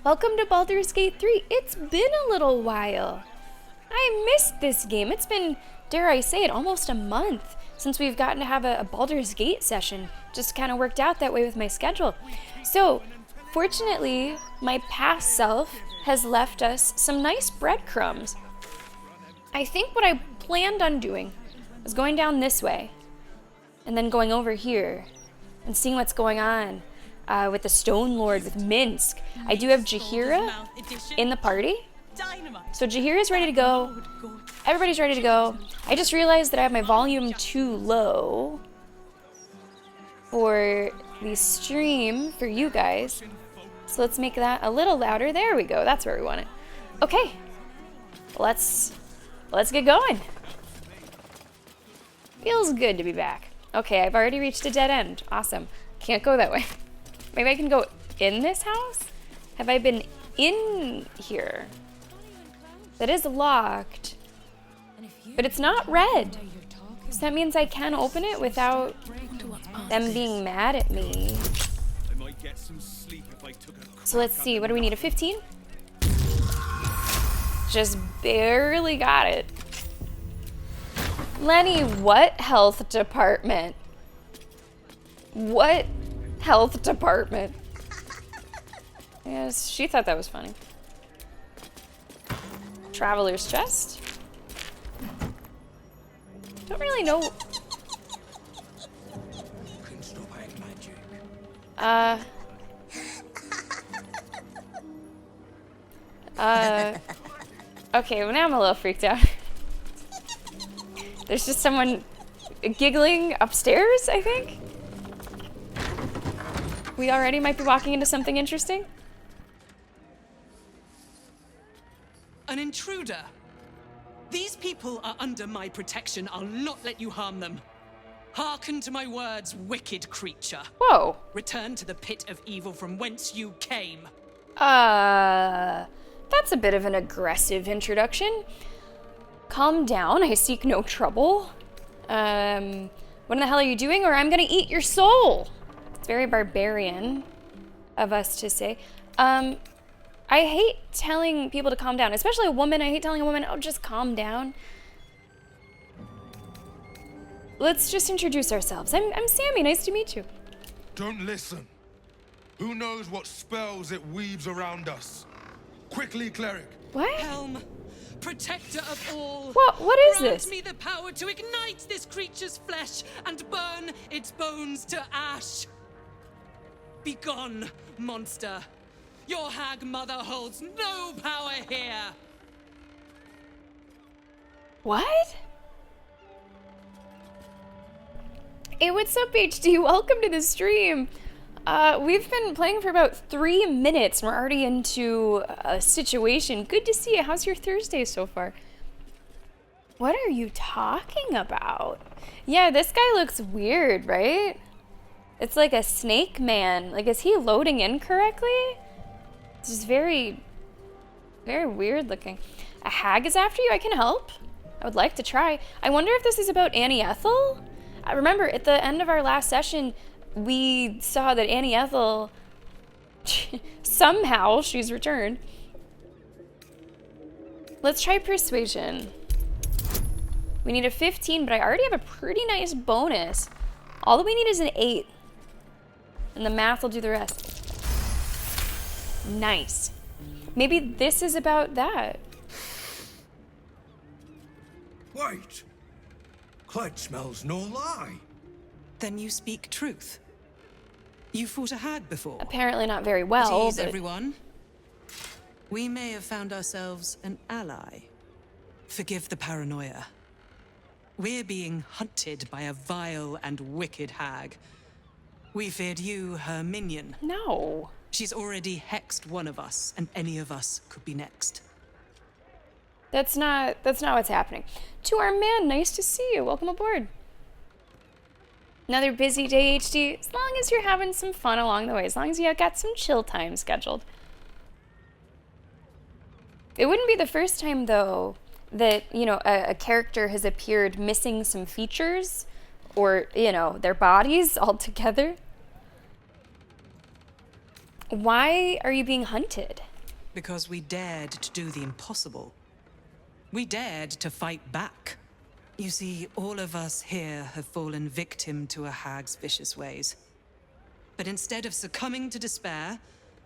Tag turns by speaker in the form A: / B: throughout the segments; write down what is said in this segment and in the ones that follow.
A: Welcome to Baldur's Gate 3. It's been a little while. I missed this game. It's been, dare I say it, almost a month since we've gotten to have a Baldur's Gate session. Just kind of worked out that way with my schedule. So, fortunately, my past self has left us some nice breadcrumbs. I think what I planned on doing was going down this way and then going over here and seeing what's going on with the Stone Lord, with Minsk. I do have Jaheira in the party. So Jaheira's ready to go. Everybody's ready to go. I just realized that I have my volume too low for the stream for you guys. So let's make that a little louder. There we go. That's where we want it. Okay. Let's get going. Feels good to be back. Okay, I've already reached a dead end. Awesome. Can't go that way. Maybe I can go in this house? Have I been in here? That is locked. But it's not red. So that means I can open it without them being mad at me. So let's see. What do we need? A 15? Just barely got it. Lenny, what health department? What health department? Yes, she thought that was funny. Traveler's chest. Don't really know. Okay, well now I'm a little freaked out. There's just someone giggling upstairs, I think. We already might be walking into something interesting.
B: An intruder. These people are under my protection. I'll not let you harm them. Hearken to my words, wicked creature.
A: Whoa.
B: Return to the pit of evil from whence you came.
A: That's a bit of an aggressive introduction. Calm down, I seek no trouble. What in the hell are you doing, or I'm gonna eat your soul? It's very barbarian of us to say. I hate telling people to calm down, especially a woman. I hate telling a woman, oh, just calm down. Let's just introduce ourselves. I'm Sammy, nice to meet you.
C: Don't listen. Who knows what spells it weaves around us? Quickly, cleric.
A: What?
B: Helm, protector of all.
A: What is this?
B: Grant me the power to ignite this creature's flesh and burn its bones to ash. Begone, monster. Your hag mother holds no power here.
A: What? Hey, what's up, HD? Welcome to the stream. We've been playing for about 3 minutes and we're already into a situation. Good to see you. How's your Thursday so far? What are you talking about? Yeah, this guy looks weird, right? It's like a snake man. Like, is he loading in correctly? This is very, very weird looking. A hag is after you? I can help. I would like to try. I wonder if this is about Annie Ethel? Remember, at the end of our last session, we saw that Annie Ethel, somehow she's returned. Let's try persuasion. We need a 15, but I already have a pretty nice bonus. All that we need is an 8. And the math will do the rest. Nice. Maybe this is about that.
D: Wait. Clyde smells no lie.
B: Then you speak truth. You fought a hag before.
A: Apparently not very well,
B: At ease,
A: but...
B: everyone. We may have found ourselves an ally. Forgive the paranoia. We're being hunted by a vile and wicked hag. We feared you, her minion.
A: No.
B: She's already hexed one of us, and any of us could be next.
A: That's not what's happening. To our man, nice to see you. Welcome aboard. Another busy day, HD. As long as you're having some fun along the way, as long as you got some chill time scheduled. It wouldn't be the first time, though, that, you know, a character has appeared missing some features or, you know, their bodies altogether. Why are you being hunted?
B: Because we dared to do the impossible. We dared to fight back. You see, all of us here have fallen victim to a hag's vicious ways. But instead of succumbing to despair,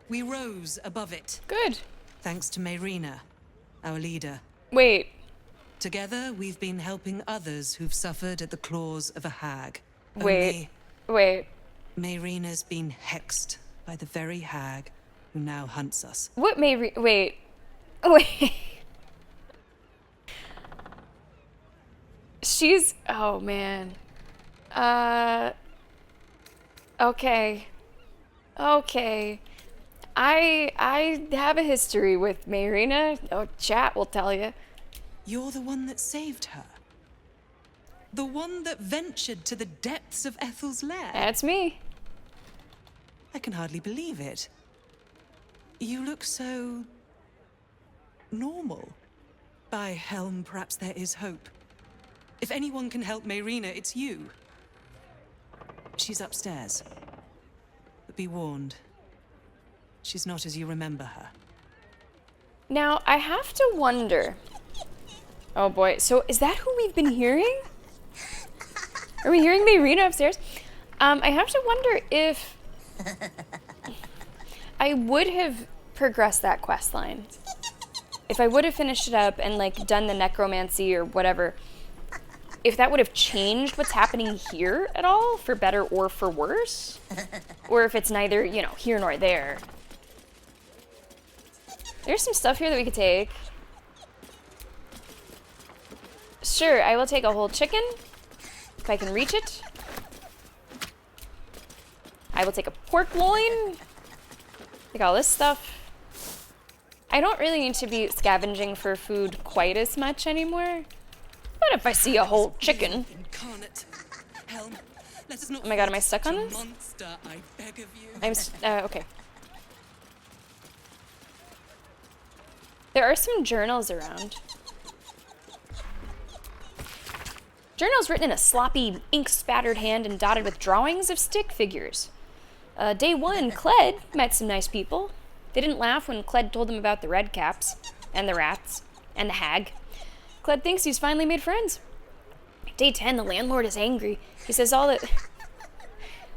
B: we rose above it.
A: Good.
B: Thanks to Mayrina, our leader.
A: Wait.
B: Together, we've been helping others who've suffered at the claws of a hag.
A: Wait. Wait.
B: Mayrina's been hexed by the very hag who now hunts us.
A: What Wait. Wait. She's... Oh, man. Okay. Okay. I have a history with Mayrina. Oh, chat will tell you.
B: You're the one that saved her. The one that ventured to the depths of Ethel's lair.
A: That's me.
B: I can hardly believe it. You look so... normal. By Helm, perhaps there is hope. If anyone can help Mayrina, it's you. She's upstairs. But be warned. She's not as you remember her.
A: Now, I have to wonder... Oh boy, so is that who we've been hearing? Are we hearing Mayrina upstairs? I have to wonder if... I would have progressed that quest line. If I would have finished it up and, like, done the necromancy or whatever, if that would have changed what's happening here at all, for better or for worse? Or if it's neither, you know, here nor there. There's some stuff here that we could take. Sure, I will take a whole chicken, if I can reach it. I will take a pork loin. Take all this stuff. I don't really need to be scavenging for food quite as much anymore. But if I see a whole chicken...
B: Helm, let us not
A: Oh my god, am I stuck on this?
B: monster, I beg of you.
A: Okay. There are some journals around. Journals written in a sloppy, ink-spattered hand and dotted with drawings of stick figures. Day 1, Cled met some nice people. They didn't laugh when Cled told them about the red caps, and the rats, and the hag. Cled thinks he's finally made friends. Day 10, the landlord is angry. He says all that...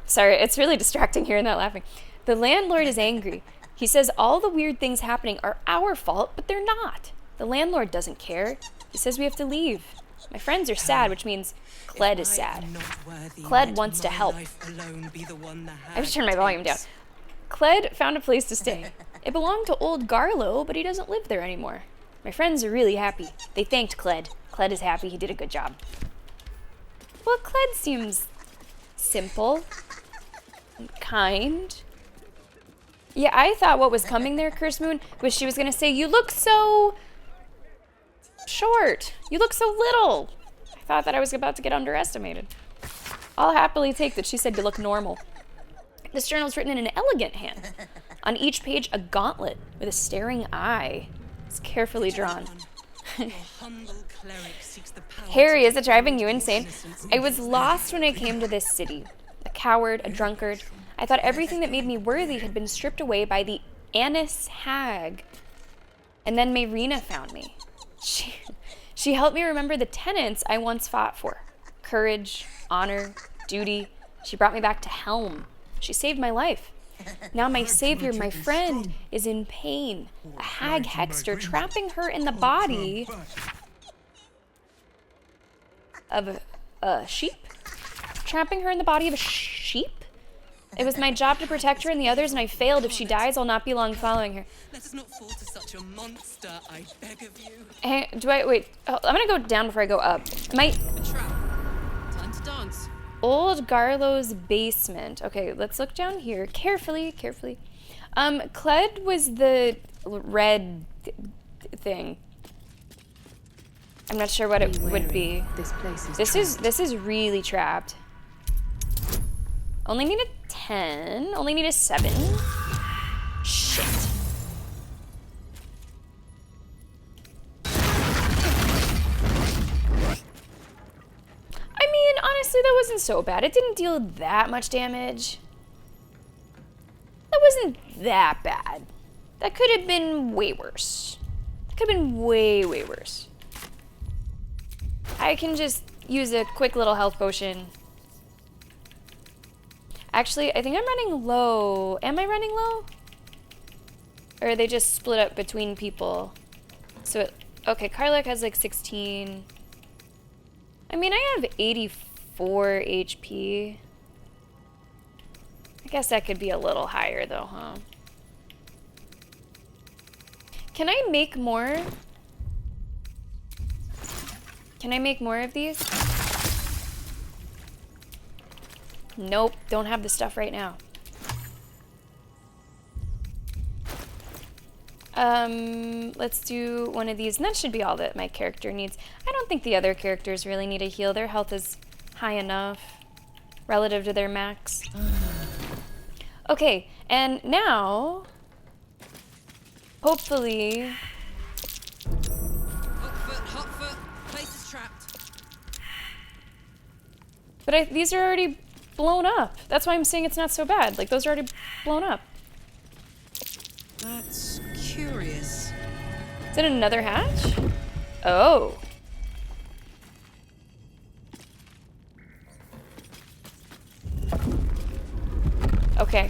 A: Sorry, it's really distracting hearing that laughing. The landlord is angry. He says all the weird things happening are our fault, but they're not. The landlord doesn't care. He says we have to leave. My friends are sad, which means Cled is sad. Cled wants to help. I just turned my volume down. Cled found a place to stay. It belonged to old Garlo, but he doesn't live there anymore. My friends are really happy. They thanked Cled. Cled is happy. He did a good job. Well, Cled seems simple and kind. Yeah, I thought what was coming there, Curse Moon, was she was going to say, you look so short. You look so little. I thought that I was about to get underestimated. I'll happily take that she said you look normal. This journal's written in an elegant hand. On each page, a gauntlet with a staring eye. It's carefully drawn. Harry, is it driving you insane? I was lost when I came to this city. A coward, a drunkard. I thought everything that made me worthy had been stripped away by the Annis hag. And then Mayrina found me. She helped me remember the tenets I once fought for. Courage, honor, duty. She brought me back to Helm. She saved my life. Now my savior, my friend, is in pain. A hag hexter trapping her in the body of a sheep? Trapping her in the body of a sheep? It was my job to protect her and the others, and I failed. If she dies, I'll not be long following her.
B: Let us not fall to such a monster, I beg of you.
A: Hey, wait. Oh, I'm gonna go down before I go up.
B: A trap. Time to dance.
A: Old Garlo's basement. Okay, let's look down here. Carefully. Cled was the red thing. I'm not sure what it would be. This is really trapped. Only need a 10. Only need a 7. Shit. I mean, honestly, that wasn't so bad. It didn't deal that much damage. That wasn't that bad. That could have been way worse. That could have been way, way worse. I can just use a quick little health potion. Actually, I think I'm running low. Am I running low? Or are they just split up between people? So, okay, Karlak has like 16. I mean, I have 84 HP. I guess that could be a little higher though, huh? Can I make more? Can I make more of these? Nope, don't have the stuff right now. Let's do one of these, and that should be all that my character needs. I don't think the other characters really need a heal. Their health is high enough relative to their max. Okay, and now, hopefully...
B: Hot foot, place is trapped.
A: But these are already blown up. That's why I'm saying it's not so bad. Like, those are already blown up.
B: That's curious.
A: Is it another hatch? Oh. Okay.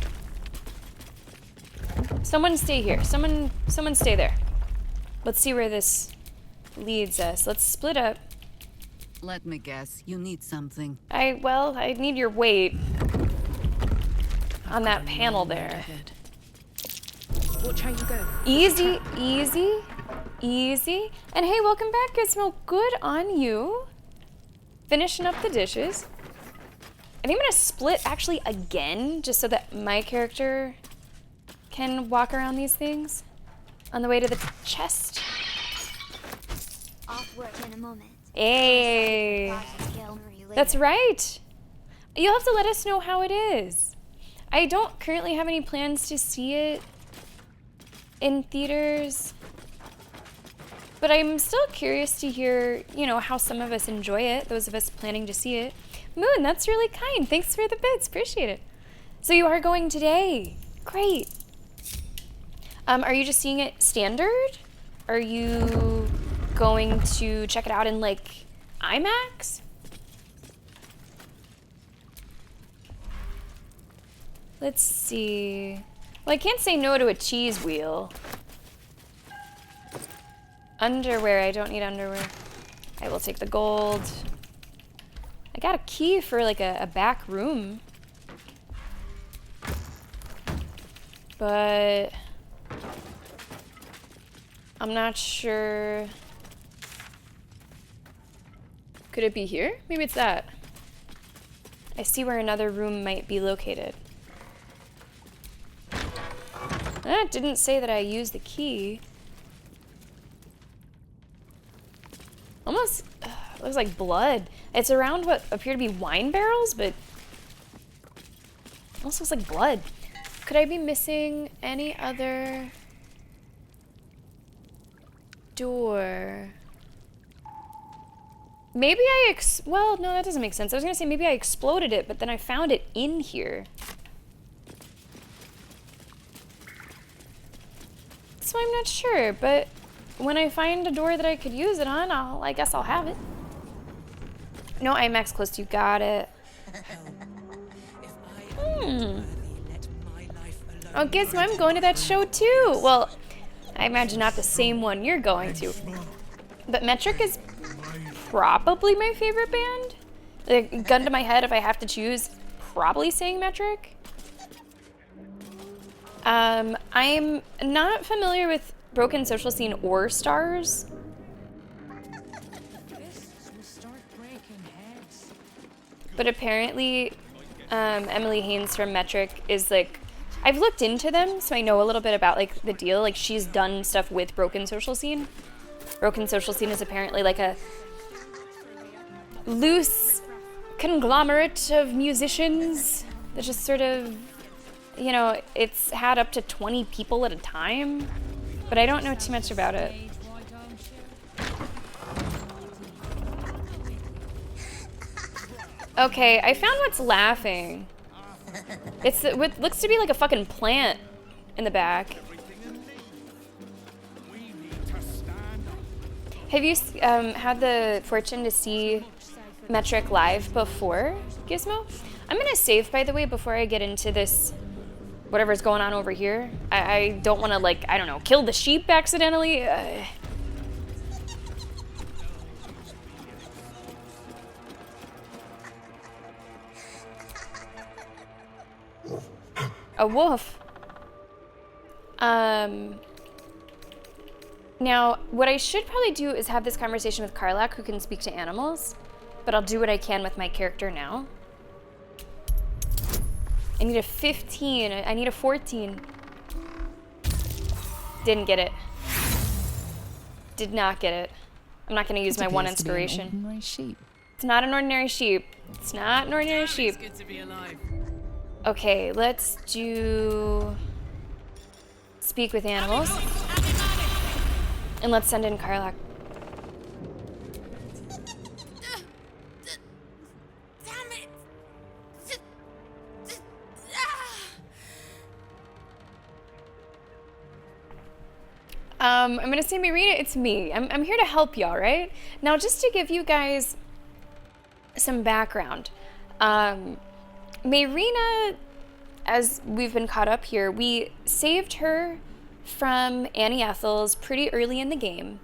A: Someone stay here. Someone stay there. Let's see where this leads us. Let's split up.
E: Let me guess, you need something.
A: Well, I need your weight on that panel there.
F: Watch how you go.
A: Easy, easy, easy. And hey, welcome back, Gizmo. Good on you. Finishing up the dishes. I think I'm gonna split actually again, just so that my character can walk around these things on the way to the chest.
G: Off work in a moment.
A: Hey, that's right. You'll have to let us know how it is. I don't currently have any plans to see it in theaters, but I'm still curious to hear, you know, how some of us enjoy it, those of us planning to see it. Moon, that's really kind. Thanks for the bits. Appreciate it. So you are going today. Great. Are you just seeing it standard? Are you going to check it out in, like, IMAX? Let's see. Well, I can't say no to a cheese wheel. Underwear. I don't need underwear. I will take the gold. I got a key for, like, a back room. But I'm not sure. Could it be here? Maybe it's that. I see where another room might be located. It didn't say that I used the key. Almost looks like blood. It's around what appear to be wine barrels, but almost looks like blood. Could I be missing any other door? Maybe well, no, that doesn't make sense. I was gonna say maybe I exploded it, but then I found it in here. So I'm not sure, but when I find a door that I could use it on, I guess I'll have it. No IMAX close to you. Got it. Oh, Gizmo, I'm going to that show too. Well, I imagine not the same one you're going to. But Metric is probably my favorite band. Like, gun to my head, if I have to choose, probably saying Metric. I'm not familiar with Broken Social Scene or Stars. But apparently, Emily Haynes from Metric is like, I've looked into them, so I know a little bit about like the deal. Like, she's done stuff with Broken Social Scene. Broken Social Scene is apparently like a loose conglomerate of musicians that just sort of, you know, it's had up to 20 people at a time, but I don't know too much about it. Okay, I found what's laughing. It looks to be like a fucking plant in the back. Have you had the fortune to see Metric live before, Gizmo? I'm gonna save, by the way, before I get into this, whatever's going on over here. I don't want to, like, I don't know, kill the sheep accidentally. A wolf. Now, what I should probably do is have this conversation with Karlak, who can speak to animals, but I'll do what I can with my character now. I need a 15. I need a 14. Didn't get it. Did not get it. I'm not going to use my one inspiration.
E: Ordinary sheep.
A: It's not an ordinary sheep. It's not an ordinary sheep.
B: It's good to be alive.
A: Okay, let's do speak with animals. And let's send in Karlak.
G: Damn it!
A: I'm gonna say, Marina, it's me. I'm here to help y'all, right? Now, just to give you guys some background. Marina, as we've been caught up here, we saved her from Annie Ethel's pretty early in the game.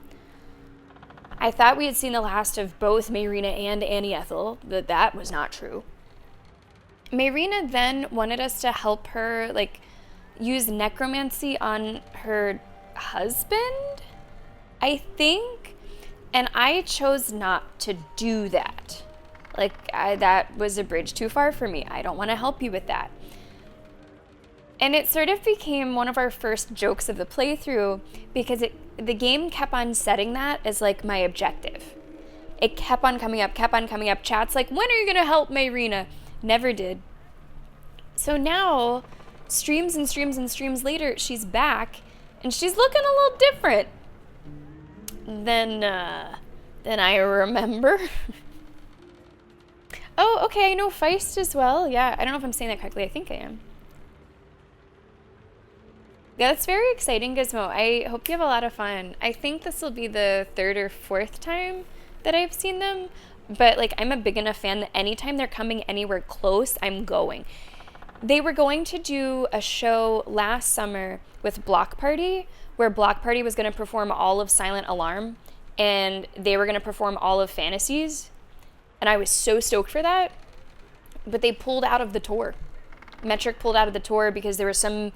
A: I thought we had seen the last of both Marina and Annie Ethel, but that was not true. Marina then wanted us to help her, like, use necromancy on her husband, I think, and I chose not to do that. Like, that was a bridge too far for me. I don't want to help you with that. And it sort of became one of our first jokes of the playthrough because the game kept on setting that as like my objective. It kept on coming up. Chat's like, when are you going to help Marina? Never did. So now, streams and streams and streams later, she's back and she's looking a little different than I remember. Oh, okay, I know Feist as well. Yeah, I don't know if I'm saying that correctly. I think I am. Yeah, that's very exciting, Gizmo. I hope you have a lot of fun. I think this will be the 3rd or 4th time that I've seen them. But, like, I'm a big enough fan that anytime they're coming anywhere close, I'm going. They were going to do a show last summer with Block Party, where Block Party was going to perform all of Silent Alarm, and they were going to perform all of Fantasies. And I was so stoked for that. But they pulled out of the tour. Metric pulled out of the tour because there was some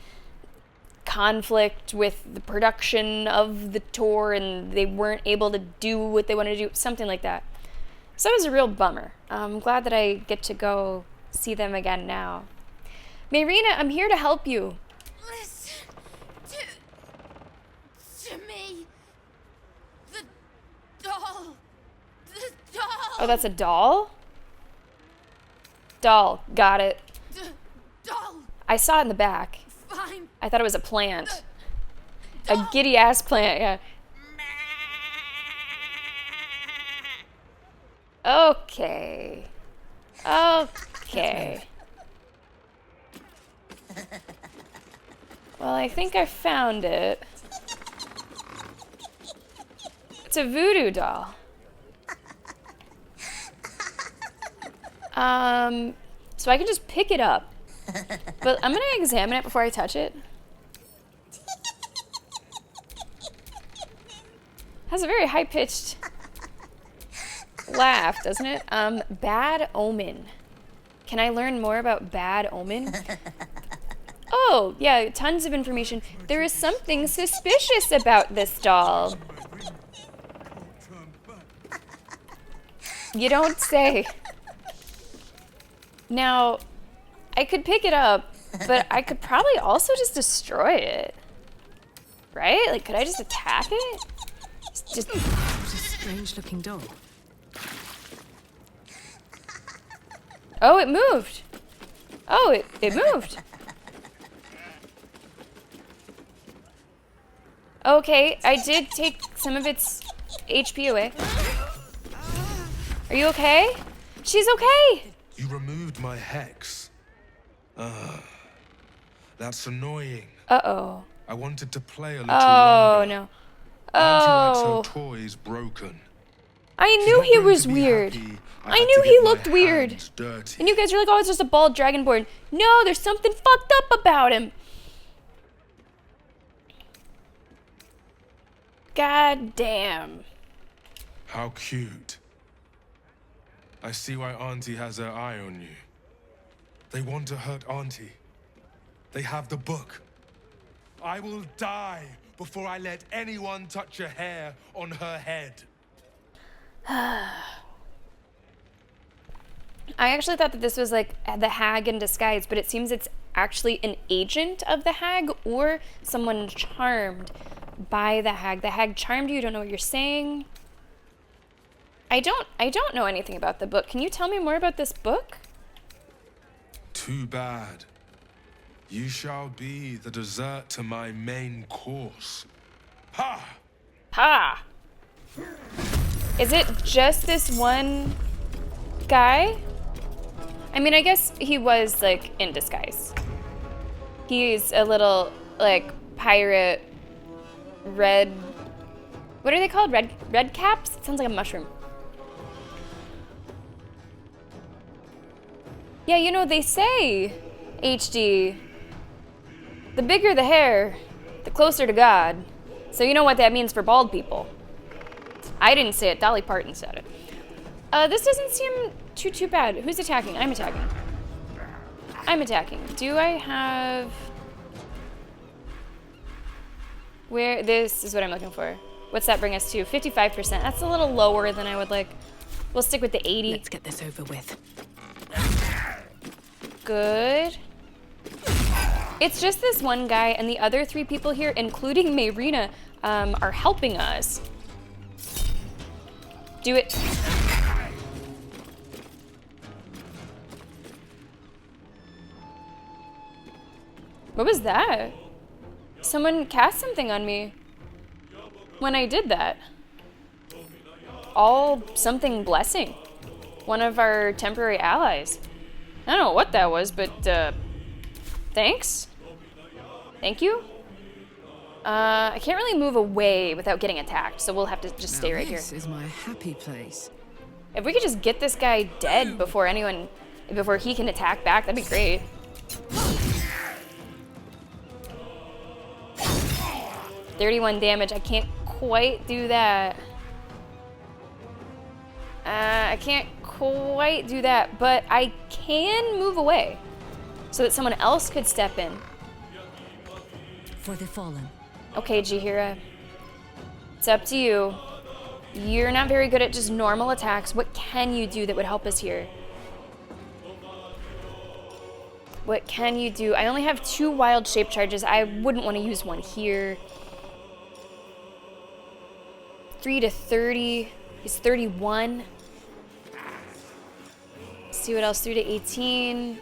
A: conflict with the production of the tour and they weren't able to do what they wanted to do, something like that. So it was a real bummer. I'm glad that I get to go see them again now. Marina, I'm here to help you.
G: Listen to me. The doll.
A: Oh, that's a doll? Doll, got it.
G: Doll.
A: I saw it in the back.
G: Fine.
A: I thought it was a plant. A giddy ass plant, yeah. Okay. Okay. Well, I think I found it. It's a voodoo doll. So I can just pick it up. But I'm gonna examine it before I touch it. Has a very high-pitched laugh, doesn't it? Bad Omen. Can I learn more about Bad Omen? Oh, yeah, tons of information. There is something suspicious about this doll. You don't say. Now, I could pick it up, but I could probably also just destroy it. Right? Like, could I just attack it? Just...
F: What a strange-looking doll.
A: Oh, it moved. Oh, it moved. Okay, I did take some of its HP away. Are you okay? She's okay.
C: You removed my hex. That's annoying.
A: Uh-oh.
C: I wanted to play a little
A: Oh,
C: longer.
A: no.
C: Auntie likes her
A: Oh.
C: toys broken.
A: I
C: She's
A: knew
C: not
A: he
C: going
A: was
C: to be
A: weird.
C: happy
A: I
C: had
A: knew
C: to
A: he
C: get my
A: looked weird.
C: hands dirty.
A: And you guys are like, oh, it's just a bald dragonborn. No, there's something fucked up about him. God damn.
C: How cute. I see why Auntie has her eye on you. They want to hurt Auntie. They have the book. I will die before I let anyone touch a hair on her head.
A: I actually thought that this was like the hag in disguise, but it seems it's actually an agent of the hag or someone charmed by the hag. The hag charmed you, don't know what you're saying. I don't know anything about the book. Can you tell me more about this book?
C: Too bad. You shall be the dessert to my main course. Ha!
A: Ha! Is it just this one guy? I mean, I guess he was, like, in disguise. He's a little, like, pirate red... What are they called? Red caps? It sounds like a mushroom. Yeah, you know, they say, HD, the bigger the hair, the closer to God. So you know what that means for bald people. I didn't say it, Dolly Parton said it. This doesn't seem too bad. Who's attacking? I'm attacking. I'm attacking. Do I have... Where... This is what I'm looking for. What's that bring us to? 55%. That's a little lower than I would like. We'll stick with the 80.
F: Let's get this over with.
A: Good. It's just this one guy, and the other 3 people here, including Mayrina, are helping us. Do it. What was that? Someone cast something on me when I did that. All something blessing. One of our temporary allies. I don't know what that was, but thanks. Thank you. I can't really move away without getting attacked, so we'll have to just stay right here.
F: This is my happy place.
A: If we could just get this guy dead before he can attack back, that'd be great. $31 damage. I can't quite do that. I can't quite do that, but I can move away so that someone else could step in.
E: For the fallen.
A: Okay, Jihira. It's up to you. You're not very good at just normal attacks. What can you do that would help us here? What can you do? I only have 2 wild shape charges. I wouldn't want to use one here. 3 to 30 is 31. Let's see what else. 3 to 18.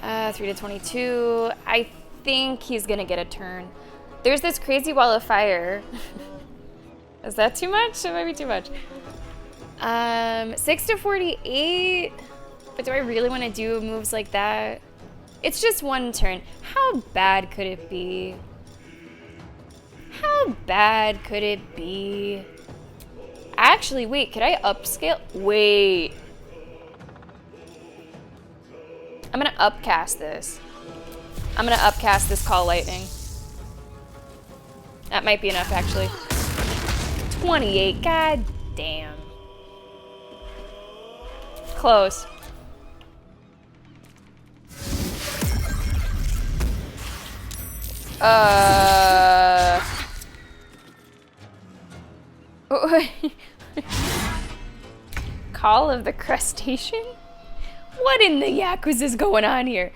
A: 3 to 22. I think he's gonna get a turn. There's this crazy wall of fire. Is that too much? It might be too much. 6 to 48. But do I really want to do moves like that? It's just 1 turn. How bad could it be? How bad could it be? Actually, wait, could I upscale? Wait. I'm gonna upcast this. I'm gonna upcast this Call Lightning. That might be enough, actually. 28, god damn. Close. Call of the Crustacean? What in the Yakuza is going on here?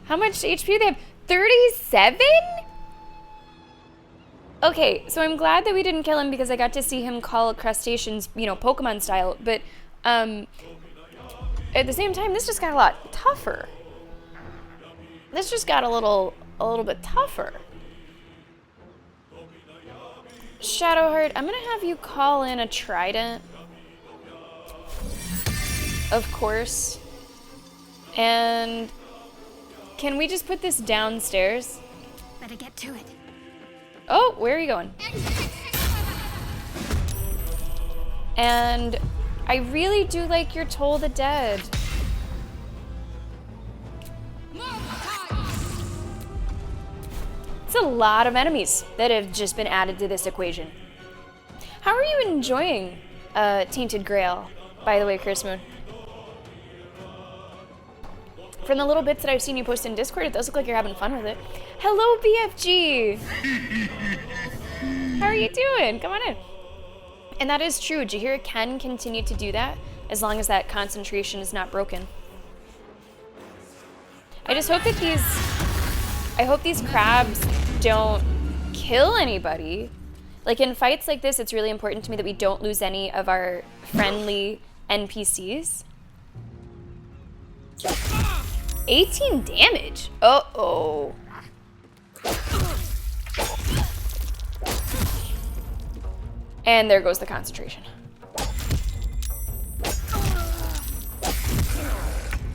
A: How much HP do they have? 37? Okay, so I'm glad that we didn't kill him because I got to see him call crustaceans, you know, Pokemon style, but at the same time, this just got a lot tougher. This just got a little bit tougher. Shadowheart, I'm gonna have you call in a trident. Of course. And can we just put this downstairs?
G: Better get to it.
A: Oh, where are you going? And I really do like your Toll the Dead. It's a lot of enemies that have just been added to this equation. How are you enjoying Tainted Grail, by the way, Chris Moon? From the little bits that I've seen you post in Discord, it does look like you're having fun with it. Hello, BFG! How are you doing? Come on in. And that is true. Jaheira can continue to do that as long as that concentration is not broken. I just hope that these crabs don't kill anybody. Like in fights like this, it's really important to me that we don't lose any of our friendly NPCs. 18 damage. Uh-oh. And there goes the concentration.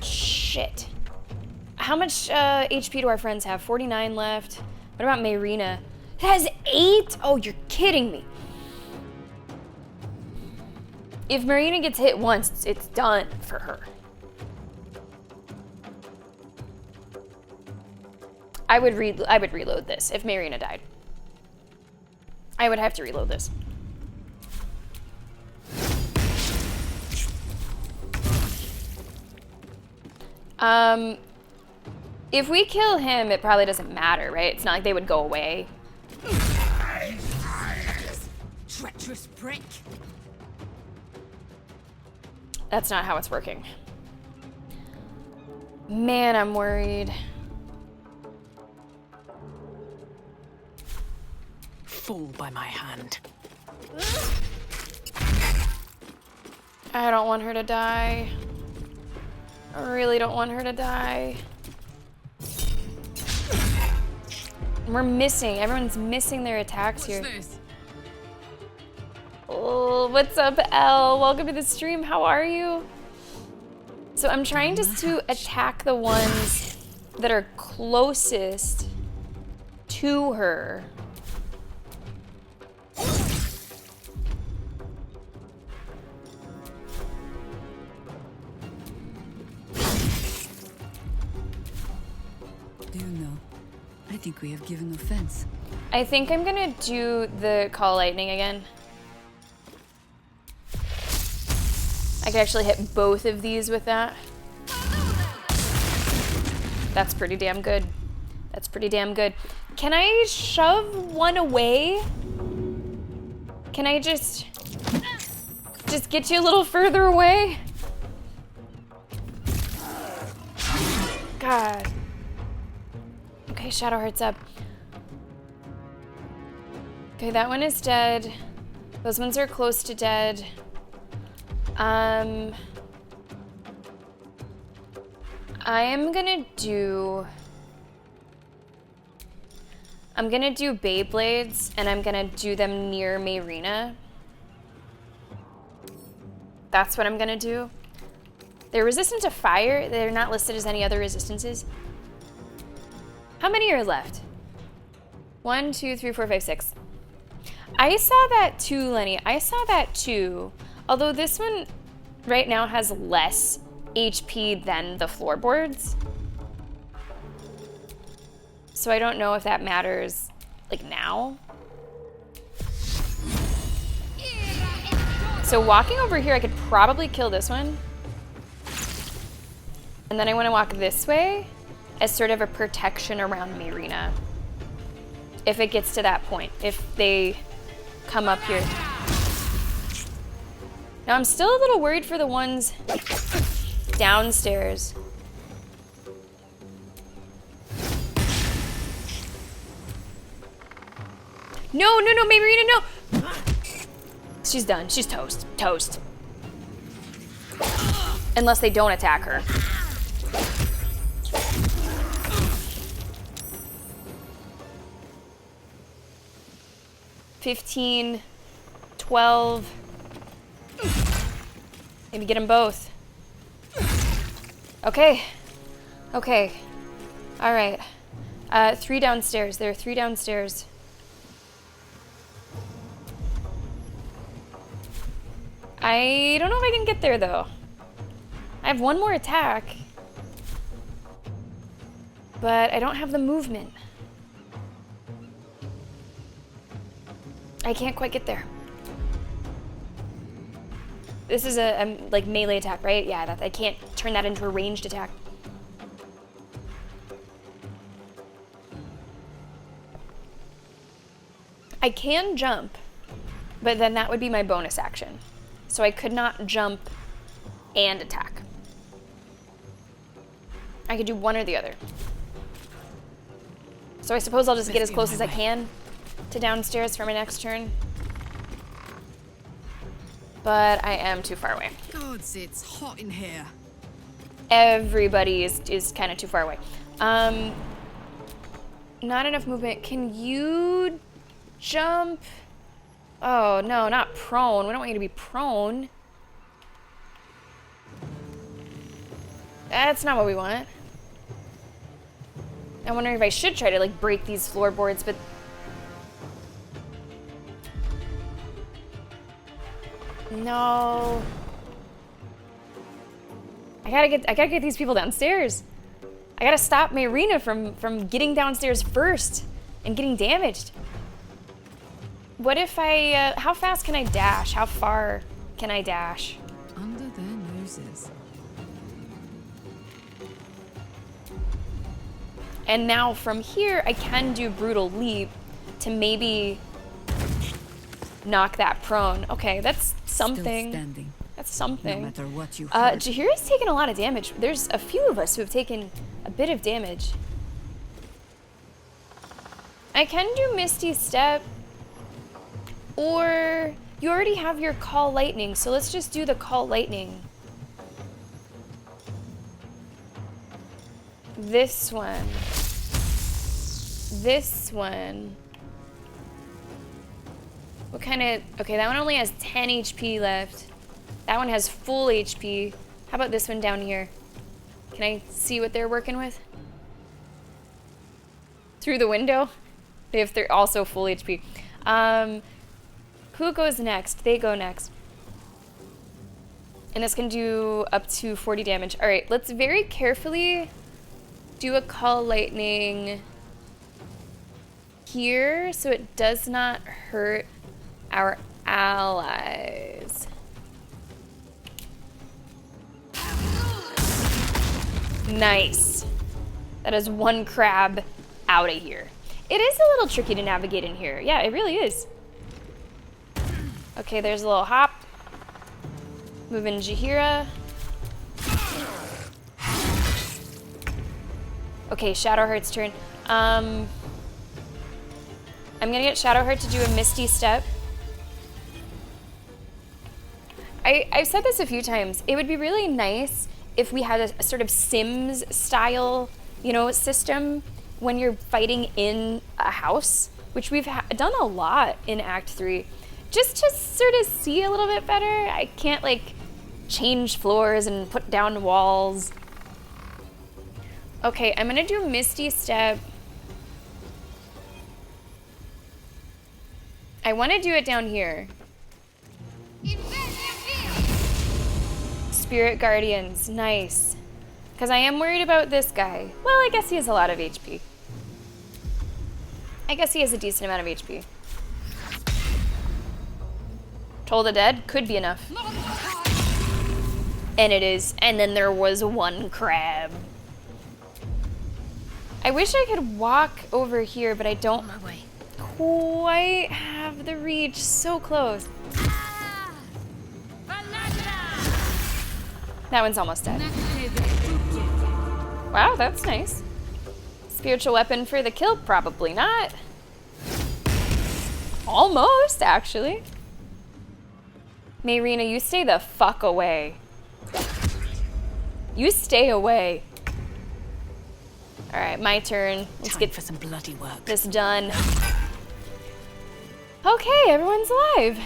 A: Shit. How much HP do our friends have? 49 left. What about Mayrina? It has 8? Oh, you're kidding me. If Mayrina gets hit once, it's done for her. I would reload this if Mayrina died. I would have to reload this. If we kill him, it probably doesn't matter, right? It's not like they would go away.
G: Treacherous prick.
A: That's not how it's working. Man, I'm worried.
F: Fall by my hand.
A: I don't want her to die. I really don't want her to die. We're missing. Everyone's missing their attacks here. Oh, what's up, Elle? Welcome to the stream. How are you? So I'm trying just to attack the ones that are closest to her.
E: Do you know? I think we have given offense.
A: I think I'm gonna do the Call Lightning again. I could actually hit both of these with that. That's pretty damn good. That's pretty damn good. Can I shove one away? Can I just get you a little further away? God. Okay, Shadow Heart's up. Okay, that one is dead. Those ones are close to dead. I am gonna do... I'm gonna do Beyblades, and I'm gonna do them near Mayrina. That's what I'm gonna do. They're resistant to fire. They're not listed as any other resistances. How many are left? 1, 2, 3, 4, 5, 6. I saw that too, Lenny. I saw that too. Although this one right now has less HP than the floorboards. So I don't know if that matters, like, now. So walking over here, I could probably kill this one. And then I want to walk this way as sort of a protection around Mayrina. If it gets to that point, if they come up here. Now I'm still a little worried for the ones downstairs. No, Mayrina, no! She's done. She's toast. Toast. Unless they don't attack her. $15, $12. Maybe get them both. Okay. Okay. All right. 3 downstairs. There are 3 downstairs. I don't know if I can get there, though. I have 1 more attack. But I don't have the movement. I can't quite get there. This is a like melee attack, right? Yeah, I can't turn that into a ranged attack. I can jump, but then that would be my bonus action. So I could not jump and attack. I could do one or the other. So I suppose I'll just get as close as I can to downstairs for my next turn. But I am too far away.
E: Gods, it's hot in here.
A: Everybody is kind of too far away. Not enough movement. Can you jump? Oh, no, not prone. We don't want you to be prone. That's not what we want. I'm wondering if I should try to, like, break these floorboards, but... No. I gotta get these people downstairs. I gotta stop Marina from getting downstairs first and getting damaged. What if I, how fast can I dash? How far can I dash?
E: Under their noses.
A: And now from here, I can do Brutal Leap to maybe knock that prone. Okay, that's something.
E: Still standing.
A: That's something.
E: No matter what you heard.
A: Jahira's taken a lot of damage. There's a few of us who have taken a bit of damage. I can do Misty Step, or you already have your Call Lightning, so let's just do the Call Lightning. This one. This one. What kind of... Okay, that one only has 10 HP left. That one has full HP. How about this one down here? Can I see what they're working with? Through the window? They're also full HP. Who goes next? They go next. And this can do up to 40 damage. All right, let's very carefully do a Call Lightning here so it does not hurt our allies. Nice. That is 1 crab out of here. It is a little tricky to navigate in here. Yeah, it really is. Okay, there's a little hop. Moving Jahira. Okay, Shadowheart's turn. I'm gonna get Shadowheart to do a Misty Step. I've said this a few times. It would be really nice if we had a sort of Sims style, you know, system when you're fighting in a house, which we've done a lot in Act 3. Just to sort of see a little bit better. I can't like change floors and put down walls. Okay, I'm gonna do Misty Step. I want to do it down here. Spirit Guardians, nice. Because I am worried about this guy. Well, I guess he has a lot of HP. I guess he has a decent amount of HP. Toll the Dead could be enough. And it is. And then there was 1 crab. I wish I could walk over here, but I don't quite have the reach. So close. That one's almost dead. Wow, that's nice. Spiritual weapon for the kill? Probably not. Almost, actually. Marina, you stay the fuck away. You stay away. All right, my turn. Let's get
F: for some bloody work.
A: this done. Okay, everyone's alive.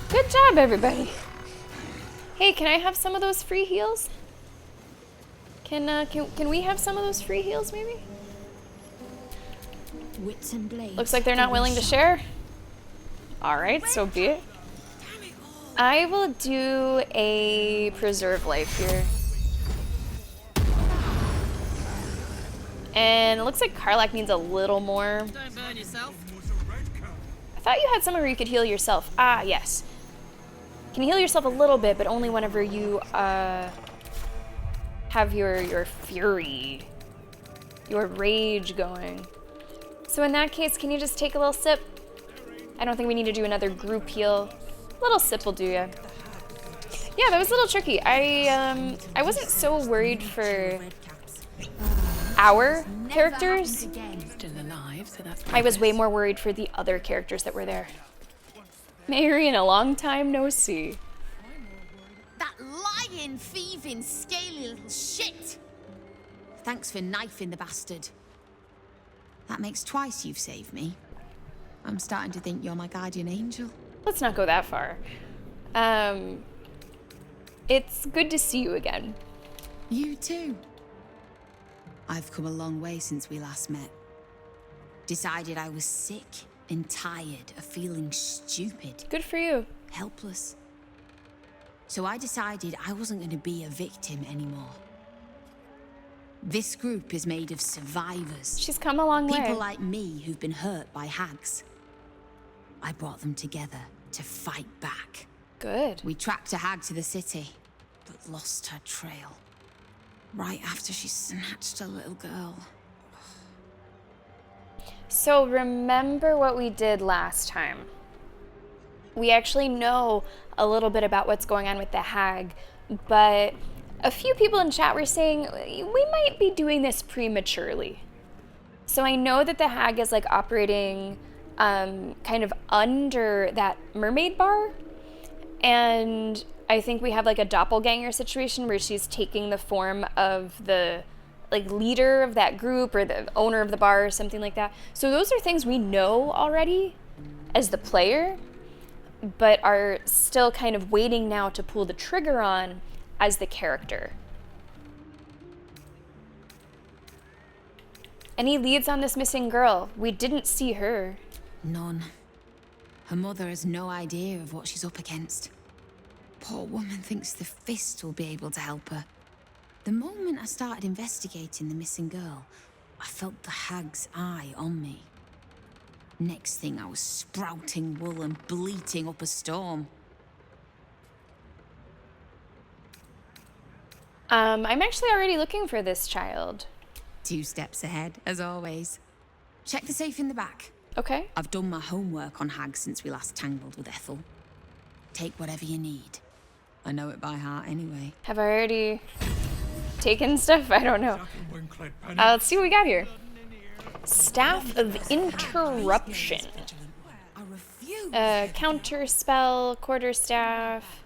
A: Good job, everybody. Hey, can I have some of those free heals? Can we have some of those free heals, maybe?
G: Wits and blades.
A: Looks like they're not willing to share. Alright, so be it. I will do a preserve life here. And it looks like Karlach needs a little more.
E: Don't burn yourself.
A: I thought you had somewhere where you could heal yourself. Ah, yes. Can heal yourself a little bit, but only whenever you have your fury, your rage going. So in that case, can you just take a little sip? I don't think we need to do another group heal. A little sip will do ya. Yeah, that was a little tricky. I wasn't so worried for our characters.
F: Still alive, so that's
A: I was way more worried for the other characters that were there. Mary, in a long time no see.
G: That lying, thieving, scaly little shit! Thanks for knifing the bastard. That makes twice you've saved me. I'm starting to think you're my guardian angel.
A: Let's not go that far. It's good to see you again.
G: You too. I've come a long way since we last met. Decided I was sick and tired of feeling stupid,
A: Good for you.
G: helpless. So I decided I wasn't going to be a victim anymore. This group is made of survivors.
A: She's come a long way.
G: People like me who've been hurt by hags. I brought them together to fight back.
A: Good.
G: We tracked a hag to the city, but lost her trail. Right after she snatched a little girl.
A: So remember what we did last time. We actually know a little bit about what's going on with the hag, but a few people in chat were saying we might be doing this prematurely. So I know that the hag is like operating kind of under that mermaid bar, and I think we have like a doppelganger situation where she's taking the form of the like leader of that group or the owner of the bar or something like that. So those are things we know already as the player, but are still kind of waiting now to pull the trigger on as the character. Any leads on this missing girl? We didn't see her.
G: None. Her mother has no idea of what she's up against. Poor woman thinks the Fist will be able to help her. The moment I started investigating the missing girl, I felt the hag's eye on me. Next thing, I was sprouting wool and bleating up a storm.
A: I'm actually already looking for this child.
G: 2 steps ahead, as always. Check the safe in the back.
A: Okay.
G: I've done my homework on hags since we last tangled with Ethel. Take whatever you need. I know it by heart anyway.
A: Have I already taken stuff? I don't know. Let's see what we got here. Staff of Interruption.
G: I refuse.
A: Counter spell, quarterstaff.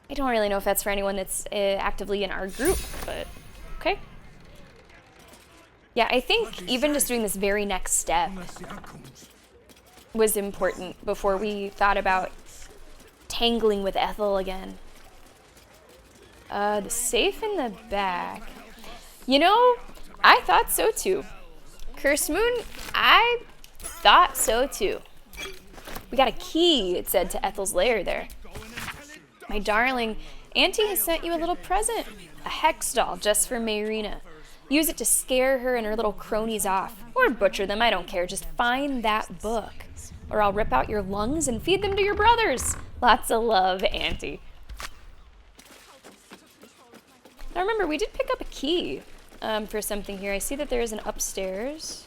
A: I don't really know if that's for anyone that's actively in our group, but okay. Yeah, I think even just doing this very next step was important before we thought about tangling with Ethel again. The safe in the back. You know, I thought so too. Curse Moon, I thought so too. We got a key, it said, to Ethel's lair there. My darling, Auntie has sent you a little present. A hex doll just for Mayrina. Use it to scare her and her little cronies off. Or butcher them, I don't care. Just find that book. Or I'll rip out your lungs and feed them to your brothers. Lots of love, Auntie. Now remember, we did pick up a key for something here. I see that there is an upstairs.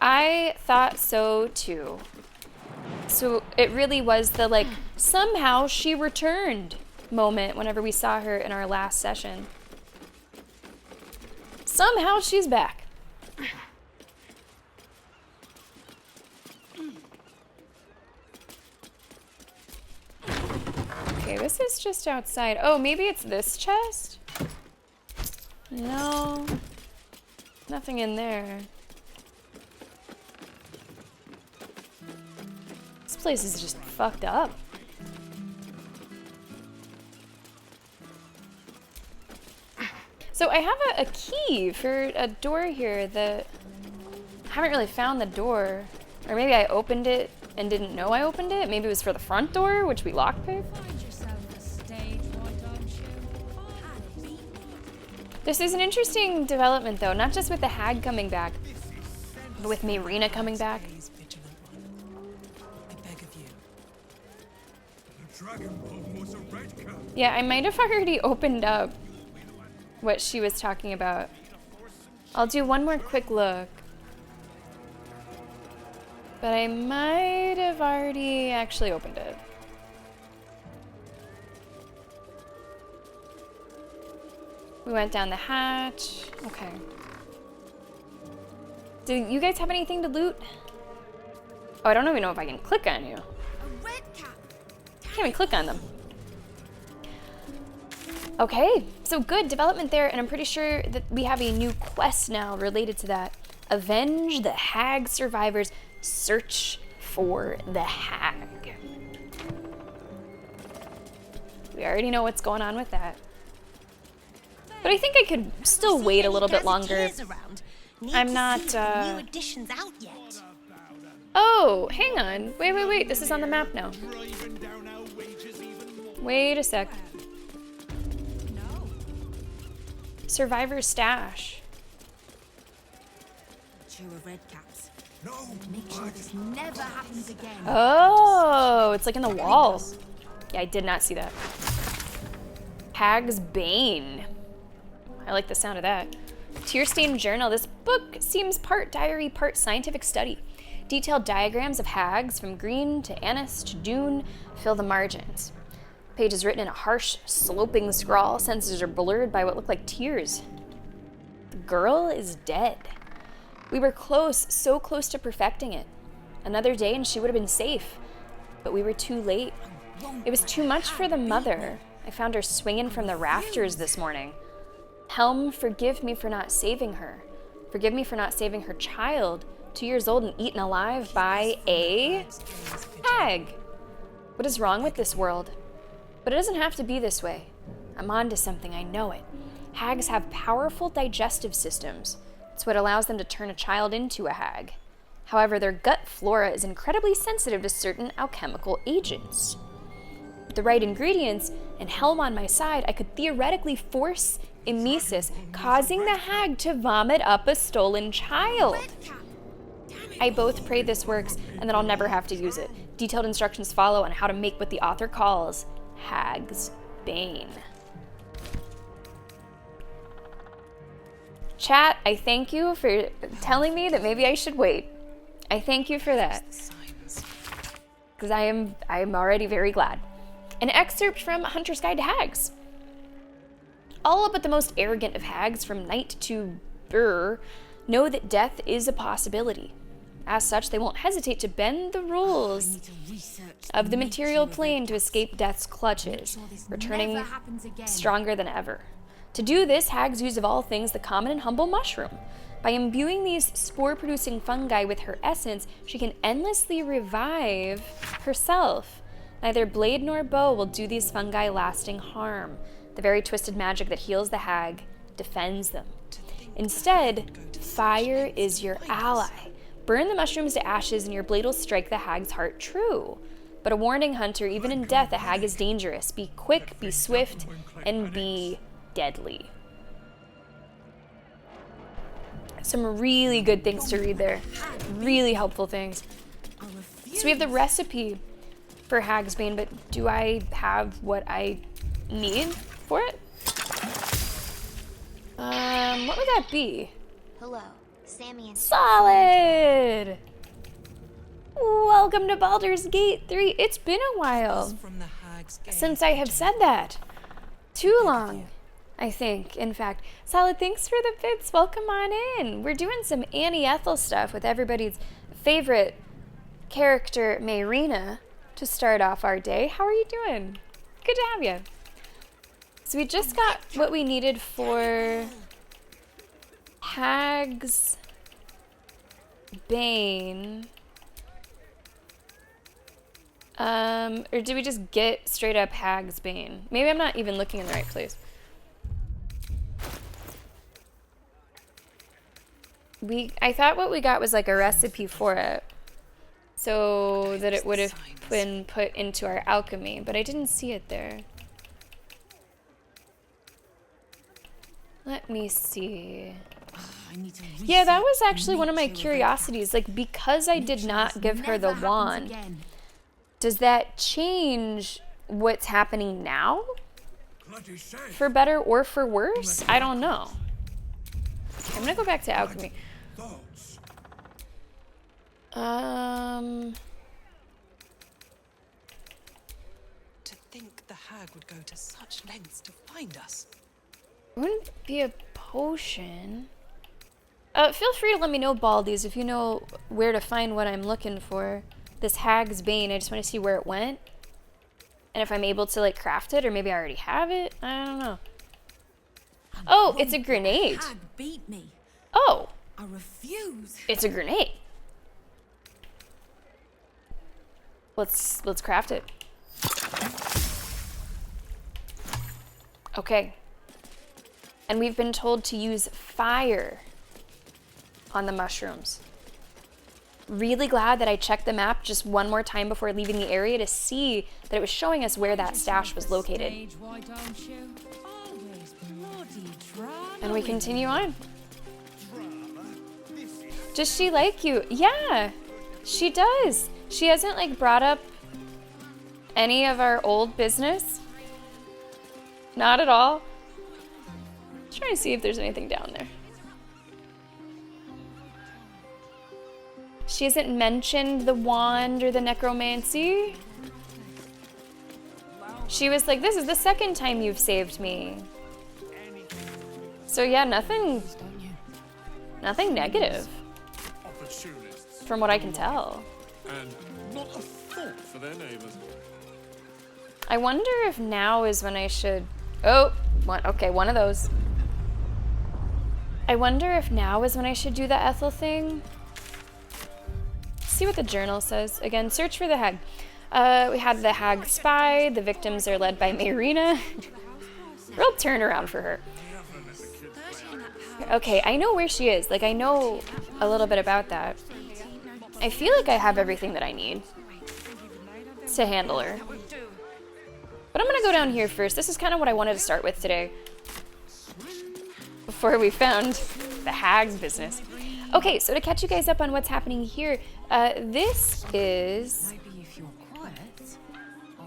A: I thought so too. So it really was the like, somehow she returned moment whenever we saw her in our last session. Somehow she's back. Okay, this is just outside. Oh, maybe it's this chest? No. Nothing in there. This place is just fucked up. So I have a key for a door here that I haven't really found the door. Or maybe I opened it and didn't know I opened it. Maybe it was for the front door, which we lockpicked. This is an interesting development, though, not just with the hag coming back, but with Mayrina coming back.
B: Gaze, vigilant one. I beg of you.
D: The dragonborn was a red cap.
A: Yeah, I might have already opened up what she was talking about. I'll do one more quick look. But I might have already actually opened it. We went down the hatch. Okay. Do you guys have anything to loot? Oh, I don't even know if I can click on you.
G: A red cap.
A: Can't even click on them. Okay, so good development there, and I'm pretty sure that we have a new quest now related to that. Avenge the hag survivors. Search for the hag. We already know what's going on with that. But I think I could still wait a little bit longer. I'm not,
H: New editions out yet.
A: Oh, hang on. Wait. This is on the map now. Wait a sec. Survivor stash.
G: Chew of red caps.
D: No,
G: Make sure this never happens again.
A: Oh, it's like in the wall. Yeah, I did not see that. Hag's Bane. I like the sound of that. Tear-stained journal. This book seems part diary, part scientific study. Detailed diagrams of hags from green to anise to dune fill the margins. The page is written in a harsh, sloping scrawl. Sentences are blurred by what look like tears. The girl is dead. We were close, so close to perfecting it. Another day and she would have been safe. But we were too late. It was too much for the mother. I found her swinging from the rafters this morning. Helm, forgive me for not saving her. Forgive me for not saving her child, 2 years old and eaten alive by a hag. What is wrong with this world? But it doesn't have to be this way. I'm onto something, I know it. Hags have powerful digestive systems. It's what allows them to turn a child into a hag. However, their gut flora is incredibly sensitive to certain alchemical agents. With the right ingredients and Helm on my side, I could theoretically force emesis, causing the hag to vomit up a stolen child. I both pray this works and that I'll never have to use it. Detailed instructions follow on how to make what the author calls Hag's Bane. Chat, I thank you for telling me that maybe I should wait. I thank you for that. Because I am already very glad. An excerpt from Hunter's Guide to Hags. All but the most arrogant of hags, from knight to burr, know that death is a possibility. As such, they won't hesitate to bend the rules of the material plane to escape death's clutches, returning stronger than ever. To do this, hags use of all things the common and humble mushroom. By imbuing these spore-producing fungi with her essence, she can endlessly revive herself. Neither blade nor bow will do these fungi lasting harm. The very twisted magic that heals the hag defends them. Instead, fire is your ally. Burn the mushrooms to ashes and your blade will strike the hag's heart true. But a warning, Hunter, even in death, a hag is dangerous. Be quick, be swift, and be deadly. Some really good things to read there. Really helpful things. So we have the recipe for Hag's Bane, but do I have what I need for it? What would that be?
H: Hello, Sammy and
A: Solid! Welcome to Baldur's Gate 3. It's been a while
B: From the hag's gaze,
A: since I have said that. Too long, I think, in fact. Solid, thanks for the bits. Welcome on in. We're doing some Annie Ethel stuff with everybody's favorite character, Mayrina, to start off our day. How are you doing? Good to have you. So we just got what we needed for Hag's Bane. Or did we just get straight up Hag's Bane? Maybe I'm not even looking in the right place. I thought what we got was like a recipe for it, so that it would have been put into our alchemy, but I didn't see it there. Let me see. Yeah, that was actually one of my curiosities. Like, because I did not give her the wand, does that change what's happening now? For better or for worse? I don't know. I'm gonna go back to alchemy.
B: To think the hag would go to such lengths to find us.
A: Wouldn't be a potion. Feel free to let me know, Baldies, if you know where to find what I'm looking for. This Hag's Bane, I just want to see where it went. And if I'm able to, like, craft it, or maybe I already have it. I don't know. Oh, it's a grenade.
G: Hag beat me.
A: Oh.
G: I refuse.
A: It's a grenade. Let's craft it. Okay. And we've been told to use fire on the mushrooms. Really glad that I checked the map just one more time before leaving the area to see that it was showing us where that stash was located. And we continue on. Does she like you? Yeah, she does. She hasn't like brought up any of our old business. Not at all. I'm trying to see if there's anything down there. She hasn't mentioned the wand or the necromancy. She was like, this is the second time you've saved me. So yeah, nothing negative. From what I can tell.
D: And not a thought for their neighbors.
A: I wonder if now is when I should... Oh, okay, one of those. I wonder if now is when I should do the Ethel thing. See what the journal says. Again, search for the hag. We had the hag spy. The victims are led by Marina. Real turnaround for her. Okay, I know where she is. Like, I know a little bit about that. I feel like I have everything that I need to handle her. But I'm gonna go down here first. This is kind of what I wanted to start with today. Before we found the hag's business. Okay, so to catch you guys up on what's happening here, this is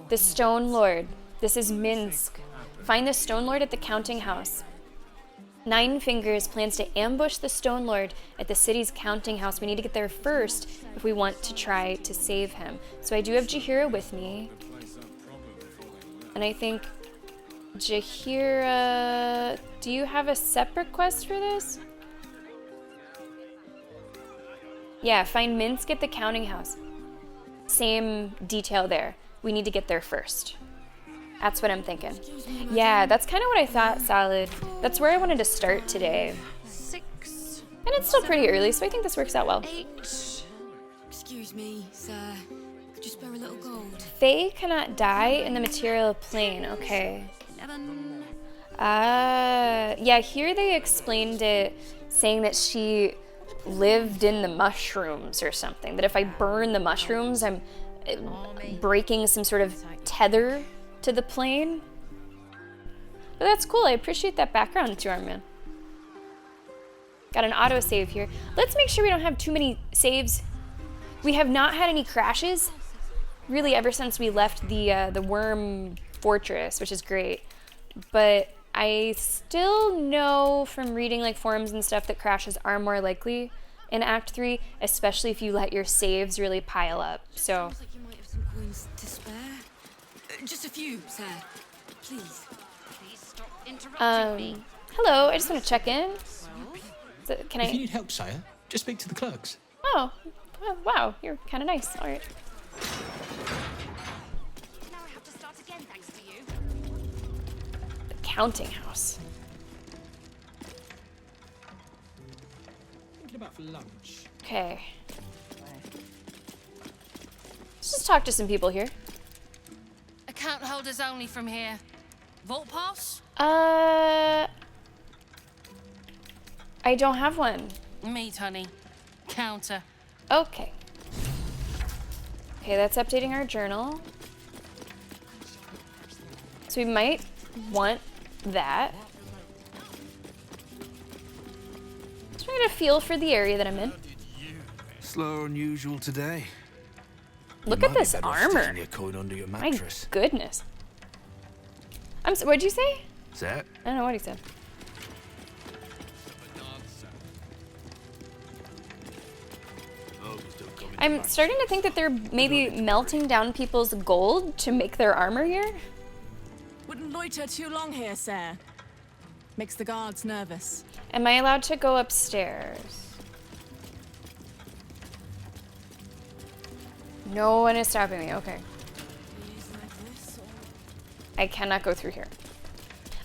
A: the Stone Lord. This is Minsk. Find the Stone Lord at the counting house. Nine Fingers plans to ambush the Stone Lord at the city's counting house. We need to get there first if we want to try to save him. So I do have Jaheira with me. And I think, Jaheira, do you have a separate quest for this? Yeah, find Minsk at the counting house. Same detail there. We need to get there first. That's what I'm thinking. Yeah, that's kind of what I thought, Salad. That's where I wanted to start today.
H: 6.
A: And it's still pretty early, so I think this works out well.
H: 8.
G: Excuse me, sir. Could you spare a little gold?
A: Fae cannot die in the material plane. Okay.
H: 7.
A: Yeah, here they explained it, saying that she lived in the mushrooms or something. That if I burn the mushrooms, I'm breaking some sort of tether to the plane. But that's cool. I appreciate that background to our man. Got an autosave here. Let's make sure we don't have too many saves. We have not had any crashes, really, ever since we left the Worm Fortress, which is great. But I still know from reading like forums and stuff that crashes are more likely in Act 3, especially if you let your saves really pile up. So.
G: Looks like you might have some coins to spare. Just a few, sir. Please.
H: Please stop interrupting me.
A: Hello. I just want to check in. Can
I: If you
A: I?
I: need help, sire, just speak to the clerks.
A: Oh, wow. You're kind of nice. All right.
H: Now I have to start again thanks to you.
A: The counting house.
I: Thinking about for lunch.
A: Okay. Let's just talk to some people here.
J: Account holders only from here. Vault pass?
A: I don't have one.
J: Meat, honey. Counter.
A: Okay. Okay, that's updating our journal. So we might want that. Just trying to feel for the area that I'm in.
D: Slower than usual today.
A: Look at this armor.
D: Your coin under your
A: My
D: mattress.
A: goodness. What'd you say?
D: Is that?
A: I don't know what he said. I'm starting to think that they're maybe melting down people's gold to make their armor here.
K: Wouldn't loiter too long here, sir. Makes the guards nervous.
A: Am I allowed to go upstairs? No one is stopping me, okay. I cannot go through here.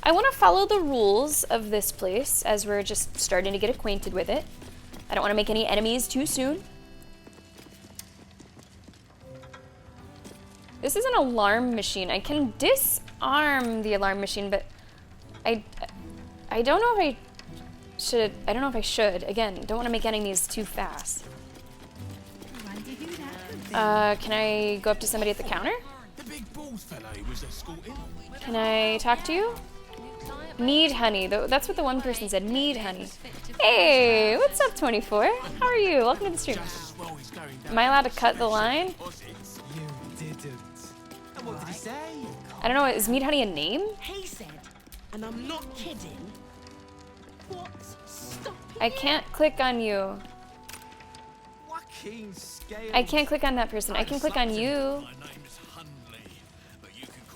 A: I want to follow the rules of this place as we're just starting to get acquainted with it. I don't want to make any enemies too soon. This is an alarm machine. I can disarm the alarm machine, but I don't know if I should. I don't know if I should. Again, don't want to make enemies too fast. Can I go up to somebody at the counter?
D: The big balls fellow he was escorting.
A: Can I talk to you? Need honey. That's what the one person said. Need honey. Hey, what's up, 24? How are you? Welcome to the stream. Am I allowed to cut the line?
I: You didn't. And what did he say?
A: I don't know. Is Mead Honey a name?
K: He said, and I'm not kidding. What's stopping
A: I can't click on you.
I: Joaquin Scales.
A: I can't click on that person. I can click on you.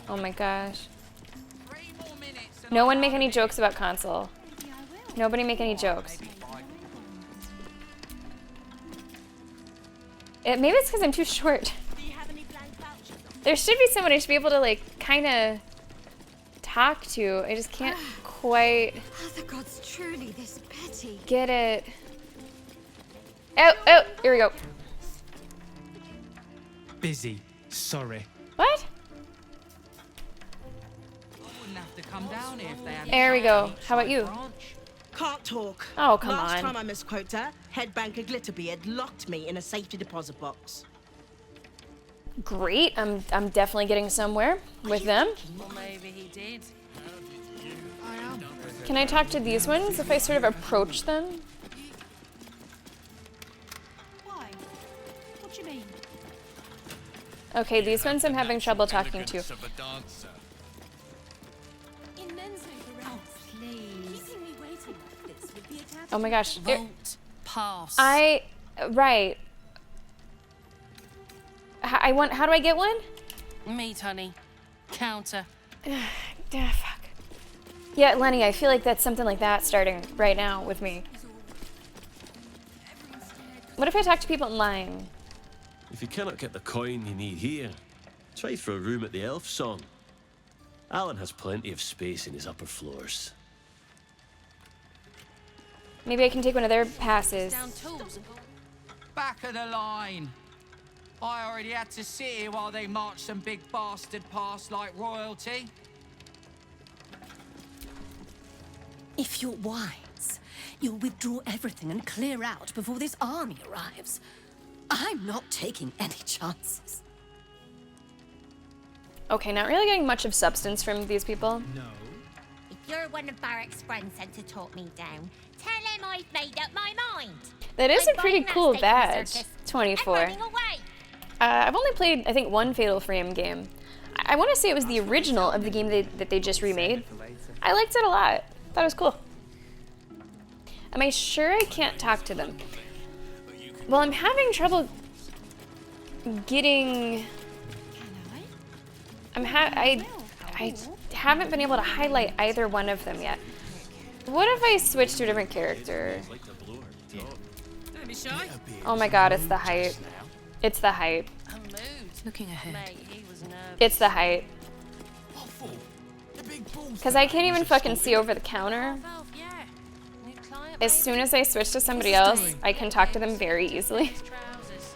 A: Oh my gosh. No one make any jokes about console. Nobody make any jokes. Maybe it's because I'm too short. There should be someone I should be able to, like, kind of talk to. I just can't quite
H: Are the gods truly this petty?
A: get it. Oh, here we go.
I: Busy. Sorry.
A: What?
B: Have to come down here if they had
A: There we go. How about you?
K: Can't talk.
A: Oh, come
K: Last
A: on.
K: time I misquote her, head banker Glitterbeard locked me in a safety deposit box.
A: Great. I'm definitely getting somewhere with them.
J: Well, maybe he did.
A: Can I talk to these ones if I sort of approach them?
H: Why? What do you mean?
A: Okay, these ones I'm having trouble talking to.
H: Oh, please. Keeping me waiting like this would be a catastrophe.
A: Oh my gosh.
J: Vote pass.
A: Right. How do I get one?
J: Meat, honey. Counter.
A: Fuck. Yeah, Lenny, I feel like that's something like that starting right now with me. What if I talk to people in line?
L: If you cannot get the coin you need here, try for a room at the Elf Song. Alan has plenty of space in his upper floors.
A: Maybe I can take one of their passes.
J: Down tools.
M: Back of the line. I already had to sit here while they marched some big bastard past like royalty.
N: If you're wise, you'll withdraw everything and clear out before this army arrives. I'm not taking any chances.
A: Okay, not really getting much of substance from these people.
I: No.
H: If you're one of Barrack's friends sent to talk me down, tell him I've made up my mind.
A: That is
H: I'm
A: a pretty
H: buying that
A: cool
H: steak from the
A: badge.
H: circus
A: 24.
H: and running away.
A: I've only played, I think, one Fatal Frame game. I want to say it was the original of the game that they just remade. I liked it a lot. Thought it was cool. Am I sure I can't talk to them? Well, I'm having trouble getting... I haven't been able to highlight either one of them yet. What if I switch to a different character?
J: Don't be shy.
A: Oh my god, it's the height. It's the height.
J: A mood.
F: Looking ahead.
J: Mate, he was nervous.
A: It's the height. Because I can't even fucking see over the counter.
J: Valve, yeah. New client,
A: As
J: baby.
A: soon as I switch to somebody else, I can talk to them very easily.
J: Trousers.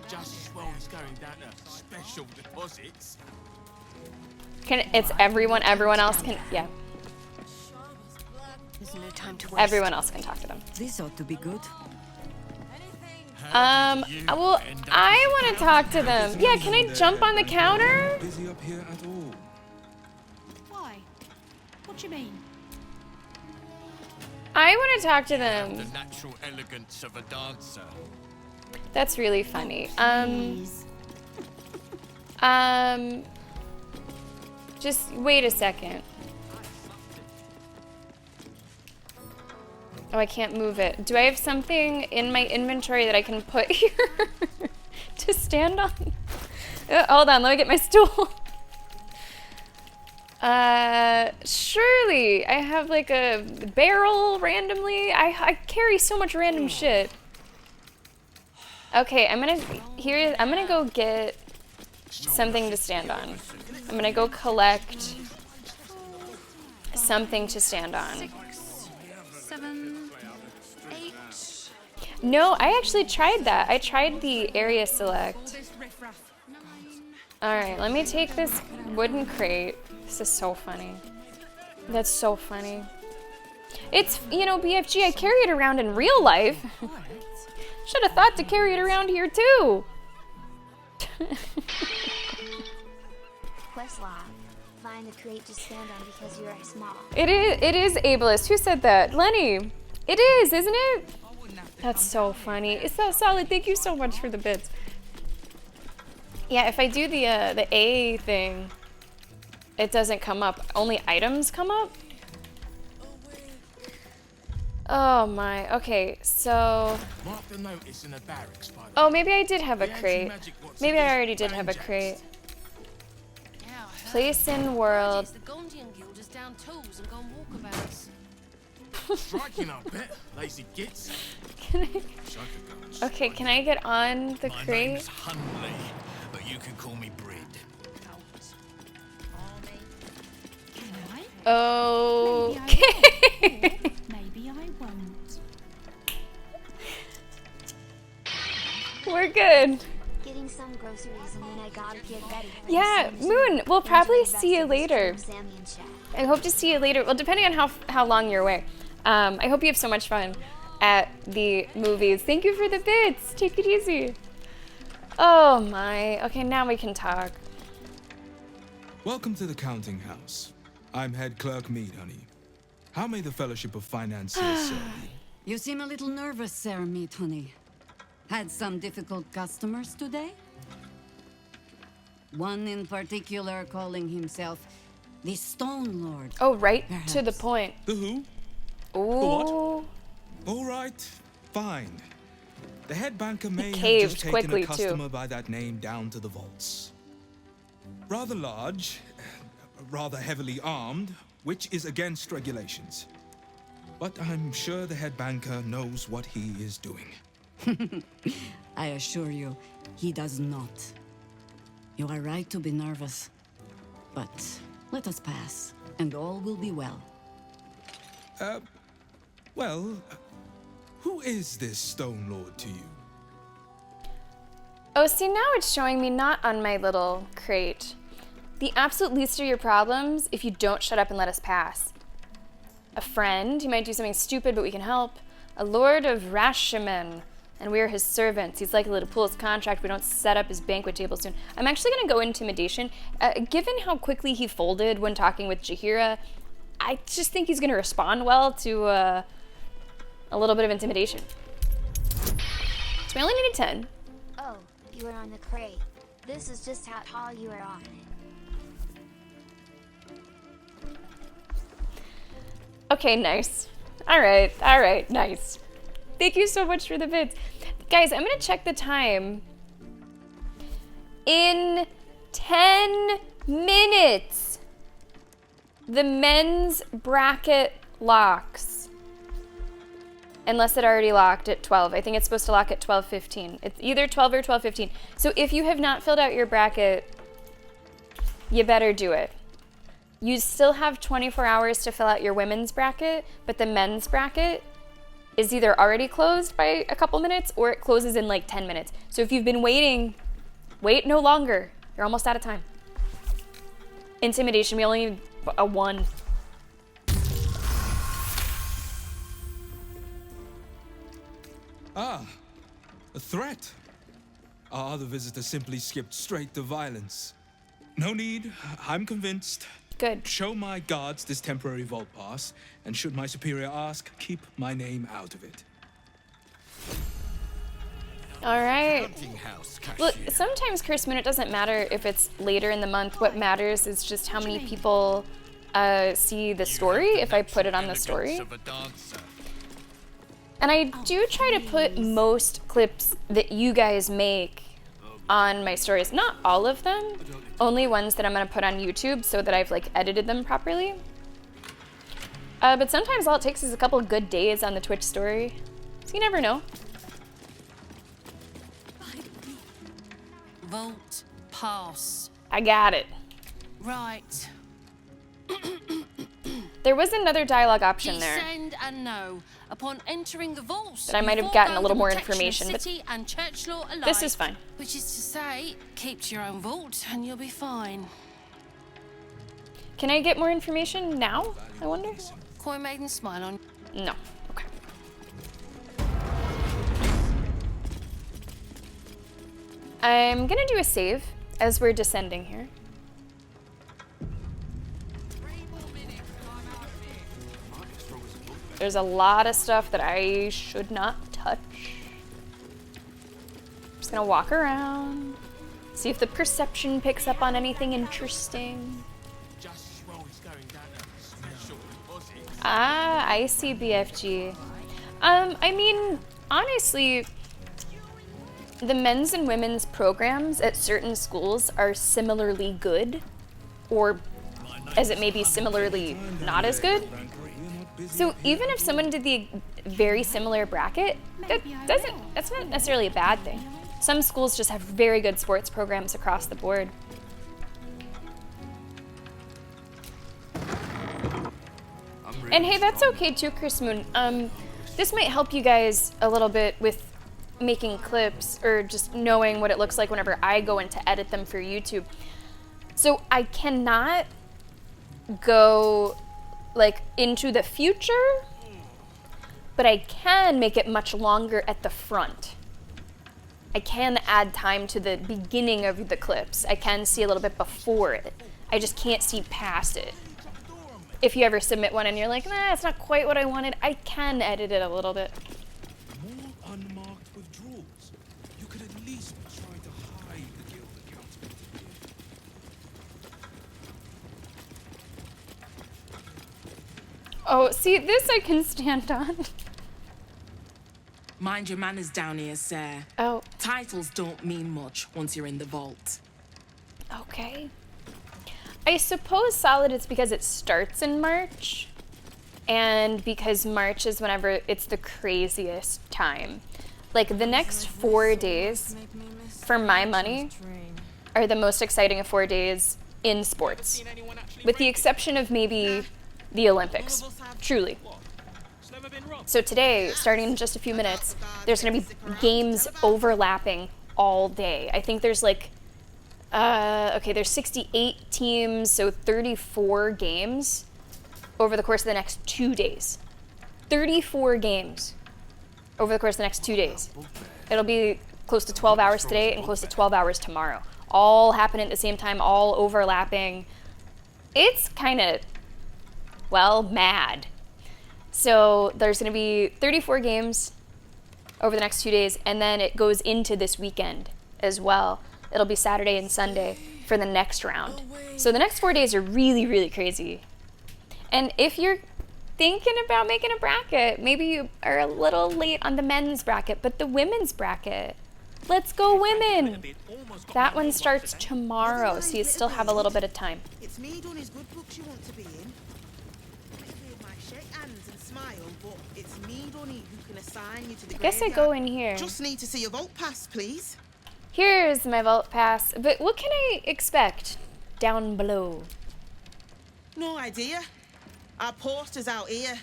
D: Just as well as going down to special deposits.
A: It's everyone else can, yeah.
N: no time to waste.
A: Everyone else can talk to them.
E: This ought to be good.
A: Well, I want to talk to them. Yeah, can I jump on the counter?
C: Busy up here at all?
N: Why? What do you mean?
A: I want to talk to them.
D: The natural elegance of a dancer.
A: That's really funny. Just wait a second. Oh, I can't move it. Do I have something in my inventory that I can put here to stand on? Hold on, let me get my stool. Surely I have like a barrel randomly. I carry so much random shit. Okay, I'm gonna go get something to stand on. I'm gonna go collect something to stand on.
N: 6, 7, 8.
A: No, I actually tried that. I tried the area select. Alright, let me take this wooden crate. This is so funny. That's so funny. It's, you know, BFG, I carry it around in real life. Should have thought to carry it around here too.
O: Quest log. Find the crate to stand on because you are small.
A: It is ableist. Who said that? Lenny. It is, isn't it? That's so funny. It's so solid. Thank you so much for the bits. Yeah, if I do the A thing, it doesn't come up. Only items come up? Oh my. Okay, so...
D: Mark the notice in the barracks, by the
A: Oh, maybe I did have a crate. Maybe I already did have a crate. Place in world.
J: The Gondian Guild is down tools and gone walkabouts.
D: Striking, I bet. Lazy gits.
A: Okay, can I get on the
D: My
A: crate?
D: name's Hunley, but you can call me Brid.
A: Okay.
N: Maybe I won't.
A: We're good.
O: Getting some groceries and then I gotta get ready.
A: Yeah, Moon, we'll probably see you later. I hope to see you later. Well, depending on how long you're away. I hope you have so much fun at the movies. Thank you for the bits. Take it easy. Oh my. Okay, now we can talk.
C: Welcome to the counting house. I'm head clerk Mead, honey. How may the Fellowship of Financiers serve you?
E: You seem a little nervous, Sir Meat Honey. Had some difficult customers today? One in particular calling himself the Stone Lord.
A: Oh, right
E: perhaps.
A: to the point.
C: The who?
A: Ooh.
C: The what? All right, fine. The head banker may have
A: caved
C: just taken
A: quickly,
C: a customer
A: too.
C: by that name down to the vaults. Rather large, rather heavily armed, which is against regulations. But I'm sure the head banker knows what he is doing.
E: I assure you, he does not. You are right to be nervous. But let us pass, and all will be well.
C: Well, who is this Stone Lord to you?
A: Oh, see, now it's showing me not on my little crate. The absolute least of your problems if you don't shut up and let us pass. A friend, he might do something stupid, but we can help. A lord of Rashimen, and we are his servants. He's likely to pull his contract if we don't set up his banquet table soon. I'm actually going to go intimidation. Given how quickly he folded when talking with Jaheira, I just think he's going to respond well to a little bit of intimidation. So we only need a 10.
O: Oh, you are on the crate. This is just how tall you are on.
A: Okay, nice. All right, nice. Thank you so much for the vids. Guys, I'm gonna check the time. In 10 minutes, the men's bracket locks. Unless it already locked at 12. I think it's supposed to lock at 12:15. It's either 12 or 12:15. So if you have not filled out your bracket, you better do it. You still have 24 hours to fill out your women's bracket, but the men's bracket is either already closed by a couple minutes or it closes in like 10 minutes. So if you've been waiting, wait no longer. You're almost out of time. Intimidation, we only need a 1.
I: Ah, a threat. Our other visitor simply skipped straight to violence. No need, I'm convinced.
A: Good.
I: Show my guards this temporary vault pass, and should my superior ask, keep my name out of it.
A: All right. Look, sometimes Christmas, it doesn't matter if it's later in the month. What matters is just how many people see the story if I put it on the story. And I do try to put most clips that you guys make on my stories. Not all of them, only ones that I'm gonna put on YouTube so that I've like edited them properly. But sometimes all it takes is a couple good days on the Twitch story. So you never know.
J: Vault pass.
A: I got it.
J: Right.
A: There was another dialogue option there.
J: Descend and know. Upon entering the vaults,
A: That I might have gotten a little more information, but
J: city and church law alike,
A: this is fine.
J: Which is to say, keep to your own vault and you'll be fine.
A: Can I get more information now, I wonder?
J: Coy maiden smile on.
A: No. Okay. I'm gonna do a save as we're descending here. There's a lot of stuff that I should not touch. Just gonna walk around, see if the perception picks up on anything interesting. Ah, I see BFG. I mean, honestly, the men's and women's programs at certain schools are similarly good, or as it may be similarly not as good. So even if someone did the very similar bracket, that's not necessarily a bad thing. Some schools just have very good sports programs across the board. And hey, that's okay too, Chris Moon. This might help you guys a little bit with making clips or just knowing what it looks like whenever I go in to edit them for YouTube. So I cannot go like into the future, but I can make it much longer at the front. I can add time to the beginning of the clips. I can see a little bit before it. I just can't see past it. If you ever submit one and you're like, nah, it's not quite what I wanted, I can edit it a little bit.
I: More unmarked withdrawals. You could at least try to hide the guild accounts.
A: Oh, see, this I can stand on.
P: Mind your manners down here, sir.
A: Oh.
P: Titles don't mean much once you're in the vault.
A: Okay. I suppose solid it's because it starts in March, and because March is whenever it's the craziest time. Like, the next 4 days, for my money, are the most exciting of 4 days in sports. With the exception of maybe the Olympics. Truly. So today, starting in just a few minutes, there's going to be games overlapping all day. I think there's like, okay, there's 68 teams, so 34 games over the course of the next 2 days. 34 games over the course of the next 2 days. It'll be close to 12 hours today and close to 12 hours tomorrow. All happening at the same time, all overlapping. It's kind of, well, mad. So there's going to be 34 games over the next 2 days, and then it goes into this weekend as well. It'll be Saturday and Sunday for the next round. So the next 4 days are really, really crazy. And if you're thinking about making a bracket, maybe you are a little late on the men's bracket, but the women's bracket, let's go women. That one starts tomorrow, so you still have a little bit of time.
Q: It's me doing his good books you want to be in. It might shake hands and smile, but it's me, Donny, who can assign you to the
A: I guess I go in here.
Q: Just need to see your vault pass, please.
A: Here's my vault pass, but what can I expect down below?
Q: No idea. Our poster's out here.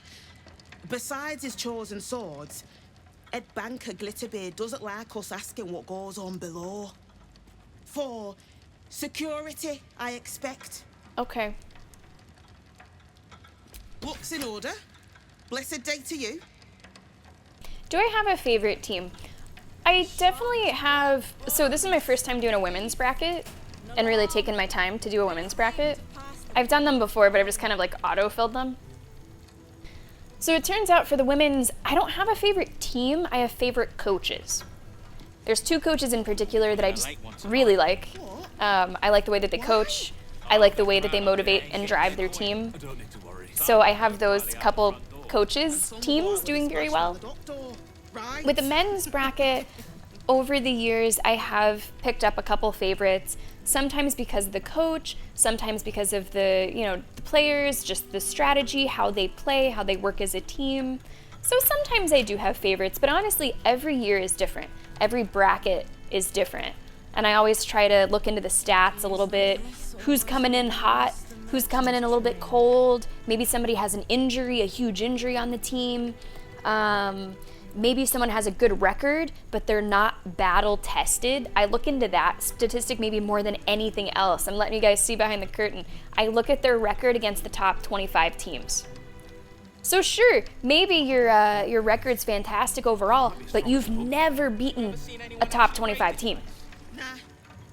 Q: Besides his chosen swords, Ed Banker Glitterbeard doesn't like us asking what goes on below. For security, I expect.
A: Okay.
Q: Looks in order. Blessed day to you.
A: Do I have a favorite team? I definitely have. So this is my first time doing a women's bracket and really taking my time to do a women's bracket. I've done them before, but I've just kind of like auto-filled them. So it turns out for the women's, I don't have a favorite team, I have favorite coaches. There's two coaches in particular that I just really like. I like the way that they coach. I like the way that they motivate and drive their team. So I have those couple coaches, teams doing very well. With the men's bracket, over the years, I have picked up a couple favorites, sometimes because of the coach, sometimes because of the, the players, just the strategy, how they play, how they work as a team. So sometimes I do have favorites, but honestly, every year is different. Every bracket is different. And I always try to look into the stats a little bit. Who's coming in hot? Who's coming in a little bit cold? Maybe somebody has an injury, a huge injury on the team. Maybe someone has a good record, but they're not battle tested. I look into that statistic maybe more than anything else. I'm letting you guys see behind the curtain. I look at their record against the top 25 teams. So sure, maybe your record's fantastic overall, but you've never beaten a top 25 team.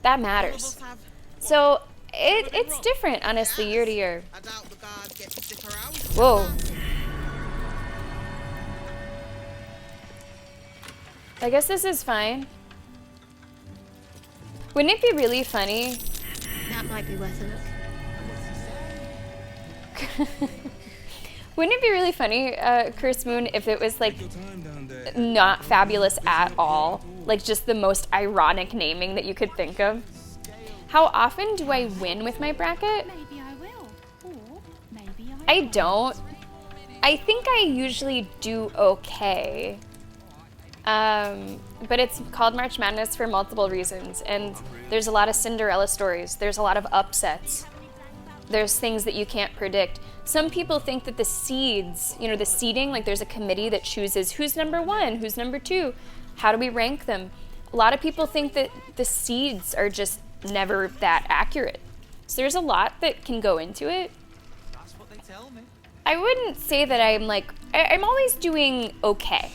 A: That matters. So it's different, honestly, year to year. Whoa. I guess this is fine. Wouldn't it be really funny?
O: That might be worth a look.
A: Wouldn't it be really funny, Curse Moon, if it was like not fabulous at all? Like just the most ironic naming that you could think of? How often do I win with my bracket?
G: Maybe I will. Or maybe
A: I don't. I think I usually do okay. But it's called March Madness for multiple reasons, and there's a lot of Cinderella stories. There's a lot of upsets. There's things that you can't predict. Some people think that the seeds, the seeding, like there's a committee that chooses who's number 1, who's number 2, how do we rank them? A lot of people think that the seeds are just never that accurate. So there's a lot that can go into it.
M: That's what they tell me.
A: I wouldn't say that I'm always doing okay.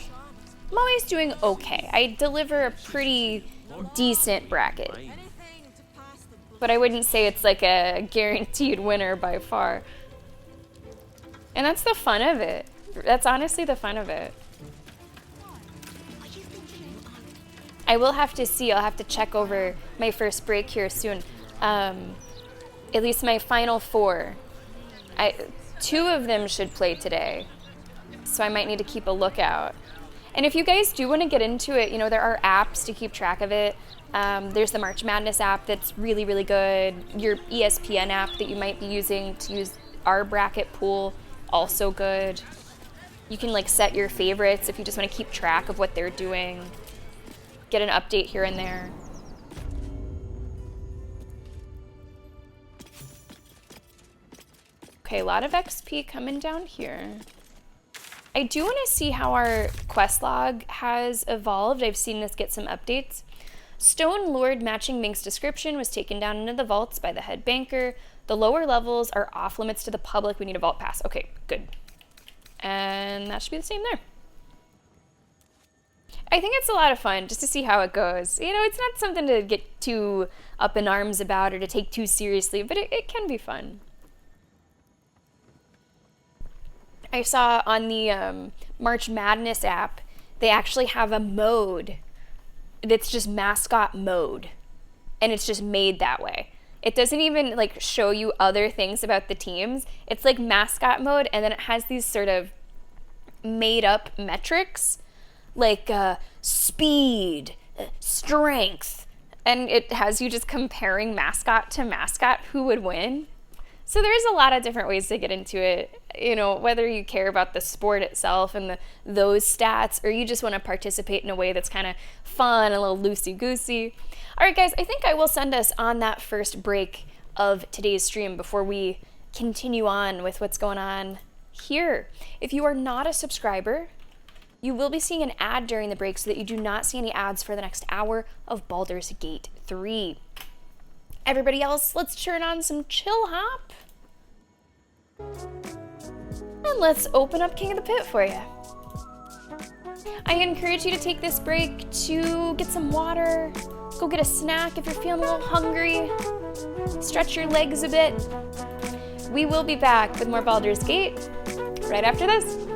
A: I'm always doing okay. I deliver a pretty decent bracket. But I wouldn't say it's like a guaranteed winner by far. And that's the fun of it. That's honestly the fun of it. I will have to see. I'll have to check over my first break here soon. At least my final 4. 2 of them should play today. So I might need to keep a lookout. And if you guys do want to get into it, there are apps to keep track of it. There's the March Madness app that's really, really good. Your ESPN app that you might be using to use our bracket pool, also good. You can set your favorites if you just want to keep track of what they're doing. Get an update here and there. Okay, a lot of XP coming down here. I do want to see how our quest log has evolved. I've seen this get some updates. Stone Lord matching Mink's description was taken down into the vaults by the head banker. The lower levels are off limits to the public. We need a vault pass. Okay, good. And that should be the same there. I think it's a lot of fun just to see how it goes. It's not something to get too up in arms about or to take too seriously, but it can be fun. I saw on the March Madness app, they actually have a mode that's just mascot mode, and it's just made that way. It doesn't even show you other things about the teams. It's like mascot mode, and then it has these sort of made up metrics like speed, strength, and it has you just comparing mascot to mascot who would win. So there's a lot of different ways to get into it, whether you care about the sport itself and those stats, or you just want to participate in a way that's kind of fun, a little loosey-goosey. All right, guys, I think I will send us on that first break of today's stream before we continue on with what's going on here. If you are not a subscriber, you will be seeing an ad during the break so that you do not see any ads for the next hour of Baldur's Gate 3. Everybody else, let's turn on some chill hop. And let's open up King of the Pit for you. I encourage you to take this break to get some water, go get a snack if you're feeling a little hungry, stretch your legs a bit. We will be back with more Baldur's Gate right after this.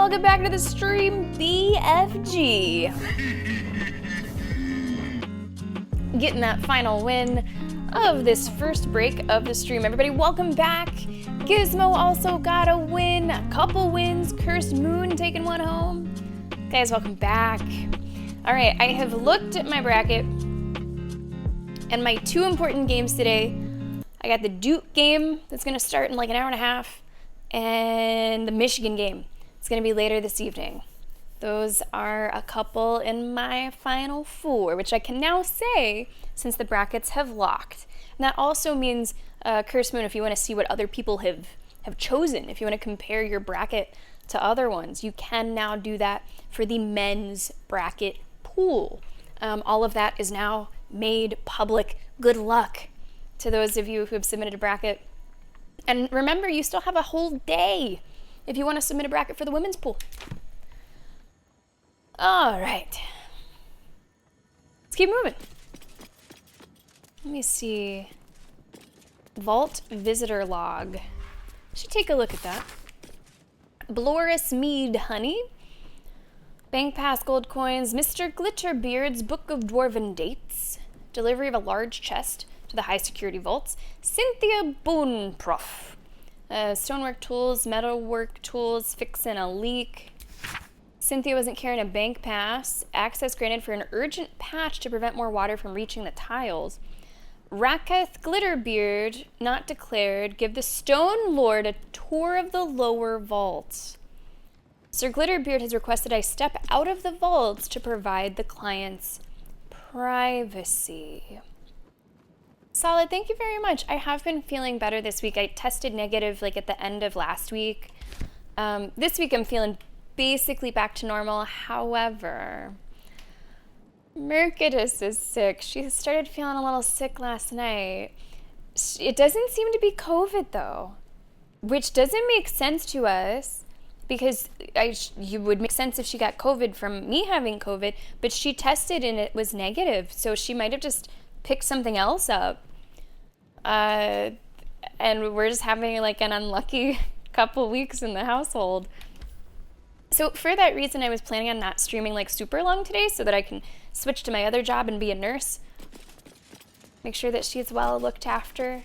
A: welcome back to the stream, BFG. Getting that final win of this first break of the stream. Everybody, welcome back. Gizmo also got a win, a couple wins. Cursed Moon taking one home. Guys, welcome back. All right, I have looked at my bracket and my two important games today. I got the Duke game that's gonna start in like an hour and a half, and the Michigan game. It's gonna be later this evening. Those are a couple in my final four, which I can now say since the brackets have locked. And that also means, Curse Moon, if you want to see what other people have chosen, if you want to compare your bracket to other ones, you can now do that for the men's bracket pool. All of that is now made public. Good luck to those of you who have submitted a bracket. And remember, you still have a whole day if you want to submit a bracket for the women's pool. All right. Let's keep moving. Let me see. Vault visitor log. Should take a look at that. Baldur'S mead honey. Bank pass gold coins. Mr. Glitterbeard's Book of Dwarven Dates. Delivery of a large chest to the high security vaults. Cynthia Boonprof. Stonework tools, metalwork tools, fixing a leak. Cynthia wasn't carrying a bank pass. Access granted for an urgent patch to prevent more water from reaching the tiles. Raketh Glitterbeard, not declared. Give the Stone Lord a tour of the lower vaults. Sir Glitterbeard has requested I step out of the vaults to provide the client's privacy. Solid, thank you very much. I have been feeling better this week. I tested negative like at the end of last week. This week I'm feeling basically back to normal. However, Mercatus is sick. She started feeling a little sick last night. It doesn't seem to be COVID though, which doesn't make sense to us because you would make sense if she got COVID from me having COVID, but she tested and it was negative. So she might have just picked something else up. And we're just having like an unlucky couple weeks in the household. So for that reason, I was planning on not streaming like super long today so that I can switch to my other job and be a nurse. Make sure that she's well looked after.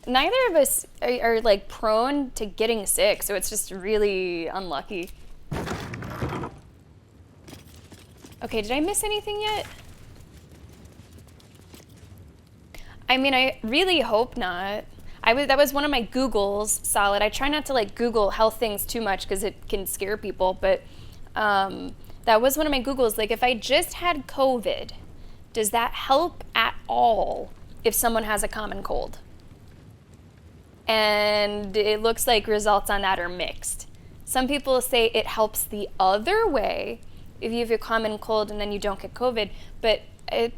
A: Neither of us are like prone to getting sick, so it's just really unlucky. Okay, did I miss anything yet? I mean, I really hope not. That was one of my Googles, Solid. I try not to like Google health things too much because it can scare people, but that was one of my Googles. Like if I just had COVID, does that help at all if someone has a common cold? And it looks like results on that are mixed. Some people say it helps the other way if you have a common cold and then you don't get COVID, but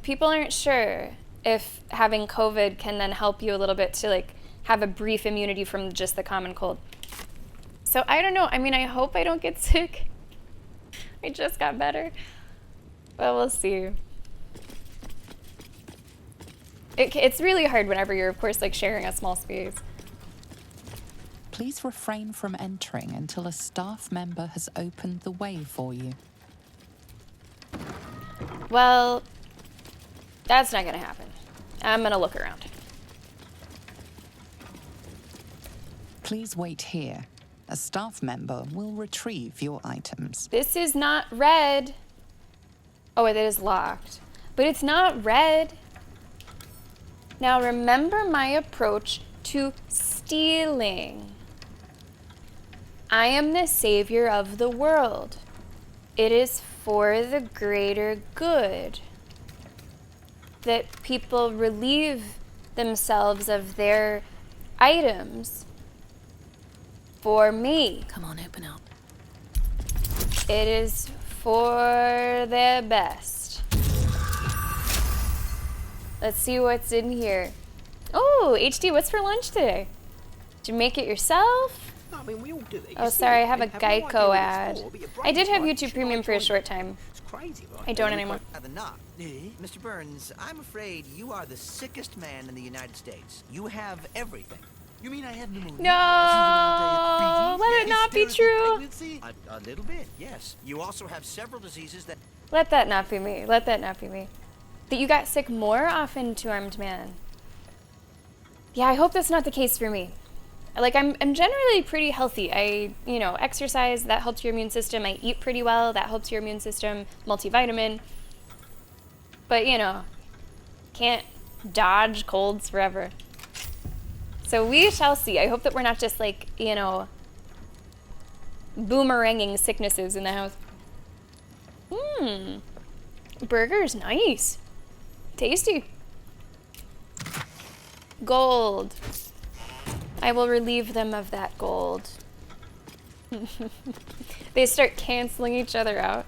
A: people aren't sure if having COVID can then help you a little bit to like have a brief immunity from just the common cold. So I don't know. I mean, I hope I don't get sick. I just got better. But we'll see. It's really hard whenever you're, of course, like sharing a small space.
R: Please refrain from entering until a staff member has opened the way for you.
A: Well, that's not gonna happen. I'm gonna look around.
R: Please wait here. A staff member will retrieve your items.
A: This is not red. Oh, it is locked. But it's not red. Now remember my approach to stealing. I am the savior of the world. It is for the greater good that people relieve themselves of their items for me.
F: Come on, open up.
A: It is for their best. Let's see what's in here. Oh, HD, what's for lunch today? Did you make it yourself?
S: I mean, we all do it.
A: Oh, sorry, I have a Geico ad. I did have YouTube Premium for a short time.
S: It's crazy, right?
A: I don't anymore.
S: Mr. Burns, I'm afraid you are the sickest man in the United States. You have everything. You mean I have pneumonia?
A: No, let it not be true?
S: A little bit, yes. You also have several diseases that...
A: Let that not be me. Let that not be me. That you got sick more often, Two-Armed Man. Yeah, I hope that's not the case for me. Like, I'm generally pretty healthy. I, exercise, that helps your immune system. I eat pretty well, that helps your immune system. Multivitamin. But, can't dodge colds forever. So we shall see. I hope that we're not just like, boomeranging sicknesses in the house. Burger's nice. Tasty. Gold. I will relieve them of that gold. They start canceling each other out.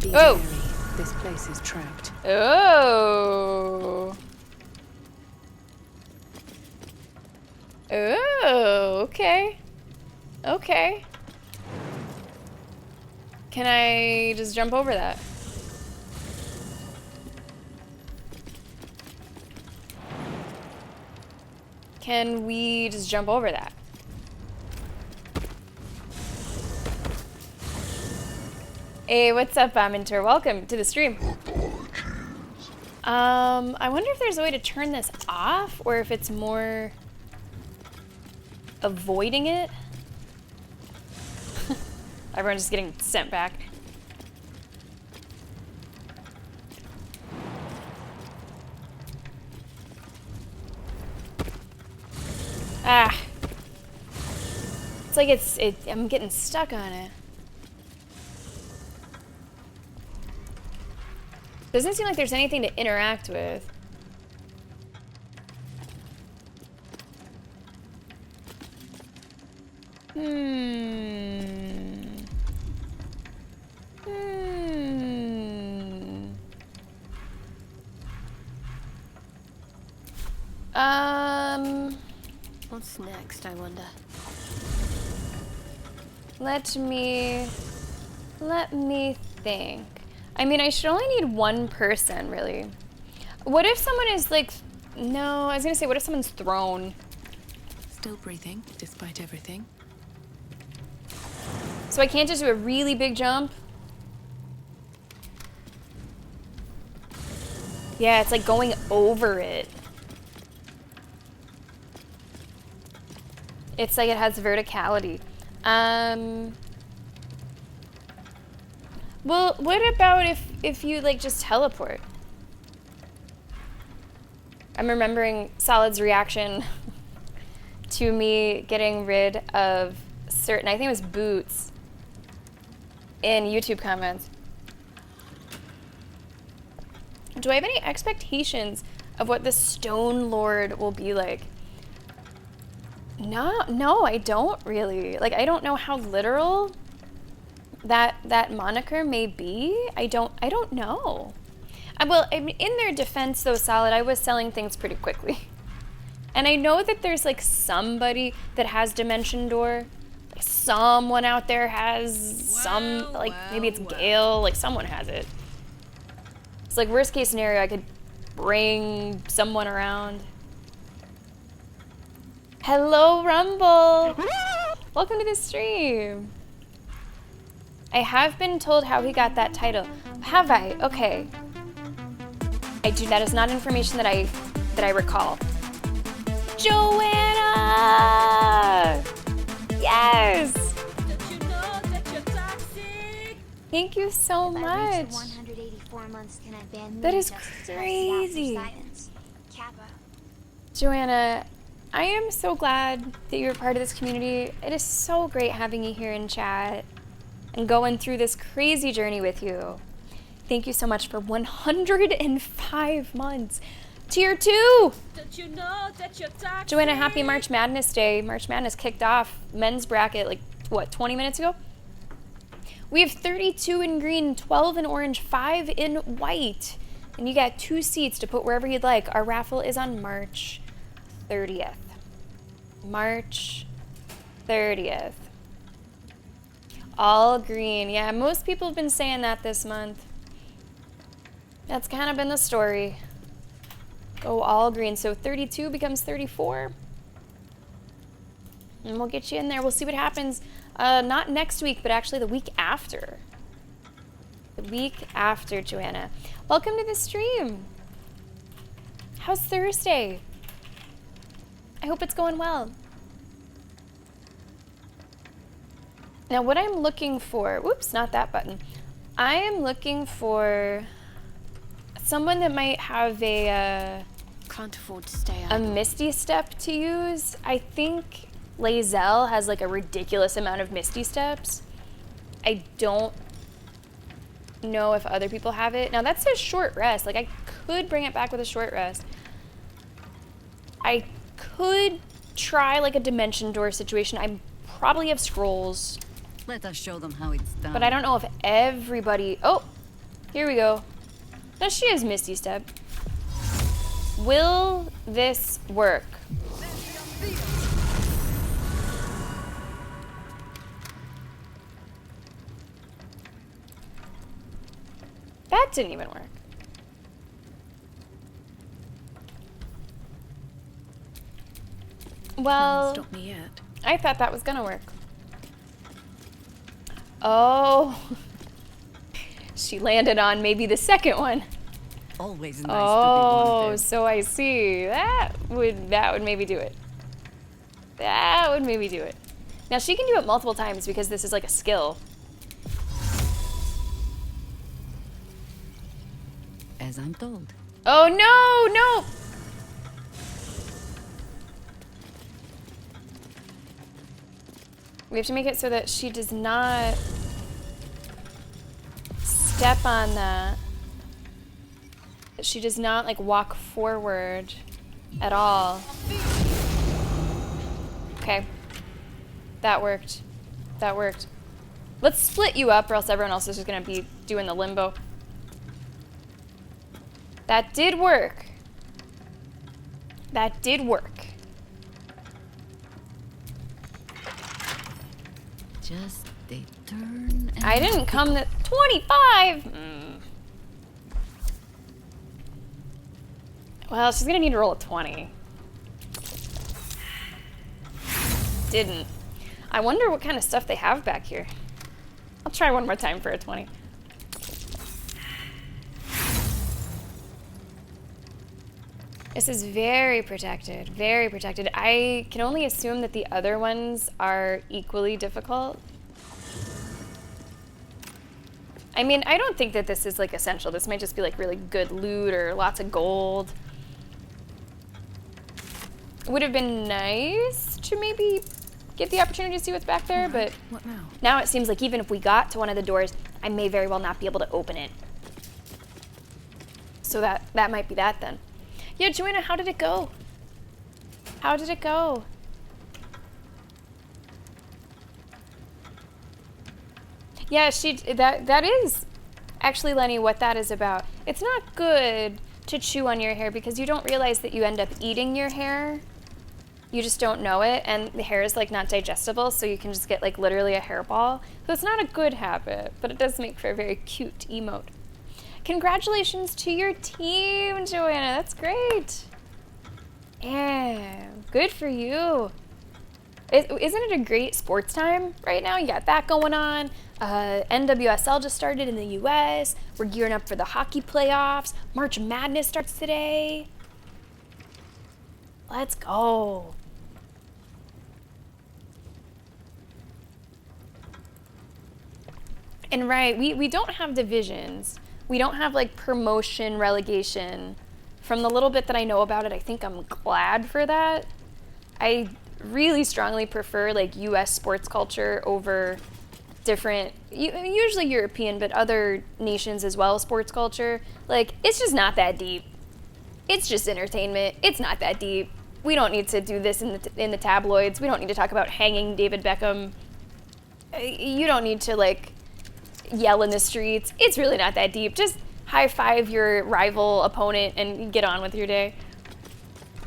F: Be
A: Oh!
F: wary. This place is trapped.
A: Oh! Oh, okay. Okay. Can I just jump over that? Can we just jump over that? Hey, what's up, Amintor? Welcome to the stream. I wonder if there's a way to turn this off, or if it's more avoiding it. Everyone's just getting sent back. Ah. It's like I'm getting stuck on it. Doesn't seem like there's anything to interact with.
F: What's next, I wonder?
A: Let me think. I mean, I should only need one person, really. What if someone is like, no, I was gonna say, what if someone's thrown?
F: Still breathing, despite everything.
A: So I can't just do a really big jump? Yeah, it's like going over it. It's like it has verticality. Well, what about if you like just teleport? I'm remembering Solid's reaction to me getting rid of certain, I think it was boots, in YouTube comments. Do I have any expectations of what the Stone Lord will be like? No, I don't really. Like, I don't know how literal that moniker may be. I don't know. Well, I mean, in their defense, though, Solid, I was selling things pretty quickly. And I know that there's, like, somebody that has Dimension Door. Like, someone out there has maybe it's Gale. Like, someone has it. It's like, worst case scenario, I could bring someone around. Hello, Rumble! Welcome to the stream. I have been told how he got that title. Have I? Okay. That is not information that I recall. Joanna! Yes! Thank you so much.
O: 184 months, can I ban
A: That is
O: justice
A: crazy.
O: without silence? Kappa.
A: Joanna, I am so glad that you're part of this community. It is so great having you here in chat and going through this crazy journey with you. Thank you so much for 105 months. Tier 2!
T: Don't you know that you're toxic?
A: Joanna, happy March Madness Day. March Madness kicked off men's bracket like, what, 20 minutes ago? We have 32 in green, 12 in orange, 5 in white. And you got 2 seats to put wherever you'd like. Our raffle is on March 30th. March 30th. All green. Yeah, most people have been saying that this month. That's kind of been the story. Go all green. So 32 becomes 34. And we'll get you in there. We'll see what happens. Not next week, but actually the week after. The week after, Joanna. Welcome to the stream. How's Thursday? I hope it's going well. Now, what I'm looking for... Whoops, not that button. I am looking for someone that might have a...
F: Can't afford to stay
A: a
F: idle.
A: Misty Step to use. I think Lae'zel has like a ridiculous amount of Misty Steps. I don't know if other people have it. Now that says short rest. Like I could bring it back with a short rest. I could try like a dimension door situation. I probably have scrolls.
E: Let us show them how it's done.
A: But I don't know if everybody... Oh, here we go. Now she has Misty Step. Will this work? That didn't even work. Well,
F: Stop me yet.
A: I thought that was gonna work. Oh. She landed on maybe the second one.
E: Always nice to be
A: Oh,
E: wanted.
A: so I see. That would maybe do it. That would maybe do it. Now she can do it multiple times because this is like a skill.
E: As I'm told.
A: Oh no, no! We have to make it so that she does not step on that. That she does not like walk forward at all. Okay. That worked. That worked. Let's split you up or else everyone else is just gonna be doing the limbo. That did work. That did work.
E: Just a turn. And
A: I didn't come to 25. Well, she's gonna need to roll a 20. Didn't. I wonder what kind of stuff they have back here. I'll try one more time for a 20. This is very protected, very protected. I can only assume that the other ones are equally difficult. I mean, I don't think that this is like essential. This might just be like really good loot or lots of gold. It would have been nice to maybe get the opportunity to see what's back there, but
F: What now?
A: now it seems like even if we got to one of the doors, I may very well not be able to open it. So that might be that then. Yeah, Joanna, how did it go? How did it go? Yeah, that is actually, Lenny, what that is about. It's not good to chew on your hair because you don't realize that you end up eating your hair. You just don't know it, and the hair is like not digestible, so you can just get like literally a hairball. So it's not a good habit, but it does make for a very cute emote. Congratulations to your team, Joanna. That's great. Yeah, good for you. Isn't it a great sports time right now? You got that going on. NWSL just started in the US. We're gearing up for the hockey playoffs. March Madness starts today. Let's go. And right, we don't have divisions. We don't have like promotion, relegation. From the little bit that I know about it, I think I'm glad for that. I really strongly prefer like US sports culture over different, usually European, but other nations as well, sports culture. Like, it's just not that deep. It's just entertainment. It's not that deep. We don't need to do this in the tabloids. We don't need to talk about hanging David Beckham. You don't need to like yell in the streets. It's really not that deep. Just high five your rival opponent and get on with your day.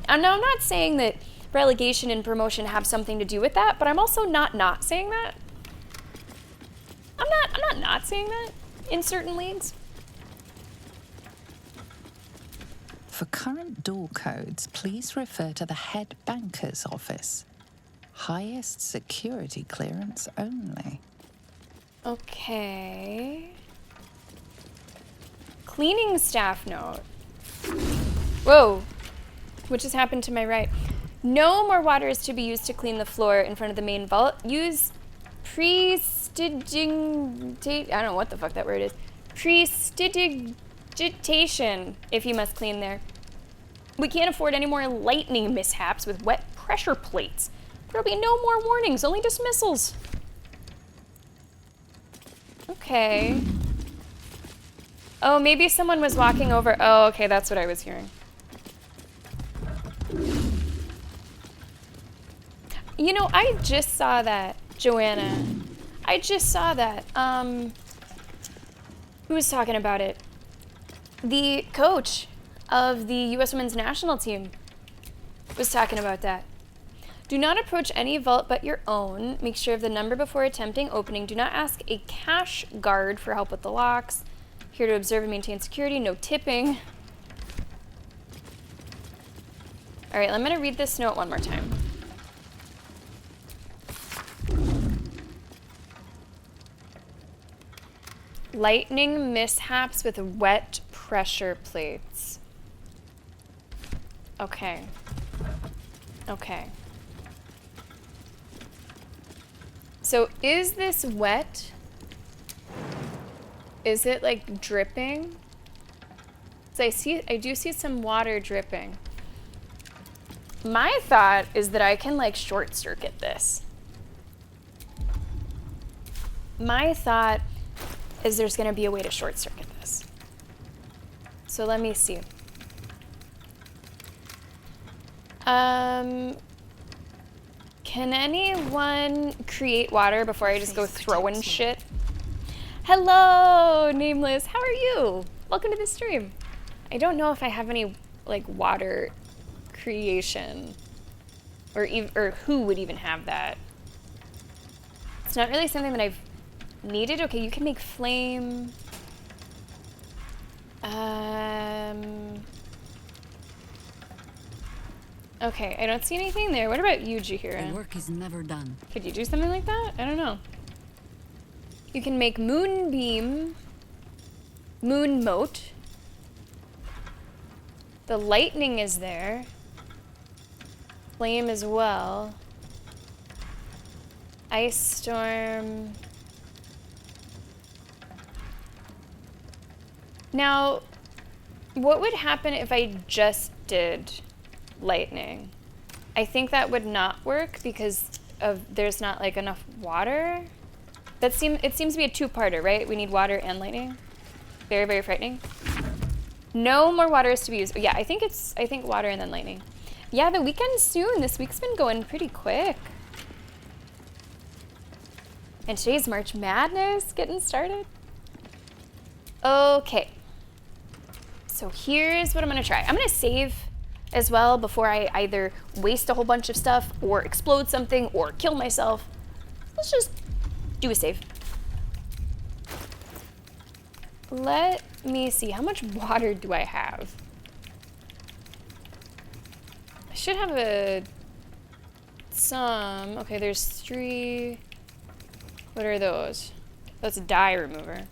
A: And now I'm not saying that relegation and promotion have something to do with that, but I'm also not saying that. I'm not saying that in certain leagues.
R: For current door codes, please refer to the head banker's office. Highest security clearance only.
A: Okay. Cleaning staff note. Whoa. What just happened to my right? No more water is to be used to clean the floor in front of the main vault. Use prestidigitation. I don't know what the fuck that word is. Prestidigitation if you must clean there. We can't afford any more lightning mishaps with wet pressure plates. There'll be no more warnings, only dismissals. Okay. Oh, maybe someone was walking over. Oh, okay, that's what I was hearing. You know, I just saw that, Joanna. I just saw that. Who was talking about it? The coach of the U.S. Women's National Team was talking about that. Do not approach any vault but your own. Make sure of the number before attempting opening. Do not ask a cash guard for help with the locks. Here to observe and maintain security. No tipping. All right, I'm going to read this note one more time. Lightning mishaps with wet pressure plates. Okay. Okay. So is this wet? Is it like dripping? So I do see some water dripping. My thought is that I can like short circuit this. My thought is there's gonna be a way to short circuit this. So let me see. Can anyone create water before I just go throwing shit? Hello, Nameless. How are you? Welcome to the stream. I don't know if I have any like water creation, or who would even have that. It's not really something that I've needed. Okay, you can make flame. Okay, I don't see anything there. What about you, Jahira?
E: The work is never done.
A: Could you do something like that? I don't know. You can make moonbeam, moon moat. The lightning is there. Flame as well. Ice storm. Now, what would happen if I just did lightning? I think that would not work because there's not like enough water. It seems to be a two-parter, right? We need water and lightning. Very, very frightening. No more water is to be used. Yeah, I think water and then lightning. Yeah, the weekend's soon. This week's been going pretty quick. And today's March Madness getting started. Okay. So here's what I'm gonna try. I'm gonna save as well before I either waste a whole bunch of stuff or explode something or kill myself. Let's just do a save. Let me see, how much water do I have? I should have some. Okay, there's 3. What are those? That's a dye remover.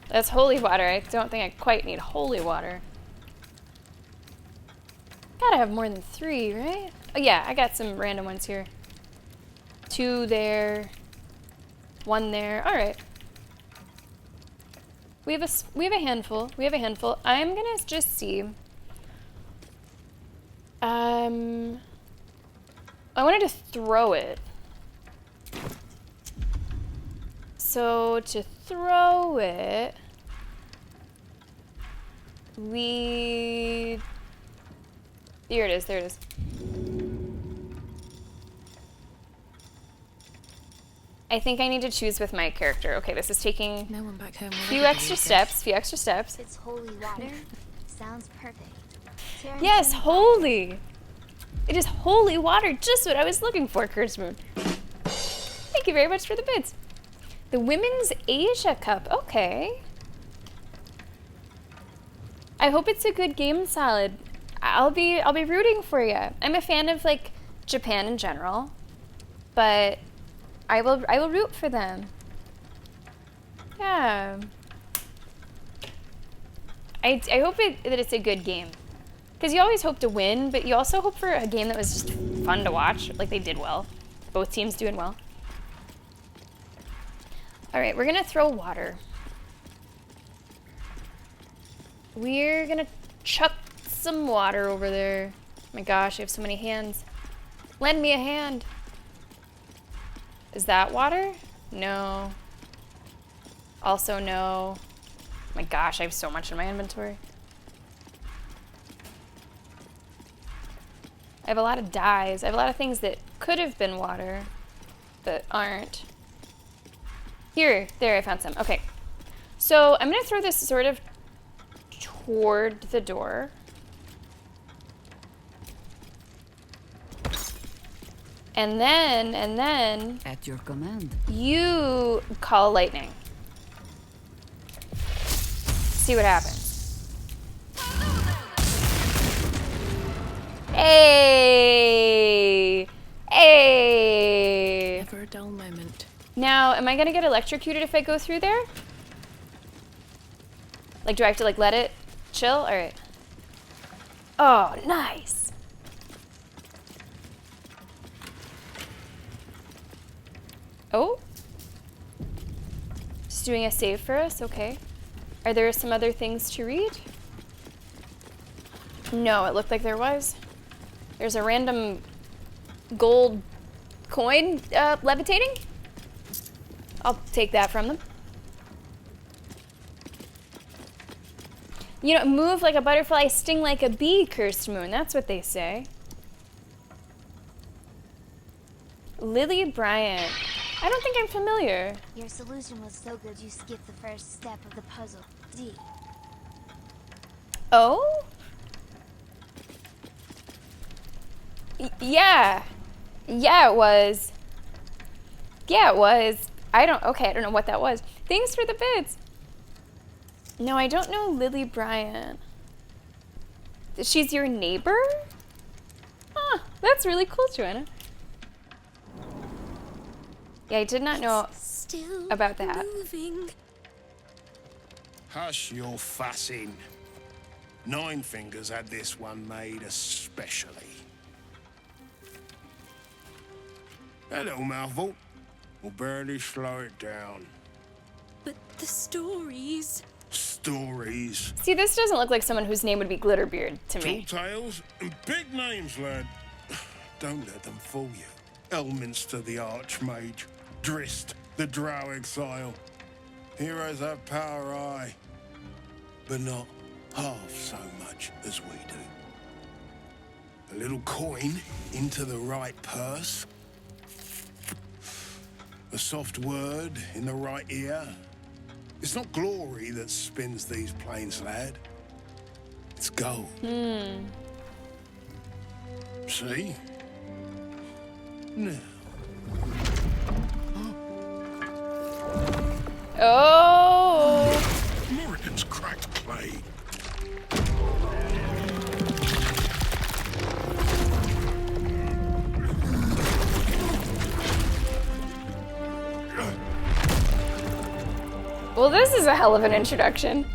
A: That's holy water. I don't think I quite need holy water. Gotta have more than 3, right? Oh yeah, I got some random ones here. 2 there. 1 there. All right. We have a handful. We have a handful. I'm gonna just see. I wanted to throw it. So to throw it, here it is, there it is. I think I need to choose with my character. Okay, this is taking a few extra steps,
O: It's holy water. Sounds perfect.
A: Yes, holy. It is holy water, just what I was looking for, Kurzmoon. Thank you very much for the bids. The Women's Asia Cup, okay. I hope it's a good game, Salad. I'll be rooting for you. I'm a fan of like Japan in general, but I will root for them. Yeah. I hope that it's a good game. Because you always hope to win, but you also hope for a game that was just fun to watch. Like, they did well. Both teams doing well. Alright, we're gonna throw water. We're gonna chuck some water over there. Oh my gosh, I have so many hands. Lend me a hand. Is that water? No. Also no. Oh my gosh, I have so much in my inventory. I have a lot of dyes. I have a lot of things that could have been water, but aren't. Here, there, I found some. Okay. So I'm gonna throw this sort of toward the door. And then...
E: At your command.
A: You call lightning. See what happens. Hey! Hey!
F: Never a dull moment.
A: Now, am I gonna get electrocuted if I go through there? Like, do I have to, like, let it chill? Alright. Oh, nice! Oh? Just doing a save for us? Okay. Are there some other things to read? No, it looked like there was. There's a random gold coin levitating. I'll take that from them. You know, move like a butterfly, sting like a bee, cursed moon. That's what they say. Lily Bryant. I don't think I'm familiar.
O: Your solution was so good you skipped the first step of the puzzle. D.
A: Oh? Yeah. Yeah, it was. Yeah, it was. I don't know what that was. Thanks for the bits. No, I don't know Lily Bryant. She's your neighbor? Huh, that's really cool, Joanna. Yeah, I did not know about that.
U: Hush your fussing. Nine Fingers had this one made especially. That little mouthful will barely slow it down.
T: But the stories...
U: Stories.
A: See, this doesn't look like someone whose name would be Glitterbeard to me.
U: Tall tales and big names, lad. Don't let them fool you. Elminster the Archmage. Drist the Drow Exile. Heroes have power, aye, but not half so much as we do. A little coin into the right purse. A soft word in the right ear. It's not glory that spins these plains, lad. It's gold. See? Now.
A: Oh!
U: Morrigan's cracked clay.
A: Well, this is a hell of an introduction.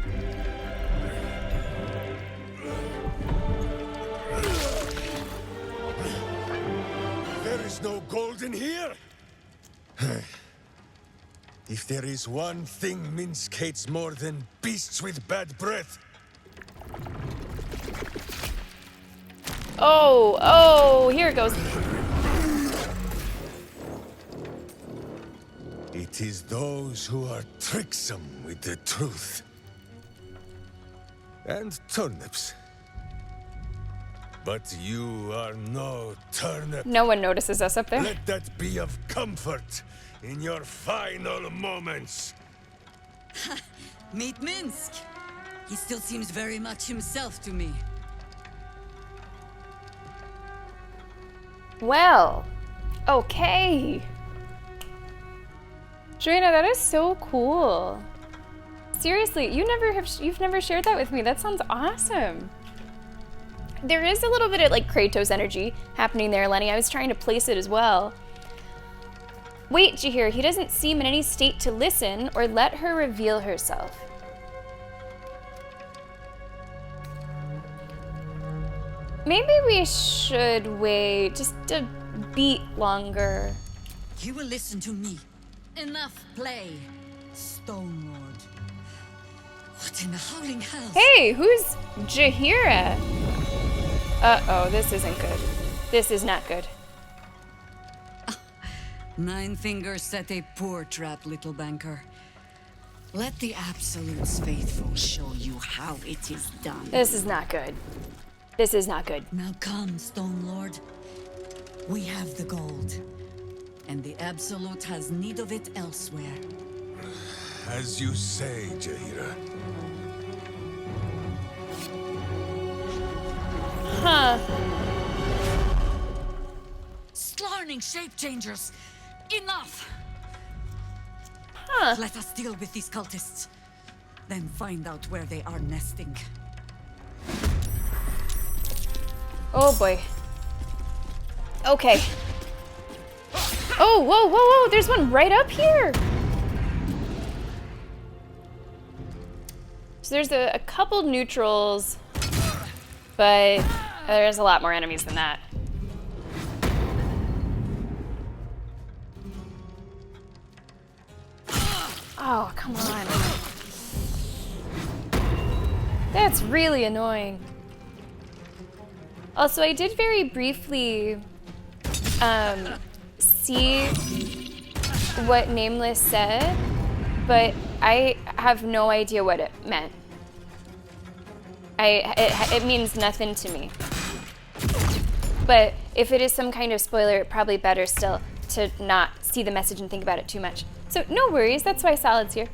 V: There is no gold in here. If there is one thing Minsk hates more than beasts with bad breath.
A: Oh, here it goes.
V: It is those who are tricksome with the truth. And turnips. But you are no turnip.
A: No one notices us up there.
V: Let that be of comfort in your final moments.
E: Meet Minsk. He still seems very much himself to me.
A: Well, okay. Joanna, that is so cool. Seriously, you've never shared that with me. That sounds awesome. There is a little bit of like Kratos energy happening there, Lenny. I was trying to place it as well. Wait, Jahir, he doesn't seem in any state to listen or let her reveal herself. Maybe we should wait just a beat longer.
E: You will listen to me. Enough play, Stone Lord. What in the howling hell?
A: Hey, who's Jahira? Uh-oh, this isn't good. This is not good.
E: Nine Fingers set a poor trap, little banker. Let the Absolute's faithful show you how it is done.
A: This is not good. This is not good.
E: Now come, Stone Lord. We have the gold. And the Absolute has need of it elsewhere.
V: As you say, Jahira.
A: Huh.
E: Slarning shape changers! Enough!
A: Huh.
E: Let us deal with these cultists. Then find out where they are nesting.
A: Oh boy. Okay. Oh, whoa, whoa, whoa, there's one right up here. So there's a couple neutrals, but there's a lot more enemies than that. Oh, come on. That's really annoying. Also, I did very briefly see what Nameless said, but I have no idea what it meant. It means nothing to me. But if it is some kind of spoiler, probably better still to not see the message and think about it too much. So no worries, that's why Solid's here.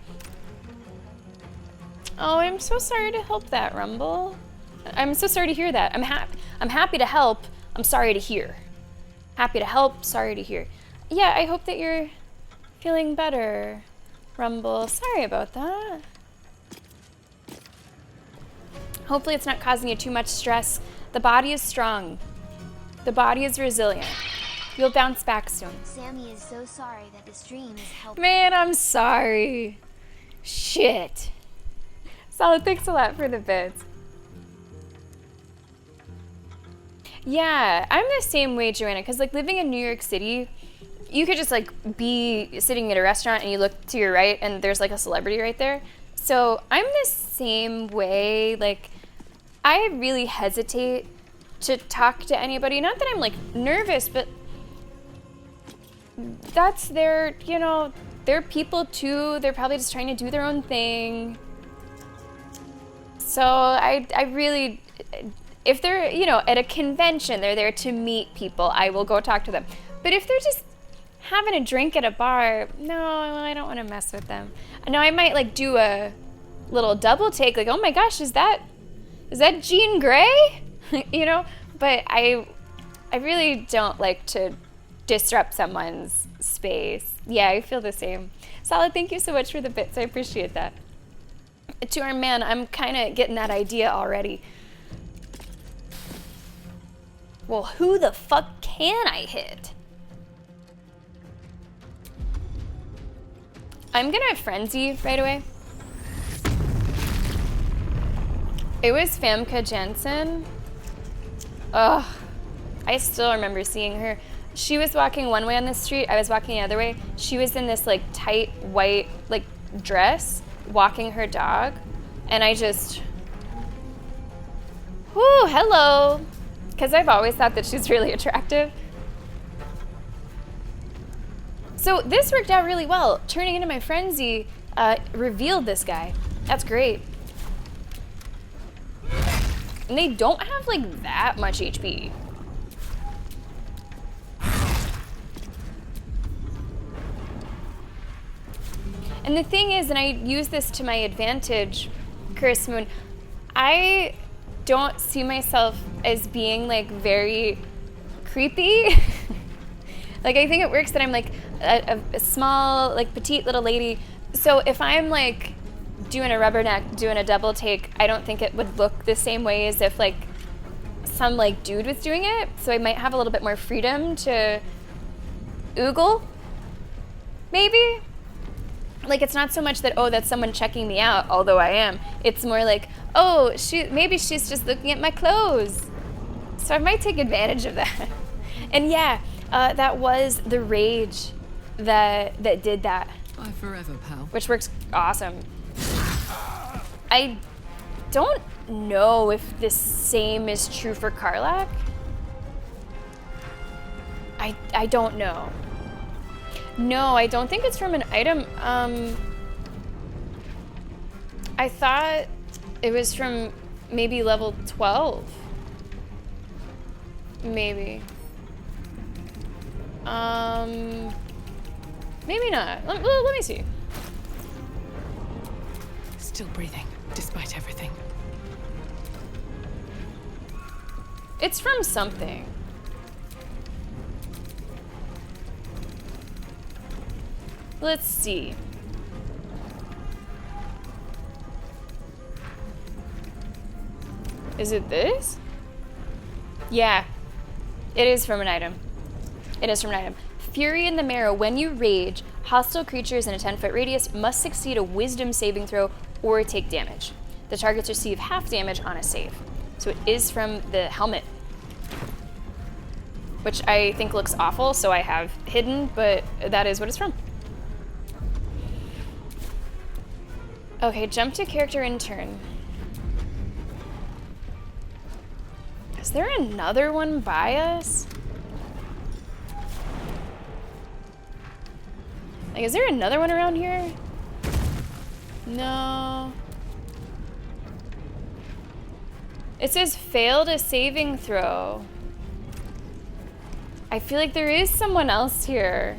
A: Oh, I'm so sorry to help that, Rumble. I'm so sorry to hear that. I'm happy to help. I'm sorry to hear. Happy to help, sorry to hear. Yeah, I hope that you're feeling better, Rumble. Sorry about that. Hopefully it's not causing you too much stress. The body is strong. The body is resilient. You'll bounce back soon.
O: Sammy is so sorry that the stream is helping.
A: Man, I'm sorry. Shit. Solid, thanks a lot for the bits. Yeah, I'm the same way, Joanna, because like living in New York City, you could just like be sitting at a restaurant and you look to your right and there's like a celebrity right there. So I'm the same way. Like, I really hesitate to talk to anybody. Not that I'm like nervous, but that's their, you know, they're people too. They're probably just trying to do their own thing. So I really, if they're, you know, at a convention, they're there to meet people, I will go talk to them. But if they're just having a drink at a bar, no, I don't want to mess with them. No, I might like do a little double take, like, oh my gosh, is that Jean Grey? You know, but I really don't like to disrupt someone's space. Yeah, I feel the same. Solid, thank you so much for the bits. I appreciate that. To our man, I'm kind of getting that idea already. Well, who the fuck can I hit? I'm gonna frenzy right away. It was Famke Janssen. Ugh, I still remember seeing her. She was walking one way on the street, I was walking the other way. She was in this like tight white like dress, walking her dog, and I just, whoo, hello. Because I've always thought that she's really attractive. So this worked out really well. Turning into my frenzy revealed this guy. That's great. And they don't have like that much HP. And the thing is, and I use this to my advantage, Chris Moon, I don't see myself as being like very creepy. Like, I think it works that I'm like a small, like petite little lady. So if I'm like doing a rubberneck, doing a double take, I don't think it would look the same way as if like some like dude was doing it. So I might have a little bit more freedom to oogle, maybe. Like it's not so much that, oh, that's someone checking me out, although I am. It's more like, oh, maybe she's just looking at my clothes. So I might take advantage of that. And yeah, that was the rage that did that.
E: Bye forever, pal.
A: Which works awesome. I don't know if the same is true for Karlach. I don't know. No, I don't think it's from an item. I thought it was from maybe level 12. Maybe. Maybe not. Let me see.
F: Still breathing, despite everything.
A: It's from something. Let's see. Is it this? Yeah. It is from an item. It is from an item. Fury in the Marrow. When you rage, hostile creatures in a 10-foot radius must succeed a wisdom saving throw or take damage. The targets receive half damage on a save. So it is from the helmet, which I think looks awful, so I have hidden, but that is what it's from. Okay, jump to character in turn. Is there another one by us? Like, is there another one around here? No. It says failed a saving throw. I feel like there is someone else here.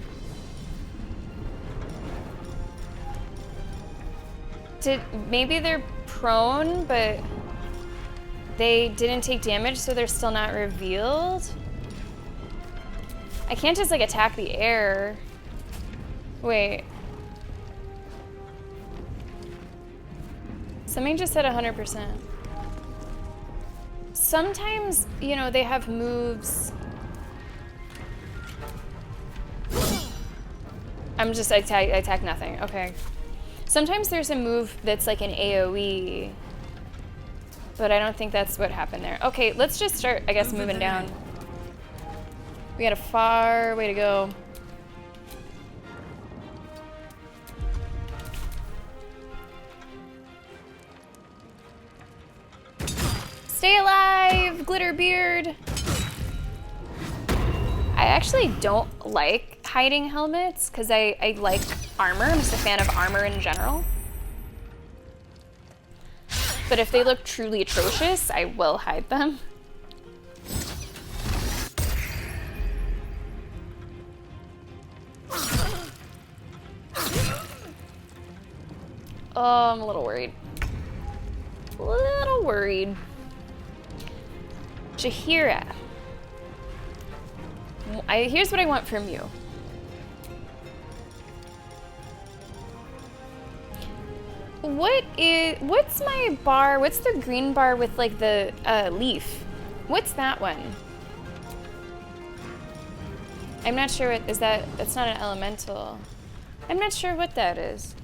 A: Maybe they're prone, but they didn't take damage, so they're still not revealed? I can't just like attack the air. Wait. Something just said 100%. Sometimes, you know, they have moves. I attack nothing. Okay. Sometimes there's a move that's like an AoE, but I don't think that's what happened there. Okay, let's just start, I guess, moving down. We got a far way to go. Stay alive, Glitterbeard! I actually don't like hiding helmets because I like armor. I'm just a fan of armor in general. But if they look truly atrocious, I will hide them. Oh, I'm a little worried. A little worried. Jaheira. Here's what I want from you. What's my bar? What's the green bar with like the leaf? What's that one? I'm not sure what, is that, it's not an elemental. I'm not sure what that is.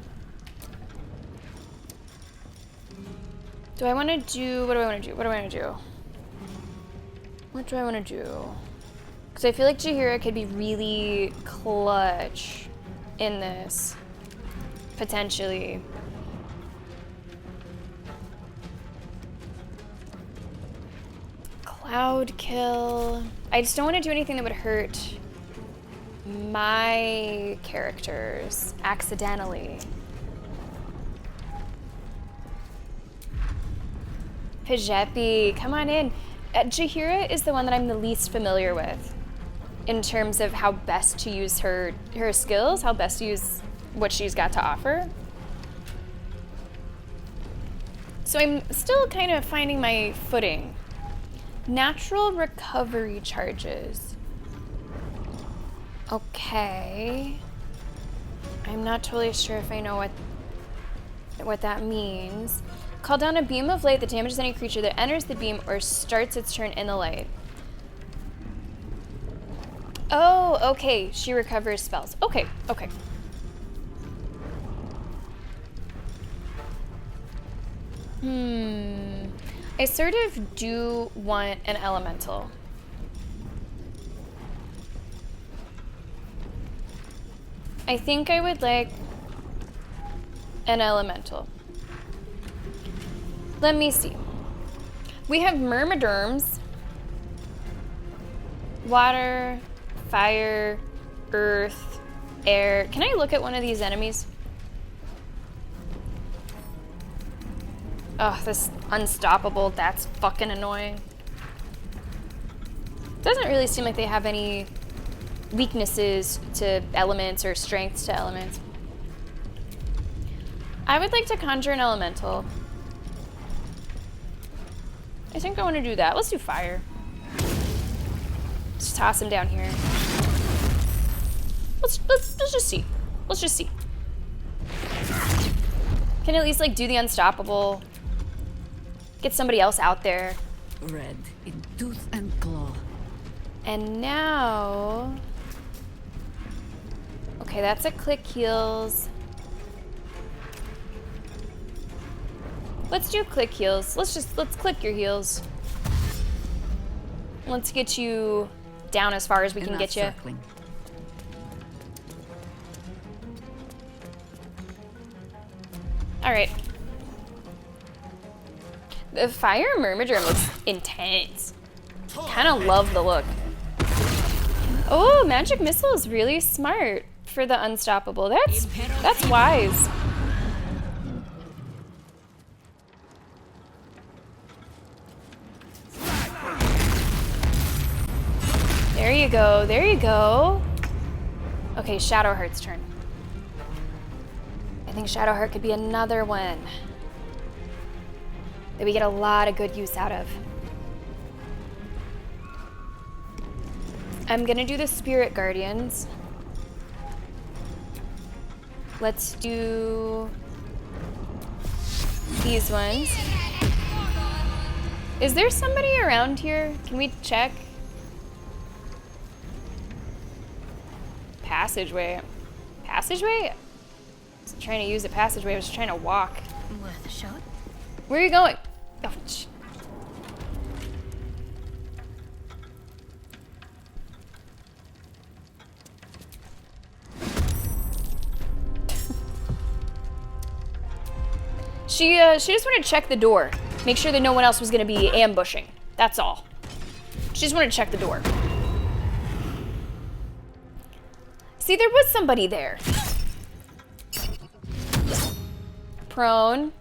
A: Do I want to do, what do I want to do? What do I want to do? What do I want to do? Because I feel like Jaheira could be really clutch in this, potentially. Cloud kill. I just don't want to do anything that would hurt my characters accidentally. Pajepi, come on in. Jaheira is the one that I'm the least familiar with in terms of how best to use her skills, how best to use what she's got to offer. So I'm still kind of finding my footing. Natural recovery charges. Okay. I'm not totally sure if I know what what that means. Call down a beam of light that damages any creature that enters the beam or starts its turn in the light. Oh, okay. She recovers spells. Okay, okay. I sort of do want an elemental. I think I would like an elemental. Let me see. We have myrmidons. Water, fire, earth, air. Can I look at one of these enemies? Oh, this unstoppable, that's fucking annoying. Doesn't really seem like they have any weaknesses to elements or strengths to elements. I would like to conjure an elemental. I think I want to do that. Let's do fire. Just toss him down here. Let's just see. Let's just see. Can at least like do the unstoppable. Get somebody else out there.
E: Red in tooth and claw.
A: And now, okay, that's a click heals. Let's do click heals. Let's click your heals. Let's get you down as far as we can get you.
E: Circling.
A: All right. The fire myrmidon looks intense. Kind of love the look. Oh, magic missile is really smart for the unstoppable. That's wise. There you go. There you go. Okay, Shadowheart's turn. I think Shadowheart could be another one that we get a lot of good use out of. I'm gonna do the Spirit Guardians. Let's do these ones. Is there somebody around here? Can we check? Passageway. Passageway? I wasn't trying to use a passageway, I was trying to walk.
H: Worth a shot.
A: Where are you going? Oh, She just wanted to check the door. Make sure that no one else was gonna be ambushing. That's all. She just wanted to check the door. See, there was somebody there. Prone.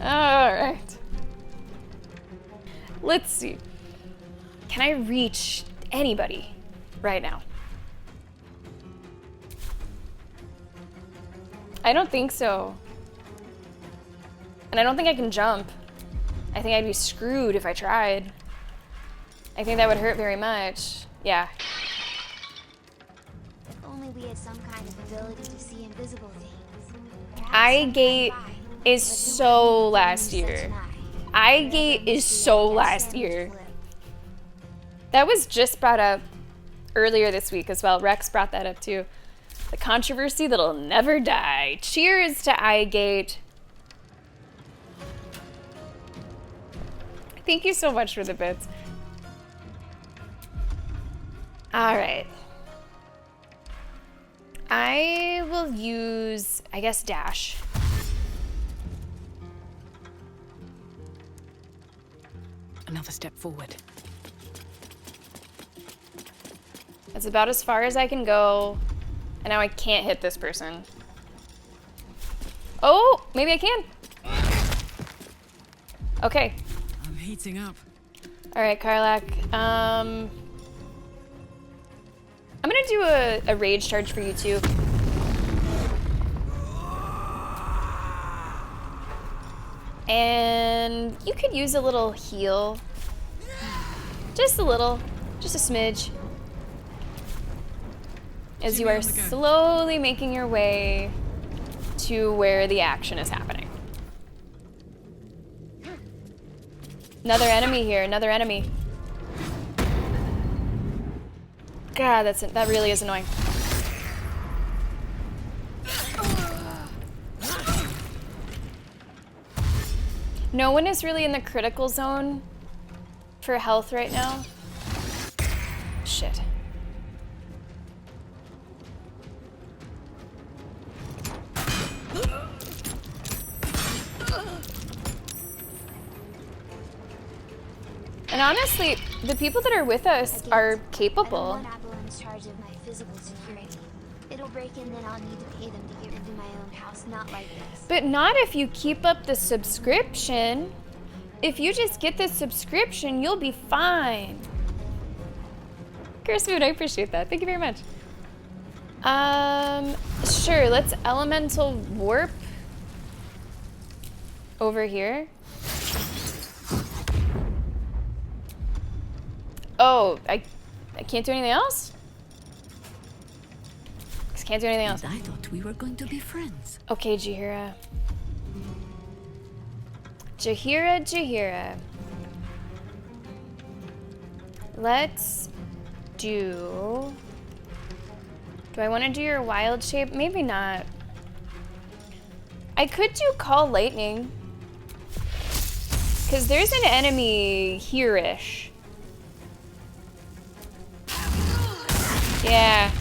A: All right. Let's see. Can I reach anybody right now? I don't think so. And I don't think I can jump. I think I'd be screwed if I tried. I think that would hurt very much. Yeah.
O: If only we had some kind of ability to see invisible things.
A: Eye Gate is so last year. Eye Gate is so last year. That was just brought up earlier this week as well. Rex brought that up too. The controversy that'll never die. Cheers to Eye Gate. Thank you so much for the bits. All right. I will use, I guess, dash.
F: Another step forward.
A: That's about as far as I can go. And now I can't hit this person. Oh, maybe I can. Okay.
F: I'm heating up.
A: All right, Karlak. I'm gonna do a rage charge for you too. And you could use a little heal. Just a little. Just a smidge. As you are slowly making your way to where the action is happening. Another enemy here, another enemy. God, that really is annoying. No one is really in the critical zone for health right now. Shit. And honestly, the people that are with us are capable.
O: I don't want Apple in charge of my physical security. It'll break and then I'll need to pay them to get into my own house, not like this.
A: But not if you keep up the subscription. If you just get the subscription, you'll be fine. Curse Food, I appreciate that. Thank you very much. Sure, let's elemental warp over here. Oh, I can't do anything else? Just can't do anything else.
E: I thought we were going to be friends.
A: Okay, Jaheira. Jaheira. Let's do... Do I want to do your wild shape? Maybe not. I could do Call Lightning. Because there's an enemy here-ish. Yeah.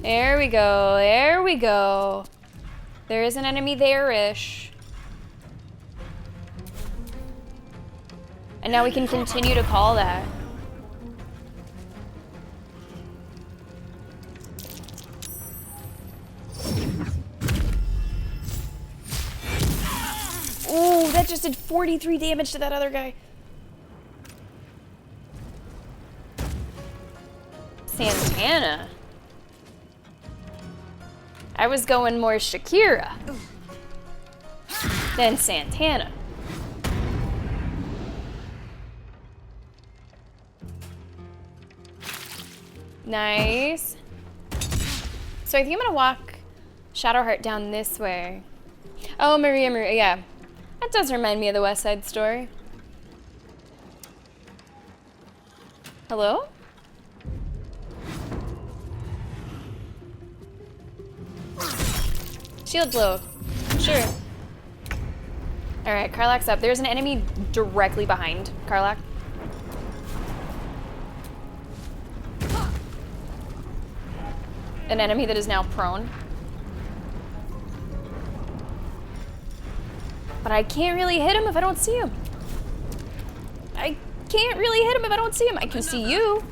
A: There we go. There we go. There is an enemy there-ish. And now we can continue to call that. Ooh, that just did 43 damage to that other guy. Santana. I was going more Shakira than Santana. Nice. So I think I'm gonna walk Shadowheart down this way. Oh, Maria, yeah. That does remind me of the West Side Story. Hello? Shield blow. Sure. Alright, Karlach's up. There's an enemy directly behind Karlach. An enemy that is now prone. But I can't really hit him if I don't see him. I can't really hit him if I don't see him. I can see you.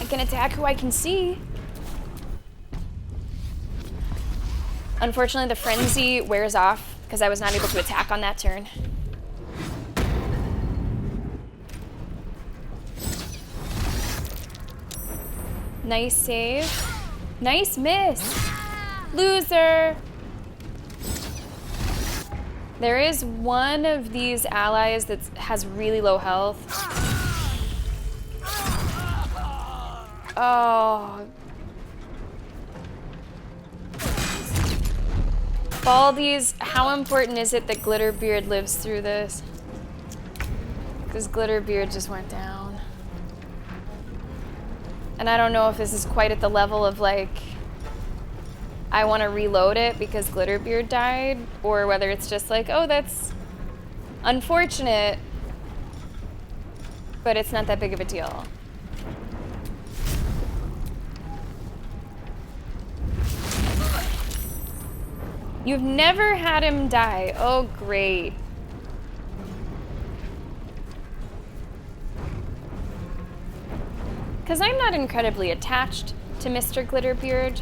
A: I can attack who I can see. Unfortunately, the frenzy wears off because I was not able to attack on that turn. Nice save. Nice miss. Loser. There is one of these allies that has really low health. Oh. Baldi's, how important is it that Glitterbeard lives through this? Because Glitterbeard just went down. And I don't know if this is quite at the level of like, I want to reload it because Glitterbeard died, or whether it's just like, oh, that's unfortunate, but it's not that big of a deal. You've never had him die. Oh, great. Because I'm not incredibly attached to Mr. Glitterbeard.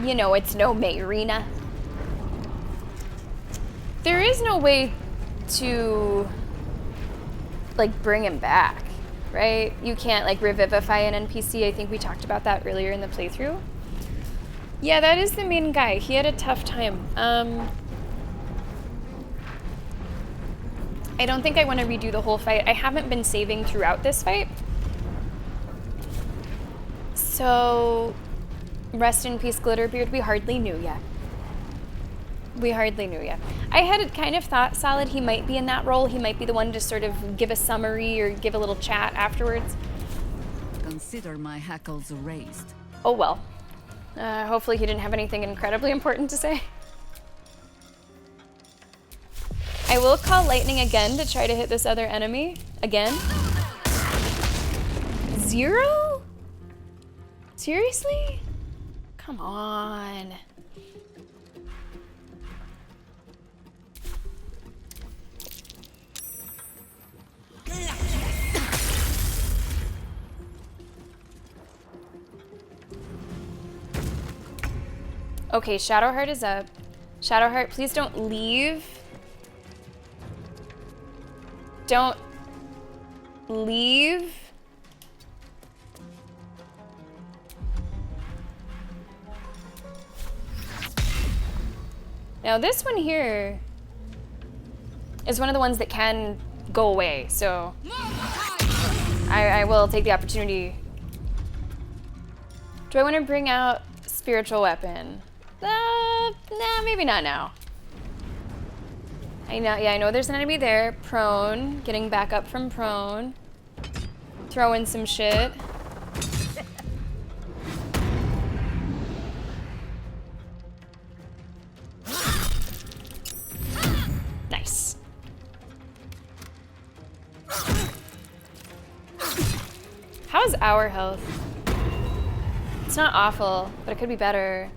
A: You know, it's no Mayrina. There is no way to, like, bring him back, right? You can't, like, revivify an NPC. I think we talked about that earlier in the playthrough. Yeah, that is the main guy. He had a tough time. I don't think I want to redo the whole fight. I haven't been saving throughout this fight. So, rest in peace, Glitterbeard. We hardly knew yet. We hardly knew yet. I had kind of thought Solid he might be in that role. He might be the one to sort of give a summary or give a little chat afterwards.
E: Consider my hackles raised.
A: Oh well. Hopefully he didn't have anything incredibly important to say. I will call lightning again to try to hit this other enemy. Again. 0? Seriously? Come on. Okay, Shadowheart is up. Shadowheart, please don't leave. Don't leave. Now this one here is one of the ones that can go away, so I will take the opportunity. Do I want to bring out spiritual weapon? Nah, maybe not now. I know there's an enemy there. Prone, getting back up from prone. Throwing some shit. Nice. How's our health? It's not awful, but it could be better.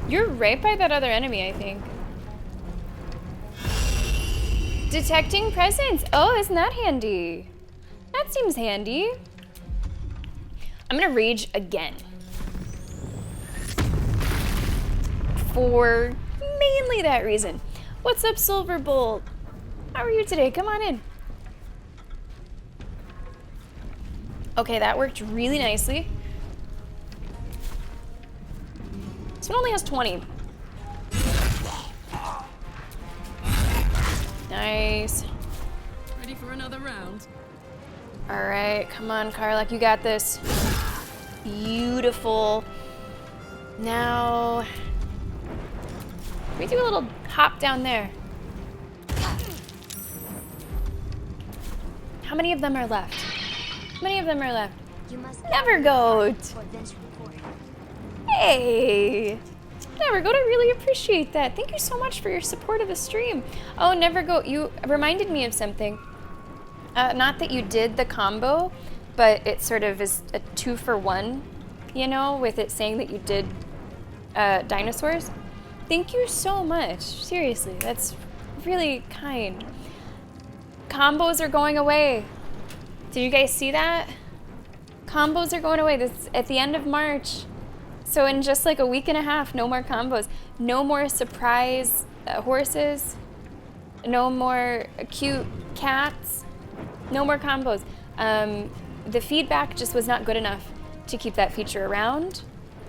A: You're right by that other enemy, I think. Detecting presence. Oh, isn't that handy? That seems handy. I'm gonna rage again. For mainly that reason. What's up, Silverbolt? How are you today? Come on in. Okay, that worked really nicely. This one only has 20. Nice.
F: Ready for another round?
A: All right, come on, Karlak, you got this. Beautiful. Now, we do a little hop down there. How many of them are left? How many of them are left? Nevergoat. Hey, Nevergoat, I really appreciate that. Thank you so much for your support of the stream. Oh, Nevergoat, you reminded me of something. Not that you did the combo, but it sort of is a 2-for-1, you know, with it saying that you did dinosaurs. Thank you so much. Seriously, that's really kind. Combos are going away. Did you guys see that? Combos are going away. This is at the end of March. So in just like a week and a half, no more combos. No more surprise horses. No more cute cats. No more combos. The feedback just was not good enough to keep that feature around.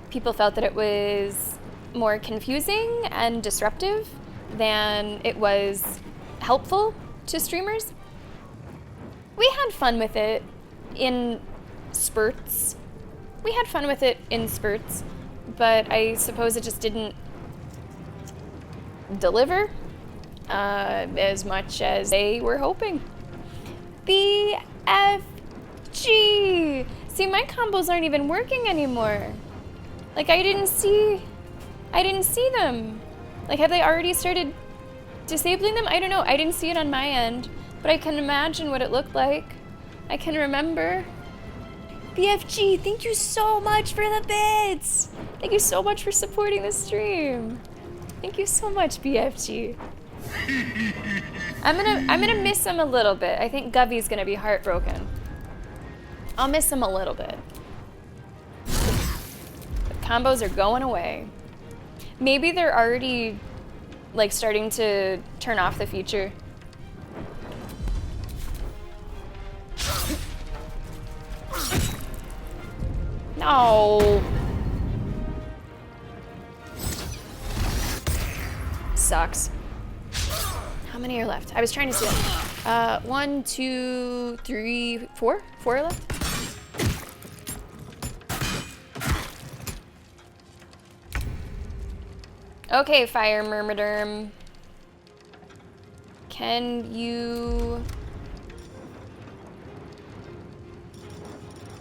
A: People felt that it was more confusing and disruptive than it was helpful to streamers. We had fun with it in spurts. But I suppose it just didn't deliver as much as they were hoping. BFG! See, my combos aren't even working anymore. Like, I didn't see them. Like, have they already started disabling them? I don't know. I didn't see it on my end, but I can imagine what it looked like. I can remember. BFG, thank you so much for the bits. Thank you so much for supporting the stream. Thank you so much, BFG. I'm gonna miss him a little bit. I think Govey's gonna be heartbroken. I'll miss him a little bit. The combos are going away. Maybe they're already like starting to turn off the feature. No. sucks. How many are left? I was trying to see that. 1, 2, 3, 4? 4 are left? Okay, Fire Myrmidon. Can you...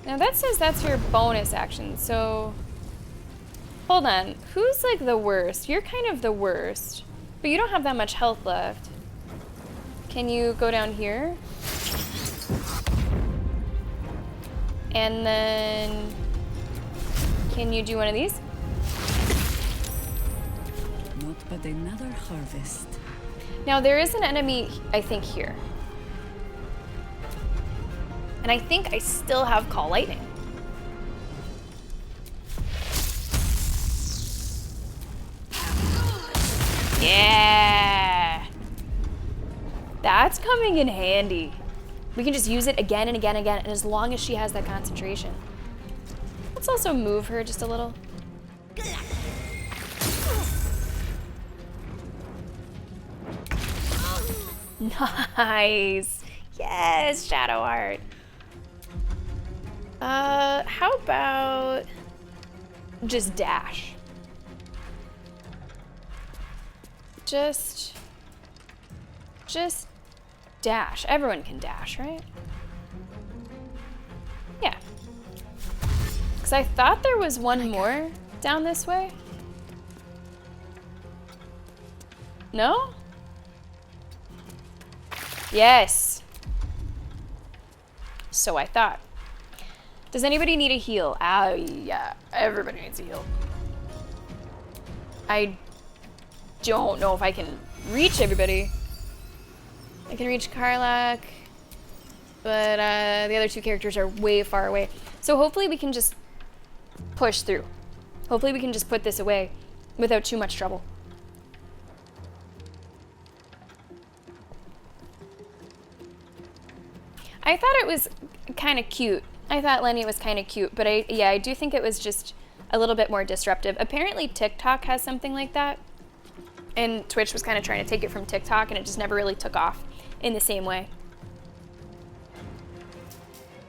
A: Now that says that's your bonus action, so... Hold on. Who's like the worst? You're kind of the worst. But you don't have that much health left. Can you go down here? And then... Can you do one of these?
E: Not but another harvest.
A: Now there is an enemy, I think, here. And I think I still have Call Lightning. Yeah! That's coming in handy. We can just use it again and again and again, and as long as she has that concentration. Let's also move her just a little. Nice. Yes, Shadow Art. How about just dash? Just dash. Everyone can dash, right? Yeah. Because I thought there was one more down this way. No? Yes. So I thought. Does anybody need a heal? Yeah, everybody needs a heal. I don't know if I can reach everybody. I can reach Karlach, but the other two characters are way far away. So hopefully we can just push through. Hopefully we can just put this away without too much trouble. I thought it was kind of cute. I thought Lenny was kind of cute, but I do think it was just a little bit more disruptive. Apparently TikTok has something like that, and Twitch was kind of trying to take it from TikTok, and it just never really took off in the same way.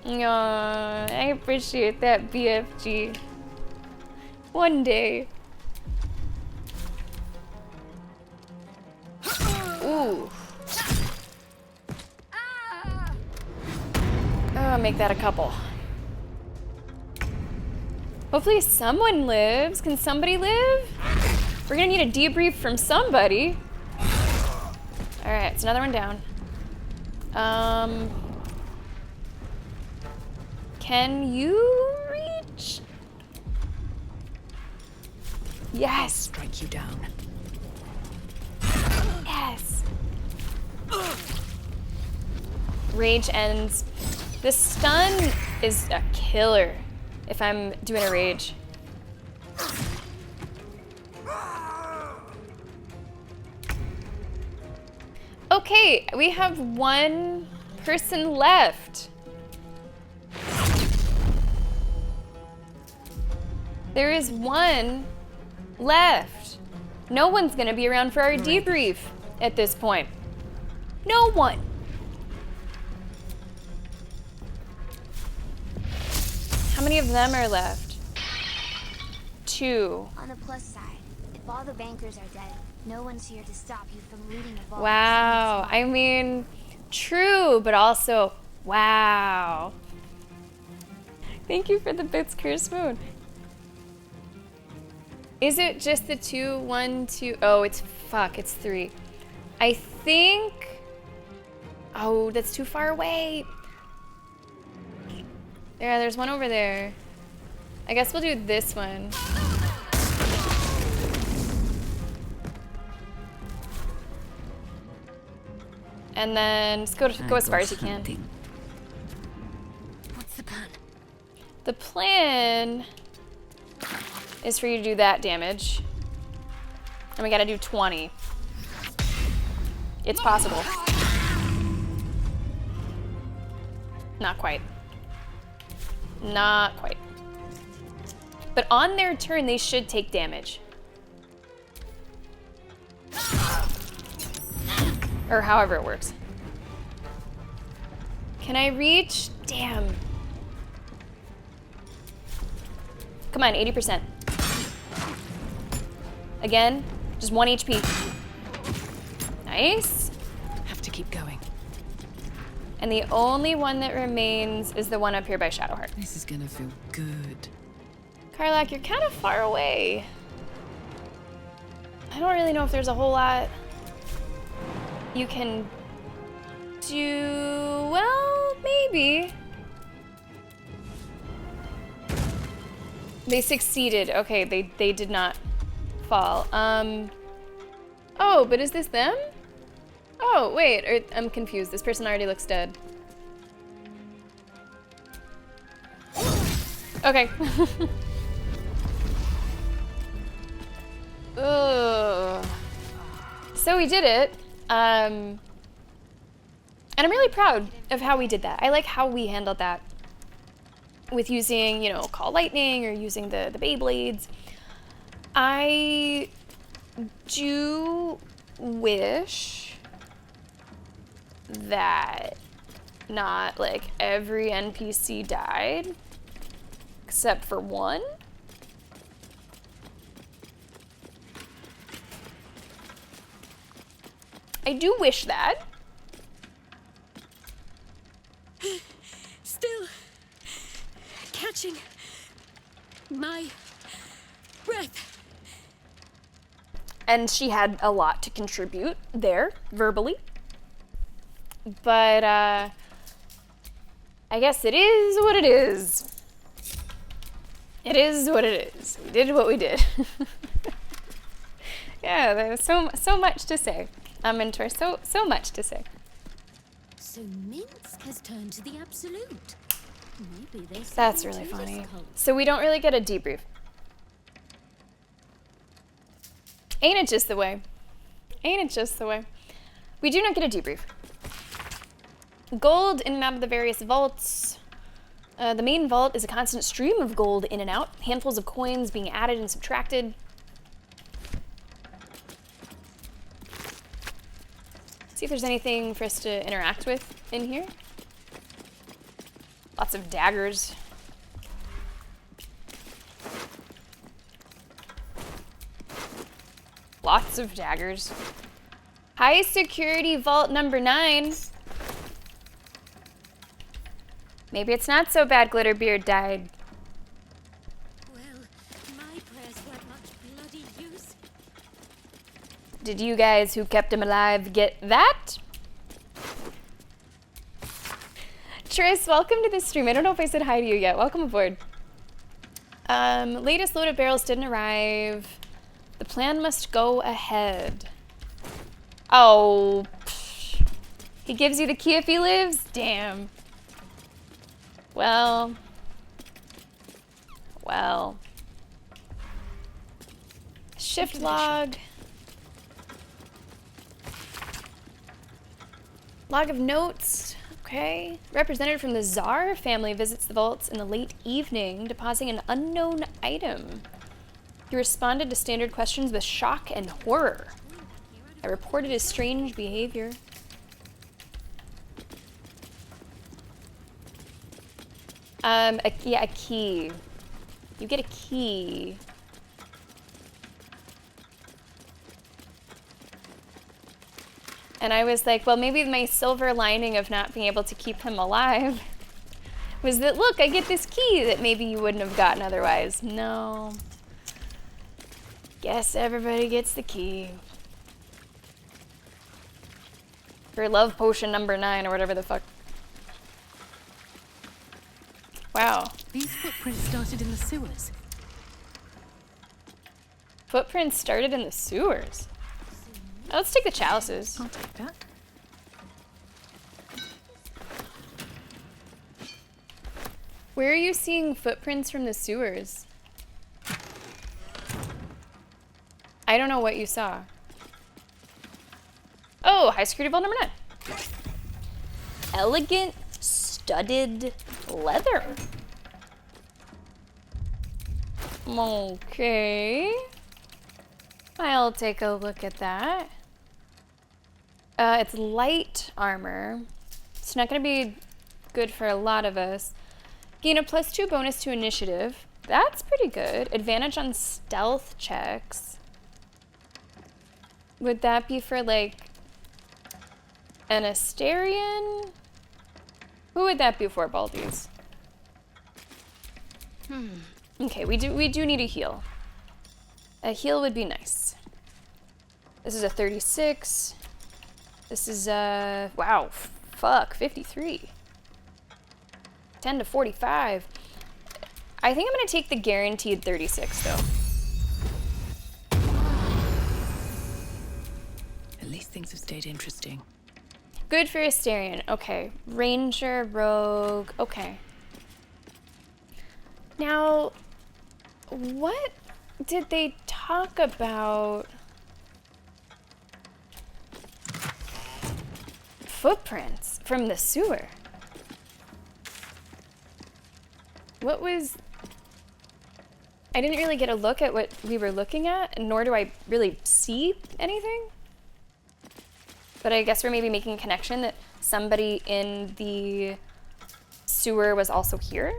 A: Aww, I appreciate that, BFG. One day. Ooh. Oh, make that a couple. Hopefully someone lives. Can somebody live? We're gonna need a debrief from somebody. All right, it's another one down. Can you reach? Yes.
N: Strike you down.
A: Yes. Rage ends. The stun is a killer if I'm doing a rage. Okay, we have one person left. There is one left. No one's gonna be around for our debrief at this point. No one. How many of them are left? 2.
O: On the plus side, if all the bankers are dead, no one's here to stop you from looting a vault.
A: Wow. I mean, true, but also, wow. Thank you for the bits, Curse Moon. Is it just the 2, 1, 2? Oh, it's 3. I think. Oh, that's too far away. Yeah, there's one over there. I guess we'll do this one. And then just go as far as you can.
N: What's the plan?
A: The plan is for you to do that damage. And we gotta do 20. It's possible. Not quite. Not quite. But on their turn, they should take damage. Or however it works. Can I reach? Damn. Come on, 80%. Again, just 1 HP. Nice.
N: Have to keep going.
A: And the only one that remains is the one up here by Shadowheart.
N: This is gonna feel good.
A: Karlak, you're kind of far away. I don't really know if there's a whole lot you can do. Well, maybe. They succeeded. Okay, they did not fall. Oh, but is this them? Oh, wait, I'm confused. This person already looks dead. Okay. Ugh. So we did it. And I'm really proud of how we did that. I like how we handled that with using, you know, Call Lightning or using the Beyblades. I do wish that not like every NPC died except for one. I do wish that.
T: Still catching my breath.
A: And she had a lot to contribute there, verbally. But, I guess it is what it is. It is what it is. We did what we did. Yeah, there's so much to say. Mentor, so much to say.
T: So Minsk has turned to the absolute. Maybe there's
A: That's
T: something
A: really
T: to this
A: funny.
T: cult.
A: So we don't really get a debrief. Ain't it just the way? Ain't it just the way? We do not get a debrief. Gold in and out of the various vaults. The main vault is a constant stream of gold in and out. Handfuls of coins being added and subtracted. See if there's anything for us to interact with in here. Lots of daggers. Lots of daggers. High security vault number 9. Maybe it's not so bad Glitterbeard died.
T: Well, my prayers weren't much bloody use.
A: Did you guys who kept him alive get that? Tris, welcome to the stream. I don't know if I said hi to you yet. Welcome aboard. Latest load of barrels didn't arrive. The plan must go ahead. Oh, psh. He gives you the key if he lives? Damn. Well. Shift log. Log of notes. Okay. Representative from the Tsar family visits the vaults in the late evening, depositing an unknown item. He responded to standard questions with shock and horror. I reported his strange behavior. Yeah, a key. You get a key. And I was like, well, maybe my silver lining of not being able to keep him alive was that, look, I get this key that maybe you wouldn't have gotten otherwise. No. Guess everybody gets the key. For love potion number 9 or whatever the fuck. Wow.
N: These footprints started in the sewers.
A: Footprints started in the sewers. Oh, let's take the chalices.
N: I'll take that.
A: Where are you seeing footprints from the sewers? I don't know what you saw. Oh, high security vault number 9. Elegant studded leather. Okay. I'll take a look at that. It's light armor. It's not going to be good for a lot of us. Gain a +2 bonus to initiative. That's pretty good. Advantage on stealth checks. Would that be for, like, an Asterion? Who would that be for, Baldur'S? Okay, we do need a heal. A heal would be nice. This is a 36. This is wow, fuck, 53. 10 to 45. I think I'm gonna take the guaranteed 36 though.
P: At least things have stayed interesting.
A: Good for Asterion. Okay. Ranger, rogue. Okay. Now, what did they talk about? Footprints from the sewer. What was... I didn't really get a look at what we were looking at, nor do I really see anything. But I guess we're maybe making a connection that somebody in the sewer was also here.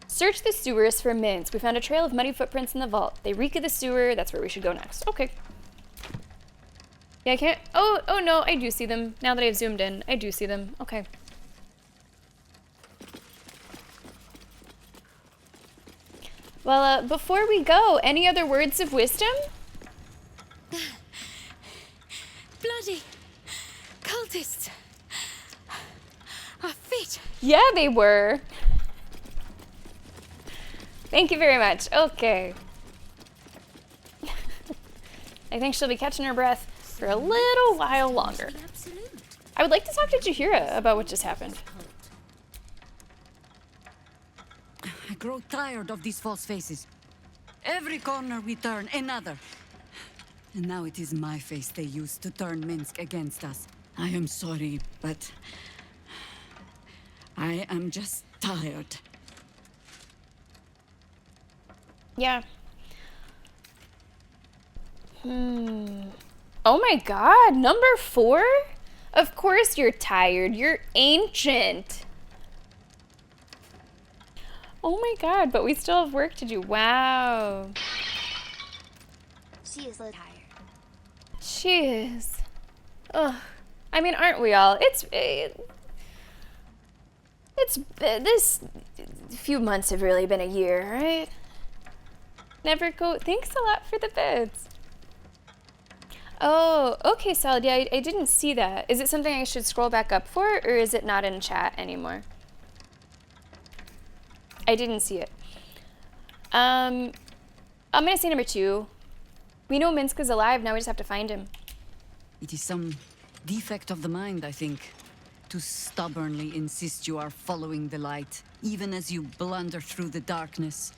A: Search the sewers for mints. We found a trail of muddy footprints in the vault. They reek of the sewer. That's where we should go next. Okay. Yeah, I can't... Oh no, I do see them. Now that I've zoomed in, I do see them. Okay. Well, before we go, any other words of wisdom?
T: Bloody cultists are fit.
A: Yeah, they were. Thank you very much. Okay. I think she'll be catching her breath for a little while longer. I would like to talk to Jahira about what just happened.
E: I grow tired of these false faces. Every corner we turn, another. And now it is my face they use to turn Minsk against us. I am sorry, but... I am just tired.
A: Yeah. Oh my god, number 4? Of course you're tired. You're ancient. Oh my god, but we still have work to do. Wow.
O: She is tired.
A: She is. Ugh. I mean, aren't we all? This few months have really been a year, right? Never go. Thanks a lot for the beds. Oh, okay, Salad. Yeah, I didn't see that. Is it something I should scroll back up for, or is it not in chat anymore? I didn't see it. I'm gonna say number 2. We know Minsk is alive, now we just have to find him.
E: It is some defect of the mind, I think. To stubbornly insist you are following the light, even as you blunder through the darkness.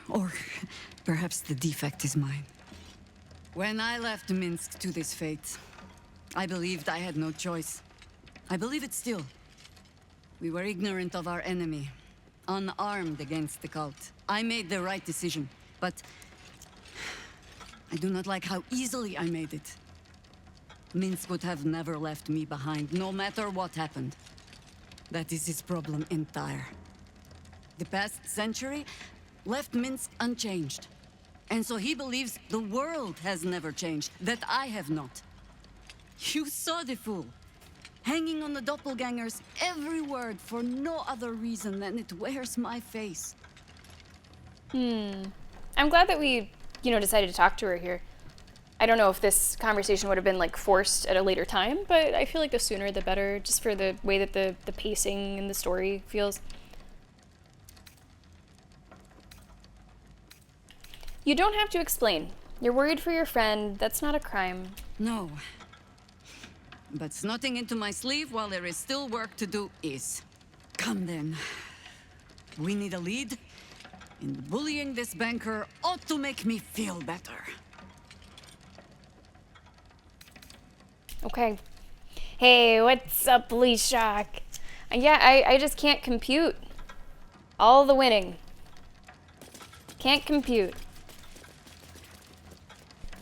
E: Or perhaps the defect is mine. When I left Minsk to this fate, I believed I had no choice. I believe it still. We were ignorant of our enemy, unarmed against the cult. I made the right decision, but I do not like how easily I made it. Minsk would have never left me behind, no matter what happened. That is his problem entire. The past century left Minsk unchanged. And so he believes the world has never changed, that I have not. You saw the fool. Hanging on the doppelganger's every word for no other reason than it wears my face.
A: I'm glad that we, decided to talk to her here. I don't know if this conversation would have been, like, forced at a later time, but I feel like the sooner the better, just for the way that the pacing in the story feels. You don't have to explain. You're worried for your friend. That's not a crime.
E: No. But snotting into my sleeve while there is still work to do is. Come then. We need a lead, and bullying this banker ought to make me feel better.
A: Okay. Hey, what's up, Leeshock? Yeah, I just can't compute. All the winning. Can't compute.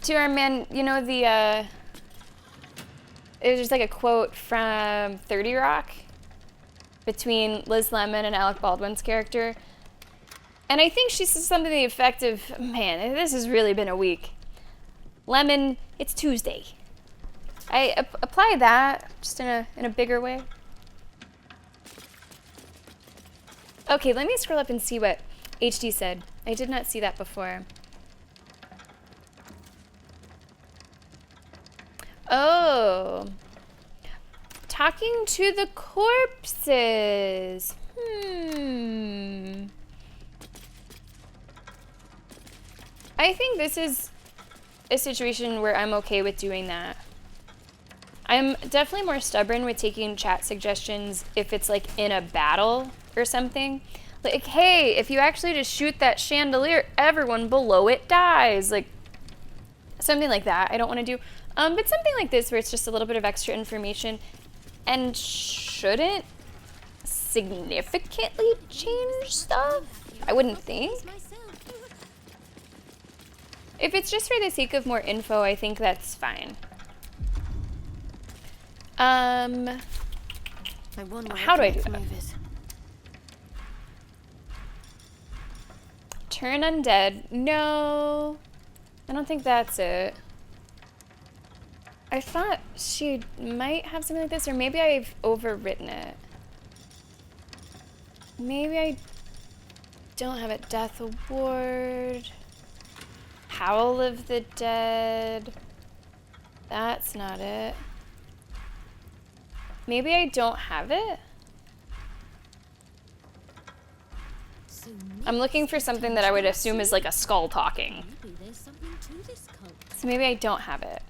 A: To our man, you know it was just like a quote from 30 Rock between Liz Lemon and Alec Baldwin's character. And I think she says something to the effect of, man, this has really been a week. Lemon, it's Tuesday. I apply that just in a bigger way. Okay, let me scroll up and see what HD said. I did not see that before. Oh. Talking to the corpses. I think this is a situation where I'm okay with doing that. I'm definitely more stubborn with taking chat suggestions if it's like in a battle or something. Like, hey, if you actually just shoot that chandelier, everyone below it dies. Like, something like that I don't want to do. But something like this where it's just a little bit of extra information and shouldn't significantly change stuff, I wouldn't think. If it's just for the sake of more info, I think that's fine. How do I do that? Turn undead. No, I don't think that's it. I thought she might have something like this, or maybe I've overwritten it. Maybe I don't have it. Death Award. Howl of the Dead. That's not it. Maybe I don't have it? I'm looking for something that I would assume is like a skull talking. So maybe I don't have it.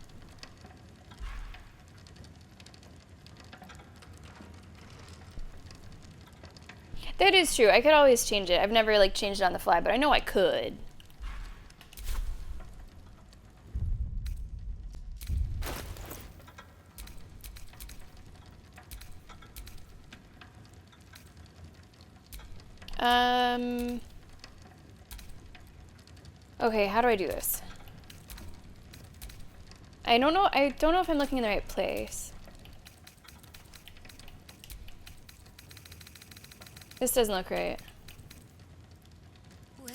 A: That is true. I could always change it. I've never like changed it on the fly, but I know I could. Okay, how do I do this? I don't know if I'm looking in the right place. This doesn't look right.
T: Well,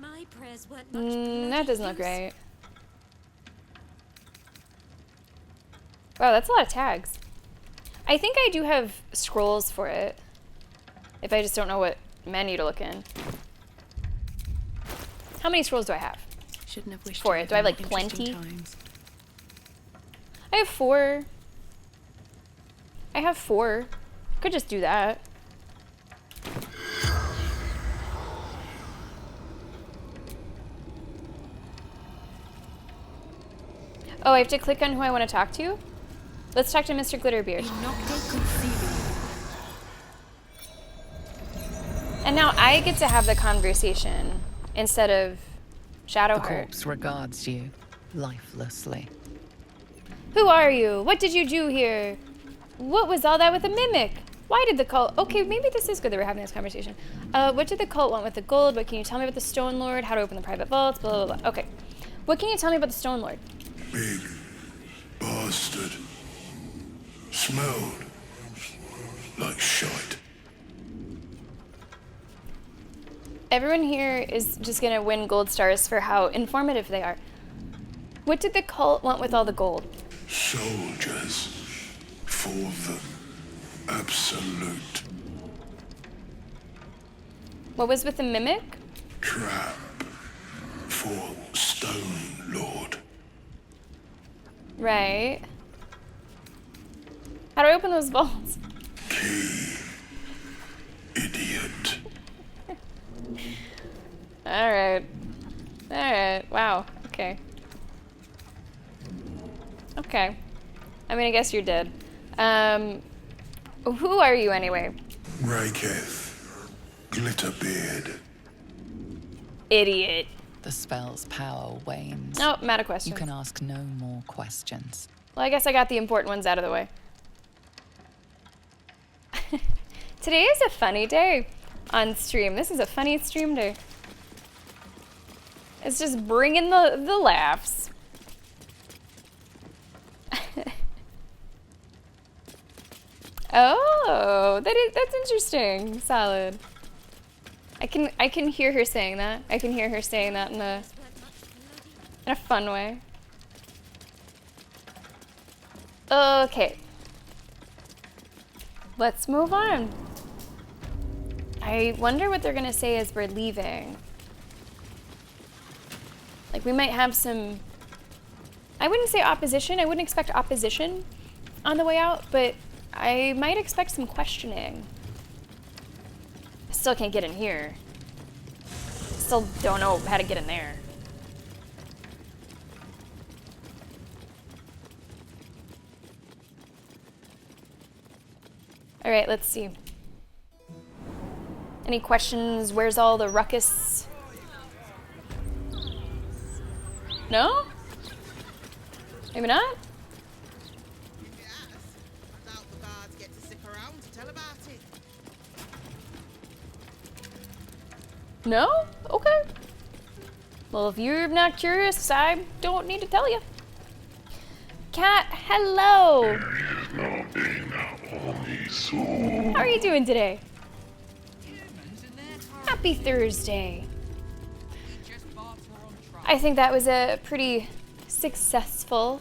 T: my prayers weren't much
A: That doesn't look right. Wow, that's a lot of tags. I think I do have scrolls for it. If I just don't know what menu to look in. How many scrolls do I have?
P: Shouldn't have wished
A: for it. Do I have like plenty? I have 4. I have 4. Could just do that. Oh, I have to click on who I want to talk to? Let's talk to Mr. Glitterbeard. And now I get to have the conversation instead of Shadowheart.
R: The corpse regards you lifelessly.
A: Who are you? What did you do here? What was all that with the mimic? Why did the cult... Okay, maybe this is good that we're having this conversation. What did the cult want with the gold? What can you tell me about the Stone Lord? How to open the private vaults? Blah, blah, blah. Okay. What can you tell me about the Stone Lord?
U: Big bastard. Smelled like shite.
A: Everyone here is just gonna win gold stars for how informative they are. What did the cult want with all the gold?
U: Soldiers for the absolute.
A: What was with the mimic?
U: Trap for Stone Lord.
A: Right. How do I open those vaults?
U: Key. Idiot.
A: Alright. Alright. Wow. Okay. Okay. I mean, I guess you're dead. Who are you anyway?
U: Raketh. Glitterbeard.
A: Idiot.
R: The spell's power wanes.
A: Oh, I'm out of questions.
R: You can ask no more questions.
A: Well, I guess I got the important ones out of the way. Today is a funny day on stream. This is a funny stream day. It's just bringing the laughs. Oh, that's interesting. Solid. I can hear her saying that. I can hear her saying that in a fun way. Okay. Let's move on. I wonder what they're gonna say as we're leaving. Like, we might have some... I wouldn't say opposition. I wouldn't expect opposition on the way out, but I might expect some questioning. I still can't get in here. Still don't know how to get in there. All right, let's see. Any questions? Where's all the ruckus? No? Maybe not? No? Okay. Well, if you're not curious, I don't need to tell you. Cat, hello! How are you doing today? Happy Thursday. I think that was a pretty successful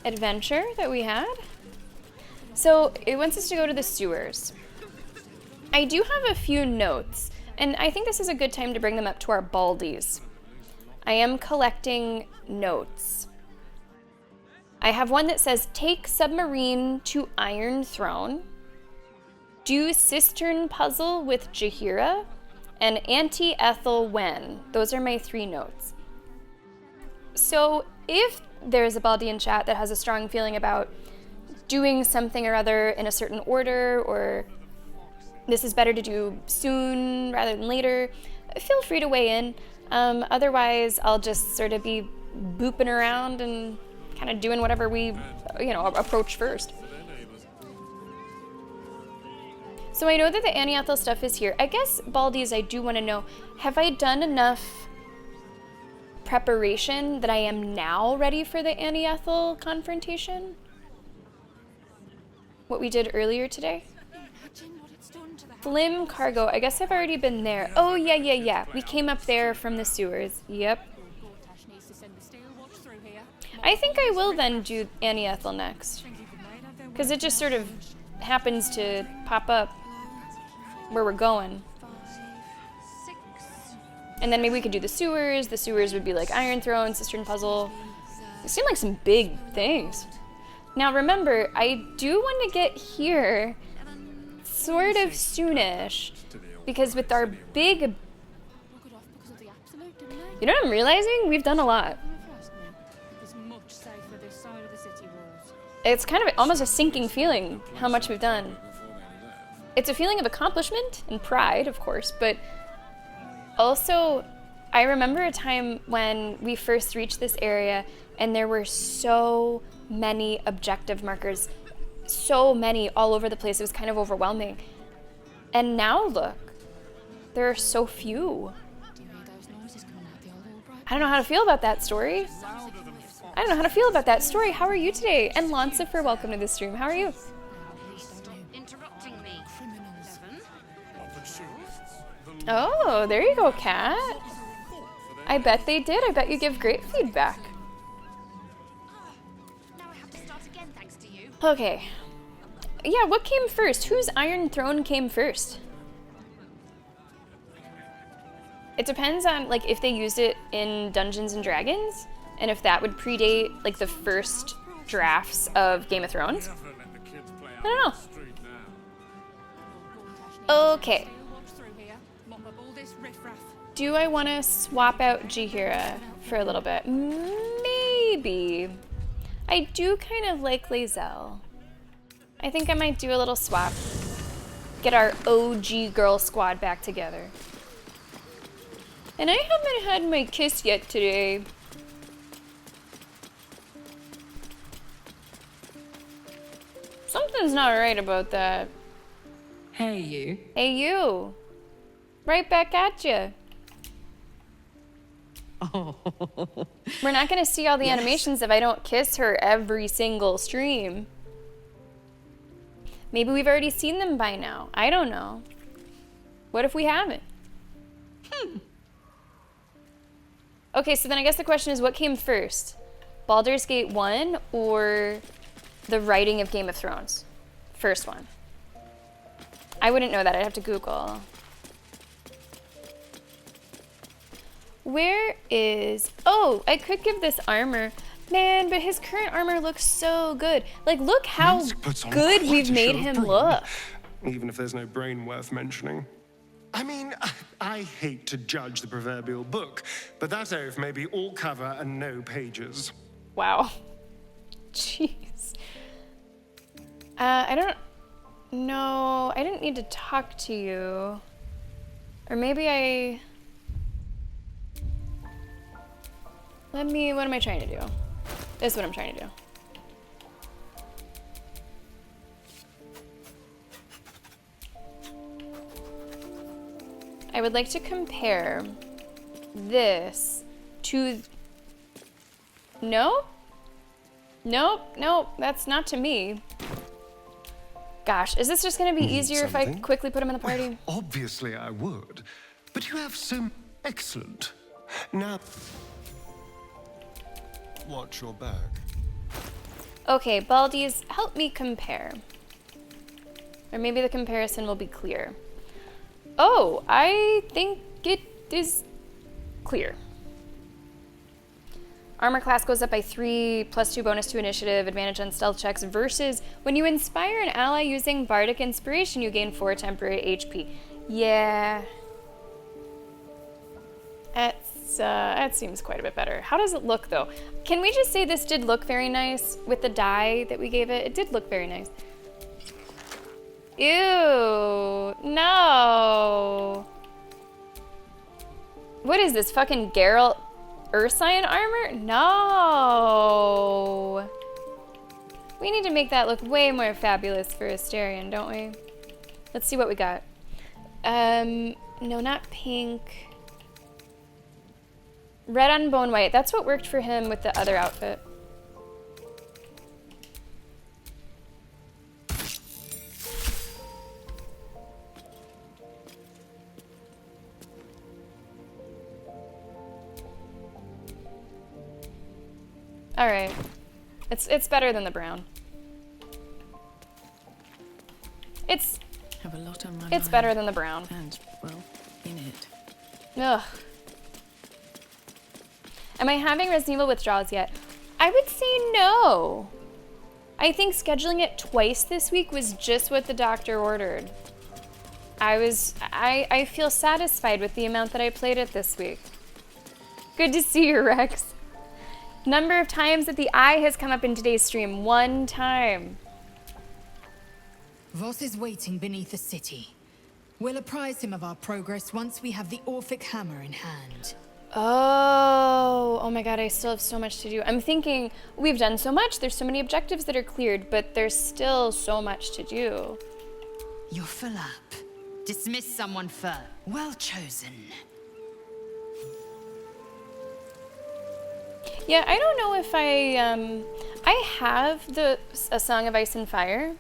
A: adventure that we had. So it wants us to go to the sewers. I do have a few notes, and I think this is a good time to bring them up to our Baldur'S. I am collecting notes. I have one that says, take submarine to Iron Throne, do cistern puzzle with Jaheira, and Auntie Ethel when. Those are my 3 notes. So if there's a Baldian chat that has a strong feeling about doing something or other in a certain order, or this is better to do soon rather than later, feel free to weigh in. Otherwise, I'll just sort of be booping around and kind of doing whatever we, approach first. So I know that the Annie Ethel stuff is here. I guess, Baldur'S, I do want to know, have I done enough preparation that I am now ready for the Annie Ethel confrontation? What we did earlier today? Flim Cargo, I guess I've already been there. Oh, yeah. We came up there from the sewers. Yep. I think I will then do Annie Ethel next. Because it just sort of happens to pop up where we're going. And then maybe we could do the sewers. The sewers would be like Iron Throne, Cistern Puzzle. They seem like some big things. Now remember, I do want to get here sort of soonish, because with our big... You know what I'm realizing? We've done a lot. It's kind of almost a sinking feeling how much we've done. It's a feeling of accomplishment and pride, of course, but also I remember a time when we first reached this area and there were so many objective markers, so many all over the place. It was kind of overwhelming. And now look, there are so few. I don't know how to feel about that story. How are you today? And Lancifer, welcome to the stream. How are you? Oh, there you go, Kat. I bet they did. I bet you give great feedback. Okay. Yeah, what came first? Whose Iron Throne came first? It depends on, like, if they used it in Dungeons and Dragons, and if that would predate, like, the first drafts of Game of Thrones. I don't know. Okay. Do I want to swap out Jaheira for a little bit? Maybe. I do kind of like Lae'zel. I think I might do a little swap. Get our OG girl squad back together. And I haven't had my kiss yet today. Something's not right about that.
P: Hey, you.
A: Hey, you. Right back at you.
P: Oh.
A: We're not going to see all the animations if I don't kiss her every single stream. Maybe we've already seen them by now. I don't know. What if we haven't? Okay, so then I guess the question is, what came first? Baldur's Gate 1 or the writing of Game of Thrones? First one. I wouldn't know that. I'd have to Google. Where is... Oh, I could give this armor. Man, but his current armor looks so good. Like, look how good we've made him look.
B: Even if there's no brain worth mentioning. I mean, I hate to judge the proverbial book, but that oaf may be all cover and no pages.
A: Wow. Jeez. I don't know. I didn't need to talk to you. Or maybe I... What am I trying to do? This is what I'm trying to do. I would like to compare this to... No? Nope, that's not to me. Gosh, is this just gonna be easier if I quickly put him in the party?
B: Well, obviously I would, but you have so excellent. Now, watch your back.
A: Okay, Baldi's, help me compare. Or maybe the comparison will be clear. Oh, I think it is clear. Armor class goes up by 3, +2 bonus to initiative, advantage on stealth checks, versus when you inspire an ally using bardic inspiration, you gain 4 temporary HP. Yeah. That seems quite a bit better. How does it look, though? Can we just say this did look very nice with the dye that we gave it? It did look very nice. Ew, no. What is this, fucking Geralt Ursine armor? No. We need to make that look way more fabulous for Asterion, don't we? Let's see what we got. No, not pink. Red on bone white. That's what worked for him with the other outfit. All right, it's better than the brown. It's better than the brown.
F: And, well, in it.
A: Ugh. Am I having Resident Evil withdrawals yet? I would say no. I think scheduling it twice this week was just what the doctor ordered. I feel satisfied with the amount that I played it this week. Good to see you, Rex. Number of times that the eye has come up in today's stream, 1 time.
K: Voss is waiting beneath the city. We'll apprise him of our progress once we have the Orphic hammer in hand.
A: Oh my god, I still have so much to do. I'm thinking, we've done so much, there's so many objectives that are cleared, but there's still so much to do.
K: You're full up. Dismiss someone first. Well chosen.
A: Yeah, I don't know if I have A Song of Ice and Fire,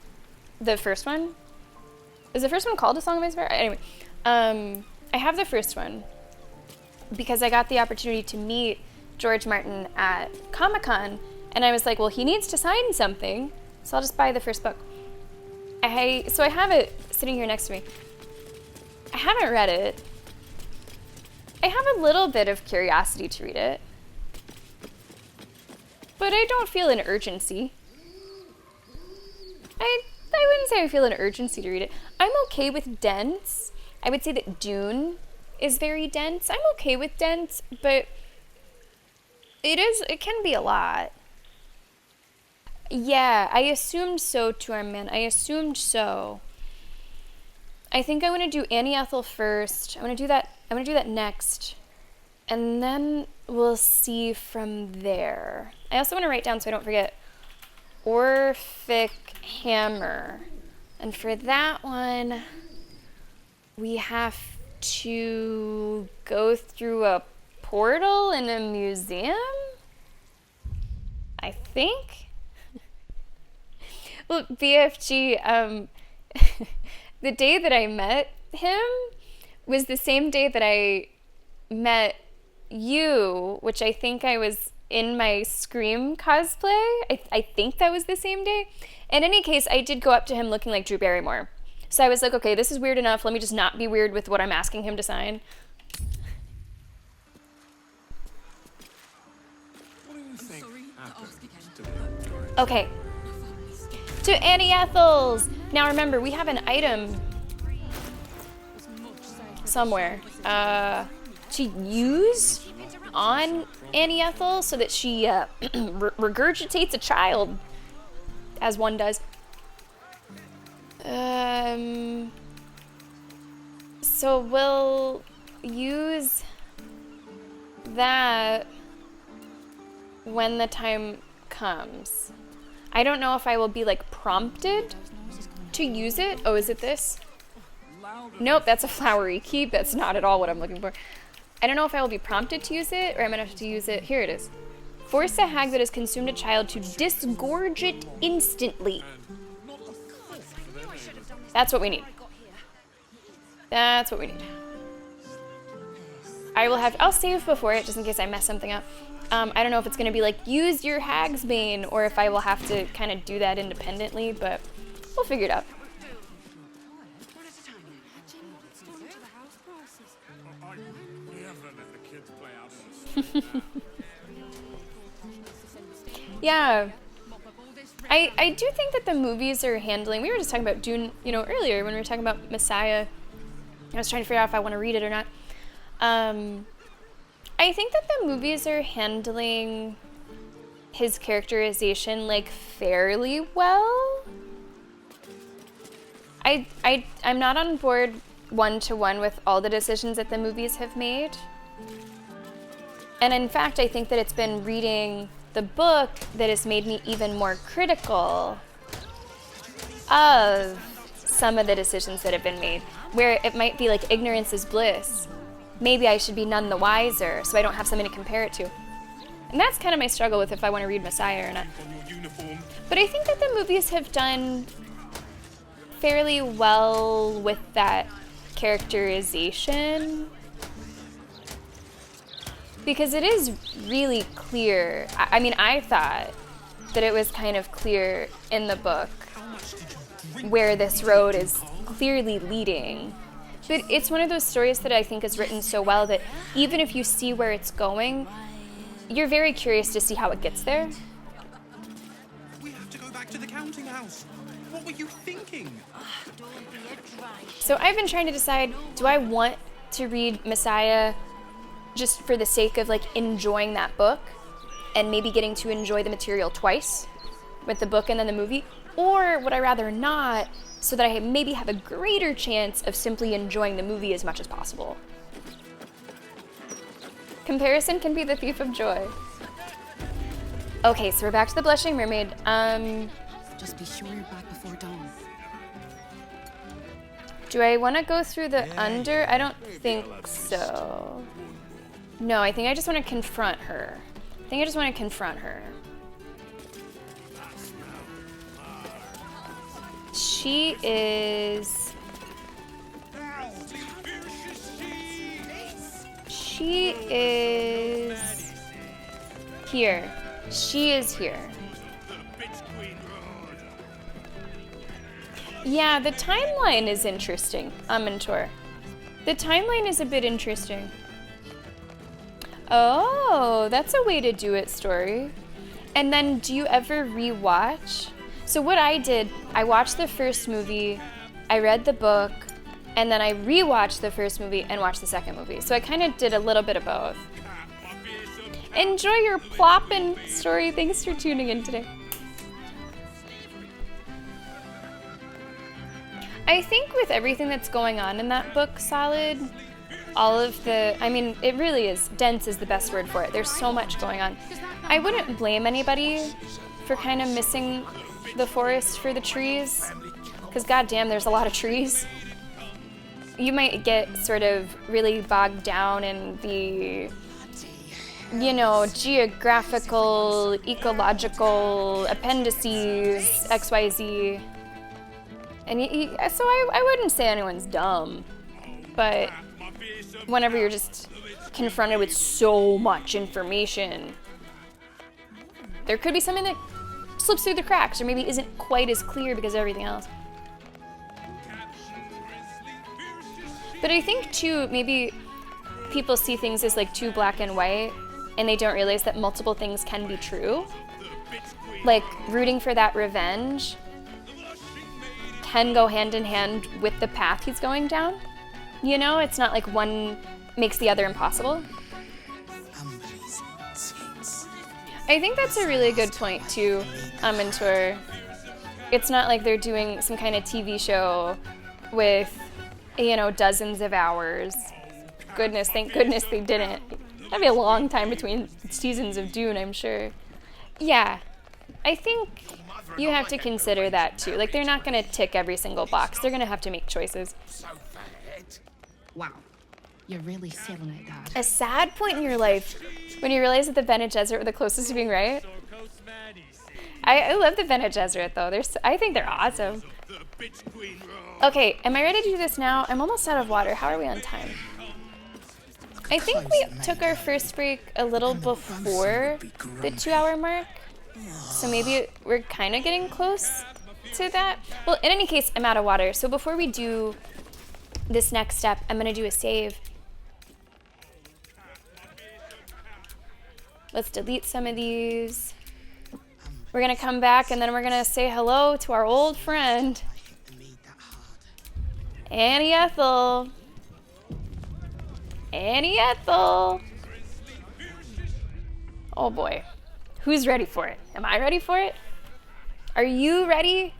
A: the first one. Is the first one called A Song of Ice and Fire? Anyway, I have the first one because I got the opportunity to meet George Martin at Comic-Con, and I was like, well, he needs to sign something, so I'll just buy the first book. So I have it sitting here next to me. I haven't read it. I have a little bit of curiosity to read it, but I don't feel an urgency. I wouldn't say I feel an urgency to read it. I'm okay with dense. I would say that Dune is very dense. I'm okay with dense, but it can be a lot. Yeah, I assumed so too, Armin. I assumed so. I think I want to do Annie Ethel first. I want to do that next. And then we'll see from there. I also want to write down so I don't forget Orphic Hammer. And for that one, we have to go through a portal in a museum? I think? Well, BFG, the day that I met him was the same day that I met you, which I think I was in my Scream cosplay. I think that was the same day. In any case, I did go up to him looking like Drew Barrymore. So I was like, okay, this is weird enough. Let me just not be weird with what I'm asking him to sign. Okay. To Annie Ethels. Now remember, we have an item somewhere to use on Annie Ethel so that she regurgitates a child, as one does. So we'll use that when the time comes. I don't know if I will be like prompted to use it. Oh, is it this? Nope, that's a flowery keep. That's not at all what I'm looking for. I don't know if I will be prompted to use it or I'm gonna have to use it. Here it is. Force a hag that has consumed a child to disgorge it instantly. That's what we need. That's what we need. I'll save before it just in case I mess something up. I don't know if it's gonna be like, use your hag's bane, or if I will have to kind of do that independently, but we'll figure it out. Yeah. I do think that the movies are handling, we were just talking about Dune, earlier when we were talking about Messiah. I was trying to figure out if I want to read it or not. I think that the movies are handling his characterization like fairly well. I'm not on board one-to-one with all the decisions that the movies have made. And in fact, I think that it's been reading the book that has made me even more critical of some of the decisions that have been made, where it might be like ignorance is bliss. Maybe I should be none the wiser, so I don't have something to compare it to. And that's kind of my struggle with if I want to read Messiah or not. But I think that the movies have done fairly well with that characterization. Because it is really clear. I mean, I thought that it was kind of clear in the book where this road is clearly leading. But it's one of those stories that I think is written so well that even if you see where it's going, you're very curious to see how it gets there.
D: We have to go back to the counting house. What were you thinking?
A: So I've been trying to decide, do I want to read Messiah just for the sake of like enjoying that book and maybe getting to enjoy the material twice with the book and then the movie? Or would I rather not, so that I maybe have a greater chance of simply enjoying the movie as much as possible? Comparison can be the thief of joy. Okay, so we're back to the Blushing Mermaid.
E: Just be sure you're back before dawn.
A: Do I want to go through the under? I don't think so. No, I think I just want to confront her. She is... here. She is here. Yeah, the timeline is interesting, Mentor. The timeline is a bit interesting. Oh, that's a way to do it, story. And then do you ever rewatch? So what I did, I watched the first movie, I read the book, and then I rewatched the first movie and watched the second movie. So I kind of did a little bit of both. Enjoy your ploppin' story. Thanks for tuning in today. I think with everything that's going on in that book, Solid, all of the, I mean, it really is, dense is the best word for it. There's so much going on. I wouldn't blame anybody for kind of missing the forest for the trees, because goddamn, there's a lot of trees. You might get sort of really bogged down in the, geographical, ecological appendices, XYZ. And so I wouldn't say anyone's dumb, but whenever you're just confronted with so much information, there could be something that slips through the cracks or maybe isn't quite as clear because of everything else. But I think too, maybe people see things as like too black and white and they don't realize that multiple things can be true. Like rooting for that revenge can go hand in hand with the path he's going down. You know, it's not like one makes the other impossible. I think that's a really good point too, Mentor. It's not like they're doing some kind of TV show with, you know, dozens of hours. Goodness, thank goodness they didn't. That'd be a long time between seasons of Dune, I'm sure. Yeah, I think you have to consider that too. Like, they're not gonna tick every single box. They're gonna have to make choices.
G: Wow. You're really selling it, Dad.
A: A sad point in your life when you realize that the Bene Gesserit were the closest to being right. I love the Bene Gesserit though. I think they're awesome. Okay, am I ready to do this now? I'm almost out of water. How are we on time? I think we took our first break a little before the 2-hour mark. So maybe we're kind of getting close to that. Well, in any case, I'm out of water. So before we do this next step, I'm gonna do a save. Let's delete some of these. We're gonna come back and then we're gonna say hello to our old friend, Annie Ethel. Annie Ethel. Oh boy. Who's ready for it? Am I ready for it? Are you ready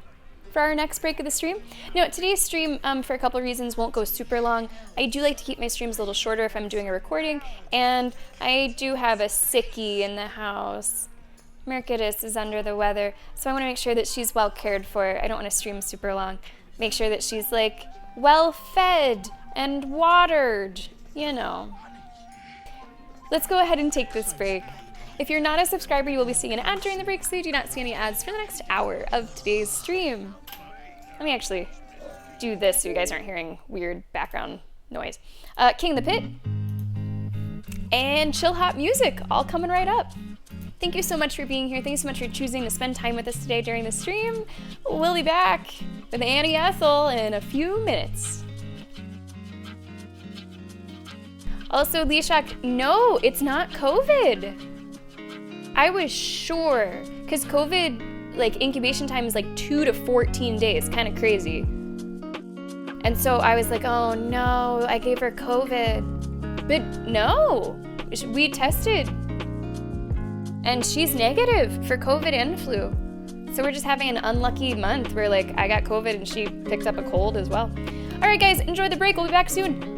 A: for our next break of the stream? No, today's stream, for a couple of reasons, won't go super long. I do like to keep my streams a little shorter if I'm doing a recording, and I do have a sickie in the house. Mercatus is under the weather, so I want to make sure that she's well cared for. I don't want to stream super long. Make sure that she's, like, well fed and watered, you know. Let's go ahead and take this break. If you're not a subscriber, you will be seeing an ad during the break, so you do not see any ads for the next hour of today's stream. Let me actually do this so you guys aren't hearing weird background noise. King the Pit and chill hop music, all coming right up. Thank you so much for being here. Thank you so much for choosing to spend time with us today during the stream. We'll be back with Annie Ethel in a few minutes. Also, Leshak, no, it's not COVID. I was sure, because COVID, like, incubation time is like 2 to 14 days, kind of crazy. And so I was like, oh no, I gave her COVID. But no, we tested. And she's negative for COVID and flu. So we're just having an unlucky month where, like, I got COVID and she picked up a cold as well. All right, guys, enjoy the break. We'll be back soon.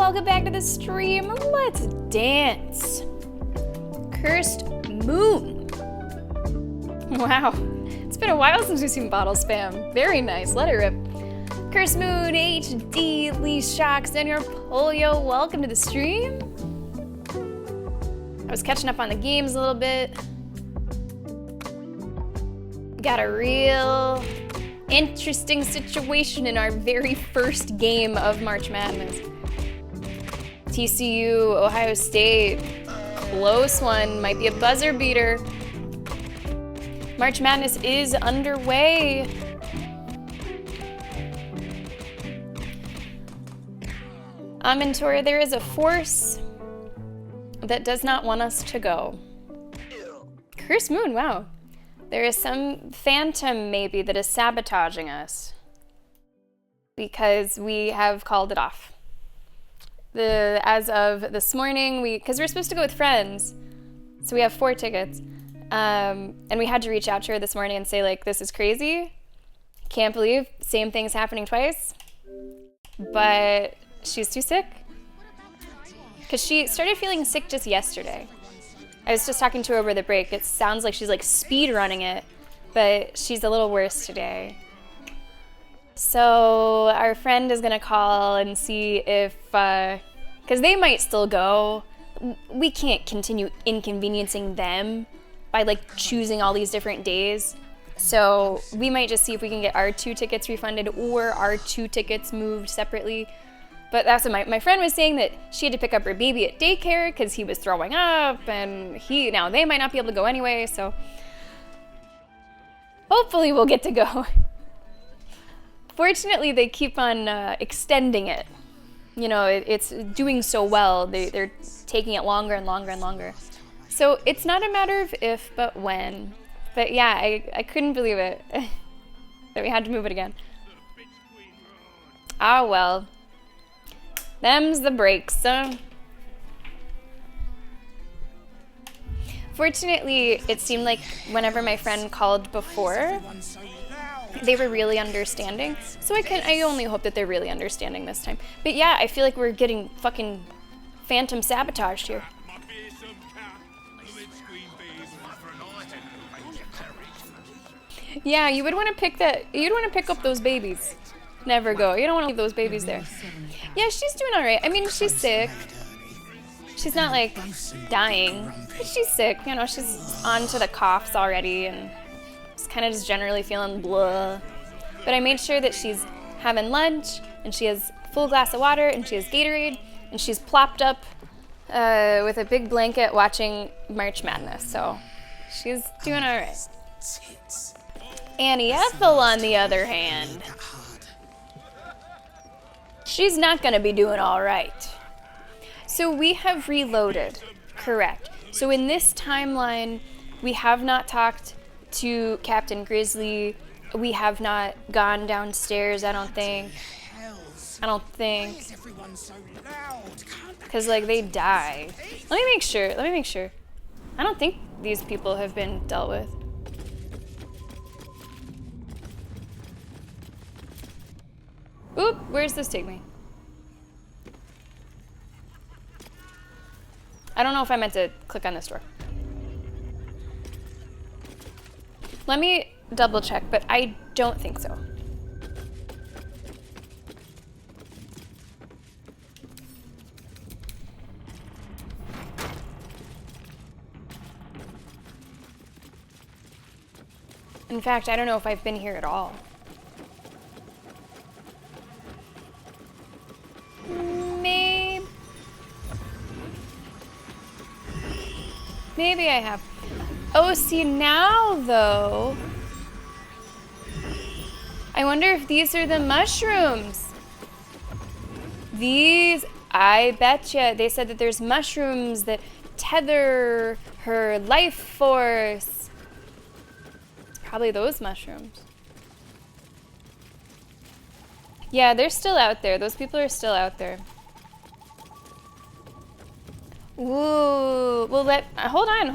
A: welcome back to the stream. Let's dance. Cursed Moon. Wow, it's been a while since we've seen bottle spam. Very nice, let it rip. Cursed Moon, HD, Lee Shocks, and your Polio, welcome to the stream. I was catching up on the games a little bit. Got a real interesting situation in our very first game of March Madness. TCU, Ohio State, close one, might be a buzzer beater. March Madness is underway. Mentor, there is a force that does not want us to go. Cursed Moon, wow. There is some phantom, maybe, that is sabotaging us because we have called it off. As of this morning, because we're supposed to go with friends, so we have 4 tickets, and we had to reach out to her this morning and say, like, this is crazy. Can't believe same thing's happening twice. But she's too sick. Because she started feeling sick just yesterday. I was just talking to her over the break. It sounds like she's like speed running it, but she's a little worse today. So our friend is gonna call and see if, because they might still go. We can't continue inconveniencing them by like choosing all these different days. So we might just see if we can get our 2 tickets refunded or our 2 tickets moved separately. But that's what my friend was saying, that she had to pick up her baby at daycare because he was throwing up, and now they might not be able to go anyway, so hopefully we'll get to go. Fortunately, they keep on extending it. You know, it's doing so well, they're taking it longer and longer and longer. So it's not a matter of if, but when. But yeah, I couldn't believe it, that we had to move it again. Ah, well. Them's the breaks. Fortunately, it seemed like whenever my friend called before, they were really understanding. So I only hope that they're really understanding this time. But yeah, I feel like we're getting fucking phantom sabotaged here. Yeah, you would want to pick that. You'd want to pick up those babies. Never go. You don't want to leave those babies there. Yeah, she's doing all right. I mean, she's sick. She's not like dying, but she's sick. You know, she's on to the coughs already, and she's kind of just generally feeling blah. But I made sure that she's having lunch, and she has a full glass of water, and she has Gatorade, and she's plopped up with a big blanket watching March Madness. So she's doing all right. Annie Ethel, on the other hand, she's not gonna be doing all right. So we have reloaded, correct. So in this timeline, we have not talked to Captain Grizzly. We have not gone downstairs, I don't think. Because, like, they died. Let me make sure. I don't think these people have been dealt with. Oop, where's this take me? I don't know if I meant to click on this door. Let me double check, but I don't think so. In fact, I don't know if I've been here at all. Maybe I have. Oh, see now though. I wonder if these are the mushrooms. These, I betcha. They said that there's mushrooms that tether her life force. It's probably those mushrooms. Yeah, they're still out there. Those people are still out there. Ooh, well, hold on.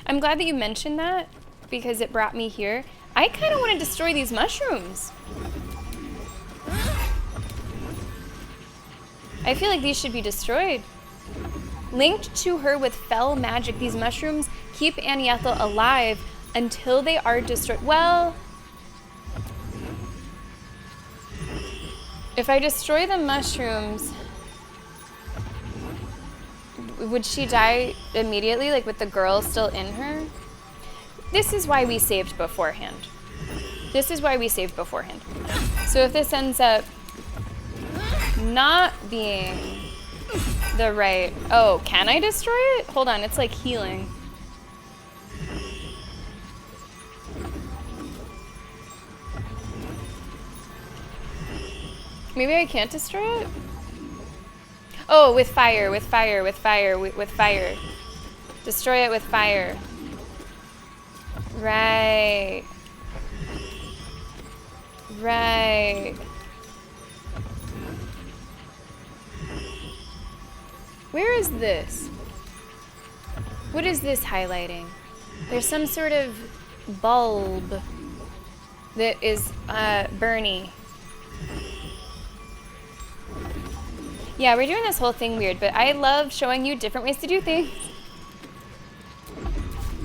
A: I'm glad that you mentioned that because it brought me here. I kind of want to destroy these mushrooms. I feel like these should be destroyed. Linked to her with fell magic, these mushrooms keep Annie Ethel alive until they are destroyed. Well, if I destroy the mushrooms, would she die immediately, like with the girl still in her? This is why we saved beforehand. This is why we saved beforehand. So if this ends up not being the right... Oh, can I destroy it? Hold on, it's like healing. Maybe I can't destroy it? Oh, with fire, with fire, with fire, with fire. Destroy it with fire. Right. Right. Where is this? What is this highlighting? There's some sort of bulb that is Bernie. Yeah, we're doing this whole thing weird, but I love showing you different ways to do things.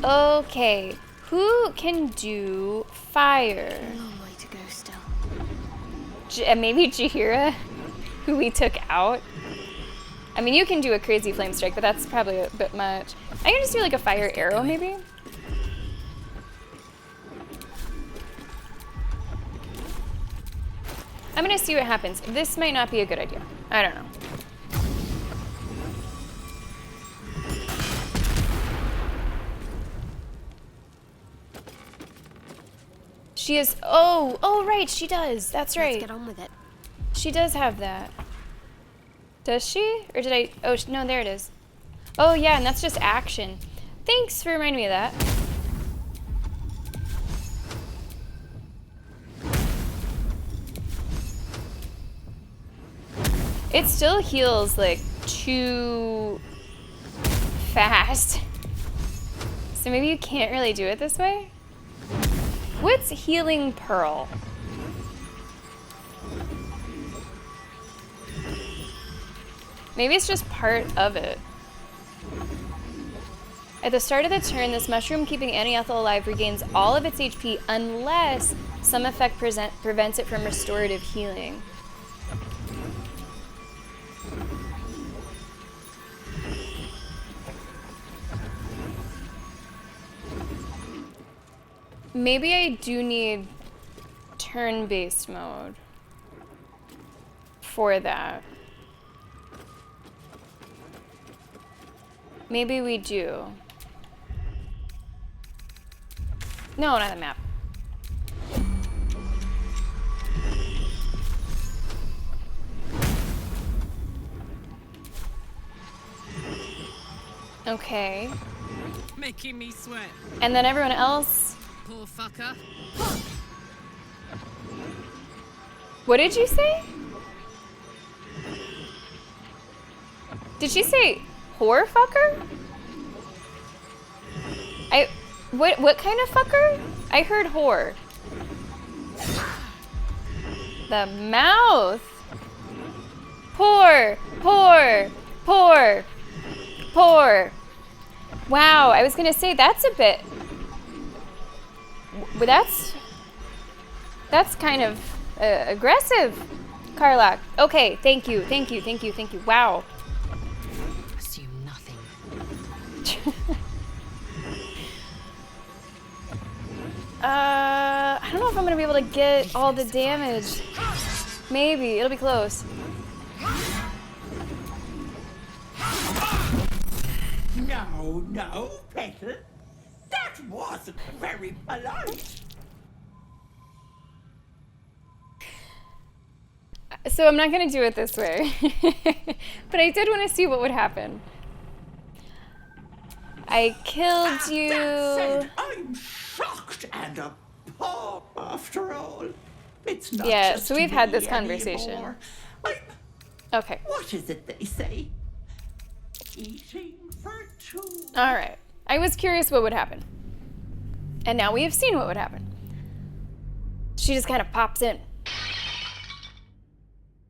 A: Okay, who can do fire?
T: A long way to go still.
A: Maybe Jaheira, who we took out. I mean, you can do a crazy flame strike, but that's probably a bit much. I can just do like a fire arrow, maybe? I'm gonna see what happens. This might not be a good idea. I don't know. She is, oh right, she does. That's right.
T: Let's get on with it.
A: She does have that. Does she? Or did I, oh, no, there it is. Oh yeah, and that's just action. Thanks for reminding me of that. It still heals like too fast. So maybe you can't really do it this way? What's Healing Pearl? Maybe it's just part of it. At the start of the turn, this mushroom keeping Annie Ethel alive regains all of its HP unless some effect prevents it from restorative healing. Maybe I do need turn-based mode for that. Maybe we do. No, not the map. Okay.
F: Making me sweat.
A: And then everyone else.
F: Poor fucker.
A: What did you say? Did she say whore fucker? What kind of fucker? I heard whore. The mouth. Poor. Wow, I was gonna say that's a bit. That's kind of aggressive, Karlach. Okay, thank you. Wow.
N: Assume nothing.
A: I don't know if I'm gonna be able to get all the damage. Maybe, it'll be close.
C: No, Petal. That wasn't very polite.
A: So I'm not gonna do it this way. But I did want to see what would happen. I killed you.
C: That said, I'm shocked and appalled after all. It's not
A: yeah,
C: just
A: so we've had
C: me
A: this conversation.
C: anymore.
A: Okay.
C: What is it they say? Eating for two.
A: All right. I was curious what would happen. And now we have seen what would happen. She just kind of pops in.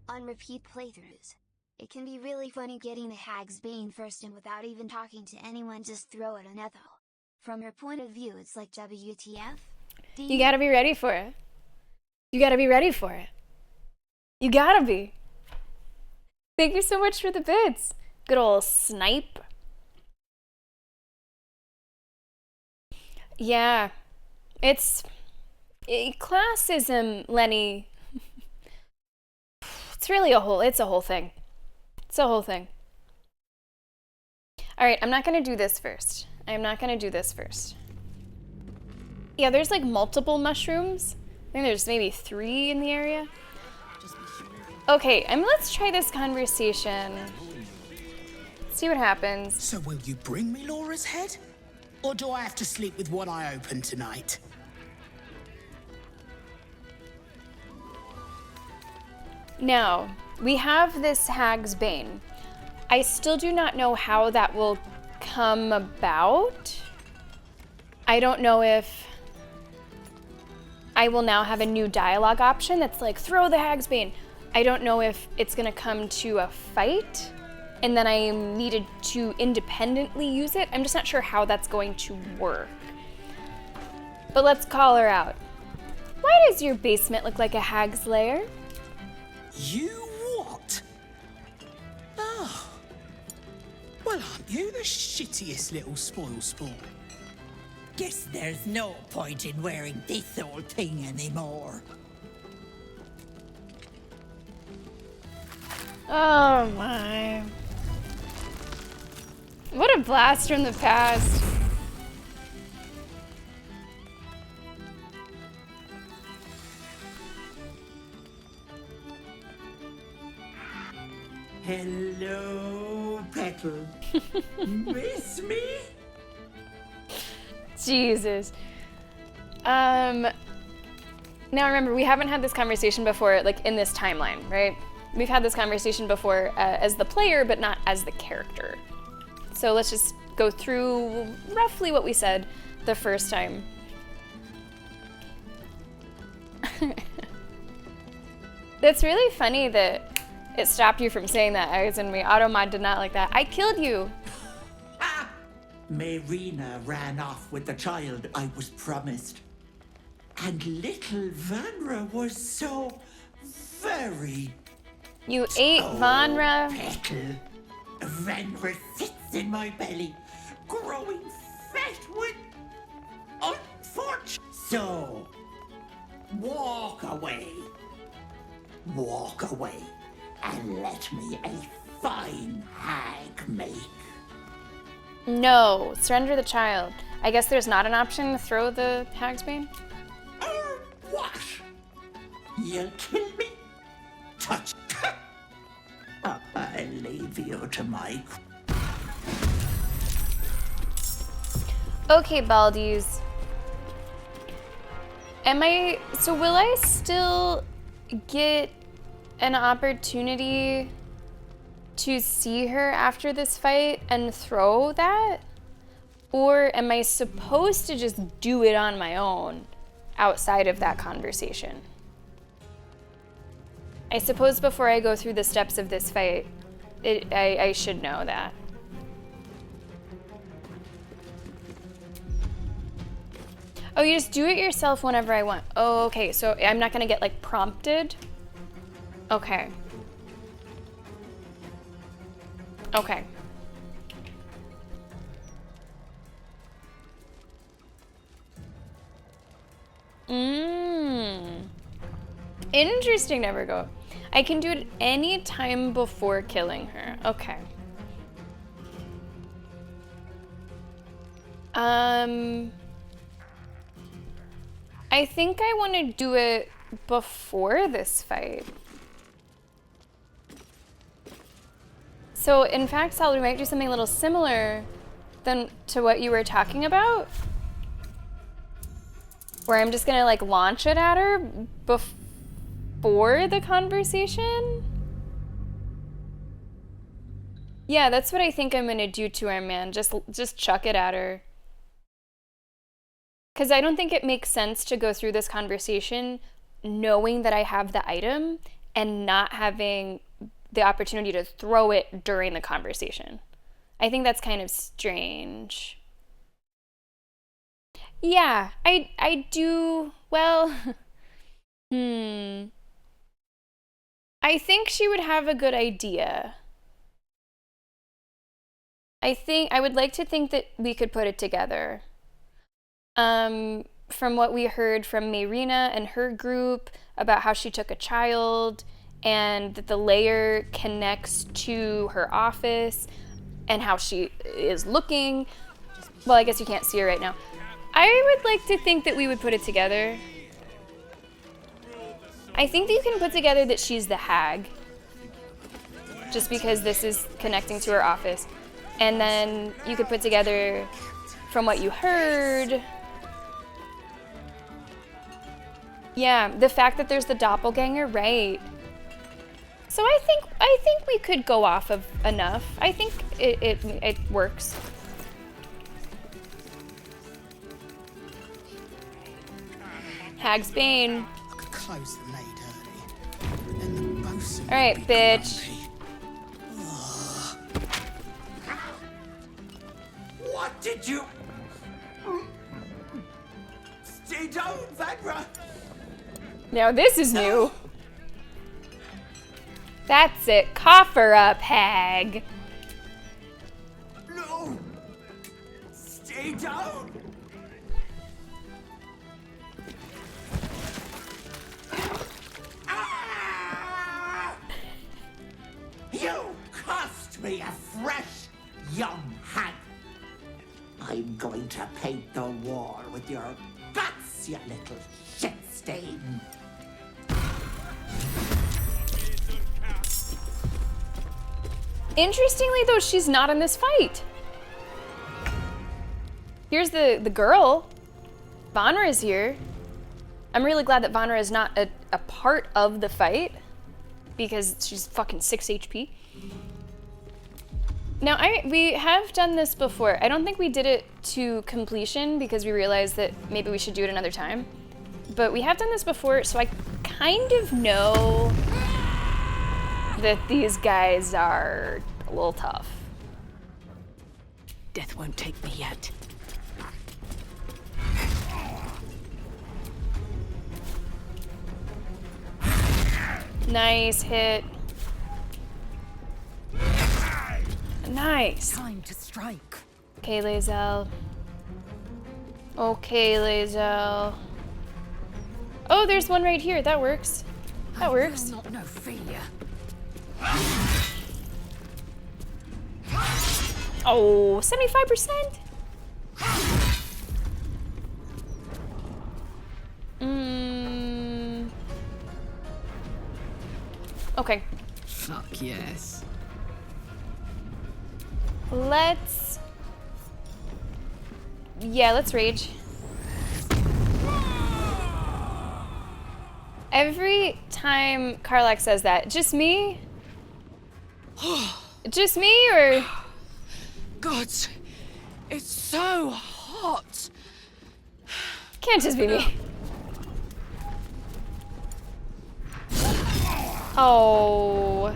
O: On repeat playthroughs, It can be really funny getting the Hag's Bane first and without even talking to anyone, just throw it on Ethel. From her point of view, it's like WTF?
A: You gotta be ready for it. You gotta be ready for it. You gotta be. Thank you so much for the bits. Good old snipe. Yeah. It's classism, Lenny. It's really a whole thing. It's a whole thing. All right, I'm not gonna do this first. I'm not gonna do this first. Yeah, there's like multiple mushrooms. I think there's maybe 3 in the area. Okay, let's try this conversation. See what happens.
C: So will you bring me Laura's head? Or do I have to sleep with one eye open tonight?
A: Now, we have this Hag's Bane. I still do not know how that will come about. I don't know if I will now have a new dialogue option that's like, throw the Hag's Bane. I don't know if it's gonna come to a fight and then I am needed to independently use it. I'm just not sure how that's going to work. But let's call her out. Why does your basement look like a hag's lair?
C: You what? Oh. Well, aren't you the shittiest little spoil sport?
N: Guess there's no point in wearing this old thing anymore.
A: Oh my. What a blast from the past.
C: Hello, Petal. Miss me?
A: Jesus. Now remember, we haven't had this conversation before, like in this timeline, right? We've had this conversation before as the player, but not as the character. So let's just go through roughly what we said the first time. That's really funny that it stopped you from saying that. I was in my automod did not like that. I killed you.
C: Marina ran off with the child I was promised. And little Vanra was so very...
A: You ate Vanra?
C: Petal. Vanra sits in my belly, growing fat with unfortunate. So, walk away. Walk away and let me a fine hag make.
A: No, surrender the child. I guess there's not an option to throw the Hag's Bane?
C: What? You'll kill me? Touch. I leave you to my...
A: Okay, Baldur'S. So will I still get an opportunity to see her after this fight and throw that? Or am I supposed to just do it on my own outside of that conversation? I suppose before I go through the steps of this fight, I should know that. Oh, you just do it yourself whenever I want. Oh, okay, so I'm not gonna get like prompted? Okay. Okay. Interesting, Nevergo. I can do it any time before killing her. Okay. I think I want to do it before this fight. So, in fact, Sal, we might do something a little similar to what you were talking about. Where I'm just gonna like launch it at her before the conversation. Yeah, that's what I think I'm gonna do to her, man. Just chuck it at her. Because I don't think it makes sense to go through this conversation knowing that I have the item and not having the opportunity to throw it during the conversation. I think that's kind of strange. Yeah, I do, well, I think she would have a good idea. I would like to think that we could put it together. From what we heard from Mayrina and her group about how she took a child and that the layer connects to her office and how she is looking. Well, I guess you can't see her right now. I would like to think that we would put it together. I think that you can put together that she's the hag, just because this is connecting to her office. And then you could put together, from what you heard, yeah, the fact that there's the doppelganger, right? So I think we could go off of enough. I think it works. Hag's Bane.
Q: Close the lid early. Then the bosun
A: All right, bitch.
C: What did you... Stay down, Vanra!
A: Now this is new. That's it. Cough her up, hag.
C: No! Stay down! You cost me a fresh, young hag. I'm going to paint the wall with your guts, you little shit stain.
A: Interestingly, though, she's not in this fight. Here's the girl. Vanra is here. I'm really glad that Vanra is not a part of the fight, because she's fucking 6 HP. Now, we have done this before. I don't think we did it to completion because we realized that maybe we should do it another time. But we have done this before, so I kind of know that these guys are a little tough.
N: Death won't take me yet.
A: Nice hit. Nice.
N: Time to strike.
A: Okay, Lae'zel. Okay, Lae'zel. Oh, there's one right here. That works. That works.
N: Not no failure.
A: Oh, 75%? Okay.
F: Fuck yes.
A: Let's rage. Every time Karlak says that, just me? Just me, or?
N: God, it's so hot.
A: Can't just be me. Oh.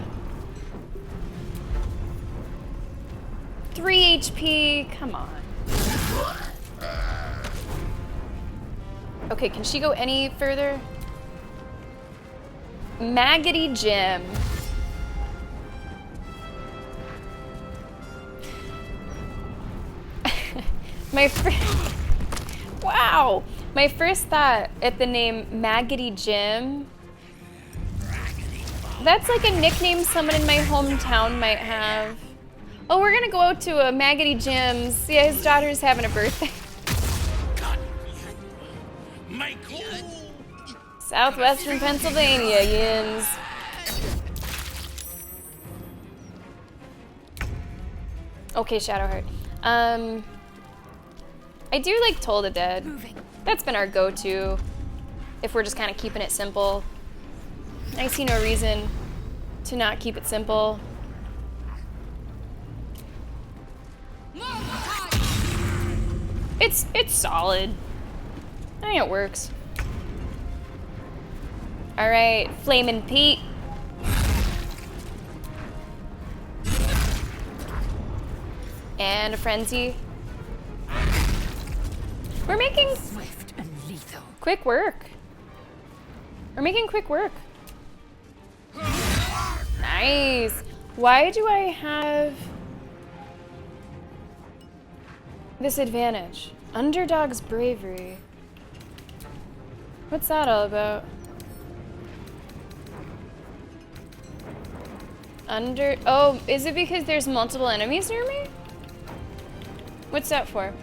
A: 3 HP, come on. Okay, can she go any further? Maggoty Jim. Wow! My first thought at the name Maggoty Jim, that's like a nickname someone in my hometown might have. Oh, we're gonna go out to a Maggoty Jim's. Yeah, his daughter's having a birthday. Southwestern Pennsylvania, yins. Okay, Shadowheart. I do like Toll the Dead. That's been our go-to if we're just kind of keeping it simple. I see no reason to not keep it simple. It's solid. I think it works. All right, Flamin' Pete. And a frenzy. We're making
N: swift and lethal.
A: Quick work. We're making quick work. Nice. Why do I have this advantage? Underdog's bravery. What's that all about? Oh, is it because there's multiple enemies near me? What's that for?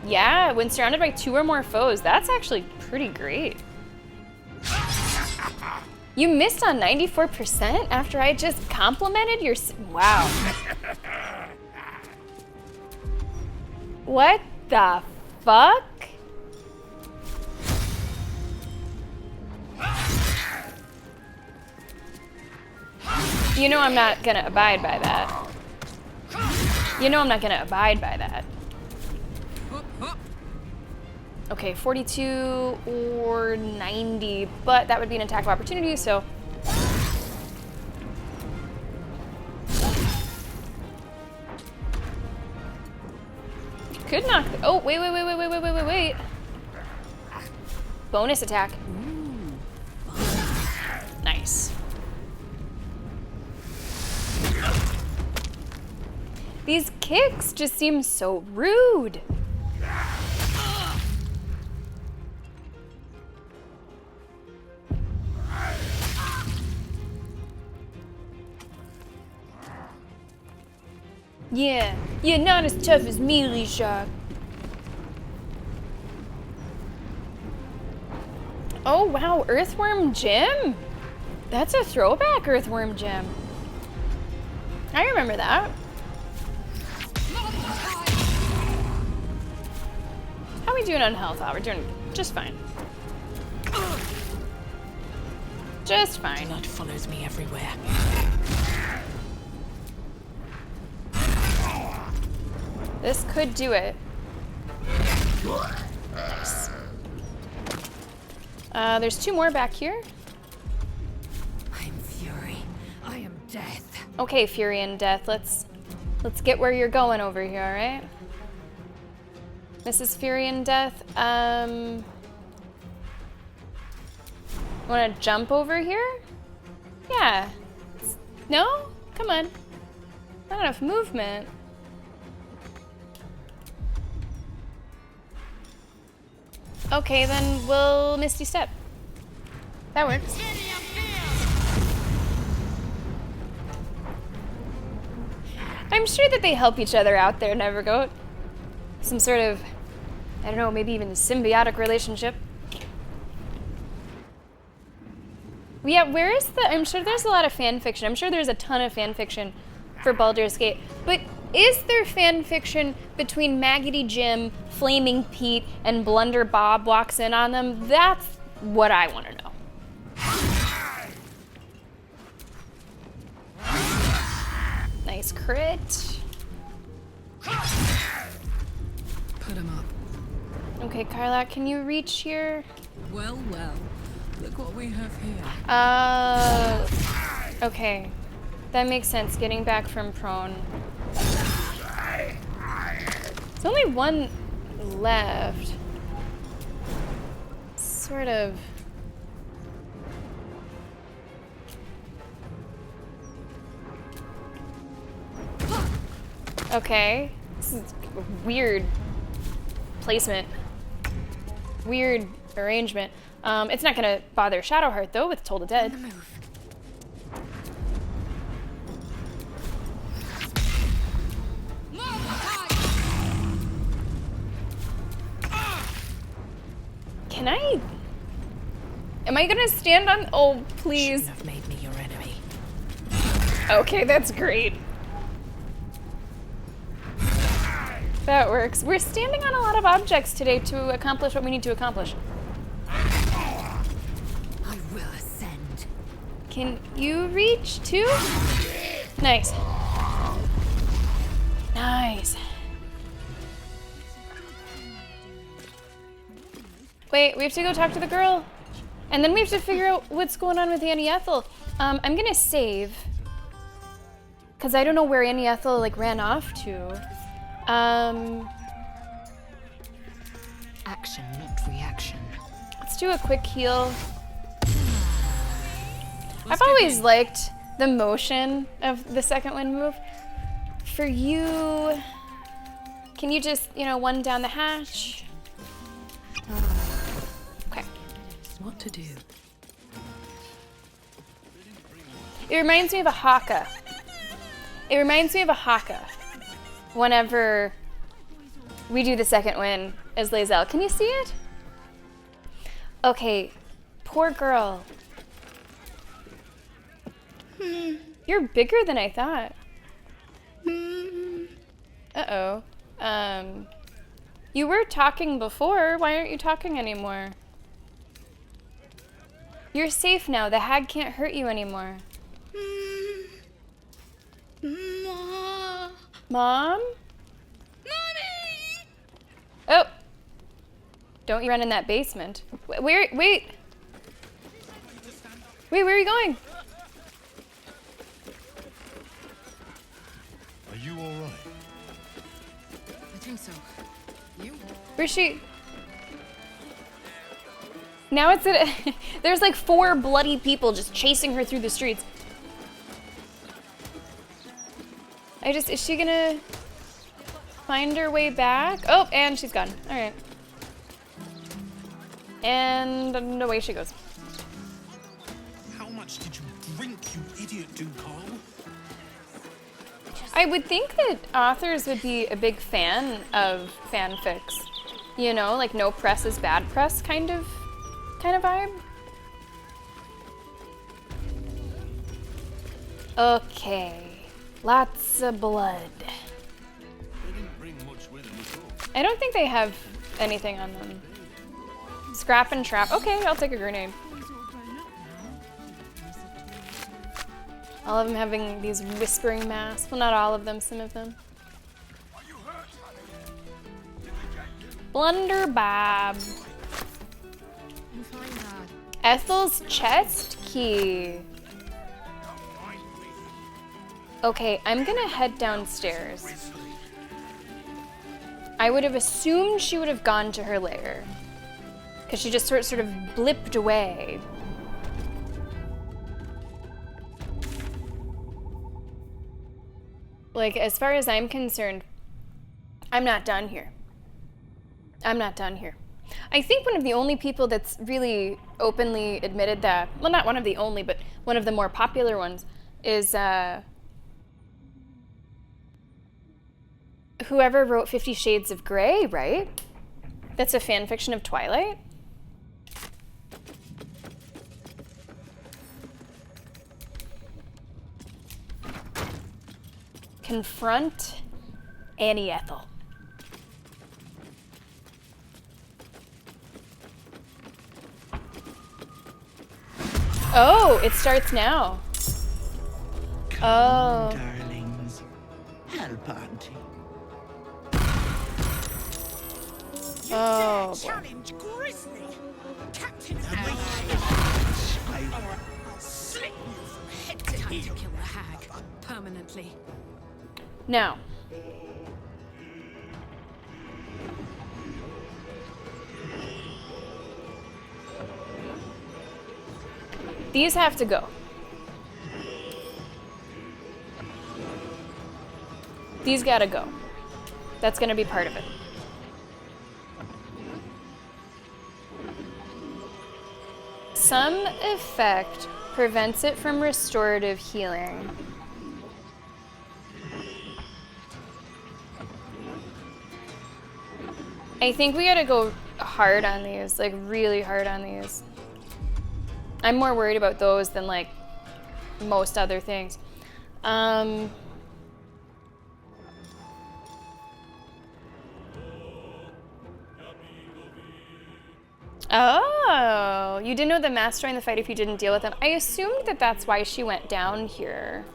A: Yeah, when surrounded by 2 or more foes, that's actually pretty great. You missed on 94% after I just complimented your... Wow. What the fuck? You know I'm not gonna abide by that. You know I'm not gonna abide by that. Okay, 42 or 90, but that would be an attack of opportunity, so... Could knock the... Oh, wait. Bonus attack. Nice. These kicks just seem so rude. Yeah, not as tough as Melee Shock. Oh wow, Earthworm Jim? That's a throwback Earthworm Jim. I remember that. How are we doing on health? Oh, we're doing just fine. Just fine.
N: Blood follows me everywhere.
A: This could do it. Nice. There's 2 more back here.
N: I'm Fury. I am Death.
A: Okay, Fury and Death. Let's get where you're going over here, all right? Mrs. Fury and Death. Want to jump over here? Yeah. No? Come on. Not enough movement. Okay, then we'll Misty Step. That works. I'm sure that they help each other out there, Nevergoat. Some sort of, I don't know, maybe even a symbiotic relationship. Yeah, where is the... I'm sure there's a lot of fan fiction. I'm sure there's a ton of fan fiction for Baldur's Gate. But is there fan fiction between Maggoty Jim, Flaming Pete, and Blunder Bob walks in on them? That's what I want to know. Nice crit.
F: Put him up.
A: Okay, Karlak, can you reach here?
F: Well. Look what we have here.
A: Okay. That makes sense, getting back from prone. There's only 1 left. Sort of. Okay. This is weird placement. Weird arrangement. It's not gonna bother Shadowheart though with Toll the Dead. Can I? Am I gonna stand on? Oh, please.
N: Shouldn't have made me your enemy.
A: Okay, that's great. That works. We're standing on a lot of objects today to accomplish what we need to accomplish.
N: I will ascend.
A: Can you reach too? Nice. Nice. Wait, we have to go talk to the girl. And then we have to figure out what's going on with Annie Ethel. I'm gonna save. Cause I don't know where Annie Ethel like ran off to.
F: Action, not reaction.
A: Let's do a quick heal. I've always liked the motion of the second wind move. For you, can you just, one down the hatch? Okay.
F: What to do?
A: It reminds me of a haka. Whenever we do the second win as Lae'zel. Can you see it? Okay, poor girl. You're bigger than I thought. Uh-oh. You were talking before. Why aren't you talking anymore? You're safe now. The hag can't hurt you anymore. Mom? Mommy! Oh. Don't you run in that basement. Wait. Wait, where are you going?
J: Are you all right?
F: I think so. You?
A: Where's she? Now it's there's like 4 bloody people just chasing her through the streets. Is she gonna find her way back? Oh, and she's gone. All right. And away she goes.
D: How much did you drink, you idiot, Ducal?
A: I would think that authors would be a big fan of fanfics. Like no press is bad press kind of vibe. Okay. Lots of blood. I don't think they have anything on them. Scrap and trap. Okay, I'll take a grenade. All of them having these whispering masks. Well, not all of them, some of them. Blunderbob. Ethel's chest key. Okay, I'm gonna head downstairs. I would have assumed she would have gone to her lair, because she just sort of blipped away. Like, as far as I'm concerned, I'm not done here. I think one of the only people that's really openly admitted that, well, not one of the only, but one of the more popular ones, is whoever wrote 50 Shades of Grey, right? That's a fan fiction of Twilight. Confront Annie Ethel. Oh, it starts now. Oh.
C: Darlings, help Auntie.
A: Oh.
C: Challenge Grizzly. Captain
F: I'll slit you from head to heel. Time to kill the hag permanently.
A: Now. These have to go. These gotta go. That's gonna be part of it. Some effect prevents it from restorative healing. I think we gotta go hard on these, like really hard on these. I'm more worried about those than like most other things. Oh, you didn't know the master joined the fight if you didn't deal with them. I assumed that that's why she went down here.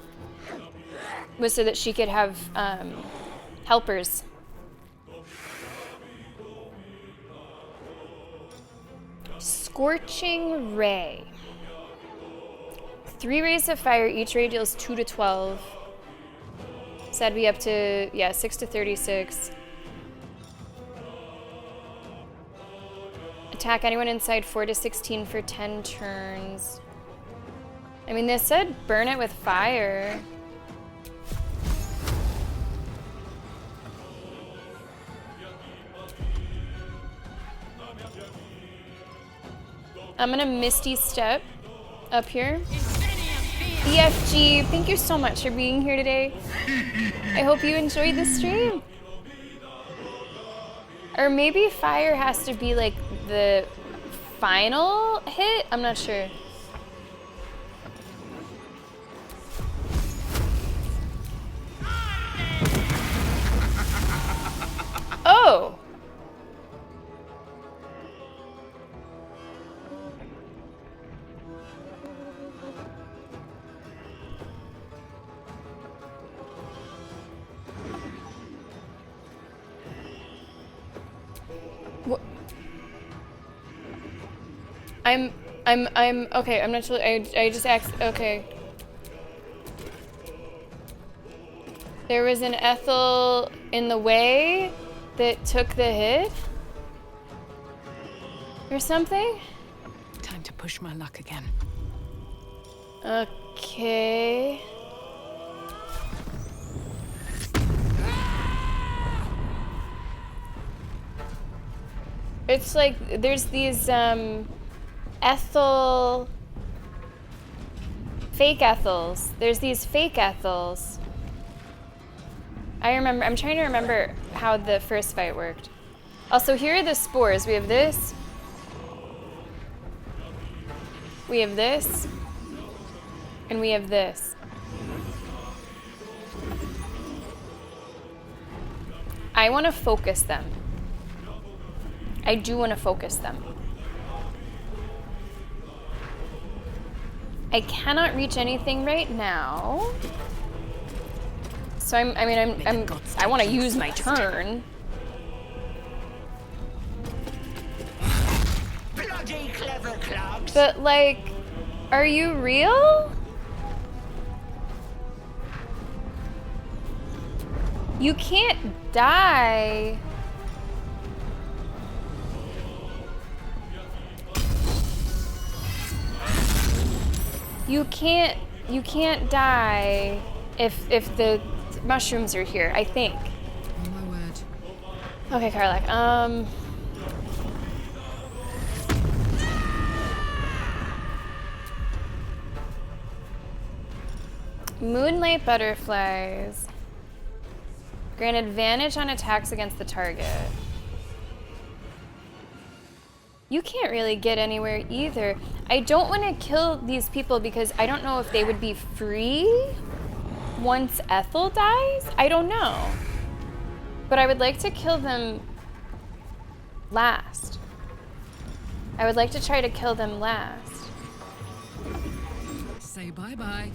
A: Was so that she could have helpers. Scorching Ray. 3 rays of fire, each ray deals 2 to 12. So that'd be up to, yeah, 6 to 36. Attack anyone inside 4 to 16 for 10 turns. I mean, this said burn it with fire. I'm gonna Misty Step up here. EFG, thank you so much for being here today. I hope you enjoyed the stream. Or maybe fire has to be like the final hit? I'm not sure. Oh! I'm okay. I'm not sure. I just asked. Okay. There was an Ethel in the way that took the hit, or something.
F: Time to push my luck again.
A: Okay. It's like there's these Ethel, fake Ethels. There's these fake Ethels. I'm trying to remember how the first fight worked. Also, here are the spores. We have this. We have this. And we have this. I want to focus them. I do want to focus them. I cannot reach anything right now. So I want to use my turn.
C: Bloody clever clogs.
A: But like, are you real? You can't die. You can't die if the mushrooms are here, I think.
E: Oh my word.
A: Okay, Karlak. Moonlight butterflies. Grant advantage on attacks against the target. You can't really get anywhere either. I don't want to kill these people because I don't know if they would be free once Ethel dies. I don't know. But I would like to kill them last. I would like to try to kill them last.
E: Say bye-bye.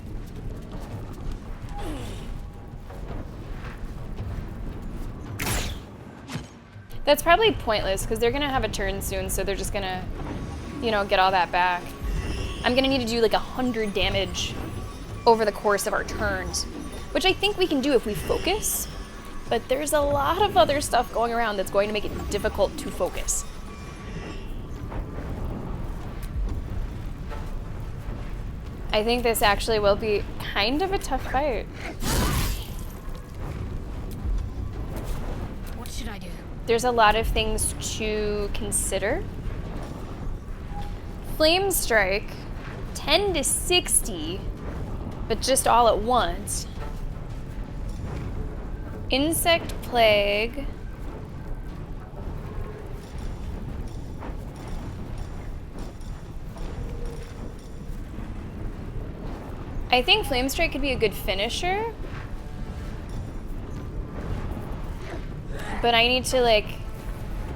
A: That's probably pointless because they're gonna have a turn soon, so they're just gonna, you know, get all that back. I'm gonna need to do like 100 damage over the course of our turns, which I think we can do if we focus, but there's a lot of other stuff going around that's going to make it difficult to focus. I think this actually will be kind of a tough fight.
T: What should I do?
A: There's a lot of things to consider. Flame Strike, 10 to 60, but just all at once. Insect Plague. I think Flame Strike could be a good finisher. But I need to like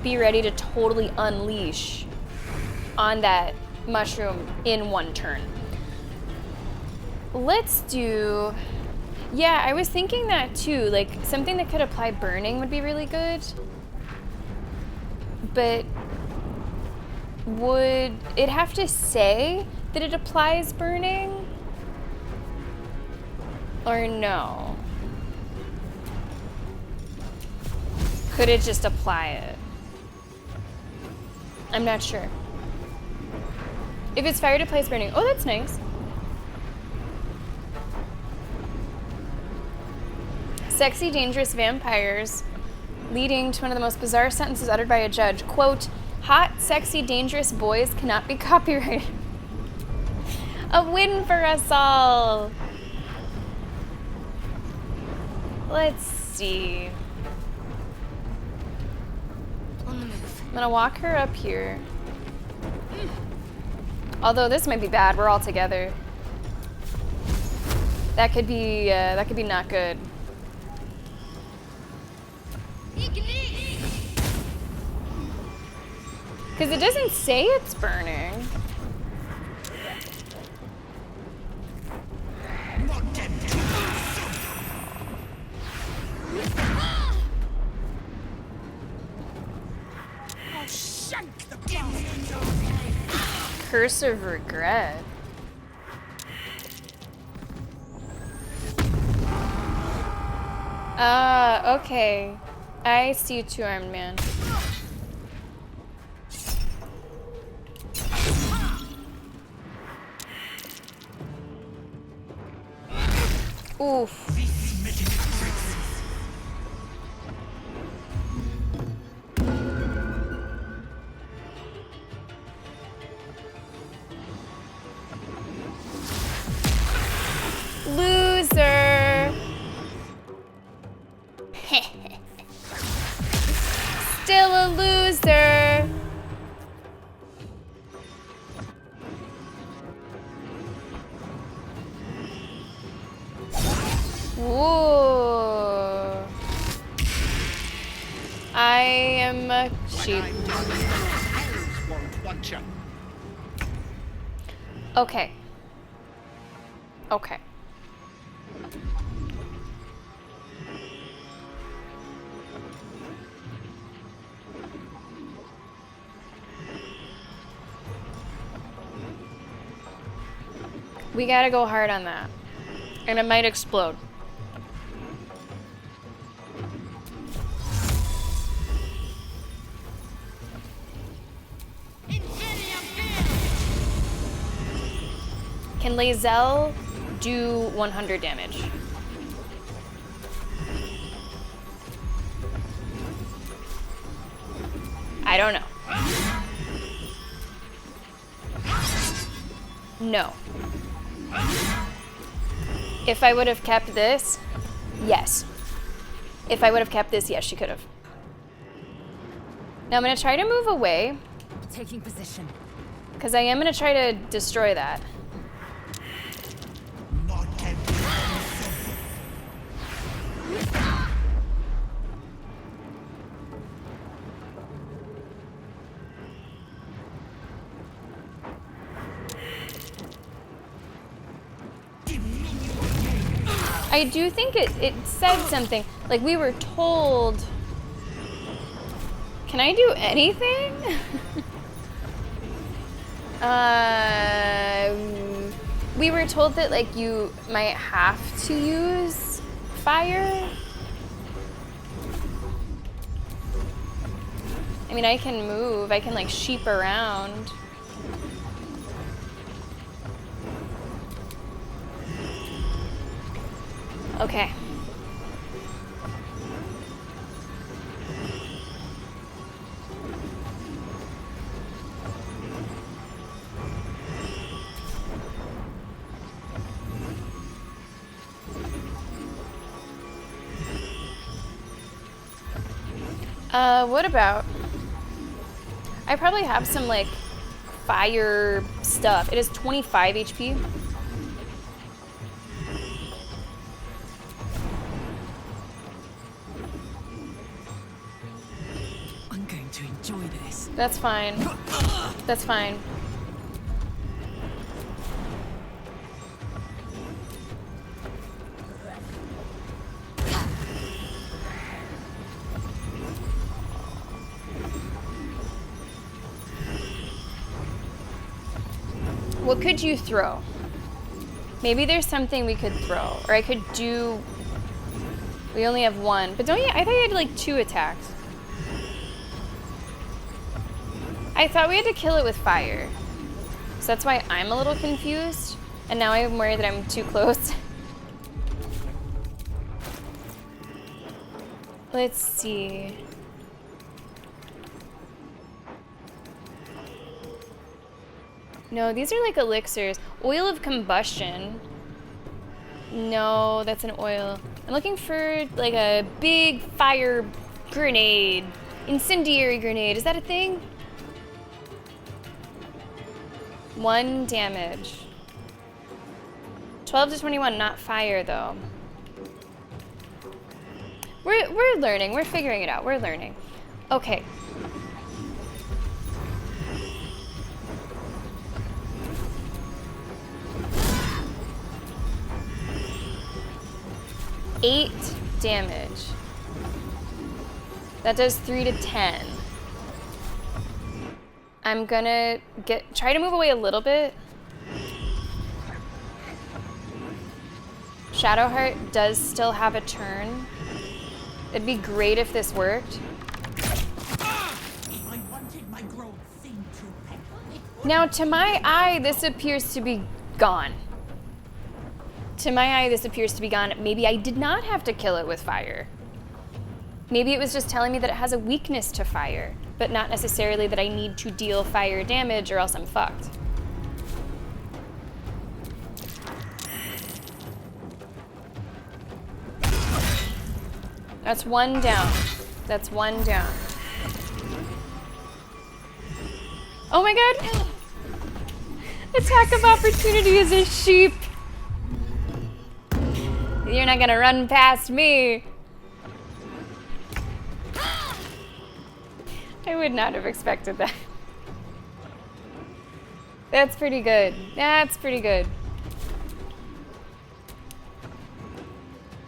A: be ready to totally unleash on that mushroom in one turn. Let's do, yeah, I was thinking that too, like something that could apply burning would be really good. But would it have to say that it applies burning? Or no? could it just apply it? I'm not sure. If it's fire to place burning. Oh, that's nice. Sexy, dangerous vampires leading to one of the most bizarre sentences uttered by a judge. Quote, hot, sexy, dangerous boys cannot be copyrighted. A win for us all. Let's see. I'm gonna walk her up here. Although this might be bad, we're all together. That could be not good. Because it doesn't say it's burning. Curse of regret. Okay. I see a two-armed man. Oof. Loser. Still a loser. Whoa. I am a sheep. Okay. Okay. We gotta go hard on that. And it might explode. Can Lae'zel do 100 damage? I don't know. No. If I would have kept this, yes. If I would have kept this, yes, she could have. Now I'm gonna try to move away.
E: Taking position.
A: Because I am gonna try to destroy that. I do think it said something. Like, we were told... Can I do anything? We were told that, like, you might have to use fire. I mean, I can move. I can, like, sheep around. Okay. What about? I probably have some, like, fire stuff. It is 25 HP.
E: I'm going to enjoy this.
A: That's fine. That's fine. What could you throw? Maybe there's something we could throw. Or I could do... We only have one. But don't you... I thought you had, like, 2 attacks. I thought we had to kill it with fire. So that's why I'm a little confused. And now I'm worried that I'm too close. Let's see. No, these are like elixirs. Oil of combustion. No, that's an oil. I'm looking for like a big fire grenade. Incendiary grenade. Is that a thing? 1 damage. 12 to 21, not fire though. We're learning. We're figuring it out. We're learning. Okay. Eight damage. That does 3 to 10. I'm gonna try to move away a little bit. Shadowheart does still have a turn. It'd be great if this worked. Now, to my eye, this appears to be gone. To my eye, this appears to be gone. Maybe I did not have to kill it with fire. Maybe it was just telling me that it has a weakness to fire, but not necessarily that I need to deal fire damage or else I'm fucked. That's 1 down. That's 1 down. Oh my god! Attack of opportunity is a sheep. You're not gonna run past me. I would not have expected that. That's pretty good. That's pretty good.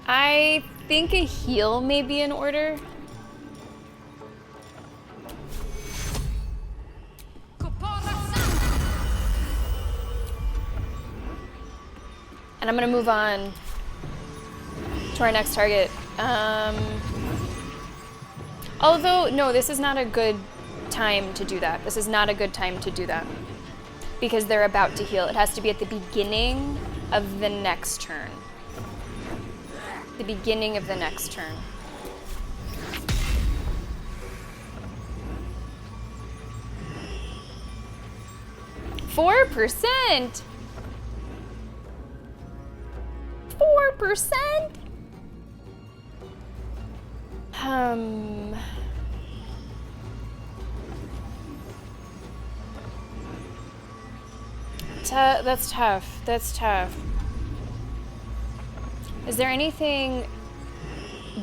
A: I think a heal may be in order. And I'm gonna move on to our next target. Although, no, this is not a good time to do that. This is not a good time to do that. Because they're about to heal. It has to be at the beginning of the next turn. The beginning of the next turn. %? 4%? That's tough. That's tough. Is there anything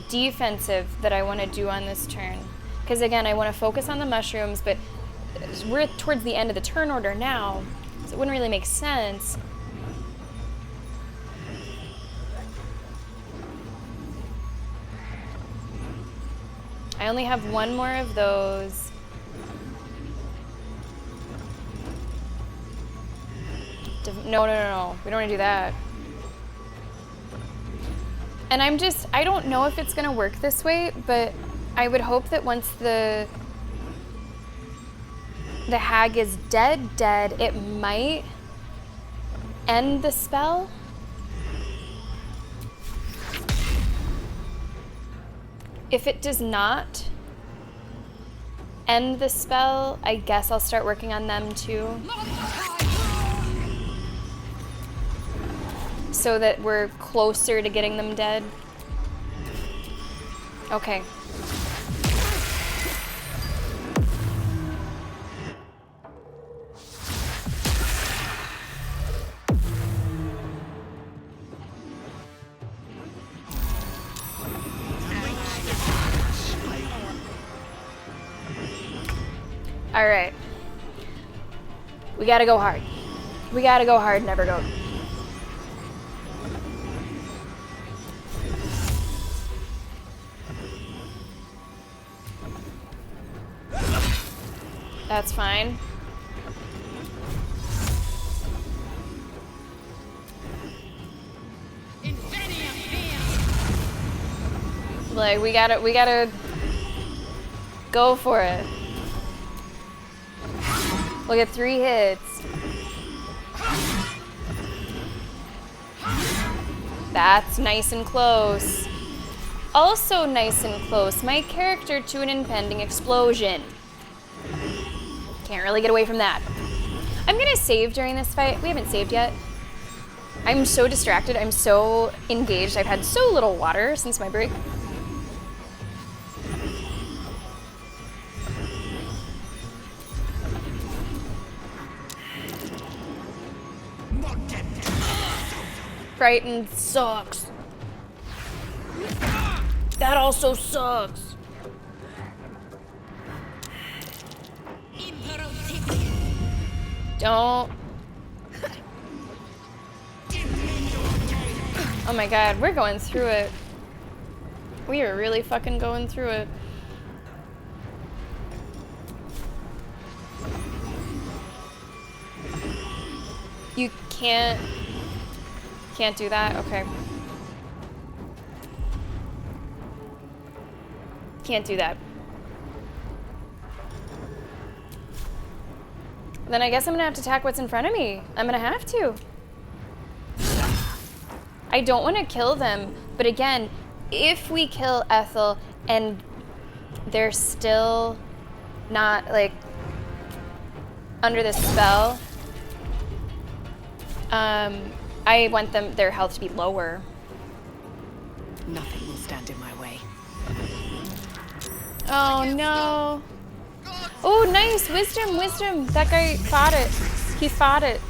A: defensive that I want to do on this turn? Because again, I want to focus on the mushrooms, but we're towards the end of the turn order now, so it wouldn't really make sense. I only have 1 more of those. No, we don't want to do that. And I don't know if it's gonna work this way, but I would hope that once the hag is dead, it might end the spell. If it does not end the spell, I guess I'll start working on them too. So that we're closer to getting them dead. Okay. All right. We gotta go hard. We gotta go hard, never go. That's fine. Like, we gotta go for it. We'll get 3 hits. That's nice and close. Also nice and close, my character to an impending explosion. Can't really get away from that. I'm gonna save during this fight. We haven't saved yet. I'm so distracted, I'm so engaged. I've had so little water since my break. Frightened sucks. That also sucks. Don't. Oh my god, we're going through it. We are really fucking going through it. You can't do that? Okay. Can't do that. Then I guess I'm gonna have to attack what's in front of me. I'm gonna have to. I don't want to kill them, but again, if we kill Ethel and they're still not, like, under the spell, I want their health to be lower.
P: Nothing will stand in my way.
A: Oh no. Oh, nice. Wisdom, wisdom. That guy fought it. He fought it.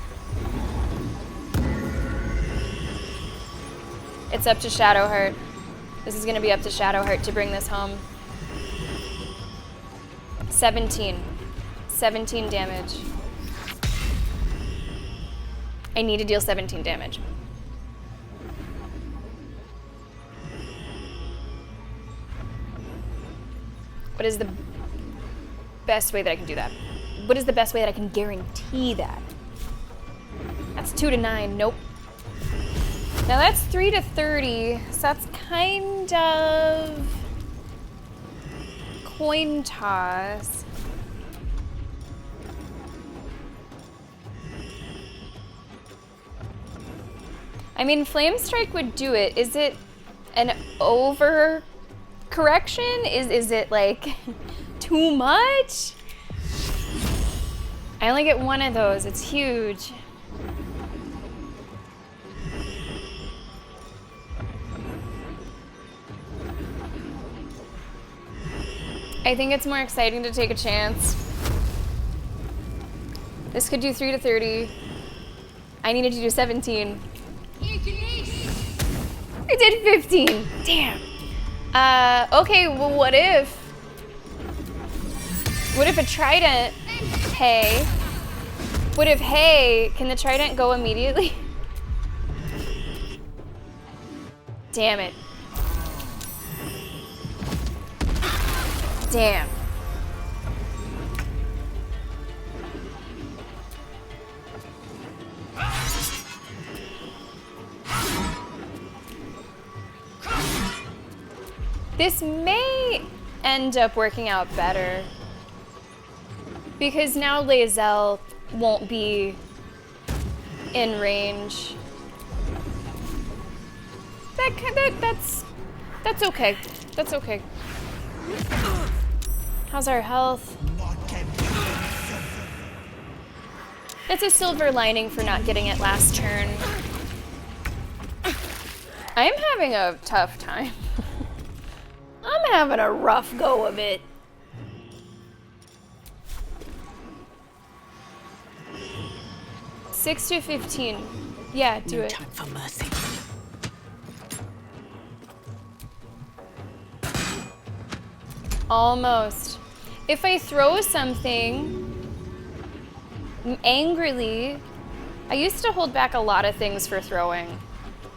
A: It's up to Shadowheart. This is gonna be up to Shadowheart to bring this home. 17. 17 damage. I need to deal 17 damage. What is the best way that I can do that? What is the best way that I can guarantee that? That's 2 to 9. Nope. Now that's 3 to 30. So that's kind of coin toss. I mean, Flame Strike would do it. Is it an over correction? Is it like too much? I only get one of those. It's huge. I think it's more exciting to take a chance. This could do 3 to 30. I needed to do 17. I did 15. Damn. Okay, well, what if a trident, hey, what if, hey, can the trident go immediately? Damn it. Damn. This may end up working out better because now Lae'zel won't be in range. That's okay. That's okay. How's our health? It's a silver lining for not getting it last turn. I'm having a tough time. I'm having a rough go of it. $6 to 15. Yeah, do it.
P: No time for mercy.
A: Almost. If I throw something angrily, I used to hold back a lot of things for throwing.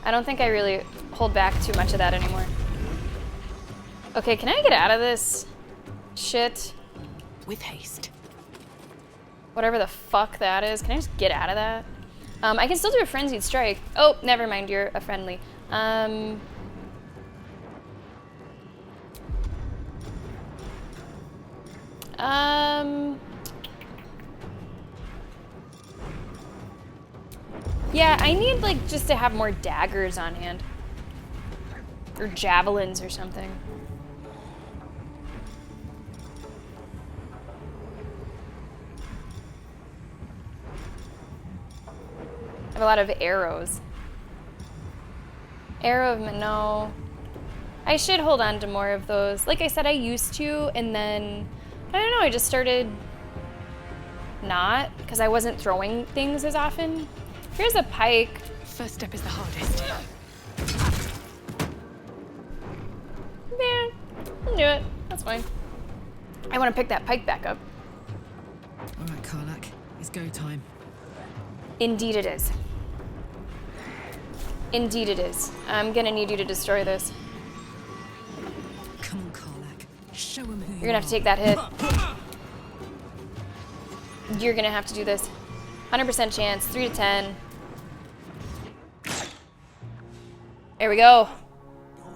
A: I don't think I really hold back too much of that anymore. Okay, can I get out of this shit?
P: With haste.
A: Whatever the fuck that is. Can I just get out of that? I can still do a frenzied strike. Oh, never mind, you're a friendly. Yeah, I need like just to have more daggers on hand. Or javelins or something. I have a lot of arrows. Arrow of no. I should hold on to more of those. Like I said, I used to, and then I don't know, I just started not, because I wasn't throwing things as often. Here's a pike.
P: First step is the hardest.
A: Yeah, I'll do it. That's fine. I want to pick that pike back up.
P: All right, Karlak, it's go time.
A: Indeed it is. Indeed it is. I'm gonna need you to destroy this.
P: Come on, Karlak. Show him who
A: You're gonna have to take that hit. You're gonna have to do this. 100% chance, 3 to 10. There we go.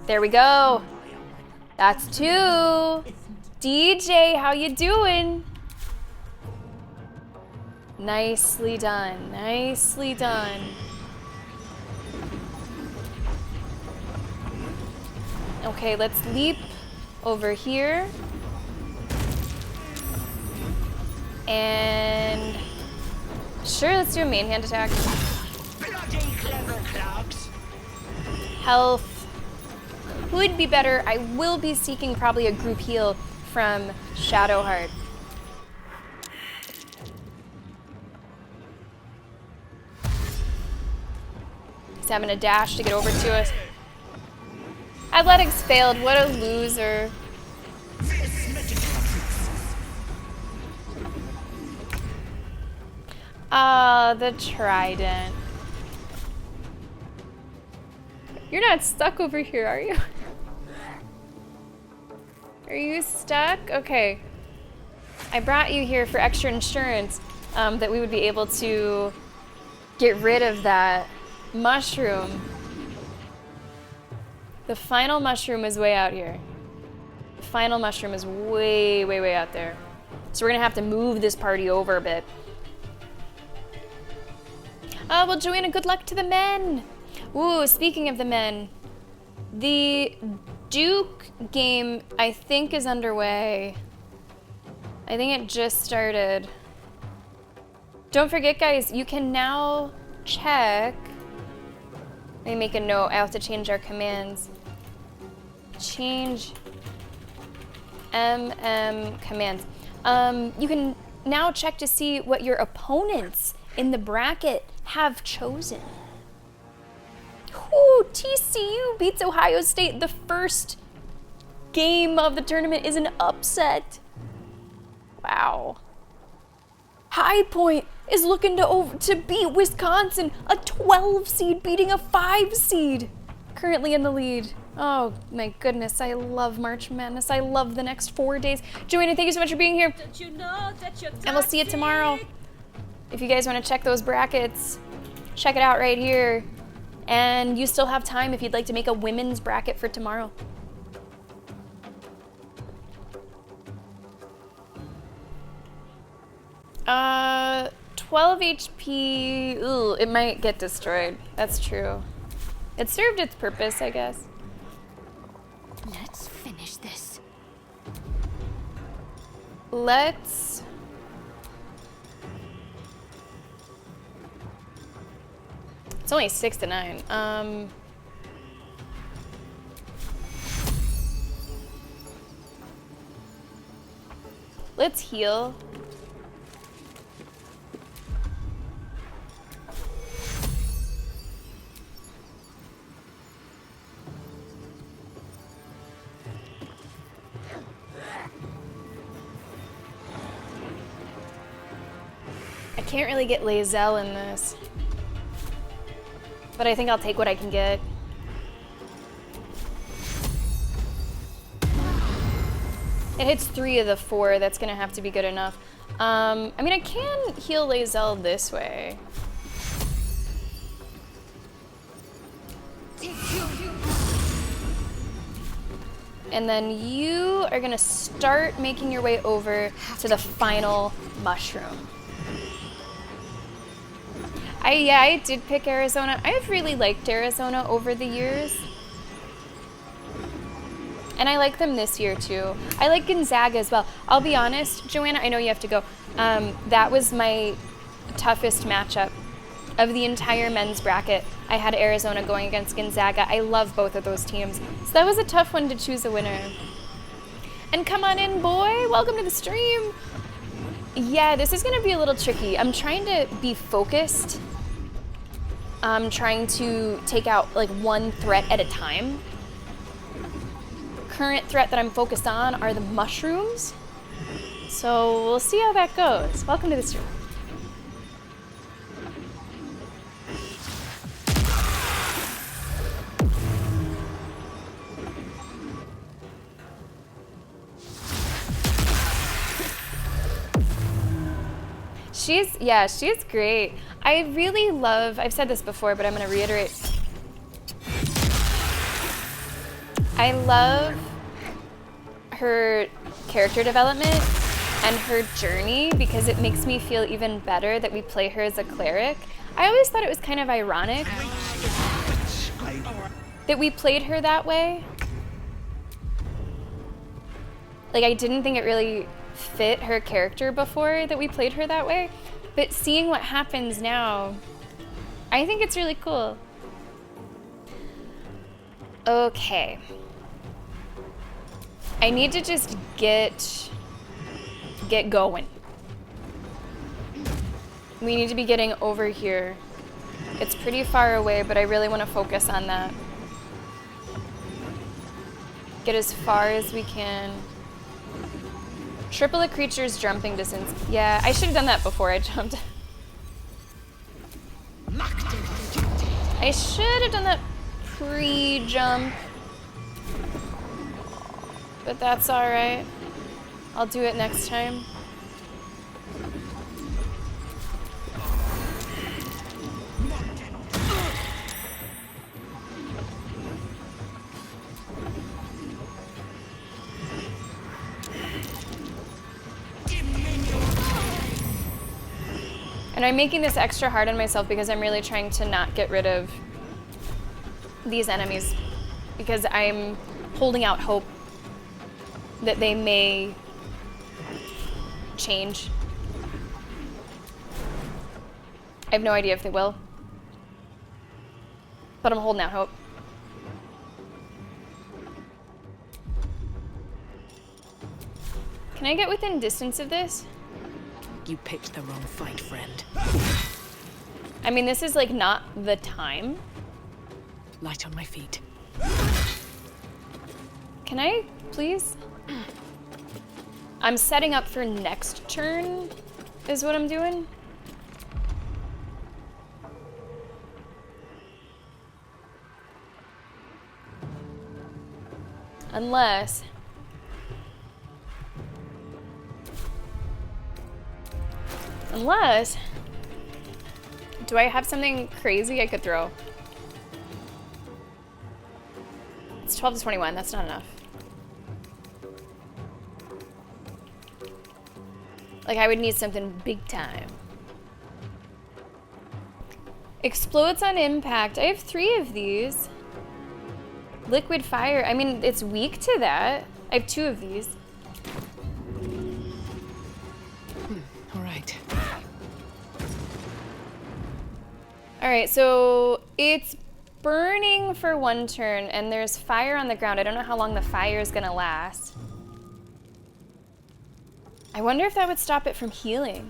A: There we go. That's 2. DJ, how you doing? Nicely done. Nicely done. Okay, let's leap over here. And sure, let's do a main hand attack.
C: Bloody clever clogs.
A: Health would be better. I will be seeking probably a group heal from Shadowheart. He's having a dash to get over to us. Athletics failed. What a loser. Ah, the trident. You're not stuck over here, are you? Are you stuck? Okay. I brought you here for extra insurance, that we would be able to get rid of that mushroom. The final mushroom is way out here. The final mushroom is way, way, way out there. So we're gonna have to move this party over a bit. Well, Joanna, good luck to the men. Ooh, speaking of the men, the Duke game, I think, is underway. I think it just started. Don't forget, guys, you can now check. Let me make a note. I have to change our commands. Change commands. You can now check to see what your opponents in the bracket have chosen. Ooh, TCU beats Ohio State. The first game of the tournament is an upset. Wow. High Point is looking to beat Wisconsin, a 12 seed beating a 5 seed, currently in the lead. Oh my goodness, I love March Madness. I love the next 4 days. Joanna, thank you so much for being here. And we'll see you tomorrow. If you guys want to check those brackets, check it out right here. And you still have time if you'd like to make a women's bracket for tomorrow. Uh, 12 HP, ooh, it might get destroyed. That's true. It served its purpose, I guess.
T: Let's finish this.
A: Let's... It's only 6 to 9. Let's heal. I can't really get Lae'zel in this, but I think I'll take what I can get. It hits 3 of the 4. That's gonna have to be good enough. I mean, I can heal Lae'zel this way. And then you are gonna start making your way over to the final mushroom. I did pick Arizona. I've really liked Arizona over the years. And I like them this year too. I like Gonzaga as well. I'll be honest, Joanna, I know you have to go. That was my toughest matchup of the entire men's bracket. I had Arizona going against Gonzaga. I love both of those teams. So that was a tough one to choose a winner. And come on in, boy. Welcome to the stream. Yeah, this is gonna be a little tricky. I'm trying to be focused. I'm trying to take out like one threat at a time. Current threat that I'm focused on are the mushrooms. So we'll see how that goes. Welcome to the stream. She's great. I really love, I've said this before, but I'm gonna reiterate. I love her character development and her journey because it makes me feel even better that we play her as a cleric. I always thought it was kind of ironic that we played her that way. Like, I didn't think it really fit her character before that we played her that way, but seeing what happens now, I think it's really cool. Okay. I need to just get going. We need to be getting over here. It's pretty far away, but I really want to focus on that. Get as far as we can. Triple a creature's jumping distance. Yeah, I should have done that before I jumped. I should have done that pre-jump. But that's alright. I'll do it next time. And I'm making this extra hard on myself because I'm really trying to not get rid of these enemies because I'm holding out hope that they may change. I have no idea if they will, but I'm holding out hope. Can I get within distance of this?
P: You picked the wrong fight, friend.
A: I mean, this is like not the time.
P: Light on my feet.
A: Can I, please? I'm setting up for next turn, is what I'm doing. Unless... do I have something crazy I could throw? It's 12 to 21, that's not enough. Like, I would need something big time. Explodes on impact. I have 3 of these. Liquid fire. I mean, it's weak to that. I have 2 of these.
P: All right.
A: All right, so it's burning for 1 turn, and there's fire on the ground. I don't know how long the fire is gonna last. I wonder if that would stop it from healing.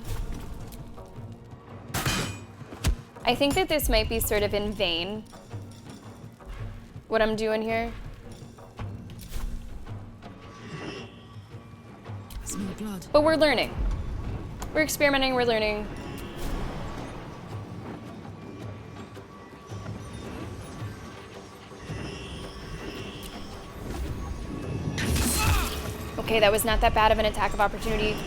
A: I think that this might be sort of in vain, what I'm doing here.
P: Smell blood.
A: But we're learning. We're experimenting, we're learning. Okay, that was not that bad of an attack of opportunity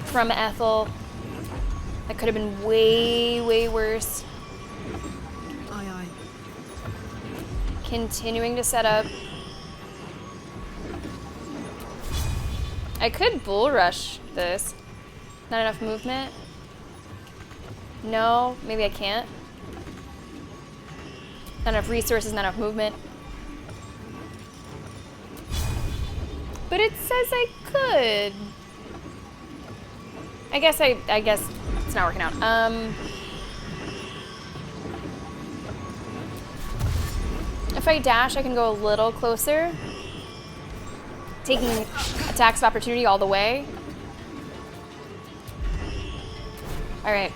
A: from Ethel. That could have been way, way worse.
P: Aye, aye.
A: Continuing to set up. I could bull rush this. Not enough movement. No, maybe I can't. Not enough resources, not enough movement. But it says I could. I guess it's not working out. If I dash, I can go a little closer. Taking attacks of opportunity all the way. All right.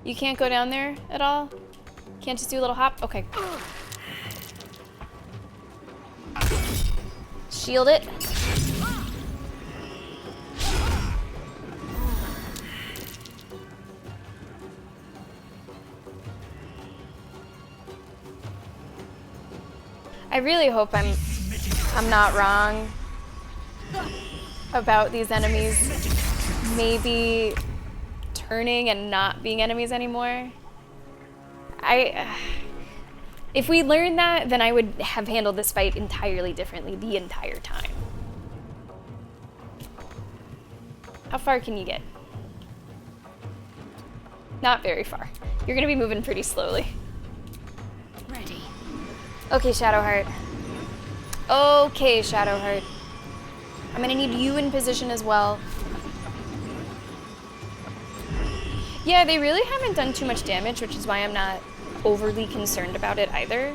A: You can't go down there at all? Can't just do a little hop? Okay. Shield it. I really hope I'm not wrong about these enemies maybe turning and not being enemies anymore. If we learned that, then I would have handled this fight entirely differently the entire time. How far can you get? Not very far. You're gonna be moving pretty slowly.
T: Ready.
A: Okay, Shadowheart. Okay, Shadowheart. I'm gonna need you in position as well. Yeah, they really haven't done too much damage, which is why I'm not overly concerned about it either.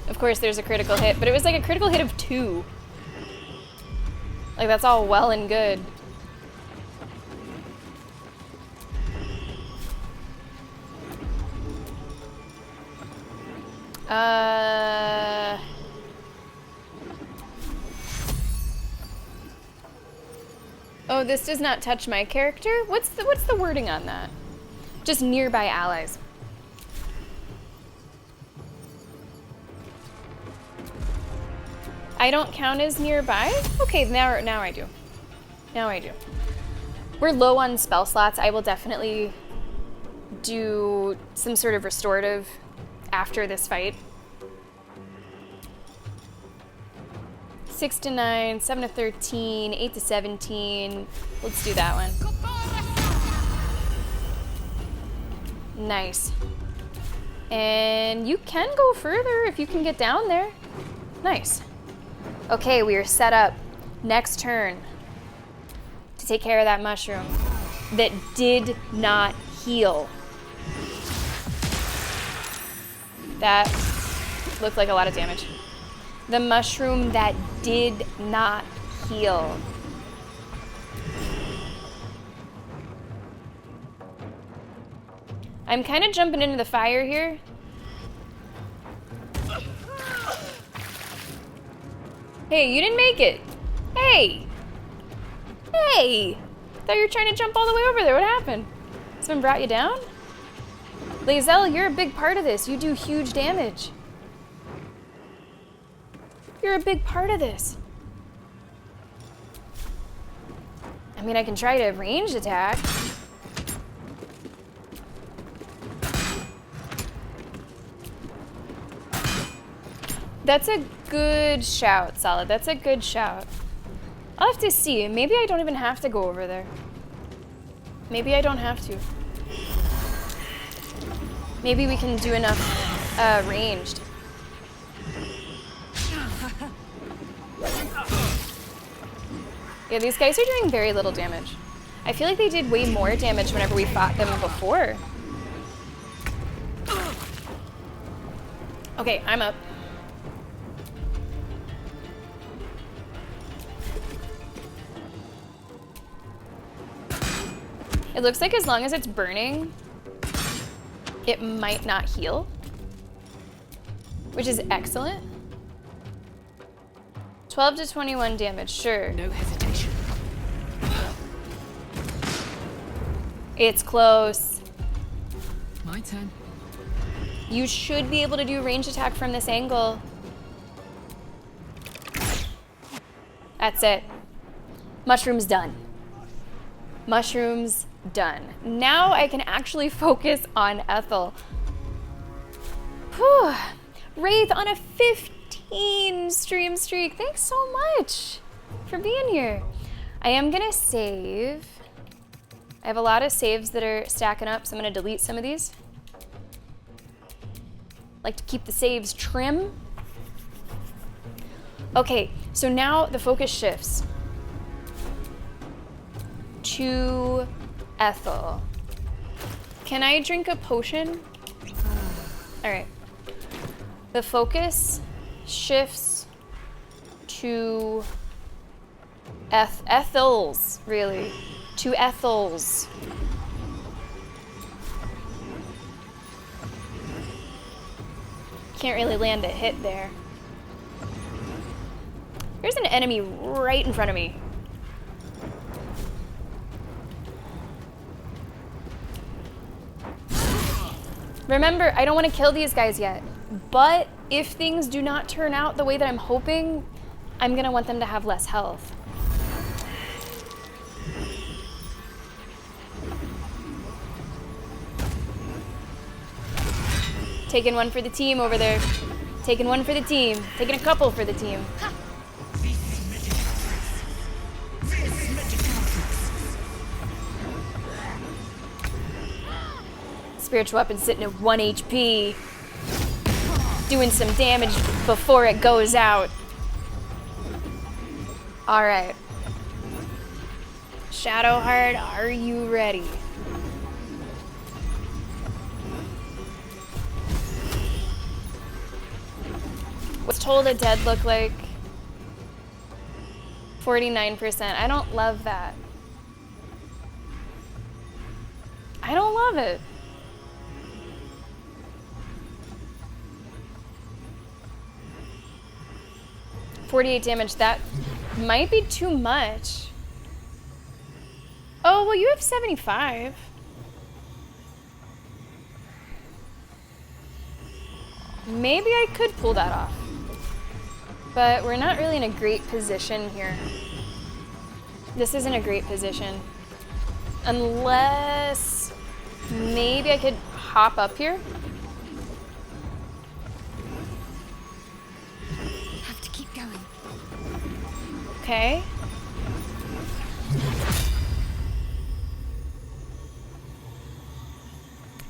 A: Of course, there's a critical hit, but it was like a critical hit of 2. Like, that's all well and good. Oh, this does not touch my character? What's the wording on that? Just nearby allies. I don't count as nearby? Okay, now I do. Now I do. We're low on spell slots. I will definitely do some sort of restorative after this fight. 6 to 9, 7 to 13, 8 to 17. Let's do that one. Nice. And you can go further if you can get down there. Nice. Okay, we are set up next turn to take care of that mushroom that did not heal. That looked like a lot of damage. The mushroom that did not heal. I'm kind of jumping into the fire here. Hey, you didn't make it. Hey. Hey. Thought you were trying to jump all the way over there. What happened? Someone brought you down? Lae'zel, you're a big part of this. You do huge damage. You're a big part of this. I mean, I can try to ranged attack. That's a good shout, Solid. That's a good shout. I'll have to see. Maybe I don't even have to go over there. Maybe I don't have to. Maybe we can do enough ranged. Yeah, these guys are doing very little damage. I feel like they did way more damage whenever we fought them before. Okay, I'm up. It looks like as long as it's burning, it might not heal, which is excellent. 12 to 21 damage, sure.
P: No hesitation.
A: It's close.
E: My turn.
A: You should be able to do range attack from this angle. That's it. Mushrooms done. Mushrooms done. Now I can actually focus on Ethel. Whew. Wraith on a 15 stream streak. Thanks so much for being here. I am gonna save. I have a lot of saves that are stacking up, so I'm gonna delete some of these. Like to keep the saves trim. Okay, so now the focus shifts to Ethel. Can I drink a potion? All right. The focus shifts to Ethel's, really. To Ethel's. Can't really land a hit there. There's an enemy right in front of me. Remember, I don't want to kill these guys yet, but if things do not turn out the way that I'm hoping, I'm gonna want them to have less health. Taking one for the team over there. Taking one for the team. Taking a couple for the team. Spiritual weapon sitting at 1 HP. Doing some damage before it goes out. Alright. Shadowheart, are you ready? What's Toll the Dead look like? 49%. I don't love that. I don't love it. $48 damage, that might be too much. Oh, well, you have 75. Maybe I could pull that off. But we're not really in a great position here. This isn't a great position. Unless maybe I could hop up here.
G: Have to keep going.
A: Okay.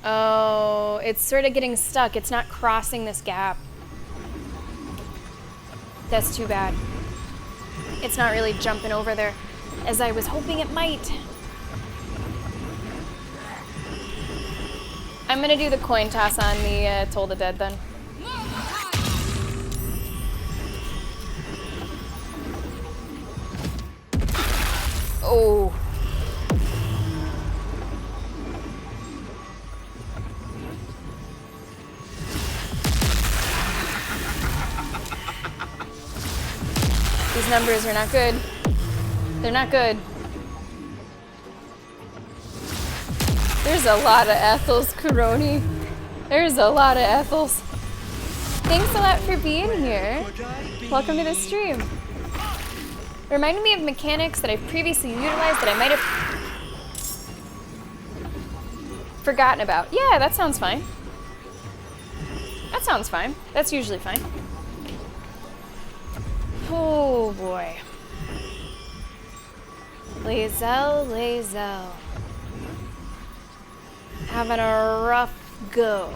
A: Oh, it's sort of getting stuck. It's not crossing this gap. That's too bad. It's not really jumping over there as I was hoping it might. I'm gonna do the coin toss on the Toll the Dead then. Oh. These numbers are not good. They're not good. There's a lot of Ethels, Coroni. There's a lot of Ethels. Thanks a lot for being here. Welcome to the stream. Reminded me of mechanics that I've previously utilized that I might have forgotten about. Yeah, that sounds fine. That sounds fine. That's usually fine. Oh boy. Lae'zel. Having a rough go.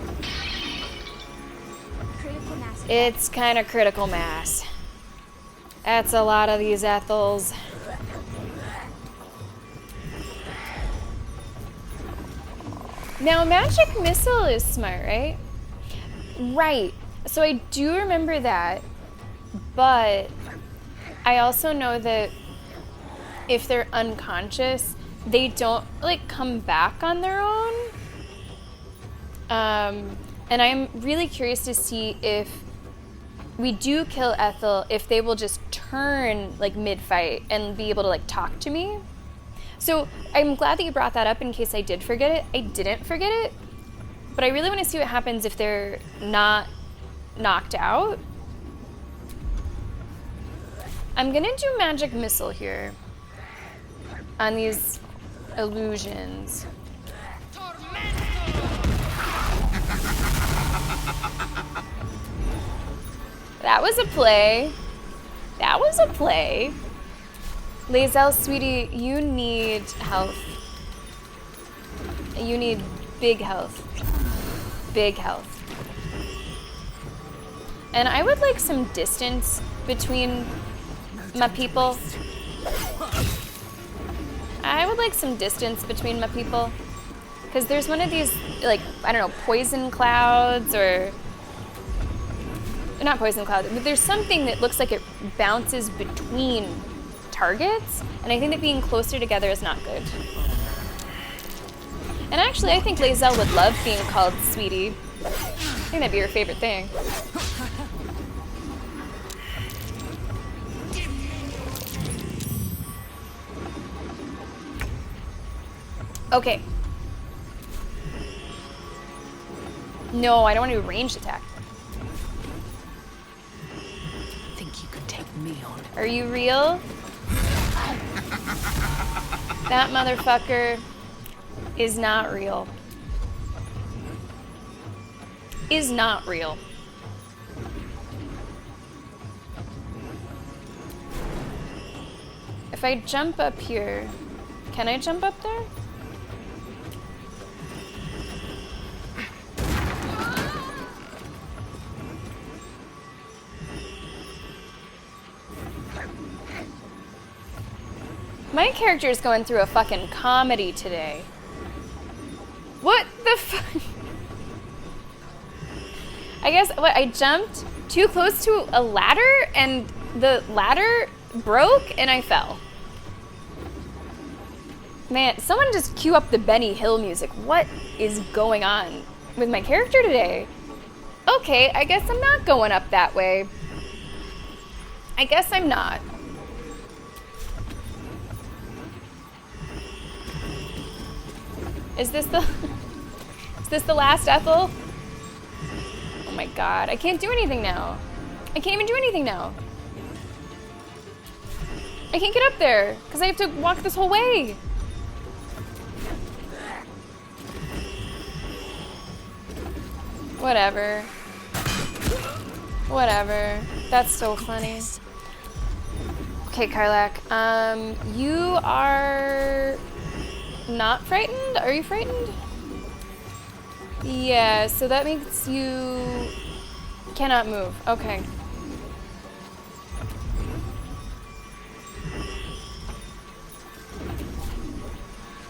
O: Critical mass.
A: It's kind of critical mass. That's a lot of these Ethels. Now, magic missile is smart, right? Right. So I do remember that, but I also know that if they're unconscious, they don't like come back on their own. And I'm really curious to see if we do kill Ethel, if they will just turn like mid-fight and be able to like talk to me. So I'm glad that you brought that up in case I did forget it. I didn't forget it, but I really want to see what happens if they're not knocked out. I'm gonna do magic missile here. on these illusions. That was a play. That was a play. Lae'zel, sweetie, you need health. You need big health. Big health. And I would like some distance between my people. I would like some distance between my people. Because there's one of these, like, I don't know, poison clouds or... Not poison cloud, but there's something that looks like it bounces between targets, and I think that being closer together is not good. And actually, I think Lae'zel would love being called sweetie. I think that'd be her favorite thing. Okay. No, I don't want to do a ranged attack.
P: Me on.
A: Are you real? That motherfucker is not real. Is not real. If I jump up here, can I jump up there? My character is going through a fucking comedy today. What the fuck? I guess, what, I jumped too close to a ladder and the ladder broke and I fell. Man, someone just cue up the Benny Hill music. What is going on with my character today? Okay, I guess I'm not going up that way. I guess I'm not. Is this the last Ethel? Oh my god, I can't do anything now. I can't even do anything now. I can't get up there, because I have to walk this whole way. Whatever. Whatever. That's so funny. Okay, Karlak, you are... not frightened? Are you frightened? Yeah, so that makes you cannot move. Okay.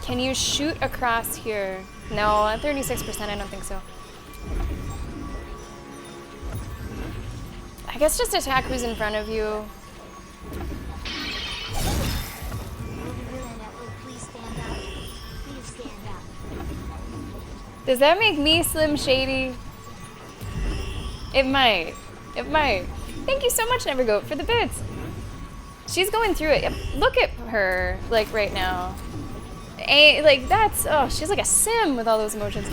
A: Can you shoot across here? No, at 36%, I don't think so. I guess just attack who's in front of you. Does that make me Slim Shady? It might. It might. Thank you so much, Nevergoat, for the bits. She's going through it. Look at her, like, right now. Like, that's... Oh, she's like a sim with all those emotions.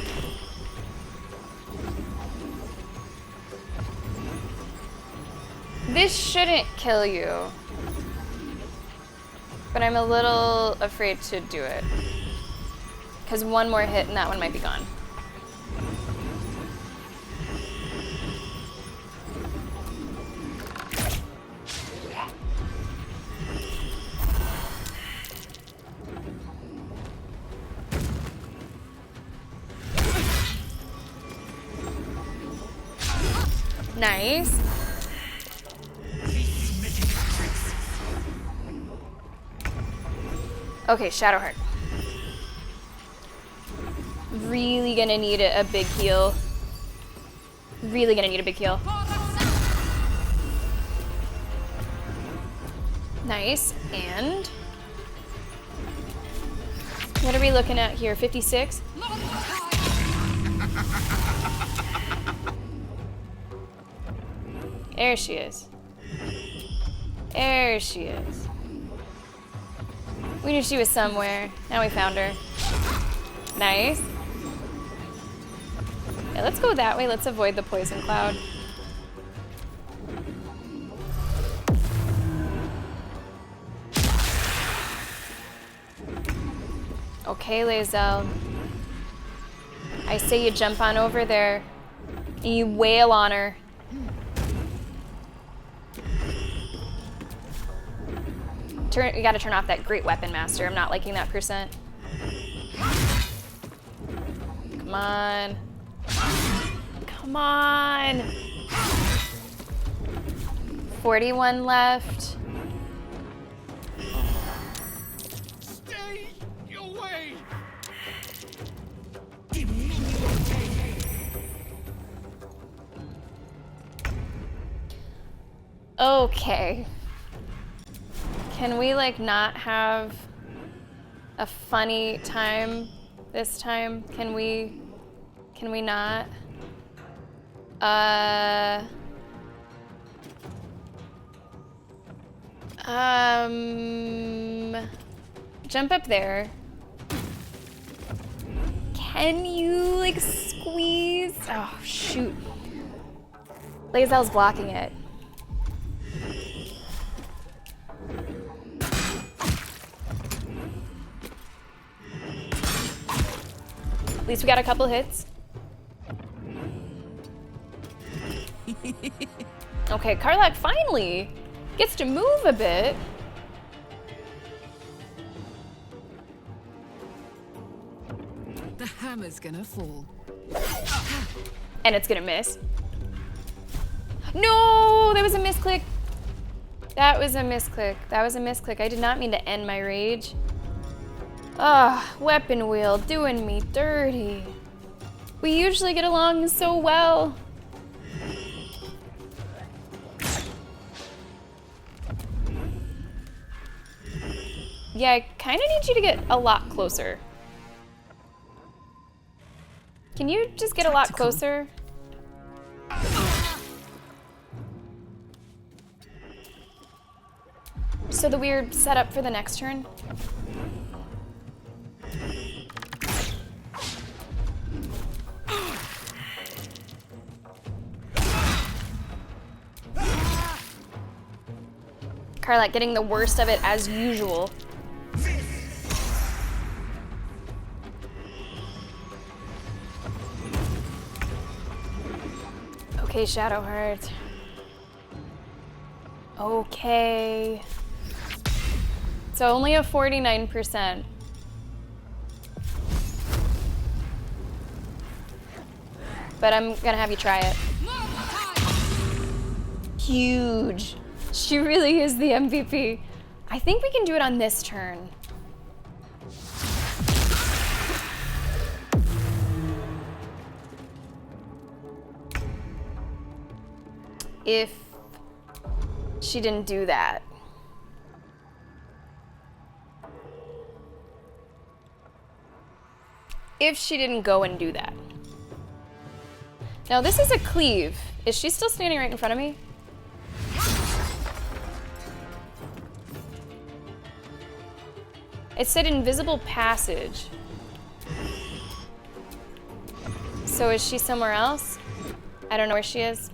A: This shouldn't kill you. But I'm a little afraid to do it. Because one more hit and that one might be gone. Nice. Okay, Shadowheart. Really gonna need a big heal. Really gonna need a big heal. Nice, and... What are we looking at here, 56? There she is. There she is. We knew she was somewhere. Now we found her. Nice. Yeah, let's go that way. Let's avoid the poison cloud. Okay, Lae'zel. I say you jump on over there and you wail on her. You gotta turn off that great weapon master. I'm not liking that percent. Come on. Come on. 41 left.
D: Stay away!
A: Okay. Can we, like, not have a funny time this time? Can we not? Jump up there. Can you, like, squeeze? Oh, shoot. Lae'zel's blocking it. At least we got a couple hits. Okay, Karlach finally gets to move a bit.
E: The hammer's gonna fall.
A: And it's gonna miss. No, that was a misclick. That was a misclick. That was a misclick. I did not mean to end my rage. Ah, weapon wheel doing me dirty. We usually get along so well. Yeah, I kind of need you to get a lot closer. Can you just get a lot closer? So the weird setup for the next turn? Karlach getting the worst of it as usual. Okay, Shadowheart. Okay. So only a 49%. But I'm gonna have you try it. Huge. She really is the MVP. I think we can do it on this turn. If she didn't do that. If she didn't go and do that. Now this is a cleave. Is she still standing right in front of me? It said invisible passage. So is she somewhere else? I don't know where she is.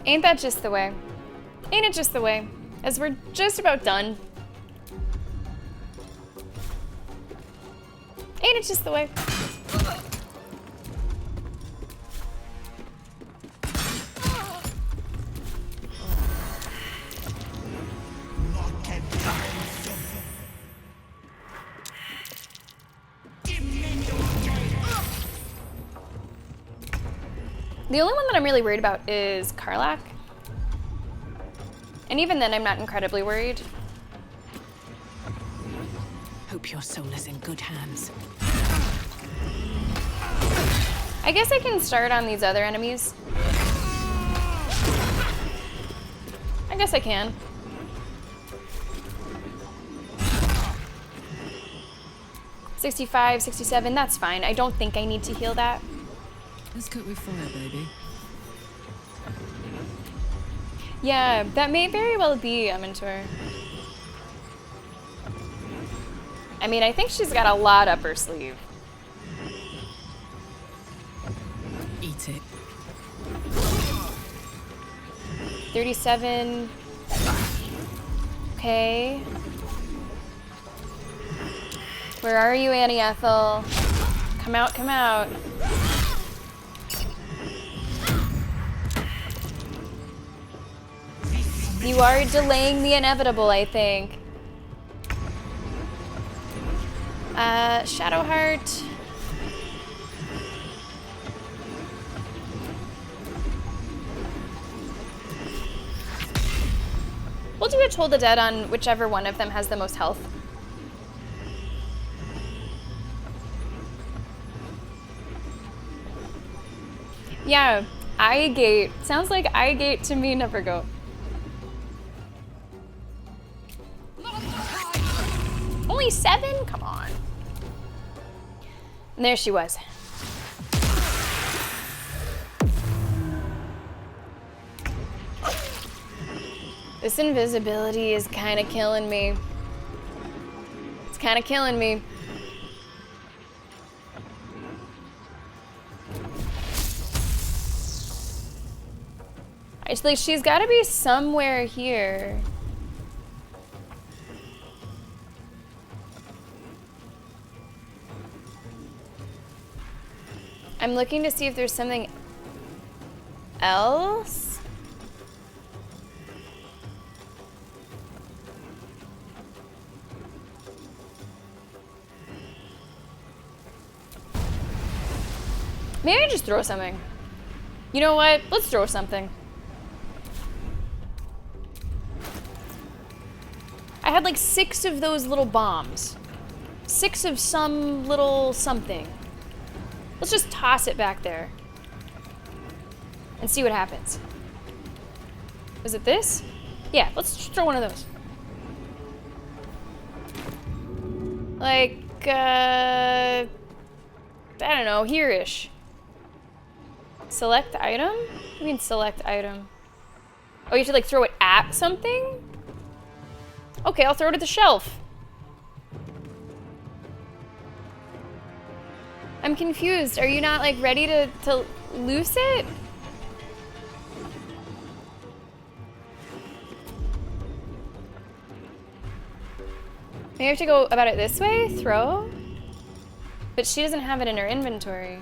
A: Ain't that just the way? Ain't it just the way? As we're just about done. Ain't it just the way? The only one that I'm really worried about is Karlach. And even then, I'm not incredibly worried.
P: Hope your soul is in good hands.
A: I guess I can start on these other enemies. I guess I can. $65, $67, that's fine. I don't think I need to heal that.
E: Let's cook with fire, baby.
A: Yeah, that may very well be a mentor. I mean, I think she's got a lot up her sleeve.
E: Eat it.
A: 37. Okay. Where are you, Annie Ethel? Come out, come out. You are delaying the inevitable, I think. Shadowheart. We'll do a Toll the Dead on whichever one of them has the most health. Yeah, eye gate. Sounds like eye gate to me, never go. Only 7? Come on. And there she was. This invisibility is kind of killing me. It's kind of killing me. Like, she's got to be somewhere here. I'm looking to see if there's something else. Maybe I just throw something. You know what? Let's throw something. I had like 6 of those little bombs. 6 of some little something. Let's just toss it back there. And see what happens. Is it this? Yeah, let's just throw one of those. Like, I don't know, here-ish. Select item? What do you mean select item? Oh, you have to like throw it at something? Okay, I'll throw it at the shelf. I'm confused. Are you not like ready to loose it? Maybe I have to go about it this way? Throw? But she doesn't have it in her inventory.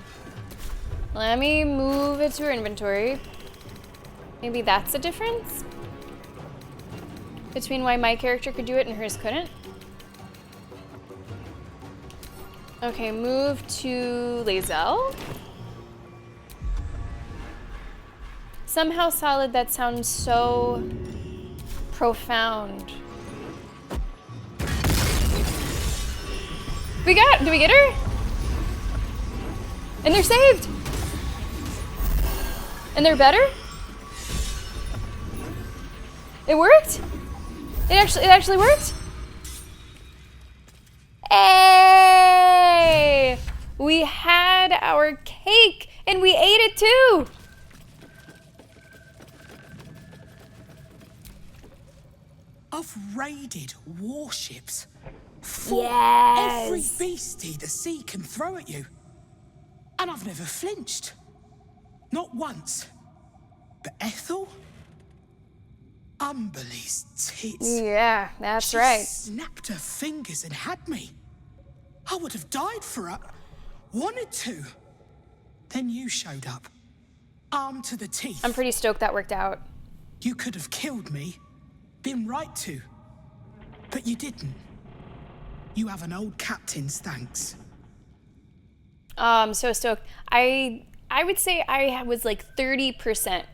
A: Let me move it to her inventory. Maybe that's the difference? Between why my character could do it and hers couldn't? Okay, move to Lae'zel. Somehow solid, that sounds so profound. Did we get her? And they're saved. And they're better? It worked? It actually worked? Hey! We had our cake and we ate it too!
J: I've raided warships. Fought every beastie the sea can throw at you. And I've never flinched. Not once. But Ethel? Umberly's tits.
A: Yeah, that's right.
J: Snapped her fingers and had me. I would have died for her. Wanted to. Then you showed up. Armed to the teeth.
A: I'm pretty stoked that worked out.
J: You could have killed me. Been right to. But you didn't. You have an old captain's thanks.
A: I'm so stoked. I would say I was like 30%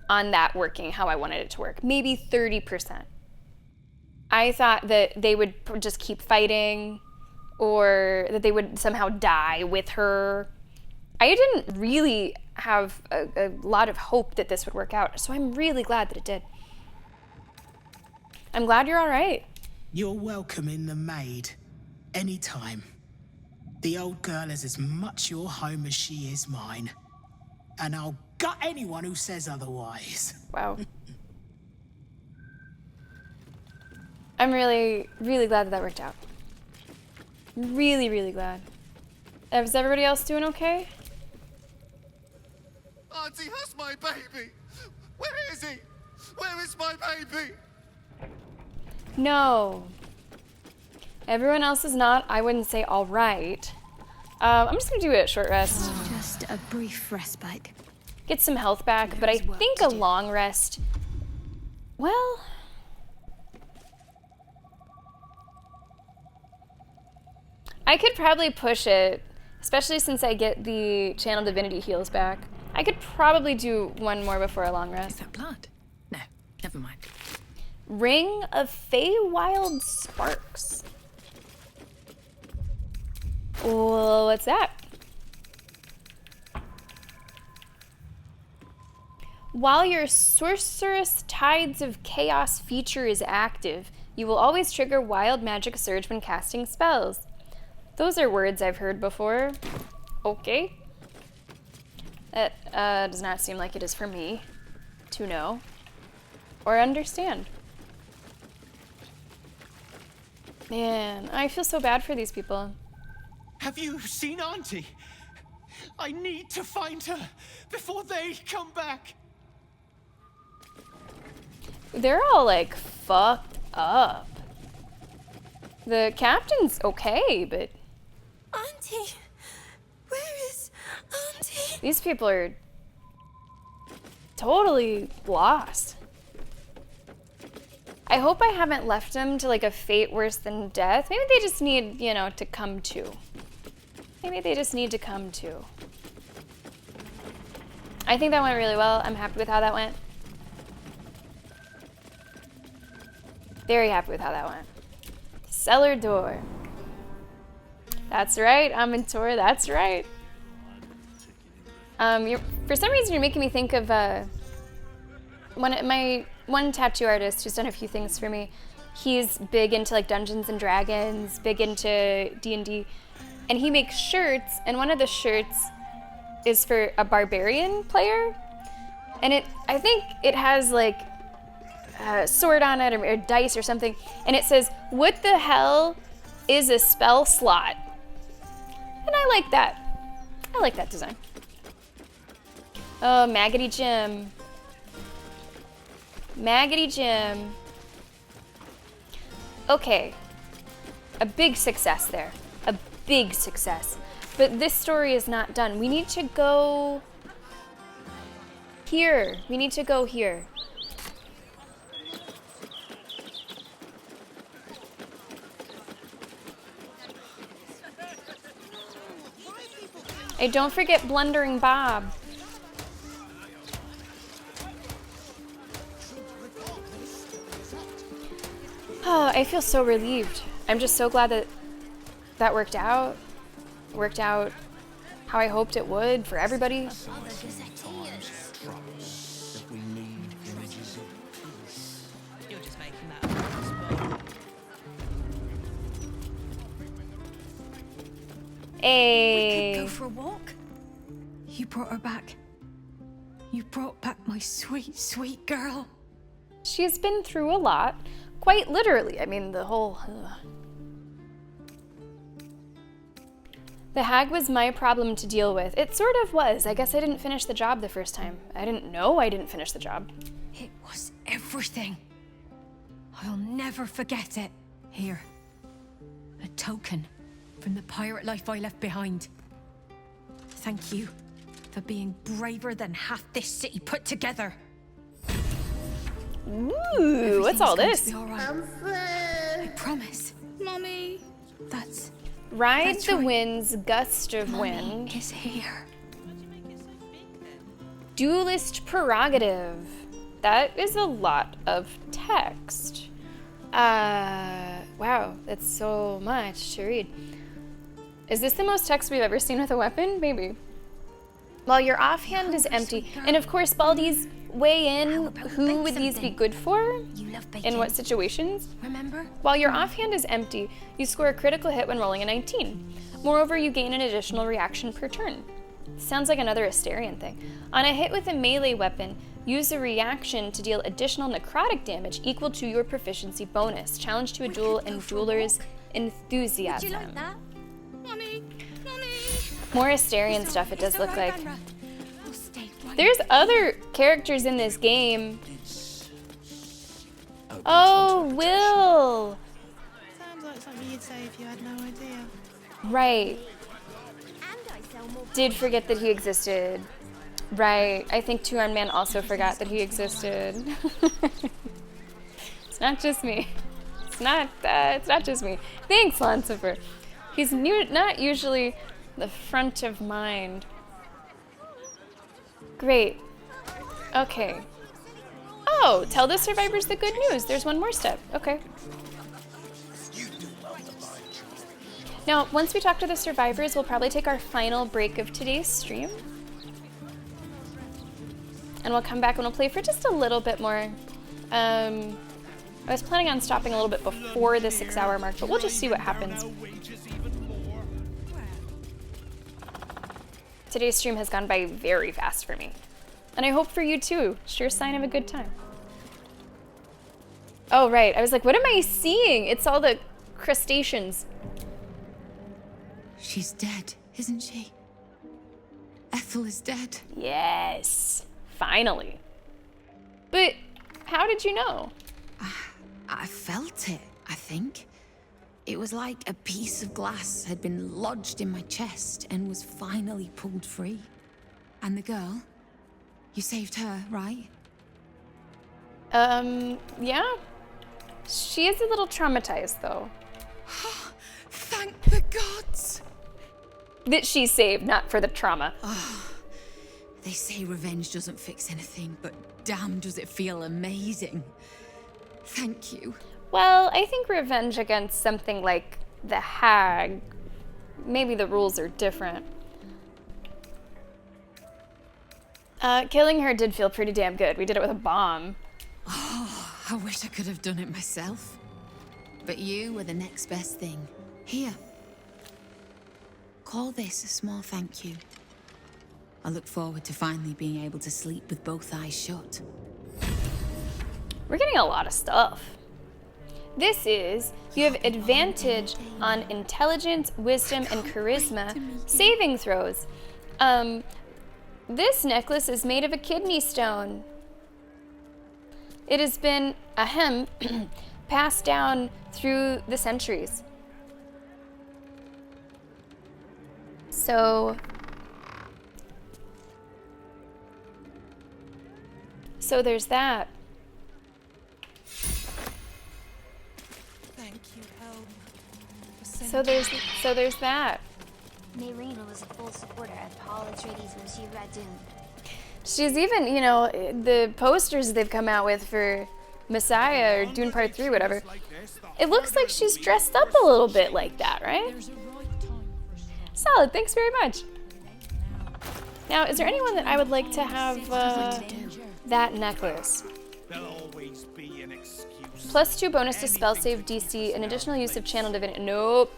A: on that working how I wanted it to work. Maybe 30%. I thought that they would just keep fighting or that they would somehow die with her. I didn't really have a lot of hope that this would work out, so I'm really glad that it did. I'm glad you're all right.
J: You're welcome in the Maid. Anytime. The old girl is as much your home as she is mine. And I'll gut anyone who says otherwise.
A: Wow. I'm really, really glad that worked out. Really, really glad. Is everybody else doing okay?
D: Auntie has my baby. Where is he?
B: Where is my baby?
A: No. Everyone else is not, I wouldn't say all right. I'm just gonna do a short rest.
T: Just a brief respite.
A: Get some health back, but I think a long rest, well... I could probably push it, especially since I get the Channel Divinity heals back. I could probably do one more before a long rest.
P: Is that blood? No, never mind.
A: Ring of Feywild Sparks. Well, what's that? While your Sorcerous Tides of Chaos feature is active, you will always trigger Wild Magic Surge when casting spells. Those are words I've heard before. Okay. That does not seem like it is for me to know or understand. Man, I feel so bad for these people.
D: Have you seen Auntie? I need to find her before they come back.
A: They're all like fucked up. The captain's okay, but
N: Auntie, where is Auntie?
A: these people are totally lost. I hope I haven't left them to like a fate worse than death. Maybe they just need, you know, to come to. Maybe they just need to come to. I think that went really well. I'm happy with how that went. Very happy with how that went. Cellar door. That's right, Amintor, that's right. For some reason, you're making me think of one tattoo artist who's done a few things for me. He's big into like Dungeons and Dragons, big into D&D, and he makes shirts, and one of the shirts is for a barbarian player, and I think it has like a sword on it or dice or something, and it says, "What the hell is a spell slot?" And I like that. I like that design. Oh, Maggoty Jim. Maggoty Jim. Okay. A big success there. A big success. But this story is not done. We need to go here. We need to go here. Hey, don't forget Blundering Bob. Oh, I feel so relieved. I'm just so glad that that worked out. Worked out how I hoped it would for everybody.
P: You're just making that.
A: Hey.
K: We could go for a walk. You brought her back. You brought back my sweet, sweet girl.
A: She's been through a lot. Quite literally. I mean, the whole... The hag was my problem to deal with. It sort of was. I guess I didn't finish the job the first time. I didn't know I didn't finish the job.
K: It was everything. I'll never forget it. Here. A token from the pirate life I left behind. Thank you for being braver than half this city put together.
A: Ooh, what's all this?
K: All right. I promise. Mommy. That's...
A: Ride the wind's gust of wind.
K: Is here.
A: Duelist prerogative. That is a lot of text. Wow, that's so much to read. Is this the most text we've ever seen with a weapon? Maybe. While your offhand is empty, and of course, Baldi's weigh in, who would these be good for? In what situations?
K: Remember?
A: While your offhand is empty, you score a critical hit when rolling a 19. Moreover, you gain an additional reaction per turn. Sounds like another Asterion thing. On a hit with a melee weapon, use a reaction to deal additional necrotic damage equal to your proficiency bonus. Challenge to a duel and Dueler's Enthusiasm.
H: Would you like that?
K: Mommy, Mommy.
A: More Asterion stuff it does look like. There's other characters in this game. Oh, Will!
Q: Sounds like something you'd say if you had no idea.
A: Right. Did forget that he existed. Right. I think Two-Armed Man also forgot that he existed. It's not just me. It's not just me. Thanks, Lancifer. He's not usually the front of mind. Great. Okay. Oh, tell the survivors the good news. There's one more step. Okay. Now, once we talk to the survivors, we'll probably take our final break of today's stream. And we'll come back and we'll play for just a little bit more. I was planning on stopping a little bit before the 6-hour mark, but we'll just see what happens. Today's stream has gone by very fast for me. And I hope for you too. Sure sign of a good time. Oh, right. I was like, what am I seeing? It's all the crustaceans.
E: She's dead, isn't she? Ethel is dead.
A: Yes. Finally. But how did you know?
E: I felt it, I think. It was like a piece of glass had been lodged in my chest and was finally pulled free. And the girl, you saved her, right?
A: Yeah. She is a little traumatized, though.
E: Thank the gods!
A: That she's saved, not for the trauma.
E: Oh, they say revenge doesn't fix anything, but damn does it feel amazing. Thank you.
A: Well, I think revenge against something like the hag, maybe the rules are different. Killing her did feel pretty damn good. We did it with a bomb.
E: Oh, I wish I could have done it myself. But you were the next best thing. Here. Call this a small thank you. I look forward to finally being able to sleep with both eyes shut.
A: We're getting a lot of stuff. This is, you have advantage on intelligence, wisdom, and charisma saving throws. This necklace is made of a kidney stone. It has been, passed down through the centuries. So there's that.
Q: Thank you, Helm.
A: So there's that.
O: Mayrina was a full supporter of Paul Atreides when she read Dune.
A: She's even, you know, the posters they've come out with for Messiah or Dune Part 3, whatever. It looks like she's dressed up a little bit like that, right? Solid, thanks very much. Now, is there anyone that I would like to have that necklace? +2 bonus to spell save DC, an additional use of channel divinity. Nope,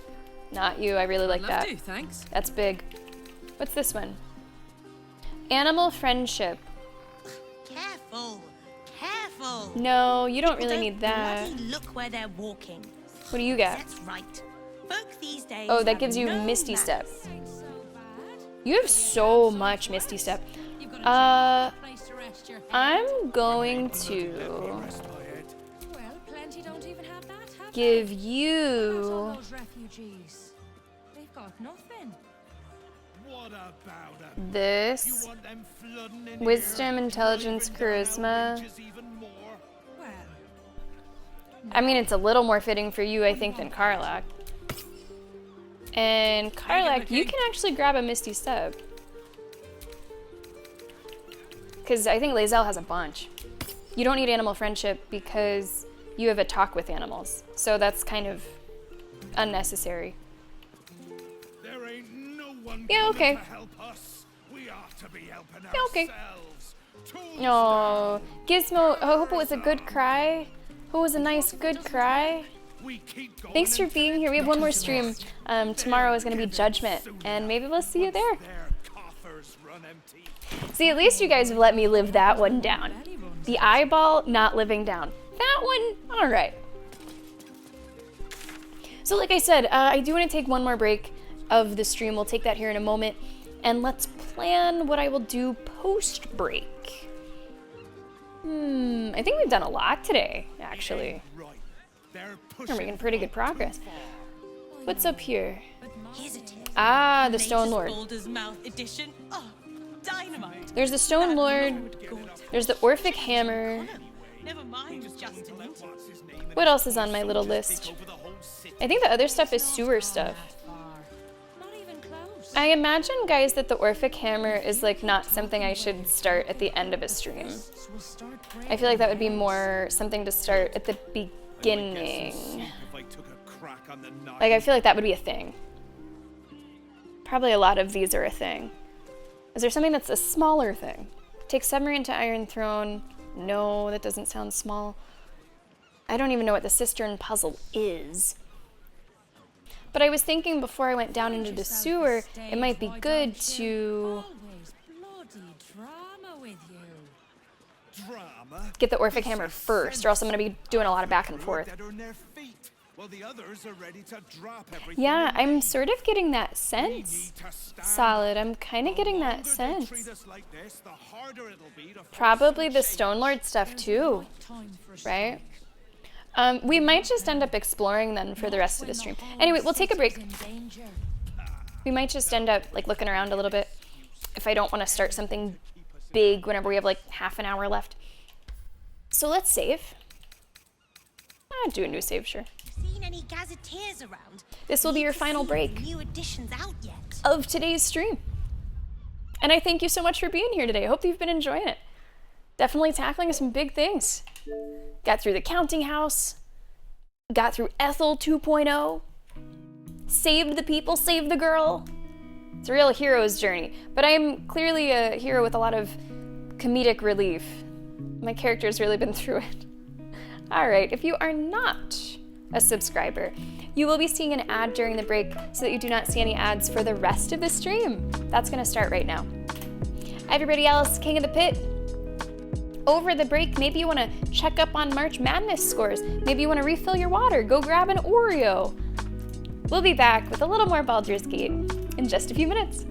A: not you. I really like that.
F: Thanks.
A: That's big. What's this one? Animal friendship.
H: Careful, careful.
A: No, you don't
H: People
A: really need that.
H: bloody look where they're walking.
A: What do you got?
H: That's right. Folk these days
A: Oh, that
H: have
A: gives you
H: no
A: Misty
H: manners.
A: Step. You have so much Misty Step. I'm going to give you this wisdom, intelligence, charisma. I mean, it's a little more fitting for you, I think, than Karlak. And Karlak, you can actually grab a Misty Step. Because I think Lae'zel has a bunch. You don't need animal friendship because you have a talk with animals. So that's kind of unnecessary. Yeah, okay. Yeah, okay. Oh, Gizmo, I hope it was a good cry. Hope it was a nice, good cry. Thanks for being here. We have one more stream. Tomorrow is going to be Judgment, and maybe we'll see you there. See, at least you guys have let me live that one down. The eyeball not living down. That one, all right. So like I said, I do want to take one more break of the stream. We'll take that here in a moment. And let's plan what I will do post-break. I think we've done a lot today, actually. We're making pretty good progress. What's up here?
N: Here's a tip.
A: Ah, the Stone Lord.
N: Baldur's Mouth edition. Oh, dynamite.
A: There's the Stone Lord. There's the Orphic Hammer.
N: Never mind, Justin.
A: What else is on my little list? I think the other stuff is sewer stuff. I imagine, guys, that the Orphic Hammer is like not something I should start at the end of a stream. I feel like that would be more something to start at the beginning. Like, I feel like that would be a thing. Probably a lot of these are a thing. Is there something that's a smaller thing? Take submarine to Iron Throne. No, that doesn't sound small. I don't even know what the cistern puzzle is. But I was thinking before I went down into the sewer, it might be good to get the Orphic Hammer first, or else I'm going to be doing a lot of back and forth. Yeah, I'm sort of getting that sense. Solid, I'm kind of getting that sense. Probably the Stone Lord stuff too, right? We might just end up exploring then for the rest of the stream. Anyway, we'll take a break. We might just end up like looking around a little bit if I don't want to start something big whenever we have like half an hour left. So let's save. I'll do a new save, sure.
H: Seen any gazetteers around?
A: This will be your final break
H: New editions out yet?
A: of today's stream. And I thank you so much for being here today. I hope that you've been enjoying it. Definitely tackling some big things. Got through the counting house. Got through Ethel 2.0. Saved the people, saved the girl. It's a real hero's journey. But I'm clearly a hero with a lot of comedic relief. My character's really been through it. All right, if you are not a subscriber, you will be seeing an ad during the break so that you do not see any ads for the rest of the stream. That's gonna start right now. Everybody else, King of the Pit, over the break, maybe you wanna check up on March Madness scores. Maybe you wanna refill your water, go grab an Oreo. We'll be back with a little more Baldur's Gate in just a few minutes.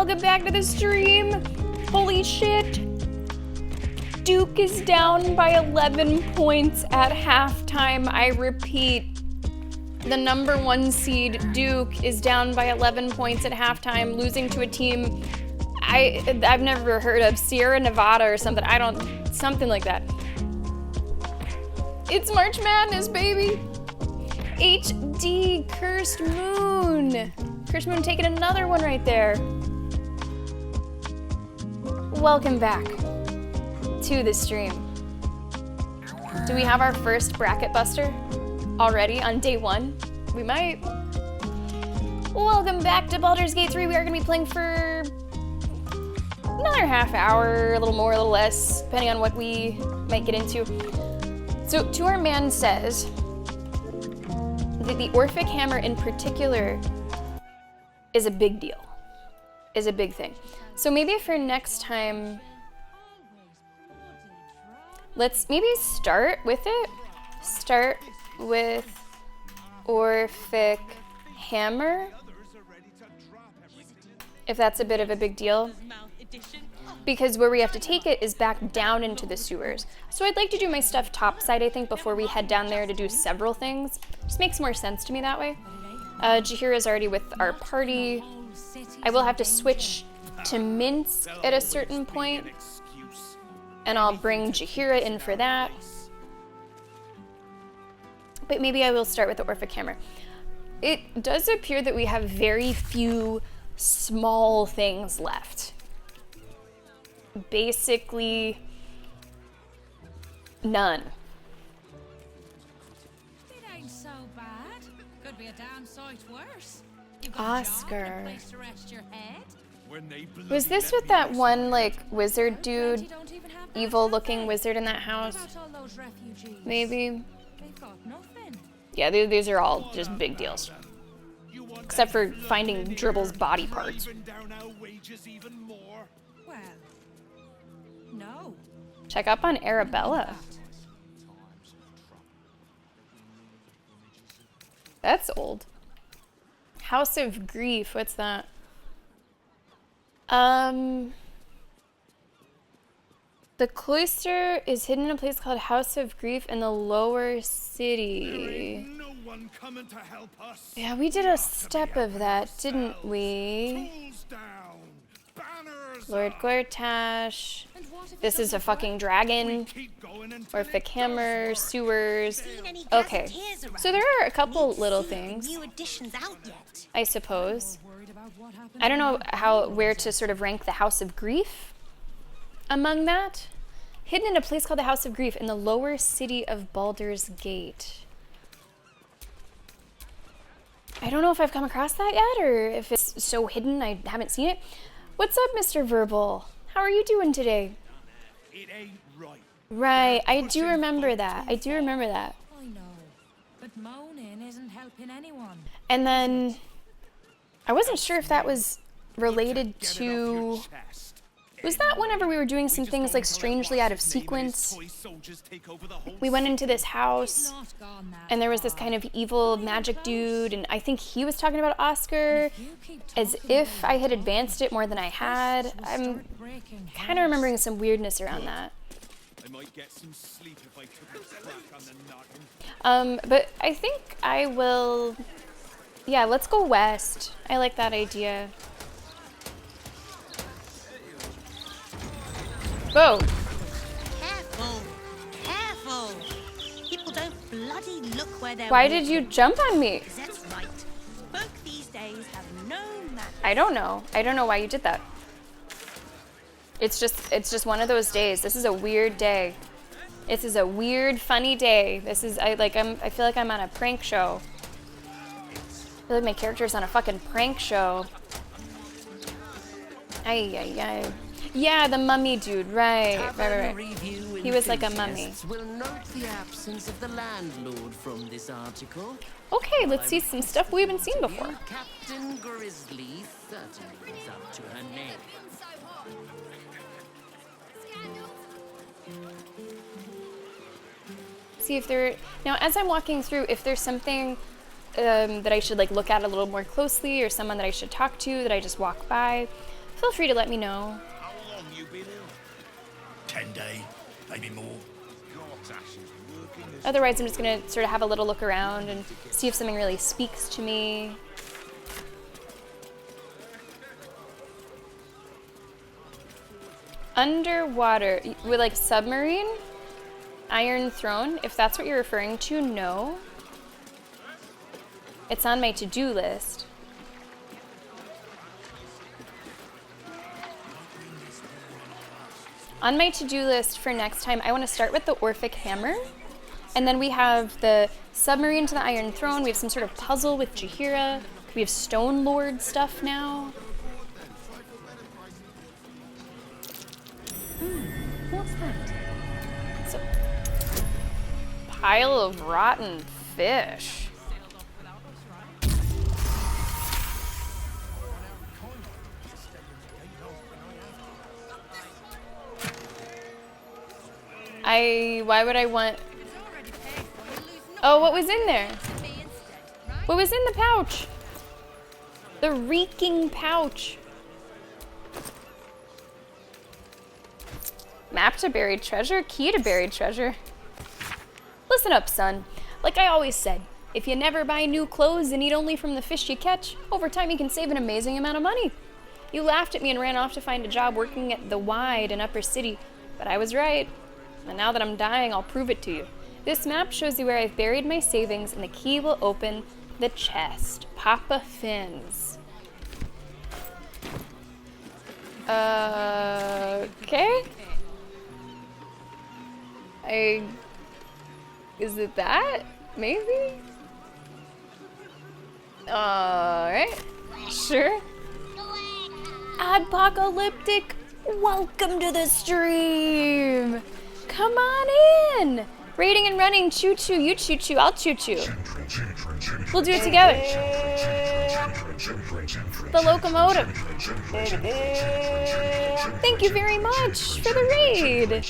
A: welcome back to the stream. Holy shit. Duke is down by 11 points at halftime. I repeat, the number 1 seed, Duke, is down by 11 points at halftime, losing to a team I've never heard of, Sierra Nevada or something. Something like that. It's March Madness, baby. HD, Cursed Moon. Cursed Moon taking another one right there. Welcome back to the stream. Do we have our first bracket buster already on day 1? We might. Welcome back to Baldur's Gate 3. We are going to be playing for another half hour, a little more, a little less, depending on what we might get into. So, To Our Man says that the Orphic Hammer in particular is a big deal, is a big thing. So maybe for next time, let's maybe start with it. Start with Orphic Hammer, if that's a bit of a big deal. Because where we have to take it is back down into the sewers. So I'd like to do my stuff topside, I think, before we head down there to do several things. Just makes more sense to me that way. Jahira's already with our party. I will have to switch to Minsk at a certain point, and I'll bring Jahira in for that. But maybe I will start with the Orphic Hammer. It does appear that we have very few small things left. Basically, none.
F: It ain't so bad. Could be a damn sight worse.
A: Oscar.
F: Place to rest your head.
A: Was this with that one, like, wizard dude? Evil looking wizard in that house? Maybe? Yeah, these are all just big deals. Except for finding Dribble's body parts.
F: No.
A: Check up on Arabella. That's old. House of Grief, what's that? The cloister is hidden in a place called House of Grief in the lower city.
U: No one coming to help us.
A: Yeah, we did a step of that, didn't we? Lord Gortash. This is a fucking dragon. Orphic Hammer, sewers. Okay, so there are a couple little things, I suppose. I don't know where to sort of rank the House of Grief among that. Hidden in a place called the House of Grief in the lower city of Baldur's Gate. I don't know if I've come across that yet, or if it's so hidden I haven't seen it. What's up, Mr. Verbal? How are you doing today?
D: It ain't right.
A: Right, I do remember that. I do remember that.
F: I know, but moaning isn't helping anyone.
A: And then I wasn't sure if that was related to... Was that whenever we were doing some things like strangely out of sequence? We went into this house and there was this kind of evil magic dude, and I think he was talking about Oscar as if I had advanced it more than I had. I'm kind of remembering some weirdness around that.
D: I might get some sleep if I took a crack on the noggin.
A: But I think I will... Yeah, let's go west. I like that idea. Whoa.
H: Careful, careful. People don't bloody look where they're
A: Why did you jump on me?
H: That's right. Folk these days have no manners.
A: I don't know. I don't know why you did that. It's just one of those days. This is a weird day. This is a weird, funny day. This is I feel like I'm on a prank show. I feel like my character's on a fucking prank show. Ay, ay, ay. Yeah, the mummy dude, right. He was like a mummy.
I: Will note the absence of the landlord from this article.
A: Okay, let's see some stuff we haven't seen before.
I: Captain Grizzly certainly is up to her name.
A: See if there... Now, as I'm walking through, if there's something that I should like look at a little more closely, or someone that I should talk to that I just walk by, feel free to let me know.
L: How long you been ill? 10 days, maybe more.
A: Otherwise, I'm just gonna sort of have a little look around and see if something really speaks to me. Underwater, with like submarine? Iron Throne, if that's what you're referring to, no. It's on my to-do list. On my to-do list for next time, I want to start with the Orphic Hammer. And then we have the submarine to the Iron Throne. We have some sort of puzzle with Jaheira. We have Stone Lord stuff now.
K: What's that?
A: It's a pile of rotten fish. Why would I want... Oh, what was in there? What was in the pouch? The reeking pouch. Map to buried treasure? Key to buried treasure? Listen up, son. Like I always said, if you never buy new clothes and eat only from the fish you catch, over time you can save an amazing amount of money. You laughed at me and ran off to find a job working at the Wide in Upper City, but I was right. And now that I'm dying, I'll prove it to you. This map shows you where I've buried my savings, and the key will open the chest. Papa Fins. Okay. Is it that? Maybe? Alright. Sure. Apocalyptic, welcome to the stream. Come on in. Raiding and running, choo-choo, you choo-choo, I'll choo-choo. We'll do it together. The locomotive. Thank you very much for the raid.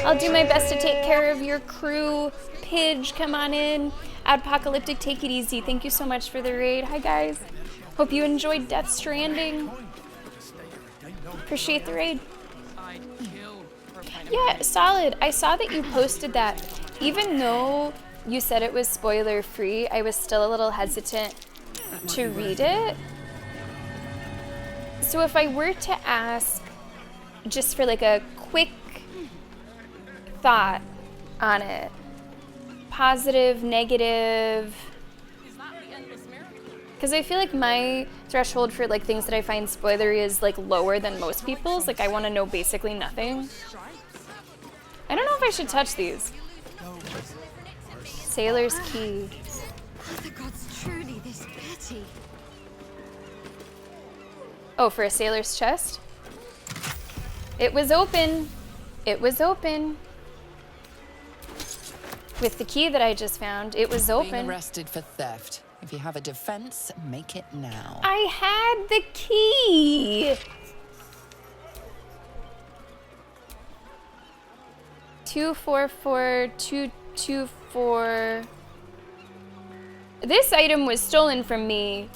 A: I'll do my best to take care of your crew. Pidge, come on in. Apocalyptic, take it easy. Thank you so much for the raid. Hi, guys. Hope you enjoyed Death Stranding. Appreciate the raid. Yeah, solid. I saw that you posted that. Even though you said it was spoiler free, I was still a little hesitant to read it. So if I were to ask just for like a quick thought on it, positive, negative, because I feel like my threshold for like things that I find spoilery is like lower than most people's. Like I want to know basically nothing. I don't know if I should touch these. Sailor's Key.
T: Are the gods truly this petty?
A: Oh, for a sailor's chest? It was open. It was open. With the key that I just found, it was open.
R: Being arrested for theft. If you have a defense, make it now.
A: I had the key. 244224. This item was stolen from me.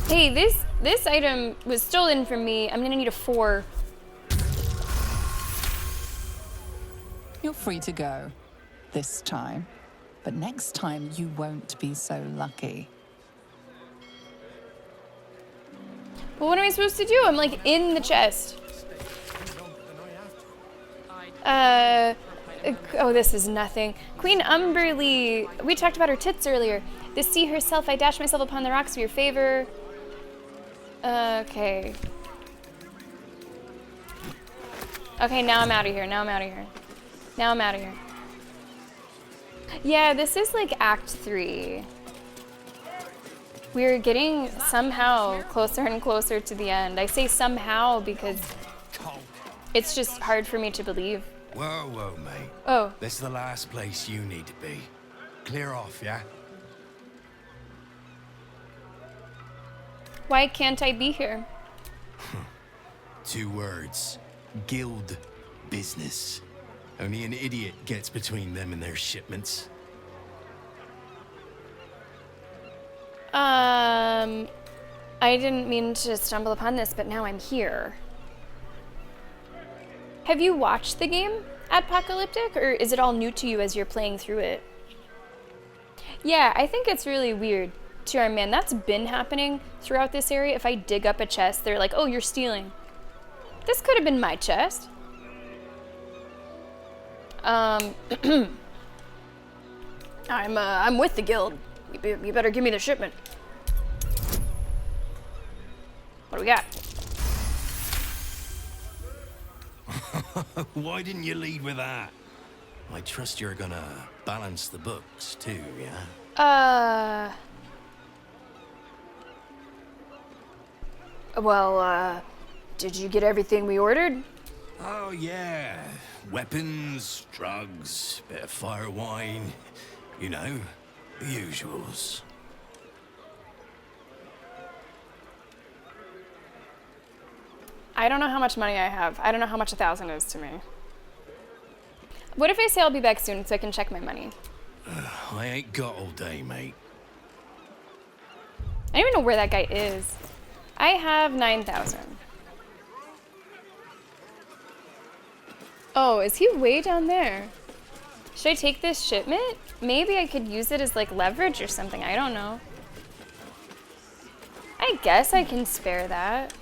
A: Hey, this item was stolen from me. I'm gonna need a 4.
R: You're free to go. This time. But next time you won't be so lucky.
A: Well, what am I supposed to do? I'm like in the chest. Oh, this is nothing. Queen Umberly. We talked about her tits earlier. The sea herself, I dash myself upon the rocks for your favor. Okay. Okay, now I'm out of here. Now I'm out of here. Now I'm out of here. Yeah, this is like Act 3. We're getting somehow closer and closer to the end. I say somehow because it's just hard for me to believe.
L: Whoa, whoa, mate.
A: Oh.
L: This is the last place you need to be. Clear off, yeah?
A: Why can't I be here?
L: 2 words. Guild business. Only an idiot gets between them and their shipments.
A: I didn't mean to stumble upon this, but now I'm here. Have you watched the game, Apocalyptic, or is it all new to you as you're playing through it? Yeah, I think it's really weird. TR, man, that's been happening throughout this area. If I dig up a chest, they're like, oh, you're stealing. This could have been my chest. I'm with the guild. You better give me the shipment. What do we got?
L: Why didn't you lead with that? I trust you're gonna balance the books too, yeah?
A: Well, did you get everything we ordered?
L: Oh yeah. Weapons, drugs, bit of fire wine. You know, the usuals.
A: I don't know how much money I have. I don't know how much 1,000 is to me. What if I say I'll be back soon so I can check my money?
L: I ain't got all day, mate.
A: I don't even know where that guy is. I have 9,000. Oh, is he way down there? Should I take this shipment? Maybe I could use it as like leverage or something. I don't know. I guess I can spare that.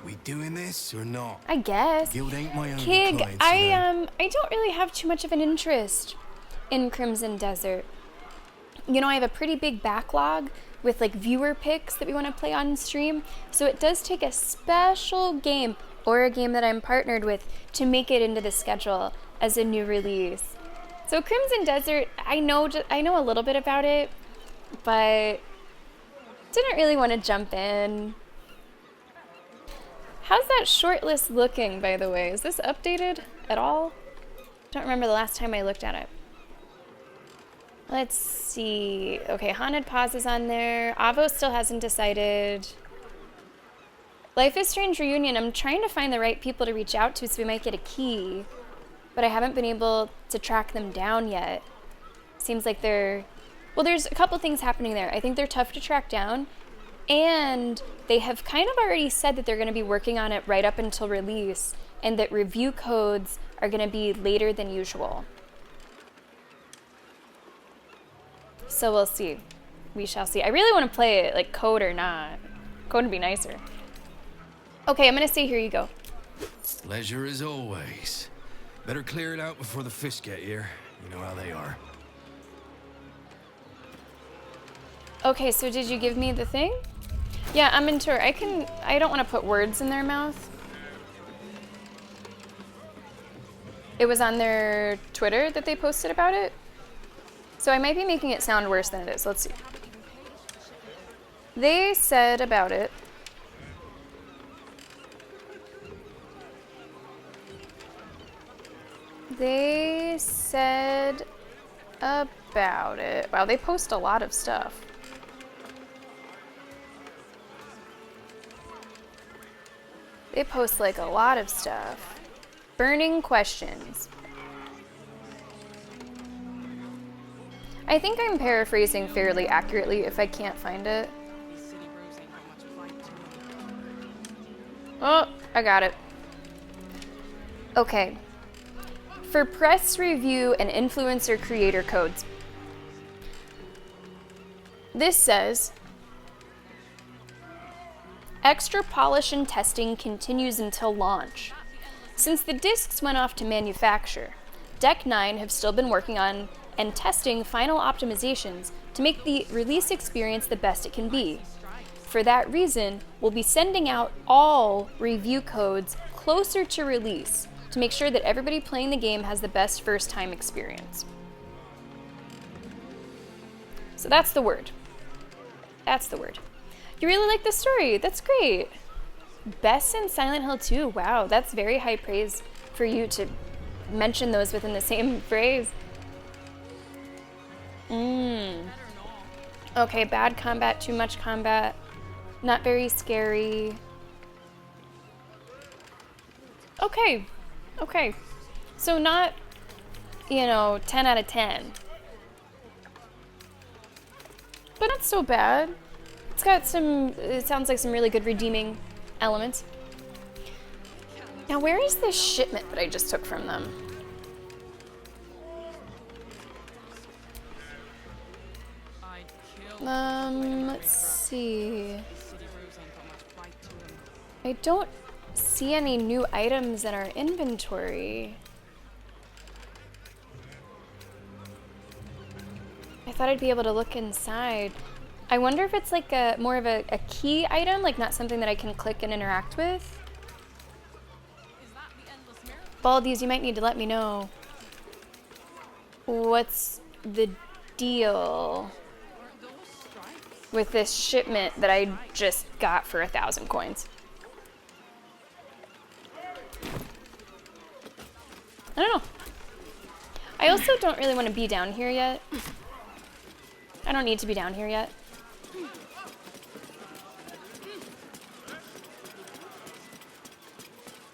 L: We doing this or not?
A: I guess.
L: Guild ain't my own
A: Kig,
L: clients,
A: I don't really have too much of an interest in Crimson Desert. You know, I have a pretty big backlog with like viewer picks that we want to play on stream, so it does take a special game or a game that I'm partnered with to make it into the schedule as a new release. So Crimson Desert, I know a little bit about it, but didn't really want to jump in. How's that shortlist looking, by the way? Is this updated at all? Don't remember the last time I looked at it. Let's see. Okay, Haunted Pause is on there. Avo still hasn't decided. Life is Strange Reunion. I'm trying to find the right people to reach out to so we might get a key. But I haven't been able to track them down yet. Seems like they're... Well, there's a couple things happening there. I think they're tough to track down. And they have kind of already said that they're going to be working on it right up until release. And that review codes are going to be later than usual. So we'll see. We shall see. I really want to play it, like, code or not. Code would be nicer. Okay, I'm going to say here you go.
L: Pleasure as always. Better clear it out before the fish get here. You know how they are.
A: Okay, so did you give me the thing? Yeah, I'm into her. I don't want to put words in their mouth. It was on their Twitter that they posted about it. So I might be making it sound worse than it is. Let's see. They said about it. They said about it. Wow, they post a lot of stuff. They post like a lot of stuff. Burning questions. I think I'm paraphrasing fairly accurately if I can't find it. Oh, I got it. Okay. For press review and influencer creator codes. This says, extra polish and testing continues until launch. Since the discs went off to manufacture, Deck 9 have still been working on and testing final optimizations to make the release experience the best it can be. For that reason, we'll be sending out all review codes closer to release to make sure that everybody playing the game has the best first-time experience. So that's the word. That's the word. You really like the story. That's great. Best in Silent Hill 2. Wow, that's very high praise for you to mention those within the same phrase. Okay, bad combat, too much combat. Not very scary. Okay. Okay. So not, 10 out of 10. But not so bad. It's got some, it sounds like some really good redeeming elements. Now, where is this shipment that I just took from them? Let's see. I don't see any new items in our inventory. I thought I'd be able to look inside. I wonder if it's like a more of a key item, like not something that I can click and interact with. Baldur'S, you might need to let me know. What's the deal with this shipment that I just got for 1,000 coins? I don't know. I also don't really want to be down here yet. I don't need to be down here yet.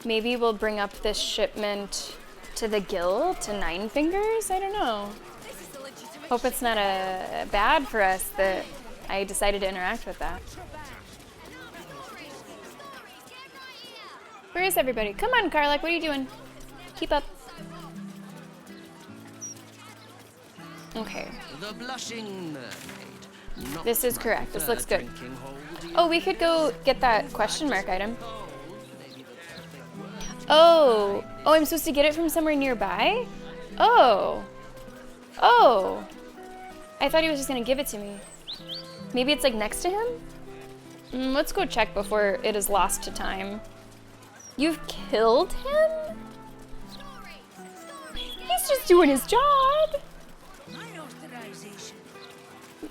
A: Maybe we'll bring up this shipment to the guild, to Nine Fingers? I don't know. Hope it's not a bad for us that I decided to interact with that. Where is everybody? Come on, Karlak, what are you doing? Keep up. Okay.
I: The blushing mermaid.
A: This is correct. This looks good. Oh, we could go get that question mark item. Oh. Oh, I'm supposed to get it from somewhere nearby? Oh. Oh. I thought he was just gonna give it to me. Maybe it's like next to him? Let's go check before it is lost to time. You've killed him? He's just doing his job.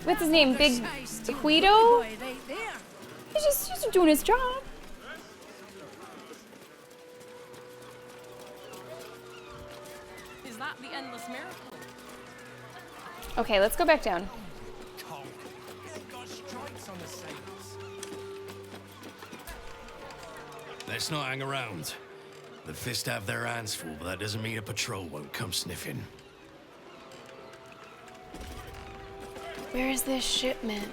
A: What's his name? Big Guido? He's just doing his job.
F: Is that the endless miracle?
A: Okay, let's go back down.
L: Let's not hang around. The Fist have their hands full, but that doesn't mean a patrol won't come sniffing.
A: Where is this shipment?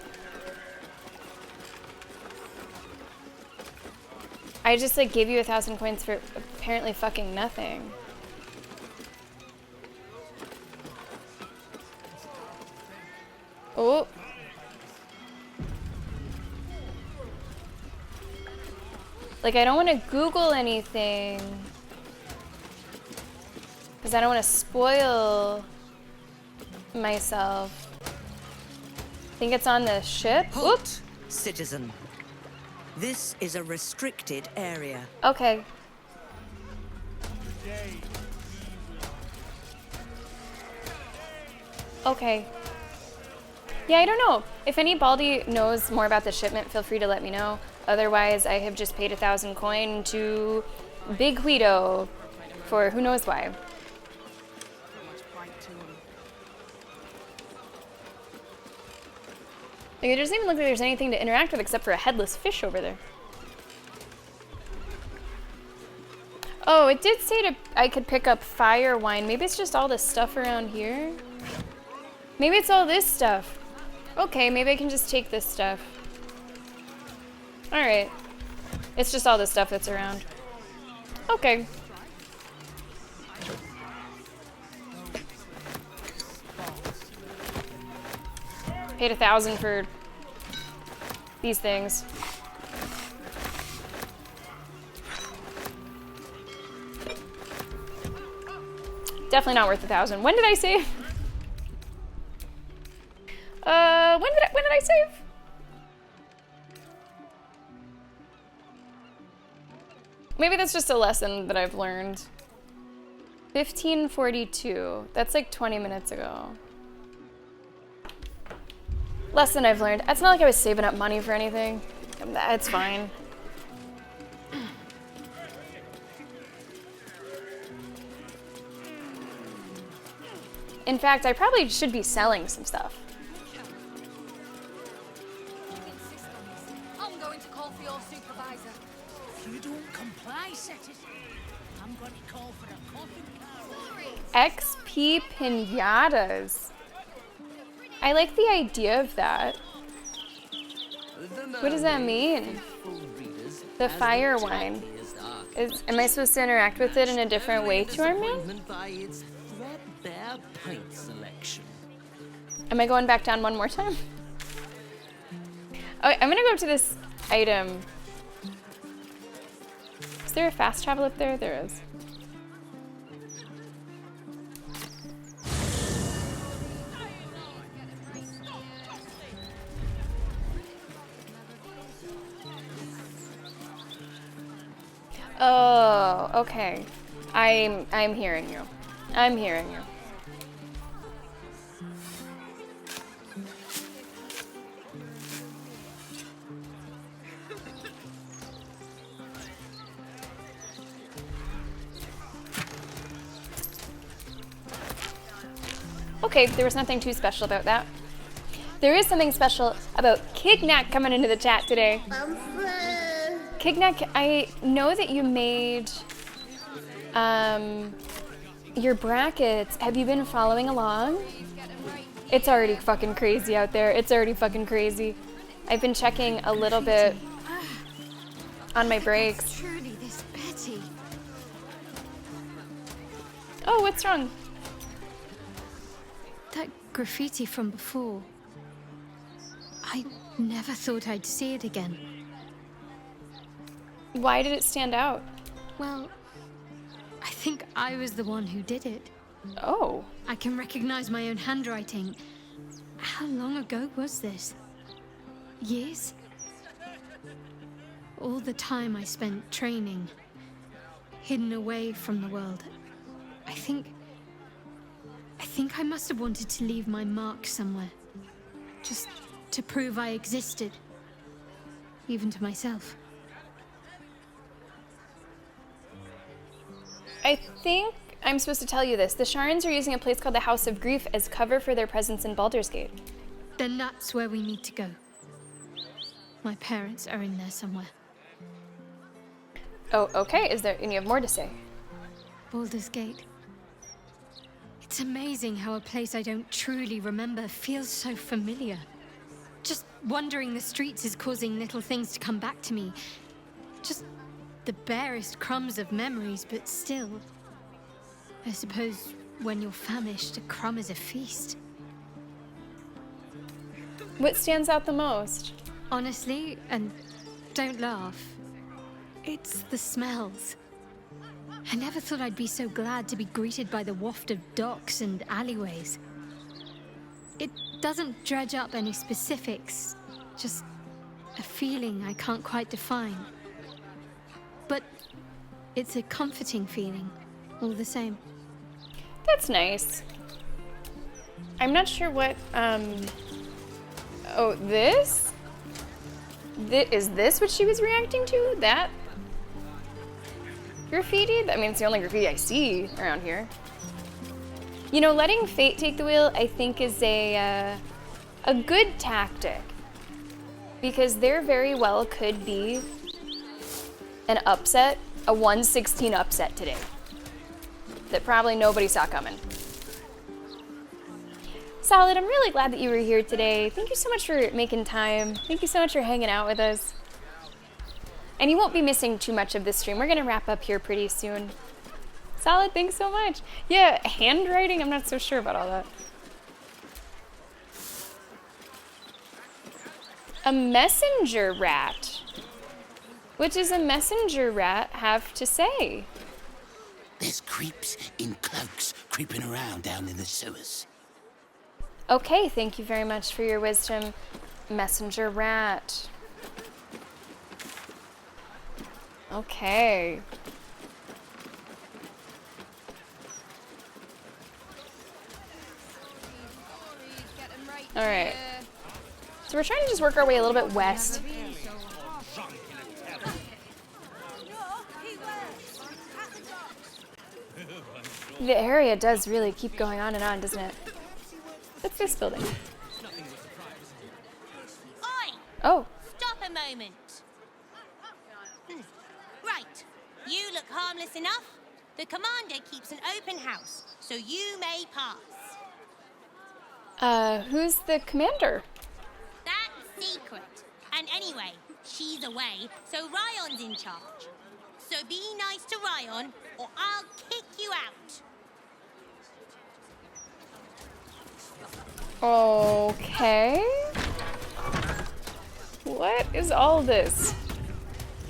A: I just like gave you 1,000 coins for apparently fucking nothing. Oh. Like, I don't want to Google anything because I don't want to spoil myself. I think it's on the ship.
M: Halt, citizen. This is a restricted area.
A: Okay. Okay. Yeah, I don't know. If any Baldy knows more about the shipment, feel free to let me know. Otherwise, I have just paid 1,000 coin to Big Guido for who knows why. Like, it doesn't even look like there's anything to interact with except for a headless fish over there. Oh, it did say I could pick up fire wine. Maybe it's just all this stuff around here. Maybe it's all this stuff. Okay, maybe I can just take this stuff. Alright. It's just all the stuff that's around. Okay. Paid 1,000 for these things. Definitely not worth 1,000. When did I save? When did I save? Maybe that's just a lesson that I've learned. 15:42. That's like 20 minutes ago. Lesson I've learned. It's not like I was saving up money for anything. It's fine. In fact, I probably should be selling some stuff.
T: I'm going to call for your supervisor. If you don't comply, citizen, I'm going to call for a coffin car.
A: XP pinatas. I like the idea of that. What does that mean? The fire wine. Am I supposed to interact with it in a different way, Tormund?
I: By its threadbare pint selection.
A: Am I going back down one more time? Oh, I'm gonna go up to this item. Is there a fast travel up there? There is. Oh, okay. I'm hearing you. I'm hearing you. Okay, there was nothing too special about that. There is something special about Kignak coming into the chat today. Kignak, I know that you made your brackets. Have you been following along? It's already fucking crazy out there. It's already fucking crazy. I've been checking a little bit on my breaks.
K: Truly this Betty.
A: Oh, what's wrong?
K: That graffiti from before. I never thought I'd see it again.
A: Why did it stand out?
K: Well, I think I was the one who did it.
A: Oh.
K: I can recognize my own handwriting. How long ago was this? Years? All the time I spent training, hidden away from the world. I think I must have wanted to leave my mark somewhere. Just to prove I existed. Even to myself.
A: I think I'm supposed to tell you this. The Sharns are using a place called the House of Grief as cover for their presence in Baldur's Gate.
K: Then that's where we need to go. My parents are in there somewhere.
A: Oh, okay. Is there any have more to say?
K: Baldur's Gate. It's amazing how a place I don't truly remember feels so familiar. Just wandering the streets is causing little things to come back to me. Just the barest crumbs of memories, but still. I suppose when you're famished, a crumb is a feast.
A: What stands out the most?
K: Honestly, and don't laugh, it's the smells. I never thought I'd be so glad to be greeted by the waft of docks and alleyways. It doesn't dredge up any specifics, just a feeling I can't quite define. But it's a comforting feeling, all the same.
A: That's nice. I'm not sure what, oh, this? Is this what she was reacting to? That graffiti? I mean, it's the only graffiti I see around here. You know, letting fate take the wheel, I think, is a good tactic. Because there very well could be an upset, a 1/16 upset today. That probably nobody saw coming. Solid, I'm really glad that you were here today. Thank you so much for making time. Thank you so much for hanging out with us. And you won't be missing too much of this stream. We're gonna wrap up here pretty soon. Solid, thanks so much. Yeah, handwriting, I'm not so sure about all that. A messenger rat. What does a messenger rat have to say?
S: There's creeps in cloaks creeping around down in the sewers.
A: Okay, thank you very much for your wisdom, messenger rat. Okay. All right. So we're trying to just work our way a little bit west. The area does really keep going on and on, doesn't it? What's this building?
H: Oi!
A: Oh.
H: Stop a moment. Right. You look harmless enough. The commander keeps an open house, so you may pass.
A: Who's the commander?
H: That's secret. And anyway, she's away, so Ryan's in charge. So be nice to Ryan, or I'll kick you out.
A: Okay. What is all this?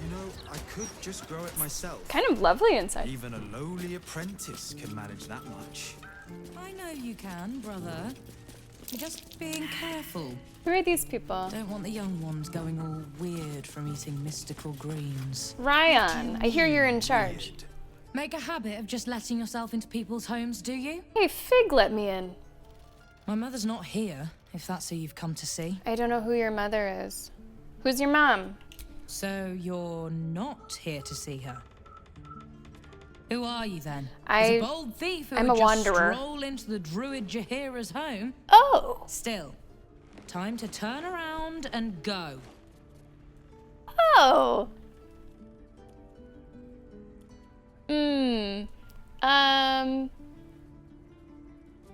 C: You know, I could just grow it myself.
A: Kind of lovely inside.
C: Even a lowly apprentice can manage that much.
V: I know you can, brother. You're just being careful.
A: Who are these people?
V: Don't want the young ones going all weird from eating mystical greens.
A: Ryan, I hear you're in charge.
V: Make a habit of just letting yourself into people's homes, do you?
A: Hey, Fig let me in.
V: My mother's not here, if that's who you've come to see.
A: I don't know who your mother is. Who's your mom?
V: So you're not here to see her? Who are you then?
A: I'm
V: a bold thief who
A: a
V: would just
A: wanderer.
V: stroll into the druid Jaheira's home?
A: Oh!
V: Still, time to turn around and go.
A: Oh!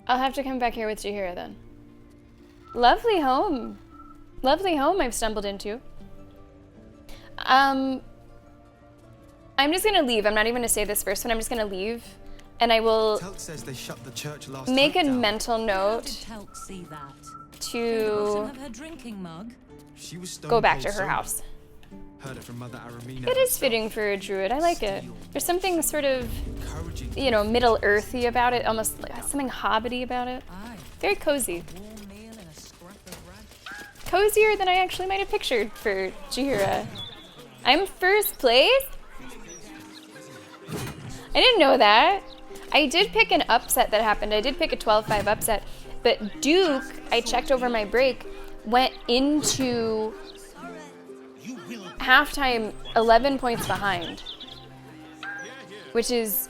A: I'll have to come back here with Jaheira then. Lovely home. Lovely home I've stumbled into. I'm just gonna leave. I'm not even gonna say this first one. I'm just gonna leave. And I will
C: Telk says they shut the church last
A: make a
C: night down.
A: mental note
V: Telk see that?
A: to
V: Of her drinking mug?
C: She was
A: go back to
C: stone-cold
A: her
C: sober.
A: house.
C: Heard it from Mother Aramina.
A: It is fitting for a druid. I like it. There's something sort of, you know, Middle Earthy about it. Almost like something hobbity about it. Very cozy. Cozier than I actually might have pictured for Jaheira. I'm first place? I didn't know that. I did pick an upset that happened. I did pick a 12-5 upset. But Duke, I checked over my break, went into halftime 11 points behind, which is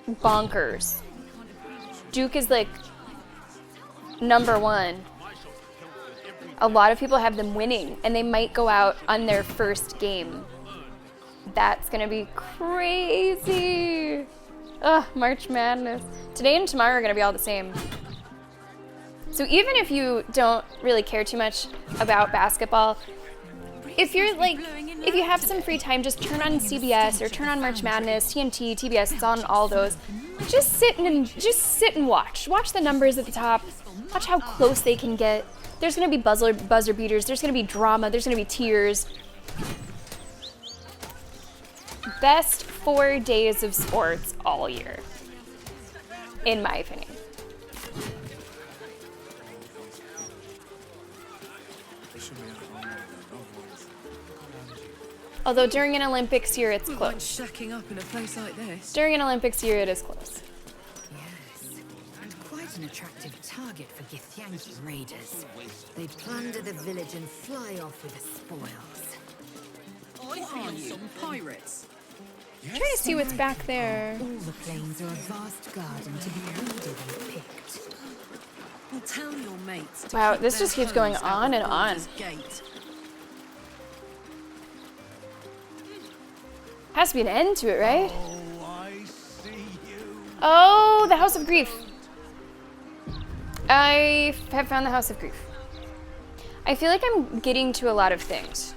A: bonkers. Duke is like #1. A lot of people have them winning, and they might go out on their first game. That's gonna be crazy. Ugh, March Madness. Today and tomorrow are gonna be all the same. So even if you don't really care too much about basketball, if you're like, if you have some free time, just turn on CBS or turn on March Madness, TNT, TBS, it's on all those. Just sit and watch. Watch the numbers at the top. Watch how close they can get. There's gonna be buzzer beaters, there's gonna be drama, there's gonna be tears. Best 4 days of sports all year, in my opinion. Although during an Olympics year, it's close.
F: Shacking up in a place like this.
A: During an Olympics year, it is close.
W: Yes, and quite an attractive target for Githyanki raiders. They plunder the village and fly off with the spoils.
F: I feel some pirates.
A: I'm trying to see what's back there.
W: All the plains are a vast garden to be weeded and picked.
F: Well, tell your mates to
A: Wow,
F: keep
A: this
F: their
A: just keeps going
F: hose out
A: on
F: the
A: and on.
F: Baldur's Gate.
A: Has to be an end to it, right? Oh, the House of Grief. I have found the House of Grief. I feel like I'm getting to a lot of things.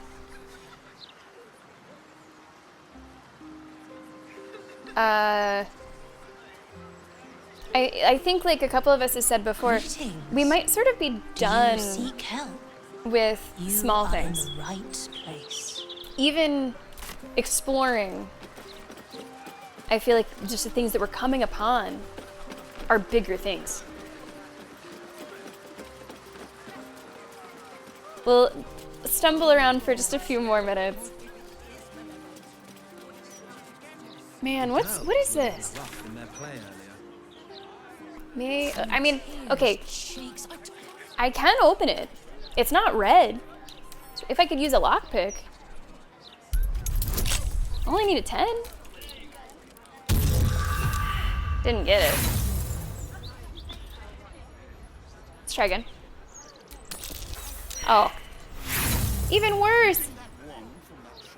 A: I think, like a couple of us have said before, we might sort of be done with small things.
H: In the right place.
A: Even exploring, I feel like just the things that we're coming upon are bigger things. We'll stumble around for just a few more minutes. Man, what is this? I mean, okay, I can open it. It's not red. If I could use a lockpick. Only need a 10. Didn't get it. Let's try again. Oh. Even worse.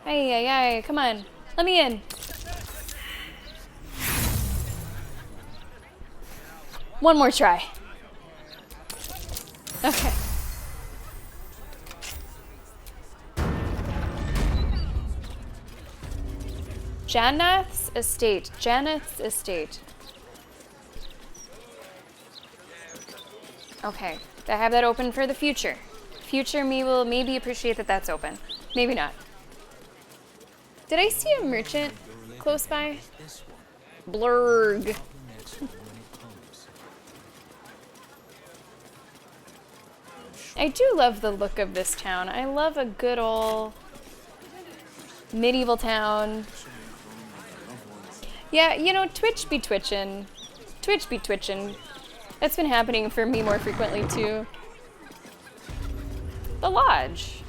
A: Ay, come on. Let me in. One more try. Okay. Janeth's estate. Janeth's estate. Okay, I have that open for the future. Future me will maybe appreciate that that's open. Maybe not. Did I see a merchant close by? Blurg. I do love the look of this town. I love a good old medieval town. Yeah, you know, Twitch be twitching. Twitch be twitching. That's been happening for me more frequently too. The lodge.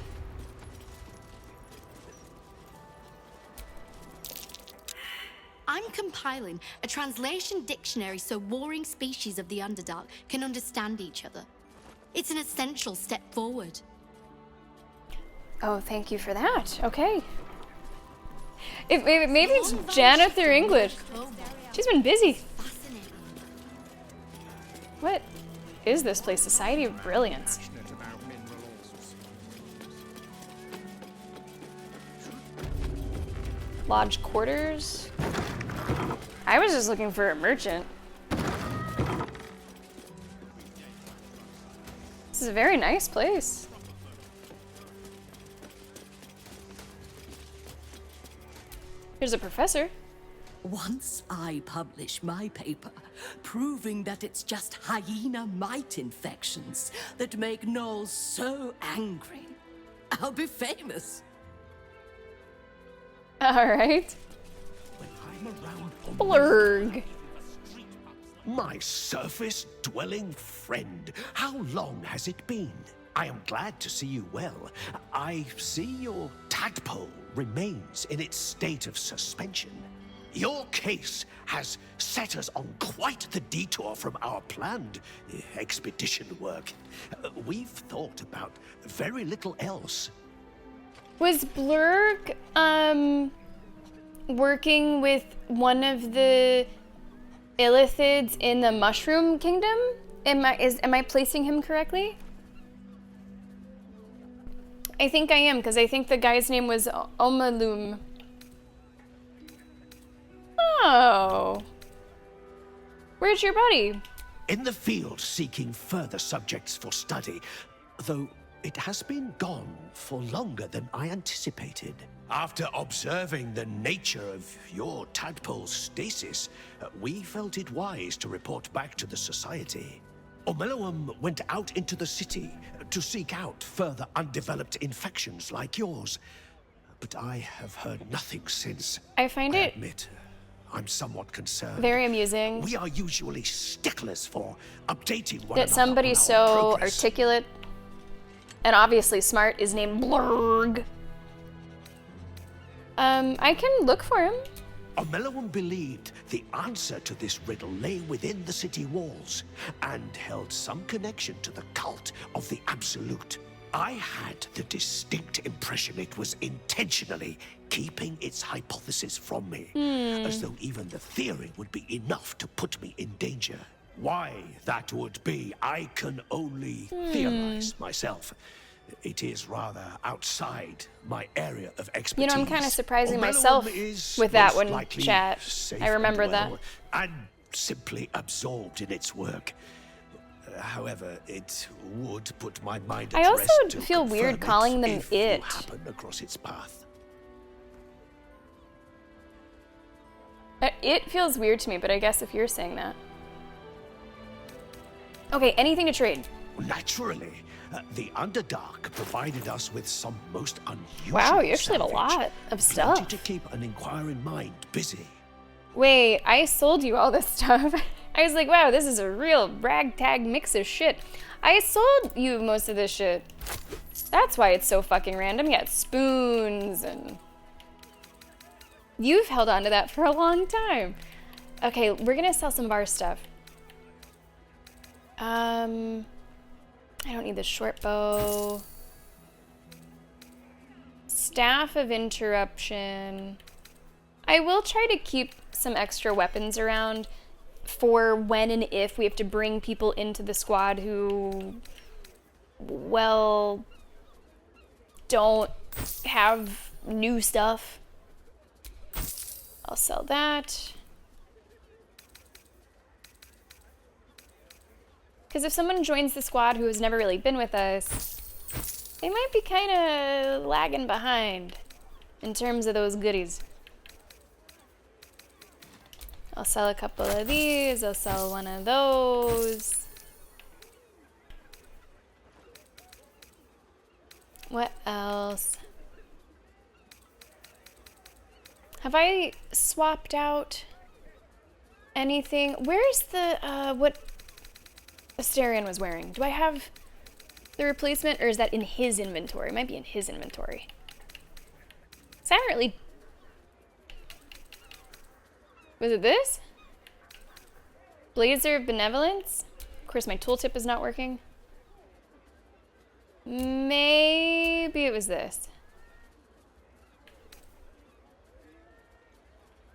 B: I'm compiling a translation dictionary so warring species of the Underdark can understand each other. It's an essential step forward.
A: Oh, thank you for that. Okay. Maybe it's Janeth or English. She's been busy. What is this place? Society of Brilliance. Lodge quarters. I was just looking for a merchant. This is a very nice place. Here's a professor.
N: Once I publish my paper proving that it's just hyena mite infections that make gnolls so angry, I'll be famous.
A: All right. Blurg.
G: My surface-dwelling friend, how long has it been? I am glad to see you well. I see your tadpole remains in its state of suspension. Your case has set us on quite the detour from our planned expedition work. We've thought about very little else.
A: Was Blurg, working with one of the Illithids in the Mushroom Kingdom? Am I placing him correctly? I think I am, because I think the guy's name was Omalum. Oh. Where's your buddy?
G: In the field seeking further subjects for study, though it has been gone for longer than I anticipated. After observing the nature of your tadpole's stasis, we felt it wise to report back to the Society. Omeluum went out into the city to seek out further undeveloped infections like yours. But I have heard nothing since.
A: I find it
G: admit, I'm somewhat concerned.
A: very amusing
G: We are usually sticklers for updating one
A: that
G: another
A: somebody
G: on our
A: so
G: progress.
A: articulate and obviously smart is named Blurg. I can look for him.
G: Omeluum believed the answer to this riddle lay within the city walls and held some connection to the cult of the Absolute. I had the distinct impression it was intentionally keeping its hypothesis from me, as though even the theory would be enough to put me in danger. Why that would be, I can only theorize myself. It is rather outside my area of expertise.
A: You know, I'm kind of surprising
G: Omeluum
A: myself
G: is
A: with that
G: most
A: one,
G: likely
A: chat.
G: safe
A: I remember
G: and
A: that.
G: well, and simply absorbed in its work. However, it would put my mind at
A: I also
G: rest to
A: feel weird
G: confirm
A: calling them
G: if
A: it.
G: you happen across its path.
A: It feels weird to me, but I guess if you're saying that. Okay, anything to trade.
G: Naturally, the Underdark provided us with some most unusual
A: Wow, you actually have a
G: salvage.
A: lot of
G: Plenty
A: stuff.
G: to keep an inquiring mind busy.
A: Wait, I sold you all this stuff. I was like, wow, this is a real ragtag mix of shit. I sold you most of this shit. That's why it's so fucking random. You got spoons and... You've held on to that for a long time. Okay, we're gonna sell some of our stuff. I don't need the short bow. Staff of Interruption. I will try to keep some extra weapons around for when and if we have to bring people into the squad who, well, don't have new stuff. I'll sell that. Because if someone joins the squad who has never really been with us, they might be kind of lagging behind in terms of those goodies. I'll sell a couple of these. I'll sell one of those. What else? Have I swapped out anything? Where's the, what Asterion was wearing? Do I have the replacement, or is that in his inventory? It might be in his inventory. So I haven't really... Was it this? Blazer of Benevolence? Of course, my tooltip is not working. Maybe it was this.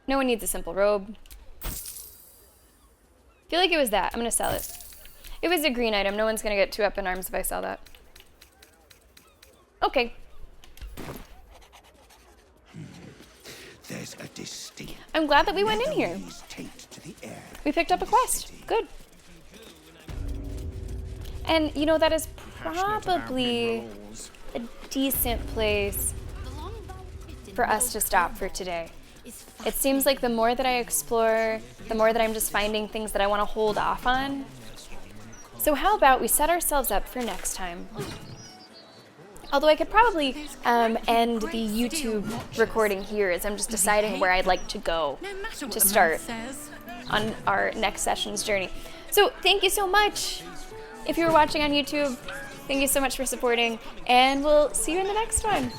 A: No one needs a simple robe. Feel like it was that. I'm gonna sell it. It was a green item. No one's gonna get too up in arms if I sell that. Okay.
G: There's a distinct.
A: I'm glad that we went in here.
G: To the air.
A: We picked up a quest. Good. And you know, that is probably a decent place for us to stop for today. It seems like the more that I explore, the more that I'm just finding things that I want to hold off on. So how about we set ourselves up for next time? Although I could probably end the YouTube recording here, as I'm just deciding where I'd like to go to start on our next session's journey. So thank you so much. If you were watching on YouTube, thank you so much for supporting, and we'll see you in the next one.